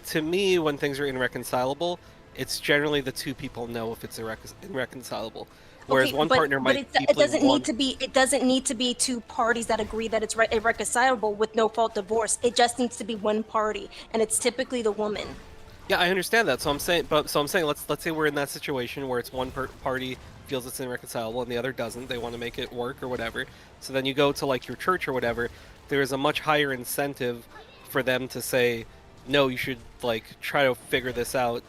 to me, when things are irreconcilable, it's generally the two people know if it's irreconcilable. Whereas one partner might it doesn't need to be two parties that agree that it's irreconcilable with no fault divorce. It just needs to be one party, and it's typically the woman. Yeah, I understand that. So I'm saying let's say we're in that situation where it's one party feels it's irreconcilable and the other doesn't. They want to make it work or whatever. So then you go to like your church or whatever. There is a much higher incentive for them to say, no, you should like try to figure this out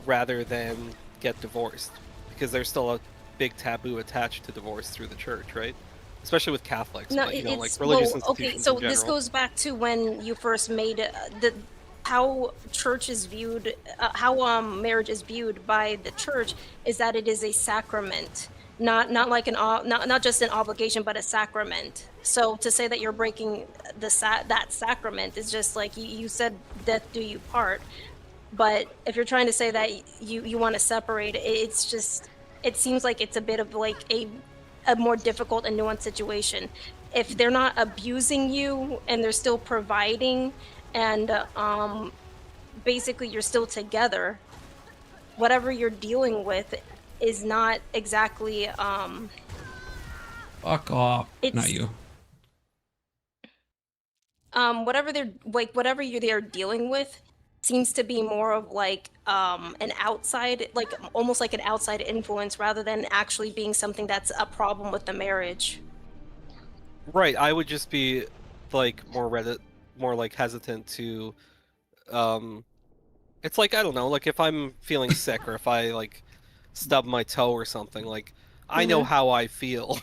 rather than get divorced, because there's still a big taboo attached to divorce through the church, right? Especially with Catholics, No, but, like religious institutions okay, so in general. this goes back to when you first made how church is viewed, how marriage is viewed by the church is that it is a sacrament, not like not just an obligation, but a sacrament. So to say that you're breaking that sacrament is just like you said, death do you part. But if you're trying to say that you want to separate, it's just, it seems like it's a bit of like a more difficult and nuanced situation. If they're not abusing you and they're still providing, and basically you're still together, whatever you're dealing with is not exactly fuck off. Not you. Whatever they're dealing with seems to be more of like an outside, like almost like an outside influence rather than actually being something that's a problem with the marriage. Right, I would just be like more like hesitant to it's like, I don't know, like if I'm feeling sick or if I like stub my toe or something, like I know how I feel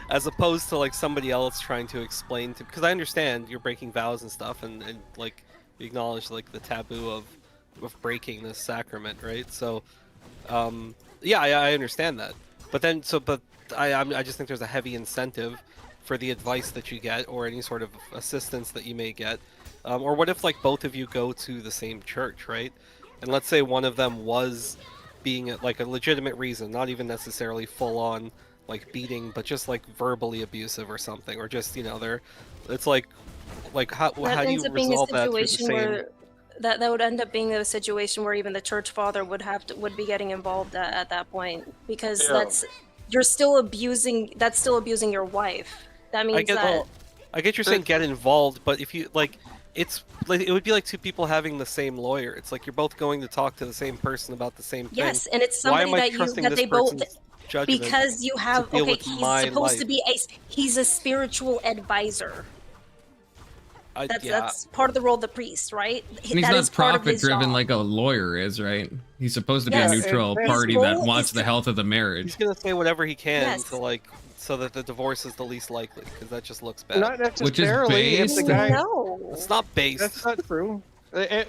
as opposed to like somebody else trying to explain to, because I understand you're breaking vows and stuff and like you acknowledge like the taboo of breaking this sacrament, right? So yeah, I understand that, but I just think there's a heavy incentive for the advice that you get or any sort of assistance that you may get, or what if like both of you go to the same church, right? And let's say one of them was being like a legitimate reason, not even necessarily full on like beating, but just like verbally abusive or something, or just, you know, it's like how do you resolve that through the same? that would end up being a situation where even the church father would be getting involved at that point, because Yeah. that's still abusing your wife. That means I get you're saying get involved, but if you like, it's like it would be like two people having the same lawyer. It's like you're both going to talk to the same person about the same thing. yes, and it's Why somebody am I that you trusting that this they both person's judgment because you have deal okay. with He's my supposed to life? be he's a spiritual advisor. That's part of the role of the priest, right? And he's That not is part of profit his driven job. like a lawyer is, right? He's supposed to be Yes, a neutral and party his that role wants is the to- health of the marriage. He's gonna say whatever he can Yes. to like so that the divorce is the least likely, because that just looks bad. Not necessarily. If the guy, No. It's not based. That's not true.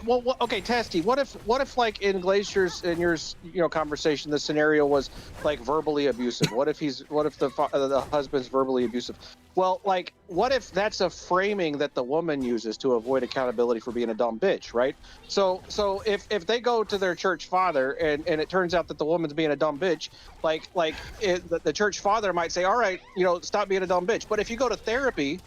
Well, okay, Testy. What if, like in Glacier's in your conversation, the scenario was like verbally abusive? What if the husband's verbally abusive? Well, like, what if that's a framing that the woman uses to avoid accountability for being a dumb bitch, right? So if they go to their church father and it turns out that the woman's being a dumb bitch, the church father might say, all right, stop being a dumb bitch. But if you go to therapy,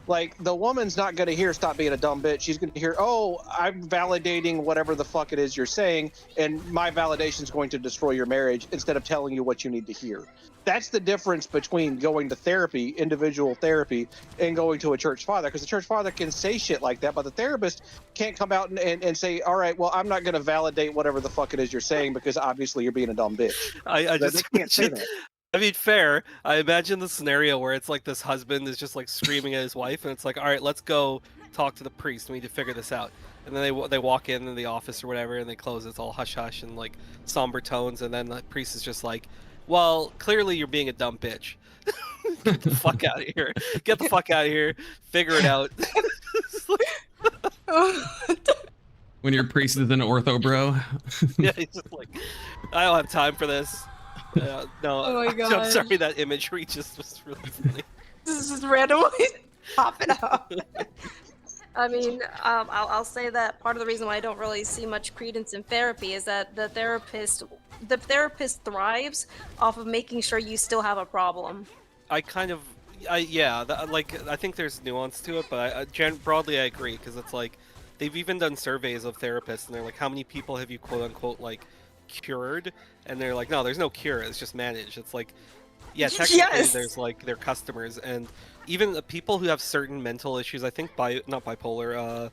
like, the woman's not going to hear stop being a dumb bitch. She's going to hear, oh, I'm validating whatever the fuck it is you're saying, and my validation is going to destroy your marriage instead of telling you what you need to hear. That's the difference between going to therapy, individual therapy, and going to a church father, because the church father can say shit like that, but the therapist can't come out and say, all right, well, I'm not going to validate whatever the fuck it is you're saying because obviously you're being a dumb bitch. I They just can't say that. I mean, fair. I imagine the scenario where it's like this husband is just like screaming at his wife, and it's like, all right, let's go talk to the priest. We need to figure this out. And then they walk in the office or whatever, and they close. It's all hush hush and like somber tones, and then the priest is just like, well, clearly you're being a dumb bitch. Get the fuck out of here. Get the fuck out of here. Figure it out. When your priest is an ortho bro. Yeah, he's just like, I don't have time for this. No, Oh my I'm God. sorry, that imagery just was really funny. This is just randomly popping up. I mean, I'll say that part of the reason why I don't really see much credence in therapy is that the therapist thrives off of making sure you still have a problem. I think there's nuance to it, but broadly I agree, because it's like they've even done surveys of therapists, and they're like, how many people have you quote unquote like cured? And they're like, no, there's no cure, it's just managed. It's like, yeah, technically Yes. there's like their customers, and even the people who have certain mental issues, I think not bipolar,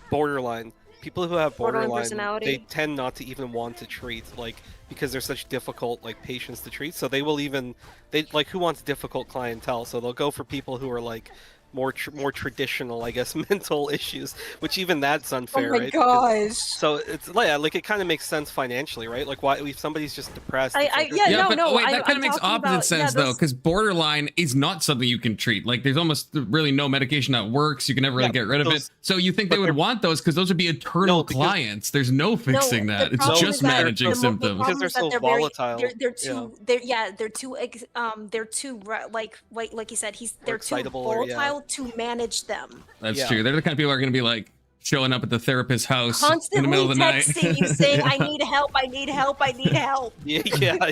borderline, people who have Borderline borderline, personality. they tend not to even want to treat, like, because they're such difficult like patients to treat. So they like, who wants difficult clientele? So they'll go for people who are like more traditional, I guess, mental issues, which even that's unfair, Oh my right? gosh. So it's like it kind of makes sense financially, right? Like, why if somebody's just depressed? it's like, Wait, that kind of makes opposite sense though, because borderline is not something you can treat. Like, there's almost really no medication that works. You can never really get rid of it. So you think they would want those because those would be eternal clients. There's no fixing that. It's just managing symptoms. Because they're so volatile. They're too like you said, they're too excitable or, volatile to manage them. That's true. They're the kind of people who are going to be like showing up at the therapist's house Constantly in the middle of the night. texting you saying, I need help, I need help, I need help. Yeah.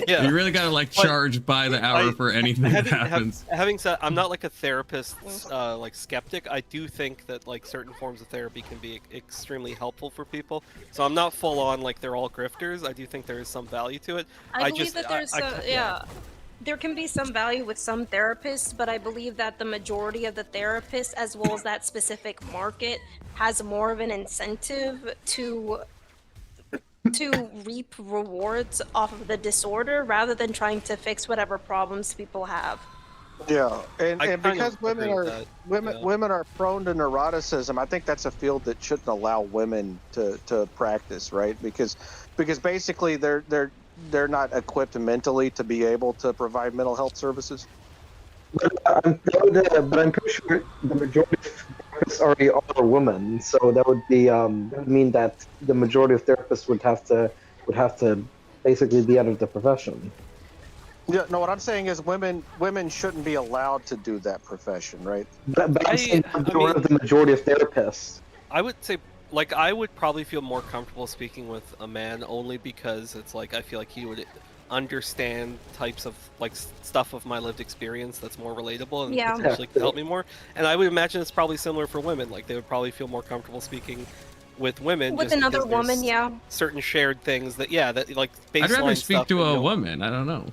You really got to like charge by the hour for anything that happens. Having said, I'm not like a therapist, like skeptic. I do think that like certain forms of therapy can be extremely helpful for people. So I'm not full on like they're all grifters. I do think there is some value to it. I believe that there's there can be some value with some therapists, but I believe that the majority of the therapists, as well as that specific market, has more of an incentive to reap rewards off of the disorder rather than trying to fix whatever problems people have. Yeah, and because agree with that. women are prone to neuroticism, I think that's a field that shouldn't allow women to practice, right? Because basically they're not equipped mentally to be able to provide mental health services. But I'm pretty sure the majority of therapists already are women, so that would mean that the majority of therapists would have to basically be out of the profession. Yeah, no, what I'm saying is women shouldn't be allowed to do that profession, right? But I'm saying the majority of therapists. I would say, like, I would probably feel more comfortable speaking with a man only because it's like I feel like he would understand types of like stuff of my lived experience that's more relatable and potentially could help me more. And I would imagine it's probably similar for women. Like, they would probably feel more comfortable speaking with women. With just another because there's woman, yeah. certain shared things that like baseline I'd rather speak stuff to that a you don't- woman. I don't know.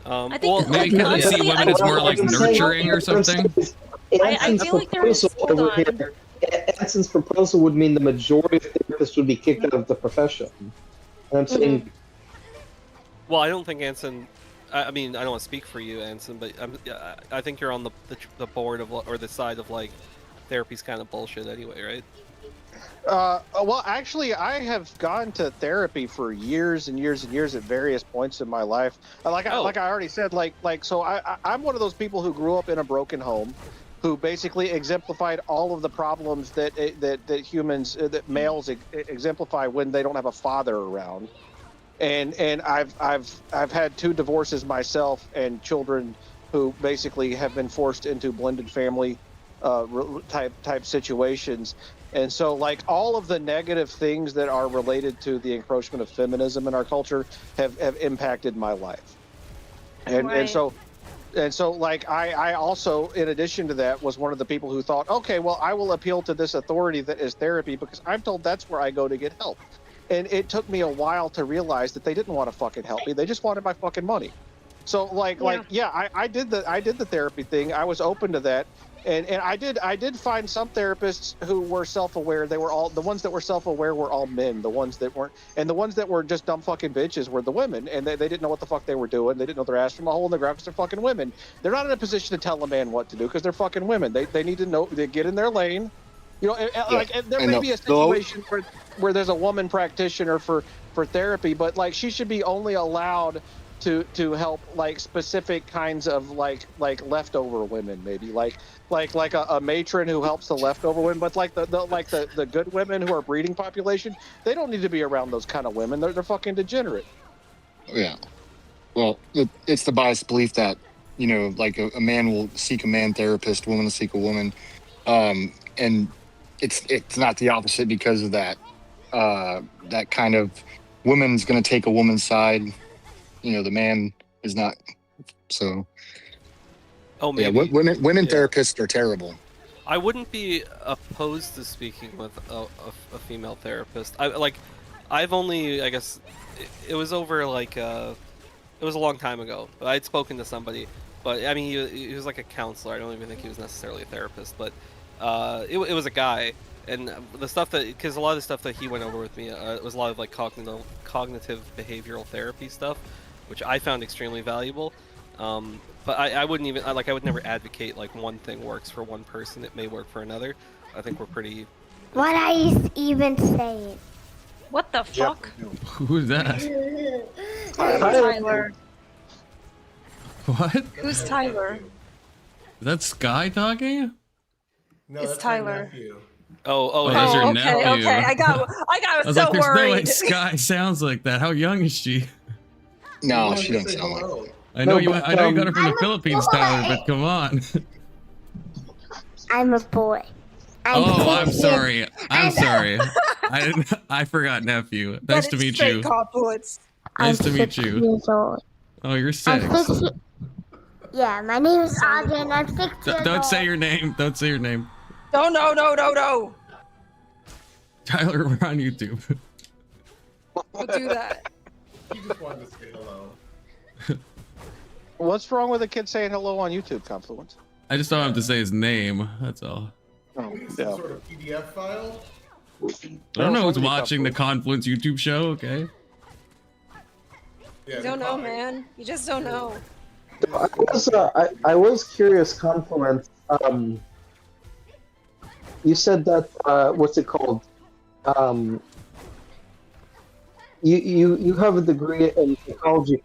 I think well, Maybe because I see honestly, women I as more feel like like nurturing or something. I feel like there is. Hold on. Anson's proposal would mean the majority of therapists would be kicked out of the profession. And I'm saying, Well, I don't think Anson. I mean, I don't want to speak for you, Anson, but I think you're on the board of or the side of like therapy's kind of bullshit anyway, right? Well, actually, I have gone to therapy for years and years and years at various points in my life. Like I already said, so I'm one of those people who grew up in a broken home, who basically exemplified all of the problems that humans, that males exemplify when they don't have a father around. And I've had 2 divorces myself and children who basically have been forced into blended family type situations. And so, like, all of the negative things that are related to the encroachment of feminism in our culture have impacted my life. And so like I also, in addition to that, was one of the people who thought, okay, well, I will appeal to this authority that is therapy because I'm told that's where I go to get help. And it took me a while to realize that they didn't want to fucking help me. They just wanted my fucking money. So I did the therapy thing. I was open to that. And I did find some therapists who were self-aware. They were all, the ones that were self-aware were all men. The ones that weren't, and the ones that were just dumb fucking bitches were the women. And they didn't know what the fuck they were doing. They didn't know their ass from a hole in the ground because they're fucking women. They're not in a position to tell a man what to do because they're fucking women. They need to know, they get in their lane. You know, there may be a situation where there's a woman practitioner for therapy, but like she should be only allowed to help like specific kinds of like leftover women, maybe like a matron who helps the leftover women, but like the good women who are breeding population, they don't need to be around those kind of women. They're fucking degenerate. Yeah. Well, it's the biased belief that, you know, like a man will seek a man therapist, woman will seek a woman, and it's not the opposite because of that that kind of woman's going to take a woman's side. You know, the man is not. So. Oh, maybe. Yeah, women therapists are terrible. I wouldn't be opposed to speaking with a female therapist. I've only, I guess, it was over like it was a long time ago. I'd spoken to somebody, but I mean, he was like a counselor. I don't even think he was necessarily a therapist, but it was a guy. And the stuff because a lot of the stuff that he went over with me, it was a lot of like cognitive behavioral therapy stuff, which I found extremely valuable. But I wouldn't even, I would never advocate like one thing works for one person, it may work for another. I think we're pretty... What are you even saying? What the fuck? Who's that? Tyler. What? Who's Tyler? Is that Sky talking? No, it's that's my Tyler. nephew. Oh, that's your nephew. Okay, I was so like, there's worried. no way Sky sounds like that. How young is she? No, she doesn't sound like that. I know you got her from the Philippines, Tyler, but come on. I'm a boy. I'm sorry. I'm sorry. I forgot nephew. Nice to meet you. Confluence. Nice to meet you. Years old. Oh, you're 6. Yeah, my name is Audrey and I'm 6 years old. Don't say your name. Don't say your name. No. Tyler, we're on YouTube. Don't do that. He just wanted to say hello. What's wrong with a kid saying hello on YouTube, Confluence? I just don't have to say his name. That's all. Oh, Some sort of PDF file? I don't know who's watching the Confluence YouTube show, okay? You don't know, man. You just don't know. I was curious, Confluence. You said that what's it called? You have a degree in psychology.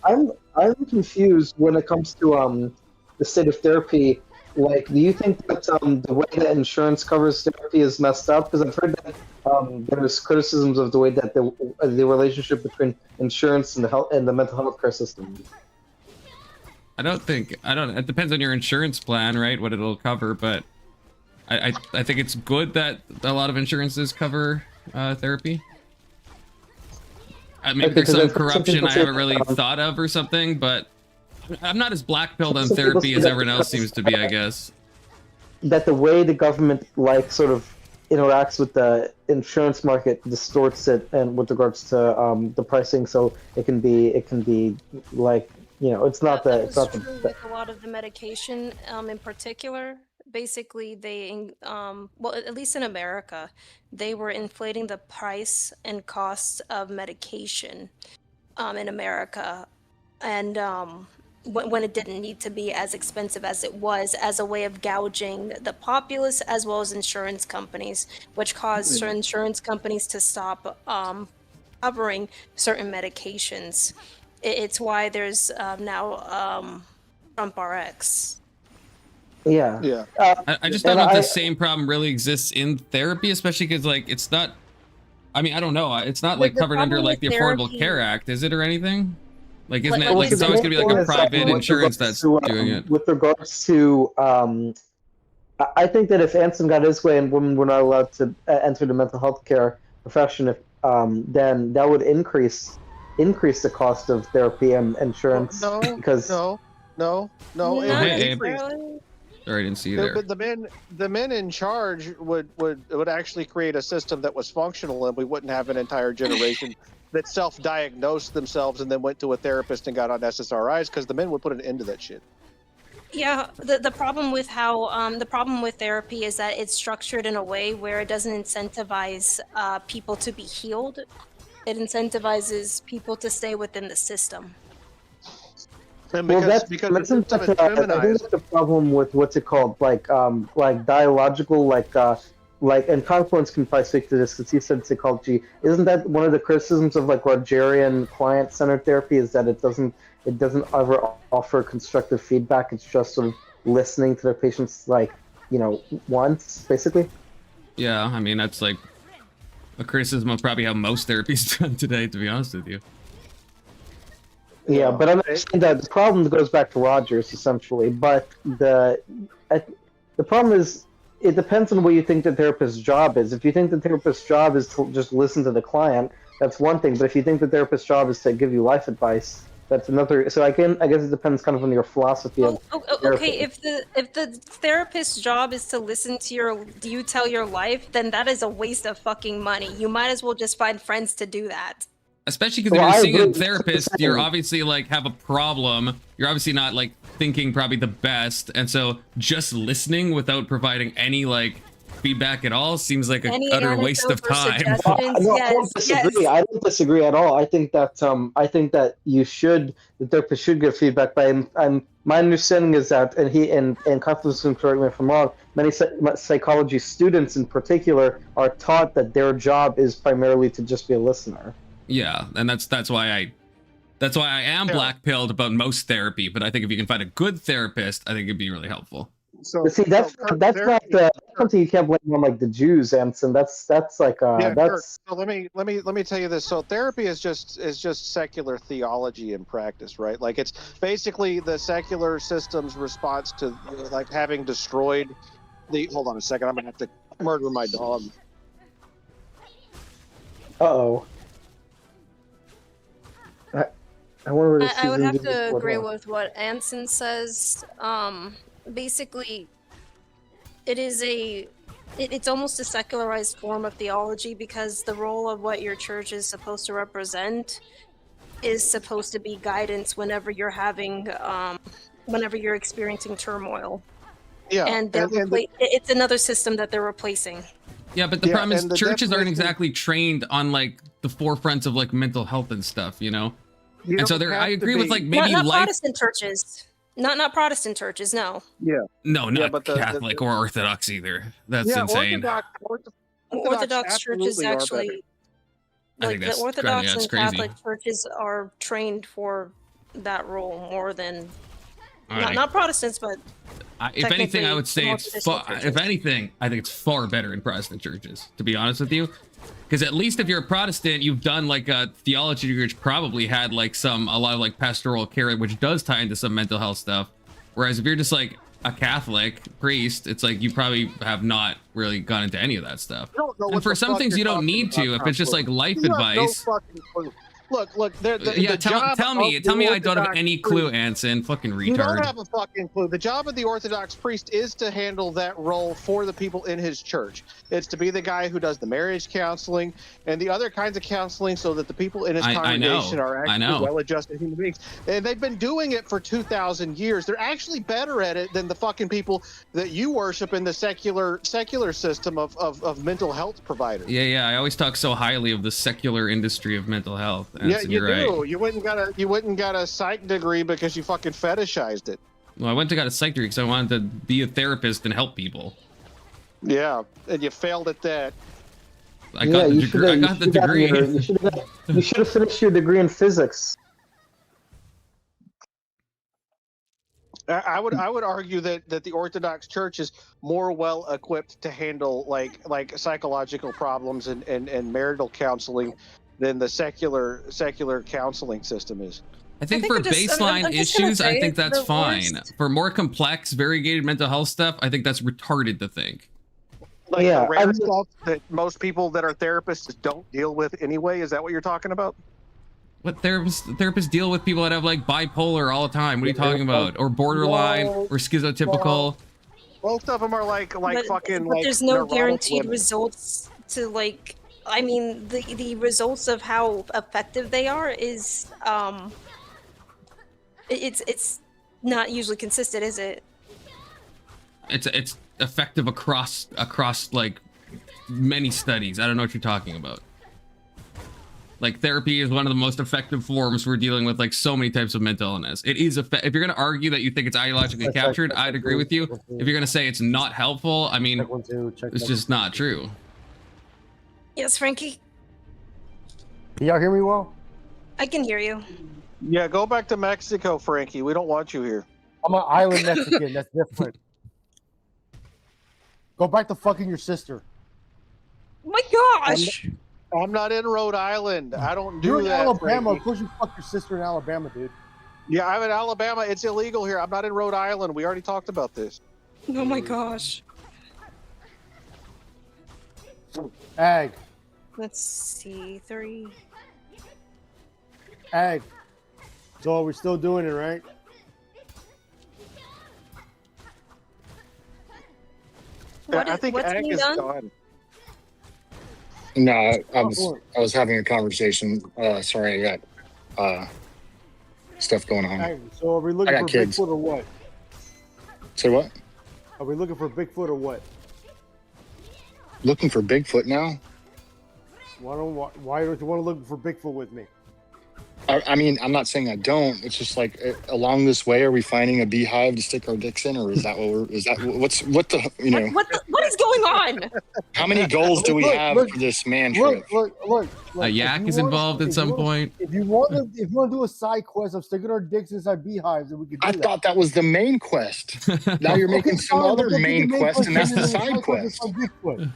I'm confused when it comes to the state of therapy. Like, do you think that the way that insurance covers therapy is messed up? Because I've heard that there's criticisms of the way that the relationship between insurance and the mental health care system. It depends on your insurance plan, right? What it'll cover, but I think it's good that a lot of insurances cover therapy. I mean, there's some corruption I haven't really thought of or something, but I'm not as black-pilled on therapy as everyone else seems to be, I guess. That the way the government, like, sort of interacts with the insurance market distorts it, and with regards to the pricing, so it can be like, you know, it's not That it's was not true with a lot of the medication, in particular. Basically, well, at least in America, they were inflating the price and costs of medication, in America, and when it didn't need to be as expensive as it was, as a way of gouging the populace as well as insurance companies, which caused insurance companies to stop covering certain medications. It's why there's now Trump RX. Yeah. Yeah. I just don't know if the same problem really exists in therapy, especially because like it's not. I mean, I don't know. It's not like The covered under problem like the with Affordable therapy- Care Act, is it, or anything? Like, isn't Like it we like it's said always gonna be like a private with insurance regards that's to, doing it? with regards to I think that if Anson got his way and women were not allowed to enter the mental health care profession, if then that would increase the cost of therapy and insurance. No, because no, it Not would Hey, Abe. increase. necessarily. Sorry, I didn't see you But there. the men in charge would actually create a system that was functional, and we wouldn't have an entire generation that self-diagnosed themselves and then went to a therapist and got on SSRIs, because the men would put an end to that shit. Yeah, the problem with how the problem with therapy is that it's structured in a way where it doesn't incentivize people to be healed. It incentivizes people to stay within the system. And well, because the isn't system that, is I think feminized. that's the problem with what's it called, like dialogical, like, and Confluence can probably speak to this because he said psychology. Isn't that one of the criticisms of like Rogerian client-centered therapy, is that it doesn't ever offer constructive feedback? It's just sort of listening to their patients, like, you know, once, basically. Yeah, I mean that's like a criticism of probably how most therapy's done today, to be honest with you. Yeah, but I'm saying that the problem goes back to Rogers essentially. But the problem is, it depends on what you think the therapist's job is. If you think the therapist's job is to just listen to the client, that's one thing. But if you think the therapist's job is to give you life advice, that's another. So I guess it depends kind of on your philosophy of therapy. Okay, if the therapist's job is to listen to you tell your life, then that is a waste of fucking money. You might as well just find friends to do that. Especially because if you're seeing a therapist, you're obviously like have a problem. You're obviously not like thinking probably the best, and so just listening without providing any like feedback at all seems like an utter waste of time. No, I don't disagree. I don't disagree at all. I think that the therapist should give feedback. But my understanding is that, and Confluence can correct me if I'm wrong, many psychology students in particular are taught that their job is primarily to just be a listener. Yeah, and that's why I am black pilled about most therapy. But I think if you can find a good therapist, I think it'd be really helpful. So But see, that's not something you can't blame on like the Jews, Anson. That's like Yeah, that's. Kurt, so let me tell you this. So therapy is just secular theology in practice, right? Like it's basically the secular system's response to like having destroyed the. Hold on a second, I'm gonna have to murder my dog. Uh-oh. I wonder if I would Susan have did this to or agree not. with what Anson says. Basically, it's almost a secularized form of theology, because the role of what your church is supposed to represent is supposed to be guidance whenever you're experiencing turmoil. Yeah, and it's another system that they're replacing. Yeah, but the problem is churches aren't exactly trained on like the forefronts of like mental health and stuff, you know. And so I agree with like maybe not life. Protestant churches. Not Protestant churches, no. Yeah. No, not but Catholic or Orthodox either. That's yeah, insane. Orthodox churches actually, I like think the that's Orthodox that's and crazy. Catholic churches are trained for that role more than Alright. not Protestants, but If anything, I technically would say more it's traditional churches. if anything, I think it's far better in Protestant churches, to be honest with you. Because at least if you're a Protestant, you've done like a theology degree, which probably had like a lot of like pastoral care, which does tie into some mental health stuff. Whereas if you're just like a Catholic priest, it's like you probably have not really gone into any of that stuff. And for some things, you don't need to. If it's just like life advice. Look. Yeah, tell me I don't have Orthodox any priest- clue, Anson. Fucking You don't retard. have a fucking clue. The job of the Orthodox priest is to handle that role for the people in his church. It's to be the guy who does the marriage counseling and the other kinds of counseling so that the people in his congregation are actually well-adjusted human beings. And they've been doing it for 2,000 years. They're actually better at it than the fucking people that you worship in the secular system of mental health providers. Yeah. I always talk so highly of the secular industry of mental health. Anson, Yeah, you you're right. do. You wouldn't got a psych degree because you fucking fetishized it. Well, I went to got a psych degree because I wanted to be a therapist and help people. Yeah, and you failed at that. I got the degree. You should have finished your degree in physics. I would argue that the Orthodox Church is more well equipped to handle like psychological problems and marital counseling than the secular counseling system is. I think for baseline issues, I think that's fine. For more complex, variegated mental health stuff, I think that's retarded to think. Like the rare stuff that most people that are therapists don't deal with anyway. Is that what you're talking about? What therapists deal with people that have like bipolar all the time? What are you talking about? Or borderline, or schizotypical? Most of them are like fucking. But like there's no neurotic guaranteed women. results to like. I mean, the results of how effective they are is it's not usually consistent, is it? It's effective across like many studies. I don't know what you're talking about. Like therapy is one of the most effective forms for dealing with like so many types of mental illness. It is if you're going to argue that you think it's ideologically captured, I'd agree with you. If you're going to say it's not helpful, I mean, it's just not true. Yes, Frankie, Can y'all hear me well? I can hear you. Yeah, go back to Mexico, Frankie. We don't want you here. I'm an island Mexican. That's different. Go back to fucking your sister. My gosh! I'm not in Rhode Island. I don't do You're in that. Alabama. Frankie. Of course you fuck your sister in Alabama, dude. Yeah, I'm in Alabama. It's illegal here. I'm not in Rhode Island. We already talked about this. Oh my gosh. Ag. Let's see, 3. Ag. So we're still doing it, right? I think what's Ag being is done? gone. No, I was having a conversation. Sorry, I got stuff going on. Ag. So are we looking I for got kids. Bigfoot or what? Say what? Are we looking for Bigfoot or what? Looking for Bigfoot now? Why don't you want to look for Bigfoot with me? I mean, I'm not saying I don't. It's just like along this way, are we finding a beehive to stick our dicks in, or is that what what the you know? What is going on? How many goals do we have for this man trip? Look. A yak is involved at some point. If you want to do a side quest of sticking our dicks inside beehives, then we could do I that. thought that was the main quest. Now you're making some fine, other but main quest, and that's the side side quest. on Bigfoot.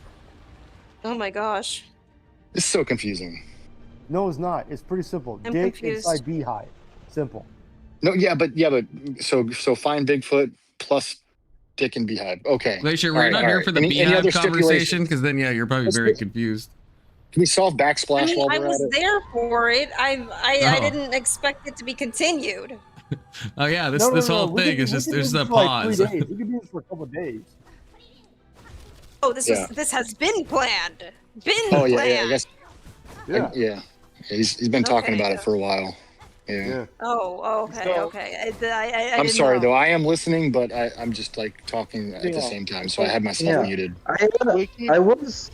Oh my gosh. It's so confusing. No, it's not. It's pretty simple. I'm Dick confused. inside beehive. Simple. No, but so find Bigfoot plus dick and beehive. Okay. Glacier, All we're right, not all here right. for the Any beehive other conversation, stipulations? because then you're probably Let's very get- confused. Can we solve backsplash I mean, while I we're was at it? there for it. I Oh. didn't expect it to be continued. Oh yeah, this No, whole we thing can- is we just can there's do a this for like pause. 3 days. We can do this for a couple of days. Oh, this Yeah. this has been planned. Been Oh yeah, planned. I guess. Yeah. He's been talking Okay. about it for a while. Yeah. Oh, okay, So- okay. I I'm didn't sorry know. though. I am listening, but I'm just like talking at the same time, so I had myself Yeah. muted. I was.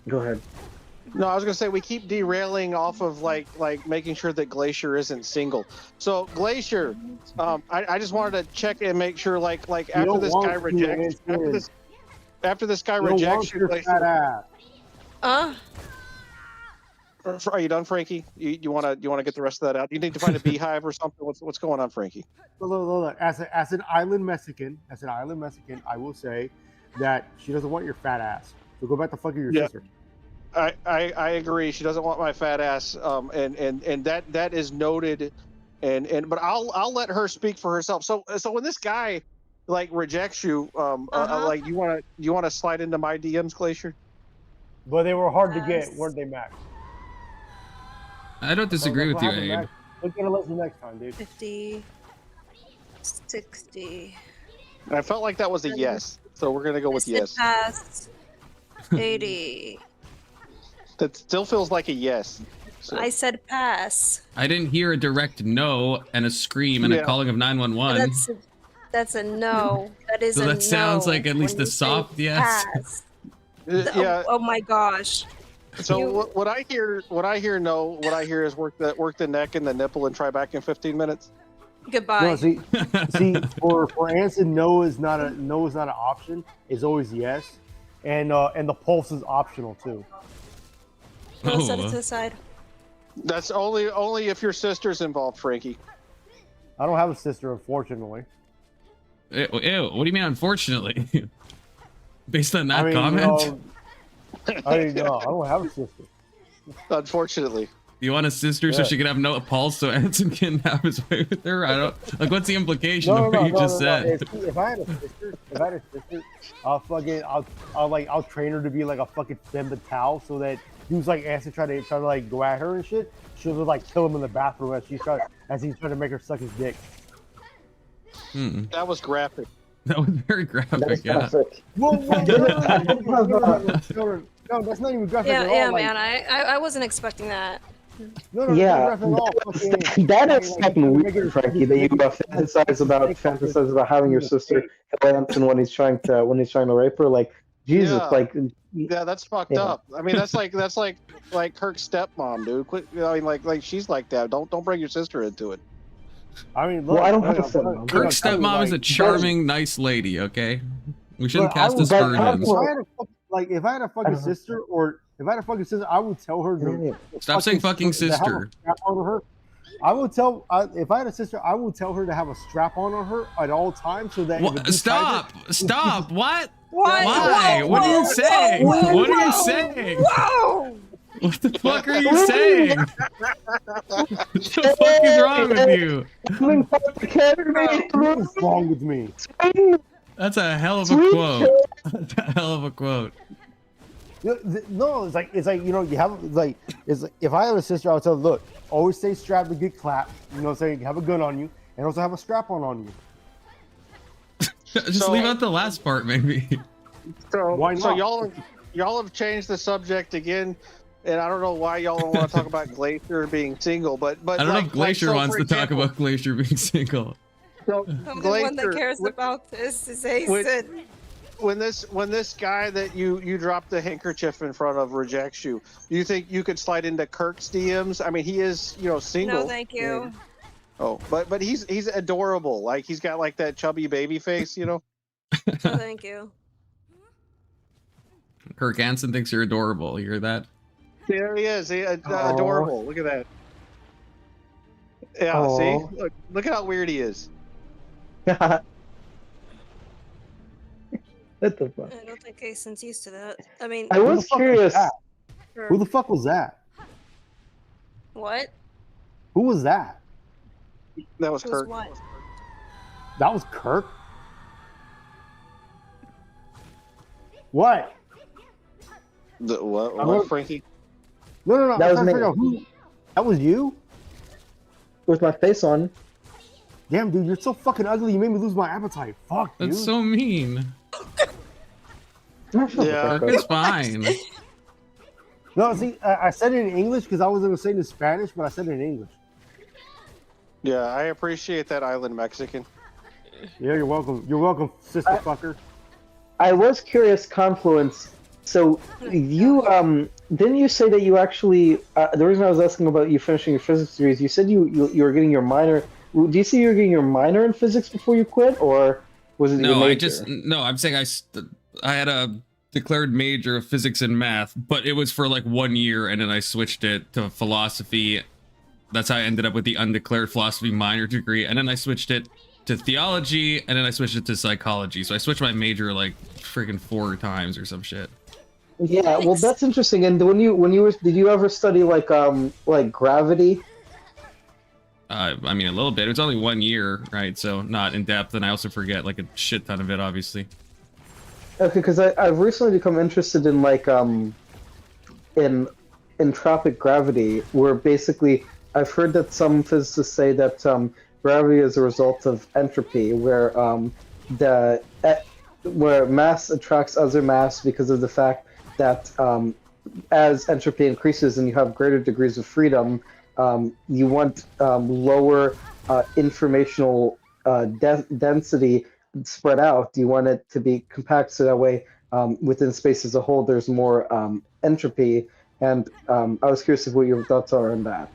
Go ahead. No, I was gonna say we keep derailing off of like making sure that Glacier isn't single. So Glacier, I just wanted to check and make sure like after don't this want guy to rejects answer. after this guy You don't rejects want you, your fat Glacier. ass. Are you done, Frankie? You wanna get the rest of that out? You need to find a beehive or something. What's going on, Frankie? Look. As an island Mexican, I will say that she doesn't want your fat ass. So go back to fucking your Yeah. sister. I agree. She doesn't want my fat ass. And that is noted. But I'll let her speak for herself. So when this guy like rejects you, like you wanna slide into my DMs, Glacier? But they were hard to get, weren't they, Max? I don't disagree with you, Abe. Look at a listen next time, dude. 50, 60. I felt like that was a yes, so we're gonna go with yes. Pass. 80. That still feels like a yes. So. I said pass. I didn't hear a direct no and a scream and a calling of 911. That's a no. That is so a no. that sounds like at least a soft yes. Pass. Yeah. Oh my gosh. So what I hear is work the neck and the nipple and try back in 15 minutes. Goodbye. No, see, for Anson, no is not an option. It's always yes, and the pulse is optional too. We'll set it to the side. That's only if your sister's involved, Frankie. I don't have a sister, unfortunately. Ew, what do you mean, unfortunately? Based on that comment? I don't have a sister. Unfortunately. You want a sister so she can have no pulse so Anson can have his way with her? I don't like what's the implication of what you just said? If I had a sister, I'll train her to be like a fucking femme fatale so that dudes like Anson try to like go at her and shit. She'll just like kill him in the bathroom as he's trying to make her suck his dick. That was graphic. That was very graphic. Yeah. No, that's not even graphic at all. Yeah, man. I wasn't expecting that. No, yeah, that is fucking weird, Frankie. That you fantasize about having your sister kill Anson when he's trying to rape her. Like Jesus, yeah, that's fucked up. I mean, that's like Kirk's stepmom, dude. Quit. I mean, like she's like that. Don't bring your sister into it. I mean, look, I don't have a stepmom. Kirk's stepmom is a charming, nice lady. Okay, we shouldn't cast aspersions. If I had a fucking sister, I would tell her to stop saying fucking sister. I would tell if I had a sister, I would tell her to have a strap on her at all times so that. Stop! What? What? Why? What are you saying? What are you saying? Whoa! What the fuck are you saying? What the fuck is wrong with you? What's wrong with me? That's a hell of a quote. That's a hell of a quote. No, it's like you have it's like if I had a sister, I would tell her, look, always stay strapped to get clapped. You know what I'm saying? Have a gun on you, and also have a strap on you. Just leave out the last part, maybe. So why not? So y'all have changed the subject again, and I don't know why y'all don't want to talk about Glacier being single, but I don't know if Glacier wants to talk about Glacier being single. So I'm the one that cares about this is Asen. When this guy that you dropped the handkerchief in front of rejects you, do you think you could slide into Kirk's DMs? I mean, he is single. No, thank you. Oh, but he's adorable. Like he's got like that chubby baby face, No, thank you. Kirk Anson thinks you're adorable. You hear that? There he is. Adorable. Look at that. Yeah. See, look at how weird he is. What the fuck? I don't think Asen's used to that. I mean, I was curious. Who the fuck was that? What? Who was that? That was Kirk. What? That was Kirk? What? What, Frankie? No. That was me. Who? That was you? With my face on. Damn, dude, you're so fucking ugly. You made me lose my appetite. Fuck, dude. That's so mean. Yeah, it's fine. No, see, I said it in English because I was going to say it in Spanish, but I said it in English. Yeah, I appreciate that, Island Mexican. Yeah, you're welcome. You're welcome, sister fucker. I was curious, Confluence. So you didn't you say that you actually the reason I was asking about you finishing your physics degrees, you said you were getting your minor. Do you say you were getting your minor in physics before you quit, or was it your major? I'm saying I had a declared major of physics and math, but it was for like 1 year, and then I switched it to philosophy. That's how I ended up with the undeclared philosophy minor degree, and then I switched it to theology, and then I switched it to psychology. So I switched my major like freaking 4 times or some shit. Yeah, well, that's interesting. And when you were, did you ever study like gravity? I mean, a little bit. It was only 1 year, right? So not in depth, and I also forget like a shit ton of it, obviously. Okay, because I've recently become interested in like in entropic gravity, where basically I've heard that some physicists say that gravity is a result of entropy, where where mass attracts other mass because of the fact that as entropy increases and you have greater degrees of freedom, you want lower informational density spread out. You want it to be compact so that way within space as a whole there's more entropy. And I was curious of what your thoughts are on that.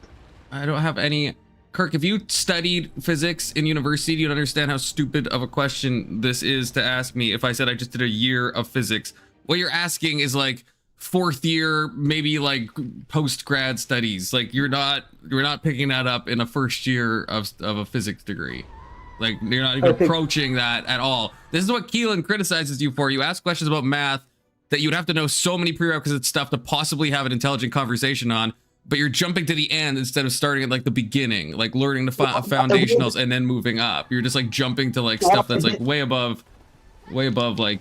I don't have any. Kirk, if you studied physics in university, you'd understand how stupid of a question this is to ask me if I said I just did a year of physics. What you're asking is like 4th year, maybe like post-grad studies. Like we're not picking that up in a first year of a physics degree. Like you're not even approaching that at all. This is what Keelan criticizes you for. You ask questions about math that you'd have to know so many prerequisite stuff to possibly have an intelligent conversation on, but you're jumping to the end instead of starting at like the beginning, like learning the foundationals and then moving up. You're just like jumping to like stuff that's like way above like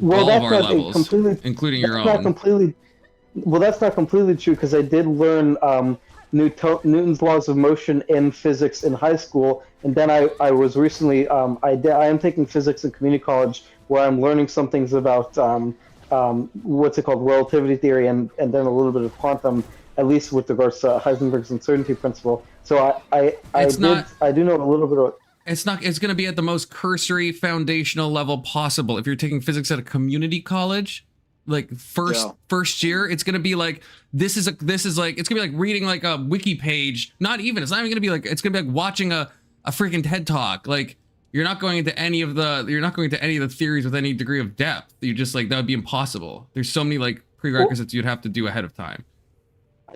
all of our levels, including your own. That's not completely true, because I did learn Newton's laws of motion in physics in high school, and then I was recently I am taking physics in community college, where I'm learning some things about what's it called, relativity theory, and then a little bit of quantum, at least with regards to Heisenberg's uncertainty principle. So I do know a little bit of. It's going to be at the most cursory foundational level possible. If you're taking physics at a community college, like first year, it's going to be like it's going to be like reading like a wiki page. It's not even going to be like, it's going to be like watching a freaking TED talk. Like you're not going into any of the theories with any degree of depth. You just like, that would be impossible. There's so many like prerequisites you'd have to do ahead of time.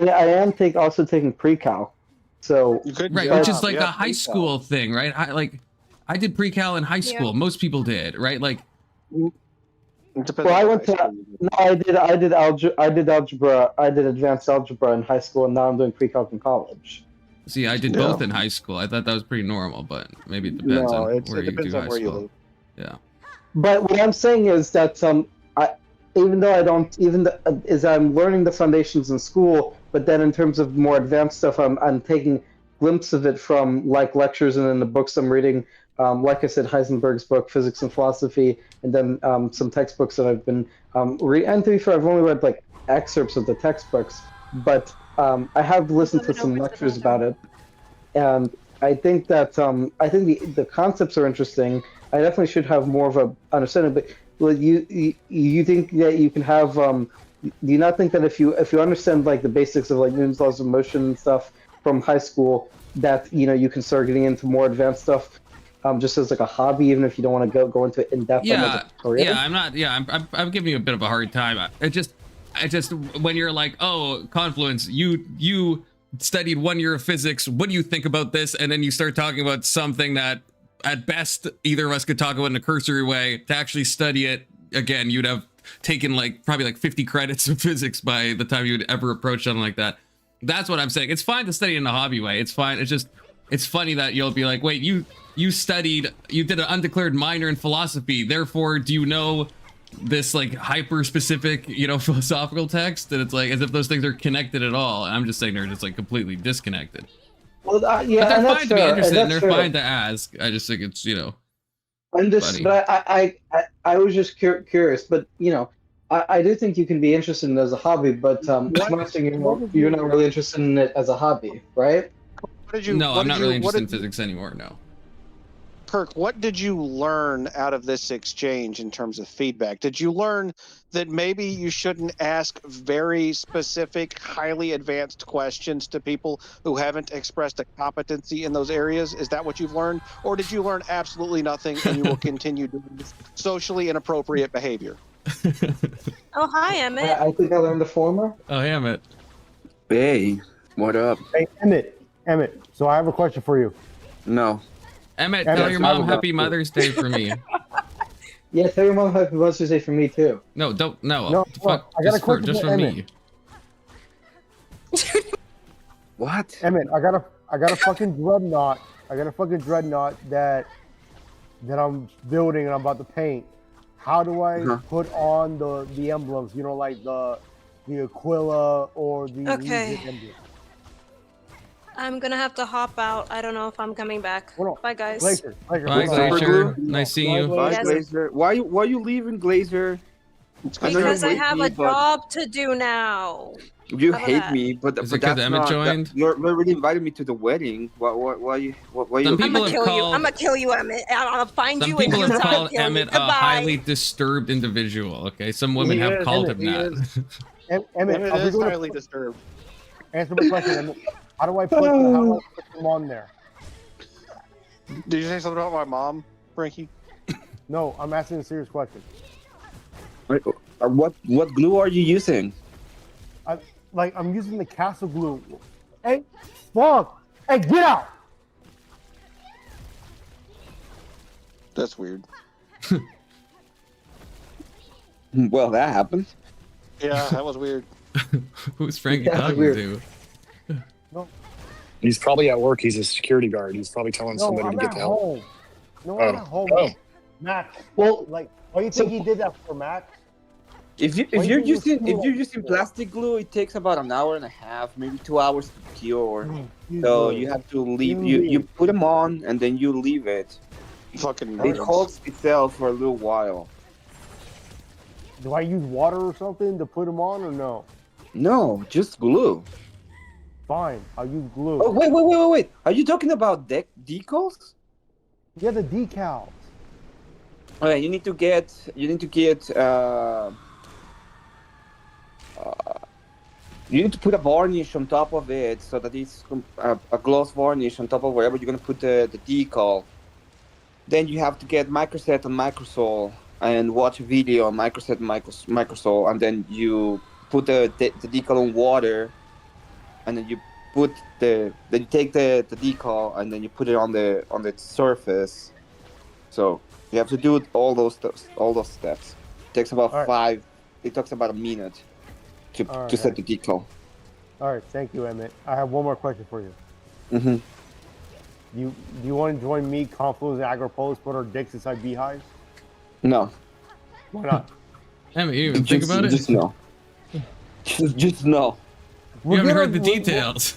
Yeah, I am also taking pre-cal. So right, which is like a high school thing, right? I did pre-cal in high school. Yeah. Most people did, right? Like, well, I did algebra. I did advanced algebra in high school, and now I'm doing pre-calc in college. See, I did both in high school. I thought that was pretty normal, but maybe it depends on where you do high school. Yeah. But what I'm saying is that I'm learning the foundations in school, but then in terms of more advanced stuff, I'm taking glimpses of it from like lectures and in the books I'm reading. Like I said, Heisenberg's book, Physics and Philosophy, and then some textbooks that I've been reading. And to be fair, I've only read like excerpts of the textbooks, but I have listened to some lectures about it, and I think that the concepts are interesting. I definitely should have more of a understanding. But well, you think that you can have? Do you not think that if you understand like the basics of like Newton's laws of motion and stuff from high school, that you can start getting into more advanced stuff, just as like a hobby, even if you don't want to go into it in depth? I'm giving you a bit of a hard time. I just when you're like, oh, Confluence, you studied 1 year of physics, what do you think about this? And then you start talking about something that at best either of us could talk about in a cursory way. To actually study it again, you'd have taken probably like 50 credits of physics by the time you'd ever approach something like that. That's what I'm saying. It's fine to study in a hobby way. It's fine. It's funny that you'll be like, wait, you did an undeclared minor in philosophy, therefore do you know this like hyper specific philosophical text? And it's like as if those things are connected at all. And I'm just saying they're just like completely disconnected. Well, yeah, but they're and fine to be interested and they're fair. fine to ask. I just think it's I'm just, funny. But I was just curious, but I do think you can be interested in it as a hobby, but I'm not saying you're not really interested in it as a hobby, right? I'm not really interested in physics anymore. No. Kirk, what did you learn out of this exchange in terms of feedback? Did you learn that maybe you shouldn't ask very specific, highly advanced questions to people who haven't expressed a competency in those areas? Is that what you've learned? Or did you learn absolutely nothing and you will continue doing socially inappropriate behavior? Oh, hi, Emmett. I think I learned the former. Oh, hey, Emmett. Hey, what up? Hey, Emmett, so I have a question for you. No. Emmett, tell your mom Happy Mother's Day for me. Yeah, tell your mom Happy Mother's Day for me too. No, don't. No. No, fuck, I got a question just for for Emmett. me. What? Emmett, I got a fucking dreadnought. I got a fucking dreadnought that I'm building and I'm about to paint. How do I put on the emblems? Like the the Aquila or the Okay. Legion Emblem. I'm gonna have to hop out. I don't know if I'm coming back. Bye, guys. Glacier, Bye, hold on. Glacier. Nice seeing you. Bye, Yes. Glazer. Why you leaving, Glazer? Because I have a job to do now. You How about hate that? me, but Is but it 'cause that's Emmett not. joined? You already invited me to the wedding. Why you? Why you? Some I'm people gonna have kill you. called. I'm gonna kill you, Emmett. I'll find Some you and people use have time to called kill you. Emmett a Goodbye. highly disturbed individual. Okay, some women He have is, called Emmett, him he that. Emmett, Emmett are we is gonna highly disturbed. answer my question? Emmett. How do I put them on there? Did you say something about my mom, Frankie? No, I'm asking a serious question. What glue are you using? I'm using the castle glue. Hey, fuck! Hey, get out! That's weird. Well, that happened. Yeah, that was weird. Who's Frankie Yeah, talking weird. to? He's probably at work. He's a security guard. He's probably telling No, somebody I'm to get at the help. home. No, I'm Oh. at home. Oh. Max. Well, Like, why do you think he did that for, Max? If Why you're do you using think he plastic glue, it takes about an hour and a half, maybe 2 hours to cure. Jesus. So you have to leave. You put them on and then you leave it. Fucking It nerds. holds itself for a little while. Do I use water or something to put them on or no? No, just glue. Fine, I'll use glue. Oh wait! Are you talking about decals? Yeah, the decals. Okay, you need to get you need to put a varnish on top of it so that it's a gloss varnish on top of wherever you're gonna put the decal. Then you have to get microset and microsol and watch a video on microset and microsol, and then you put the decal on water, and then you take the decal and then you put it on the surface. So you have to do all those steps. It takes about It takes about a minute to set the decal. All right, thank you, Emmett. I have one more question for you. Mm-hmm. Do you want to join me, Confluence, and Agropolis, put our dicks inside beehives? No. Why not? Emmett, you didn't even think about it? Just no. Just no. You haven't heard the details.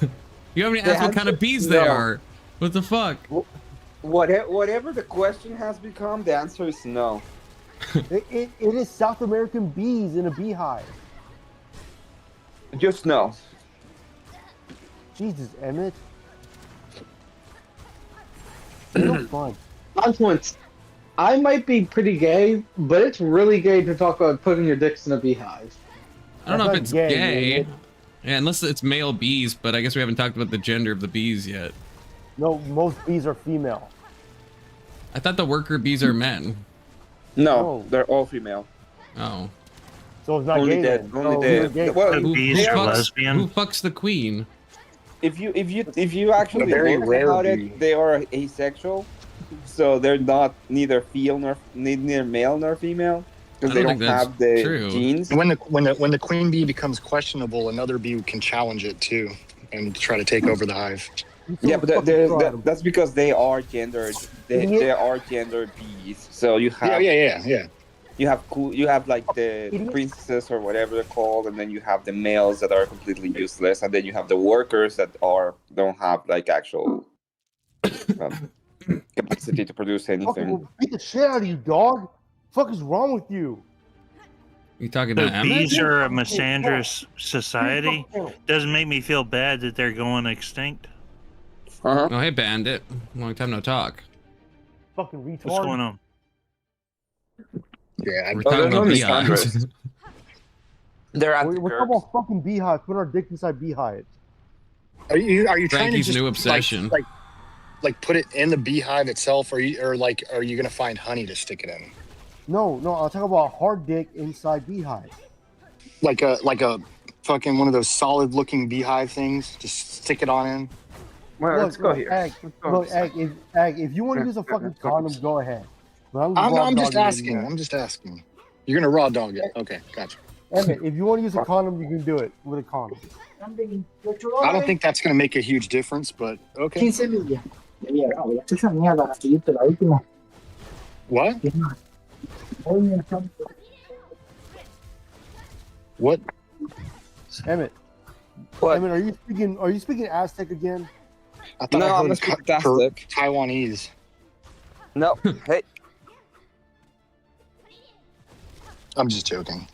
You haven't asked what kind of bees they are. What the fuck? Whatever the question has become, the answer is no. It is South American bees in a beehive. Just no. Jesus, Emmett. You're fun. Confluence. I might be pretty gay, but it's really gay to talk about putting your dicks in a beehive. I don't know if it's gay. Yeah, unless it's male bees, but I guess we haven't talked about the gender of the bees yet. No, most bees are female. I thought the worker bees are men. No, they're all female. Oh. So it's not Only gay that. then. Only So the. gay. Well, Who they are- fucks the queen? If you actually A very look rare about bee. it, they are asexual, so they're not neither male nor female because they don't have the genes. And when the queen bee becomes questionable, another bee can challenge it too and try to take over the hive. Yeah, but that's because they are gendered. They are gendered bees. So you have Yeah. You have like the princesses or whatever they're called, and then you have the males that are completely useless, and then you have the workers that don't have like actual capacity to produce Fucking anything. will beat the shit out of you, dog. Fuck is wrong with you? You talking The to Emmett? bees are a misandrous society. Doesn't make me feel bad that they're going extinct. Uh-huh. Oh, hey, Bandit. Long time no talk. Fucking retard. What's going on? Yeah, We're talking about beehives. We're talking about fucking beehives. Put our dick inside beehives. Are you trying to Frankie's just new obsession. like put it in the beehive itself, or are you gonna find honey to stick it in? No, I'll talk about hard dick inside beehive. Like a fucking one of those solid looking beehive things. Just stick it on in. Well, let's go here. Egg, if you want to use a fucking condom, go ahead. But I'm just asking. I'm just asking. You're gonna raw dog it. Okay, gotcha. Emmett, if you want to use a condom, you can do it with a condom. I don't think that's gonna make a huge difference, but okay. 15 millas. Esa mierda, la siguiente, la última. What? Hoy estamos- What? Emmett. What? Emmett, are you speaking Aztec again? I thought No, I I'm heard not speaking for Aztec. Taiwanese. No, hey. I'm just joking.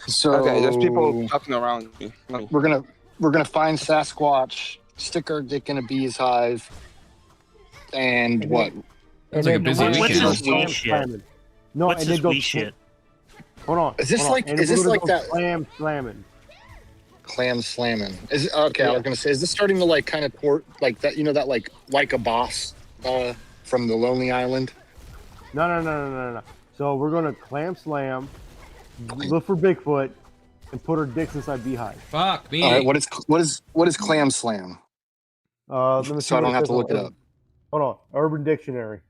So Okay, there's people talking around me. we're gonna find Sasquatch, stick our dick in a bee's hive, and what? Sounds like a busy What's weekend. this we shit? No, What's and this then go we shit? Hold on. Is this hold on. like- And is we're this gonna like go that- Clam slamming. Clam slamming. Is it, okay? I was gonna say, is this starting to like kind of port like that? You know that like a boss from the Lonely Island. No. So we're gonna clam slam, look for Bigfoot, and put our dicks inside beehive. Fuck me. All right. What is clam slam? Let me see So I what don't have says to on look it Urban- up. Hold on, Urban Dictionary.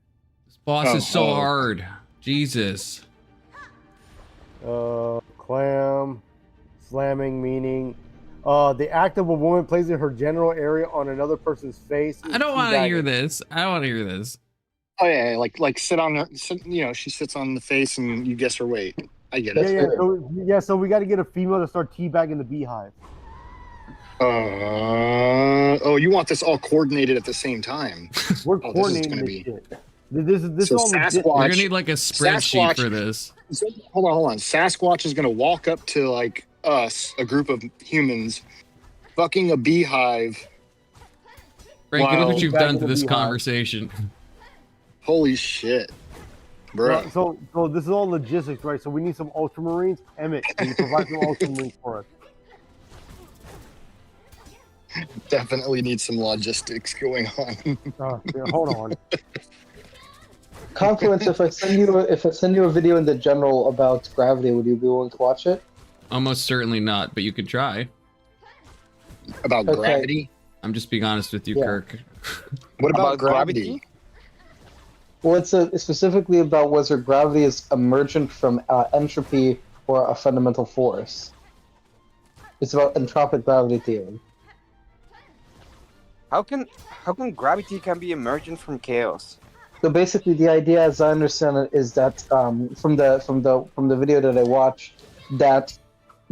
This boss is so okay. hard. Jesus. Clam slamming meaning the act of a woman placing her genital area on another person's face. I don't want to hear this. I don't want to hear this. Oh yeah, like sit on her. You know, she sits on the face and you guess her weight. I get it. Yeah. So we got to get a female to start teabagging the beehive. Oh, you want this all coordinated at the same time? We're This is coordinating gonna this be. shit. This So is all legit. We're gonna need like a spreadsheet Sasquatch- for this. Hold on. Sasquatch is gonna walk up to like us, a group of humans, fucking a beehive. Frank, look Wow. what you've done to the this beehive. conversation. Holy shit, bro. So this is all logistics, right? So we need some ultramarines. Emmett, can you provide some ultramarines for us? Definitely need some logistics going on. Yeah, hold on. Confluence, if I send you a video in the general about gravity, would you be willing to watch it? Almost certainly not, but you could try. About Okay. gravity? I'm just being honest with you, Yeah. Kirk. What about About gravity? gravity? Well, it's specifically about whether gravity is emergent from entropy or a fundamental force. It's about entropic gravity theory. How can gravity can be emergent from chaos? So basically, the idea, as I understand it, is that from the video that I watched, that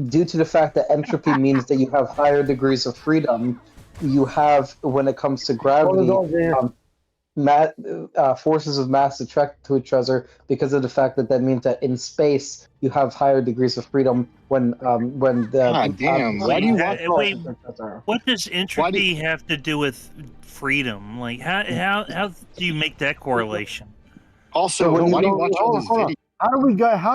due to the fact that entropy means that you have higher degrees of freedom, you have, when it comes to gravity, forces of mass attract to each other because of the fact that means that in space you have higher degrees of freedom when the. God damn! Why do you want? Wait, what does entropy have to do with freedom? Like, how do you make that correlation? Also, why do you watch all these videos? How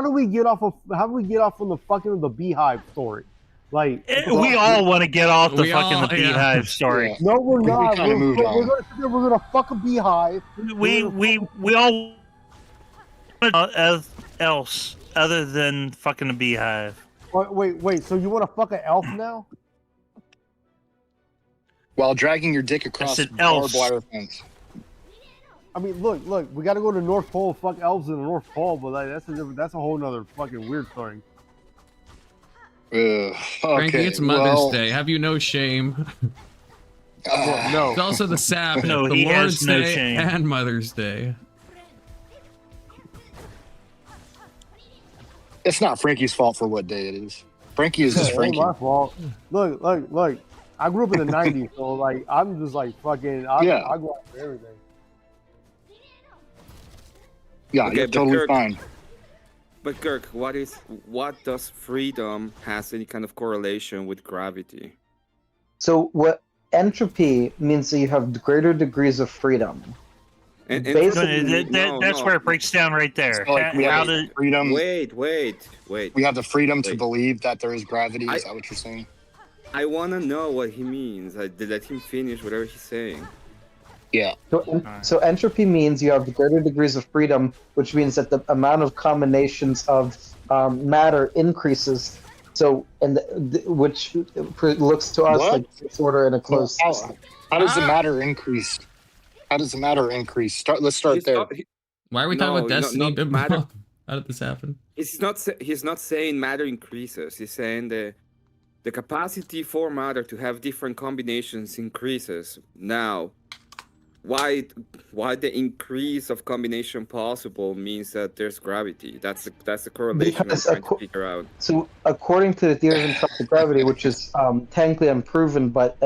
do we get off from the fucking the beehive story? Like We all want to get off the We fucking all- the beehive story. Yeah. No, we're not. kinda moved on. We're gonna fuck a beehive. We all else other than fucking a beehive. Wait. So you want to fuck an elf now? While dragging your dick across said barbed elves. wire fence. I mean, look, we got to go to North Pole, fuck elves in the North Pole, but like, that's a whole nother fucking weird thing. Okay, Frankie, it's Mother's well, Day. Have you no shame? No. It's also the Sabbath, No, the he has Lord's no Day, shame. and Mother's Day. It's not Frankie's fault for what day it is. Frankie is just It ain't Frankie. my fault. Look. I grew up in the '90s, so like I'm just like fucking. I go out for everything. Yeah, Okay, you're but totally Kirk- fine. But Kirk, what does freedom has any kind of correlation with gravity? So what entropy means that you have greater degrees of freedom. And Basically, That's where it breaks down right there. So, like, we How have does freedom. Wait. We have the freedom to Wait. believe that there is gravity. Is that what you're saying? I wanna know what he means. Let him finish whatever he's saying. Yeah. So entropy means you have greater degrees of freedom, which means that the amount of combinations of matter increases. So, which looks to us What? like disorder in a closed How system. does the matter increase? How does the matter increase? Let's start there. Why are we talking about Destiny? not matter. How did this happen? He's not saying matter increases. He's saying the capacity for matter to have different combinations increases. Now, why the increase of combination possible means that there's gravity. That's the correlation Because I'm trying to figure out. So, according to the theory of entropy gravity, which is technically unproven but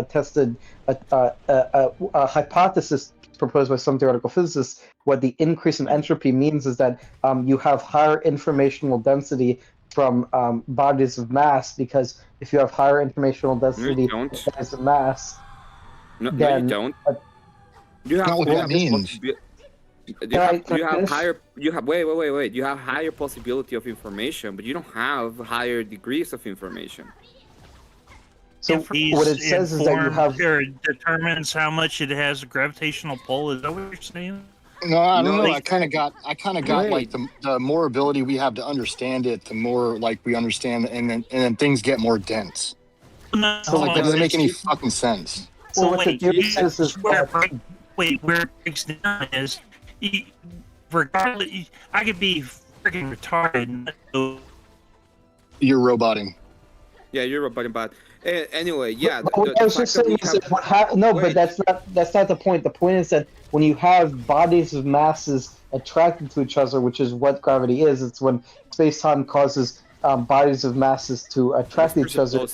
tested, a hypothesis proposed by some theoretical physicists, what the increase in entropy means is that you have higher informational density from bodies of mass, because if you have higher informational density don't. bodies of mass, No, then you don't. You have, not what you that have means. wait. You have higher possibility of information, but you don't have higher degrees of information. So what it says is that you have determines how much it has a gravitational pull. Is that what you're saying? No, I don't No, know. I kind of got like Wait. the more ability we have to understand it, the more like we understand, and then things get more dense. No, So like that doesn't make any fucking sense. So what the theory says is where it breaks down is, regardless, I could be freaking retarded. You're roboting. Yeah, you're roboting, but anyway, yeah. But what I was just saying is that but that's not the point. The point is that when you have bodies of masses attracted to each other, which is what gravity is, it's when space-time causes bodies of masses to attract each other.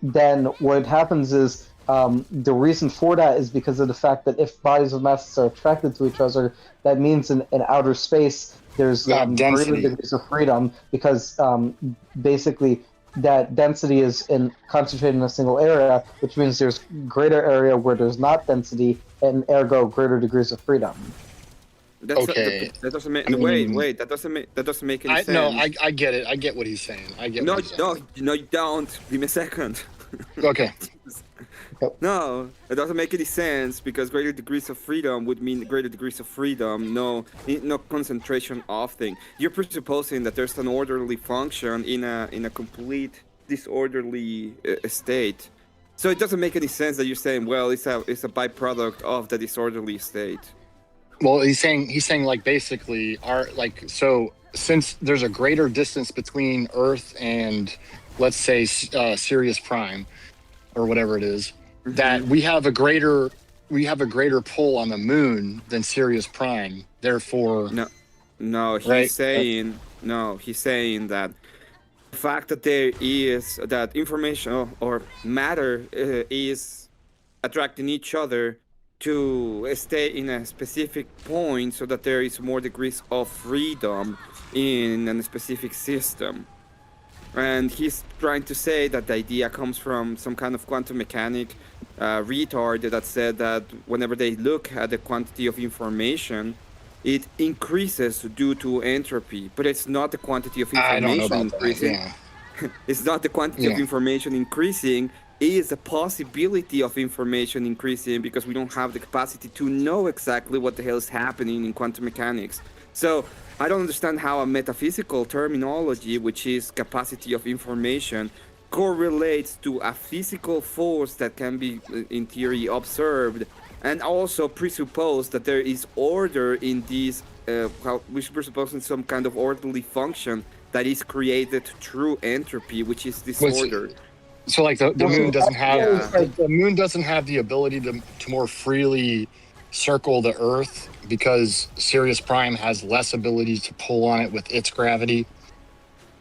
Then what happens is the reason for that is because of the fact that if bodies of masses are attracted to each other, that means in outer space there's greater degrees of freedom, because basically that density is concentrated in a single area, which means there's greater area where there's not density, and ergo greater degrees of freedom. Okay. That doesn't make. Wait. That doesn't make any sense. No, I get it. I get what he's saying. No, you don't. Give me a second. Okay. No, it doesn't make any sense, because greater degrees of freedom would mean greater degrees of freedom, no concentration of thing. You're presupposing that there's an orderly function in a complete disorderly state. So it doesn't make any sense that you're saying, well, it's a byproduct of the disorderly state. Well, he's saying like basically so since there's a greater distance between Earth and, let's say, Sirius Prime or whatever it is, that we have a greater pull on the moon than Sirius Prime. Therefore, he's saying that the fact that there is that information or matter is attracting each other to stay in a specific point, so that there is more degrees of freedom in a specific system. And he's trying to say that the idea comes from some kind of quantum mechanic retard that said that whenever they look at the quantity of information, it increases due to entropy. But it's not the quantity of information increasing. It's not the quantity of information increasing. It is the possibility of information increasing, because we don't have the capacity to know exactly what the hell is happening in quantum mechanics. So I don't understand how a metaphysical terminology, which is capacity of information, correlates to a physical force that can be, in theory, observed, and also presuppose that there is order in these, which presupposes some kind of orderly function that is created through entropy, which is disordered. So like the moon doesn't have the moon doesn't have the ability to more freely circle the Earth, because Sirius Prime has less ability to pull on it with its gravity.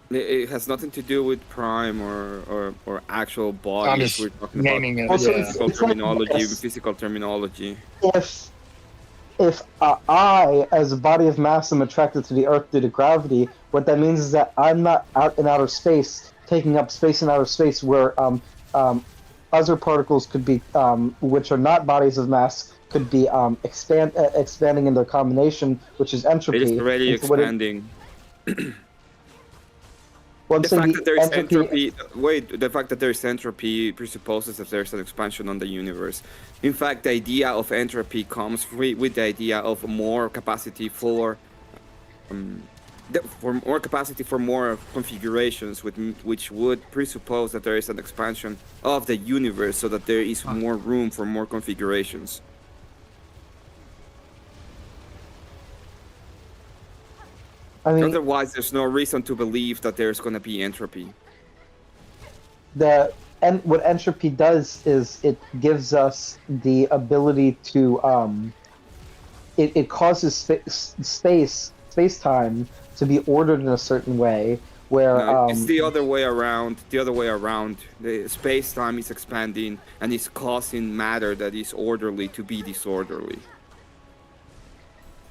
It has nothing to do with Prime or actual bodies. I'm just We're talking naming about it. physical terminology. If I, as a body of mass, am attracted to the Earth due to gravity, what that means is that I'm not out in outer space, taking up space in outer space, where other particles could be, which are not bodies of mass, could be expanding in their combination, which is entropy. It is already expanding. Well, the fact that there is entropy. The fact that there is entropy presupposes that there's an expansion on the universe. In fact, the idea of entropy comes with the idea of more capacity for more configurations, which would presuppose that there is an expansion of the universe, so that there is more room for more configurations. Otherwise, there's no reason to believe that there's going to be entropy. and what entropy does is it gives us the ability to it causes space time to be ordered in a certain way where No, it's the other way around. The other way around. The space-time is expanding and is causing matter that is orderly to be disorderly.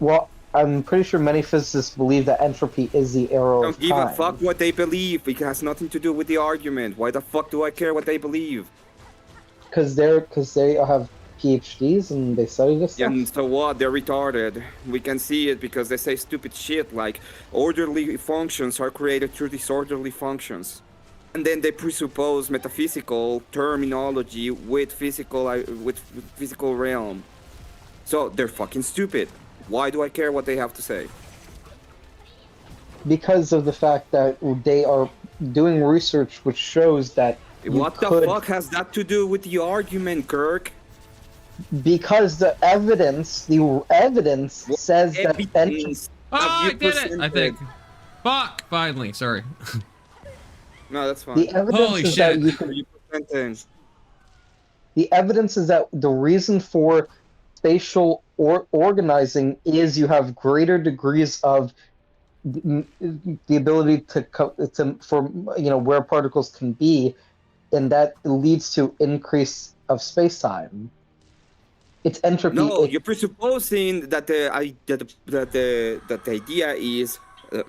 well, I'm pretty sure many physicists believe that entropy is the arrow Don't of give time. a fuck what they believe. It has nothing to do with the argument. Why the fuck do I care what they believe? Because they have PhDs and they study this Yeah, stuff. and so what? They're retarded. We can see it because they say stupid shit like orderly functions are created through disorderly functions. And then they presuppose metaphysical terminology with physical realm. So they're fucking stupid. Why do I care what they have to say? Because of the fact that they are doing research which shows that What the fuck has that to do with the argument, Kirk? Because the evidence says that evidence Oh, have you I did it! I think. presented? Fuck! Finally, sorry. No, that's fine. the evidence Holy is shit. that you can. You presented. The evidence is that the reason for spatial organizing is you have greater degrees of the ability for where particles can be, and that leads to increase of space-time. It's entropy. No, you're presupposing that the idea is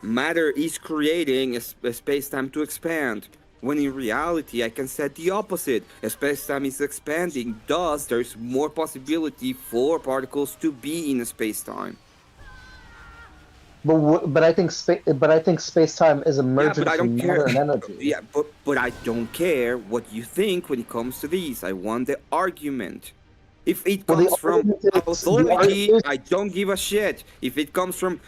matter is creating a space-time to expand. When in reality, I can say the opposite. Space-time is expanding, thus there's more possibility for particles to be in a space-time. But I think space-time is emergent but I from don't care. matter and energy. Yeah, but I don't care what you think when it comes to these. I want the argument. If it comes from authority, I don't give a shit. If it comes from,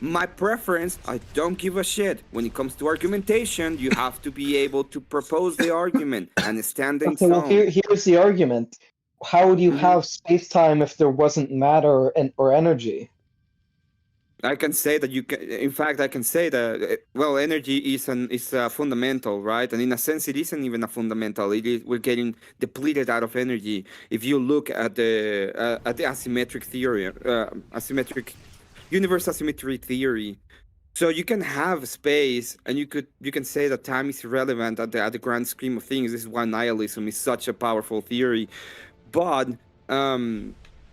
my preference, I don't give a shit. When it comes to argumentation, you have to be able to propose the argument and stand in Okay, well, stone. here's the argument. How would you have space-time if there wasn't matter or energy? I can say that you can. In fact, I can say that energy is fundamental, right? And in a sense, it isn't even a fundamental. We're getting depleted out of energy. If you look at the asymmetric theory, universe asymmetry theory, so you can have space, and you can say that time is irrelevant at the grand scheme of things. This is why nihilism is such a powerful theory, but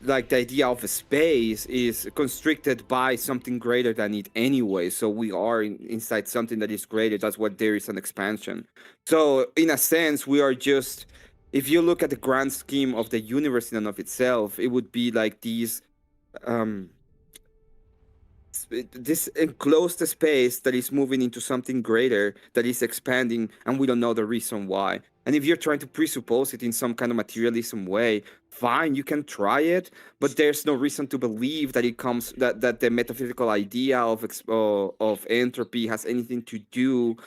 like the idea of a space is constricted by something greater than it anyway. So we are inside something that is greater. That's what there is an expansion. So in a sense, we are just, if you look at the grand scheme of the universe in and of itself, it would be like these, this enclosed space that is moving into something greater, that is expanding, and we don't know the reason why. And if you're trying to presuppose it in some kind of materialism way, fine, you can try it, but there's no reason to believe that it comes that the metaphysical idea of entropy has anything to do.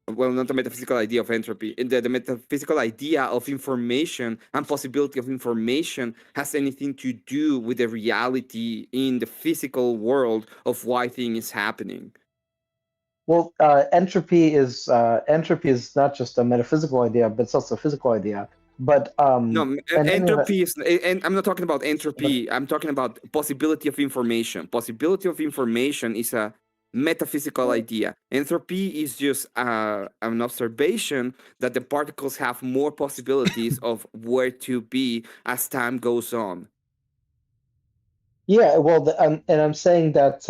Well, not the metaphysical idea of entropy. The metaphysical idea of information and possibility of information has anything to do with the reality in the physical world of why things is happening. Well, entropy is not just a metaphysical idea, but it's also a physical idea. But no, entropy is, and I'm not talking about entropy. I'm talking about possibility of information. Possibility of information is a metaphysical idea. Entropy is just an observation that the particles have more possibilities of where to be as time goes on. Yeah, well, and I'm saying that.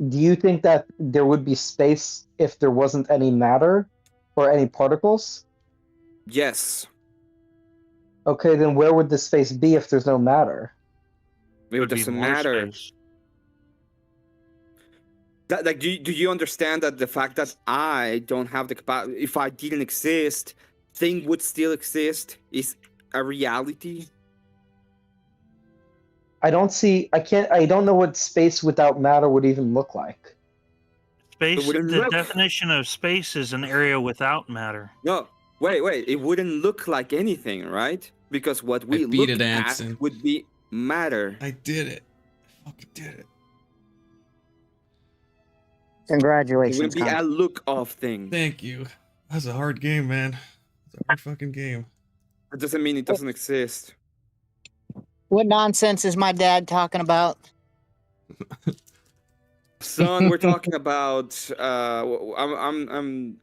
Do you think that there would be space if there wasn't any matter or any particles? Yes. Okay, then where would the space be if there's no matter? It doesn't matter. Like, do you understand that the fact that I don't have the capacity, if I didn't exist, thing would still exist, is a reality? I don't know what space without matter would even look like. Space, the definition of space is an area without matter. No, wait, it wouldn't look like anything, right? Because what we look at would be matter. I did it. I fucking did it. Congratulations. It would be a look of thing. Thank you. That's a hard game, man. It's our fucking game. That doesn't mean it doesn't exist. What nonsense is my dad talking about? Son, we're talking about. I'm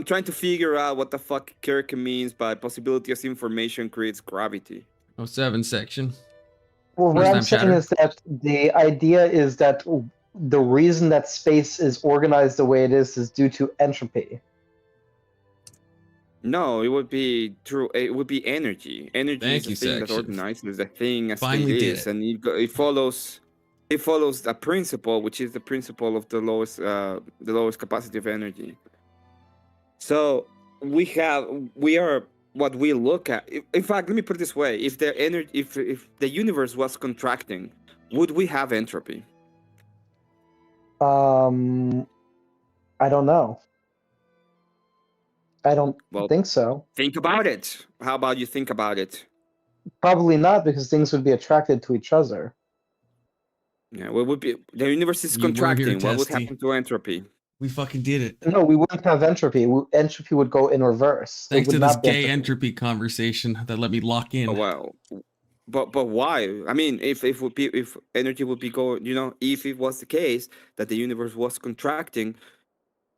trying to figure out what the fuck Kirk means by possibility as information creates gravity. 07 section. Well, what First I'm time saying chatter. is that the idea is that the reason that space is organized the way it is due to entropy. No, it would be true. It would be energy. Energy Thank is you, the thing that section. organizes the thing as Finally it did is, it. and it follows. It follows a principle, which is the principle of the lowest capacity of energy. So we are what we look at. In fact, let me put it this way: if the energy, if the universe was contracting, would we have entropy? I don't know. I don't think so. Think about it. How about you think about it? Probably not, because things would be attracted to each other. Yeah, what would be the universe is You were here, contracting? What would Testy. happen to entropy? We fucking did it. No, we wouldn't have entropy. Entropy would go in reverse. Thanks It to would this not be gay entropy conversation that let me lock in. Oh, wow. But why? I mean, if energy would be going, if it was the case that the universe was contracting,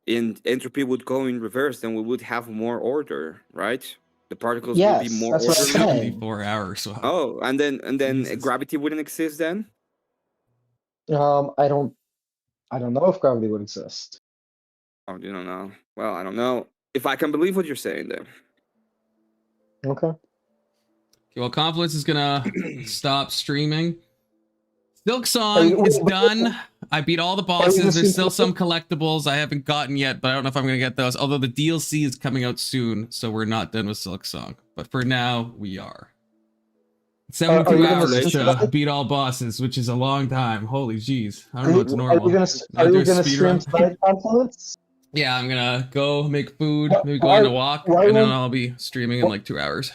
and entropy would go in reverse, then we would have more order, right? The particles would be more that's what I'm orderly. saying. 4 hours. So Oh, and then gravity wouldn't exist then? I don't know if gravity would exist. Oh, you don't know. Well, I don't know if I can believe what you're saying there. Okay. Okay, well, Confluence is gonna stop streaming. Silksong is done. I beat all the bosses. There's still some collectibles I haven't gotten yet, but I don't know if I'm gonna get those. Although the DLC is coming out soon, so we're not done with Silksong. But for now, we are. 72 hours to beat all bosses, which is a long time. Holy jeez. I don't know what's normal. Are you gonna stream tonight, Confluence? Yeah, I'm gonna go make food, maybe go on a walk, and then I'll be streaming in like 2 hours.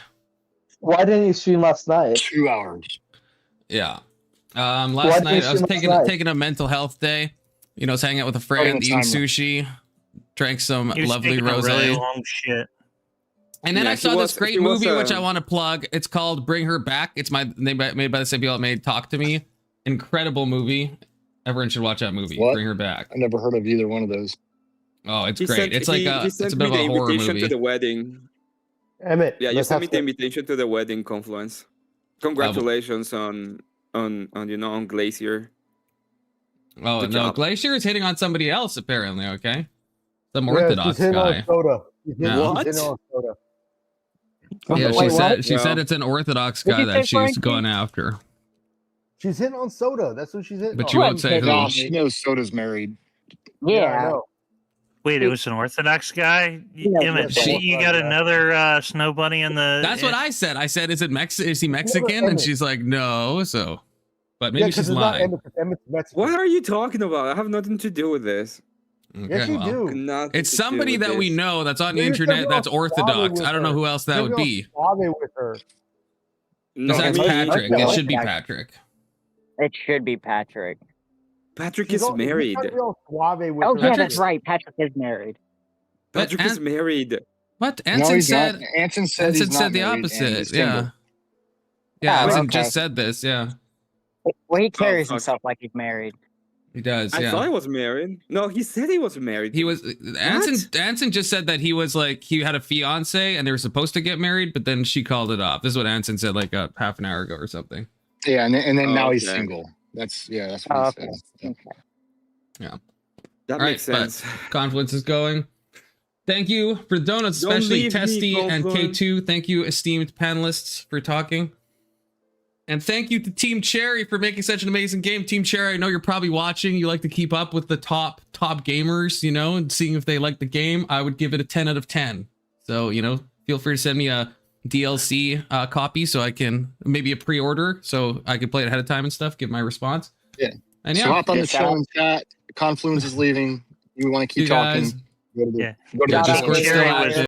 Why didn't you stream last night? 2 hours. Yeah. Last night I was taking a mental health day. I was hanging out with a friend, eating sushi, drank some He was lovely taking a rosé. really long shit. And then I saw this great movie, which I want to plug. It's called Bring Her Back. It's made by the same people that made Talk to Me. Incredible movie. Everyone should watch that movie. What? Bring Her Back. I never heard of either one of those. Oh, it's He great. sent- It's he- like he it's a sent bit me of a the horror invitation movie. to the wedding. Emmett, Yeah, you let's sent me have the to- invitation to the wedding, Confluence. Congratulations on Glacier. Oh Good no, job. Glacier is hitting on somebody else apparently. Okay, some Yeah, Orthodox she's hitting on guy. Soda. She's hitting- Yeah. she's hitting on Soda. Yeah, Wait, what? she said it's an Orthodox Did guy you that say she's Frankie? going after. She's hitting on Soda. That's what she's hitting But on. you won't say who. No, she knows Soda's married. Yeah, I know. Wait, it was an Orthodox guy? Yeah, Emmett, yes, you got another snow bunny in the... That's what I said. I said, is he Mexican? And she's like, no. So, but maybe she's lying. What are you talking about? I have nothing to do with this. Yes, you do. Nothing It's to do somebody with that we this. know that's on the Maybe internet you're that's on Suave Orthodox. with I don't know her. who else that Maybe would on be. Suave with her. No, Besides me- Patrick. It should be Okay. Patrick. It should be Patrick. Patrick He's is on- he's married. trying to be on Suave with Oh her. yeah, that's right. Patrick is married. Patrick is married. What? No, Anson he's not. said. Anson said he's not the married and opposite. he's Yeah. single. Yeah, Oh, Anson okay. just said this. Yeah, Well, he carries fuck. himself like he's married. he does. I Yeah. thought he was married. No, he said he was married. He was Anson just said that he was like he had a fiance and they were supposed to get married, but then she called it off. This is what Anson said like a half an hour ago or something. Yeah, and then Oh, now he's okay. single. That's what Oh, he okay. says. Yeah. That All right, makes sense. but Confluence is going. Thank you for the donuts, Don't especially leave me, Testy and Confluence. K2. Thank you, esteemed panelists, for talking. And thank you to Team Cherry for making such an amazing game. Team Cherry, I know you're probably watching. You like to keep up with the top gamers, and seeing if they like the game. I would give it a 10 out of 10. So, feel free to send me a DLC copy so I can, maybe a pre-order, so I can play it ahead of time and stuff, give my response. Yeah. And So yeah, hop on the show and chat. Confluence is leaving. You want to keep You guys- talking. Go to the, Yeah. go to the Yeah, chat. Discord's still Cherry active. was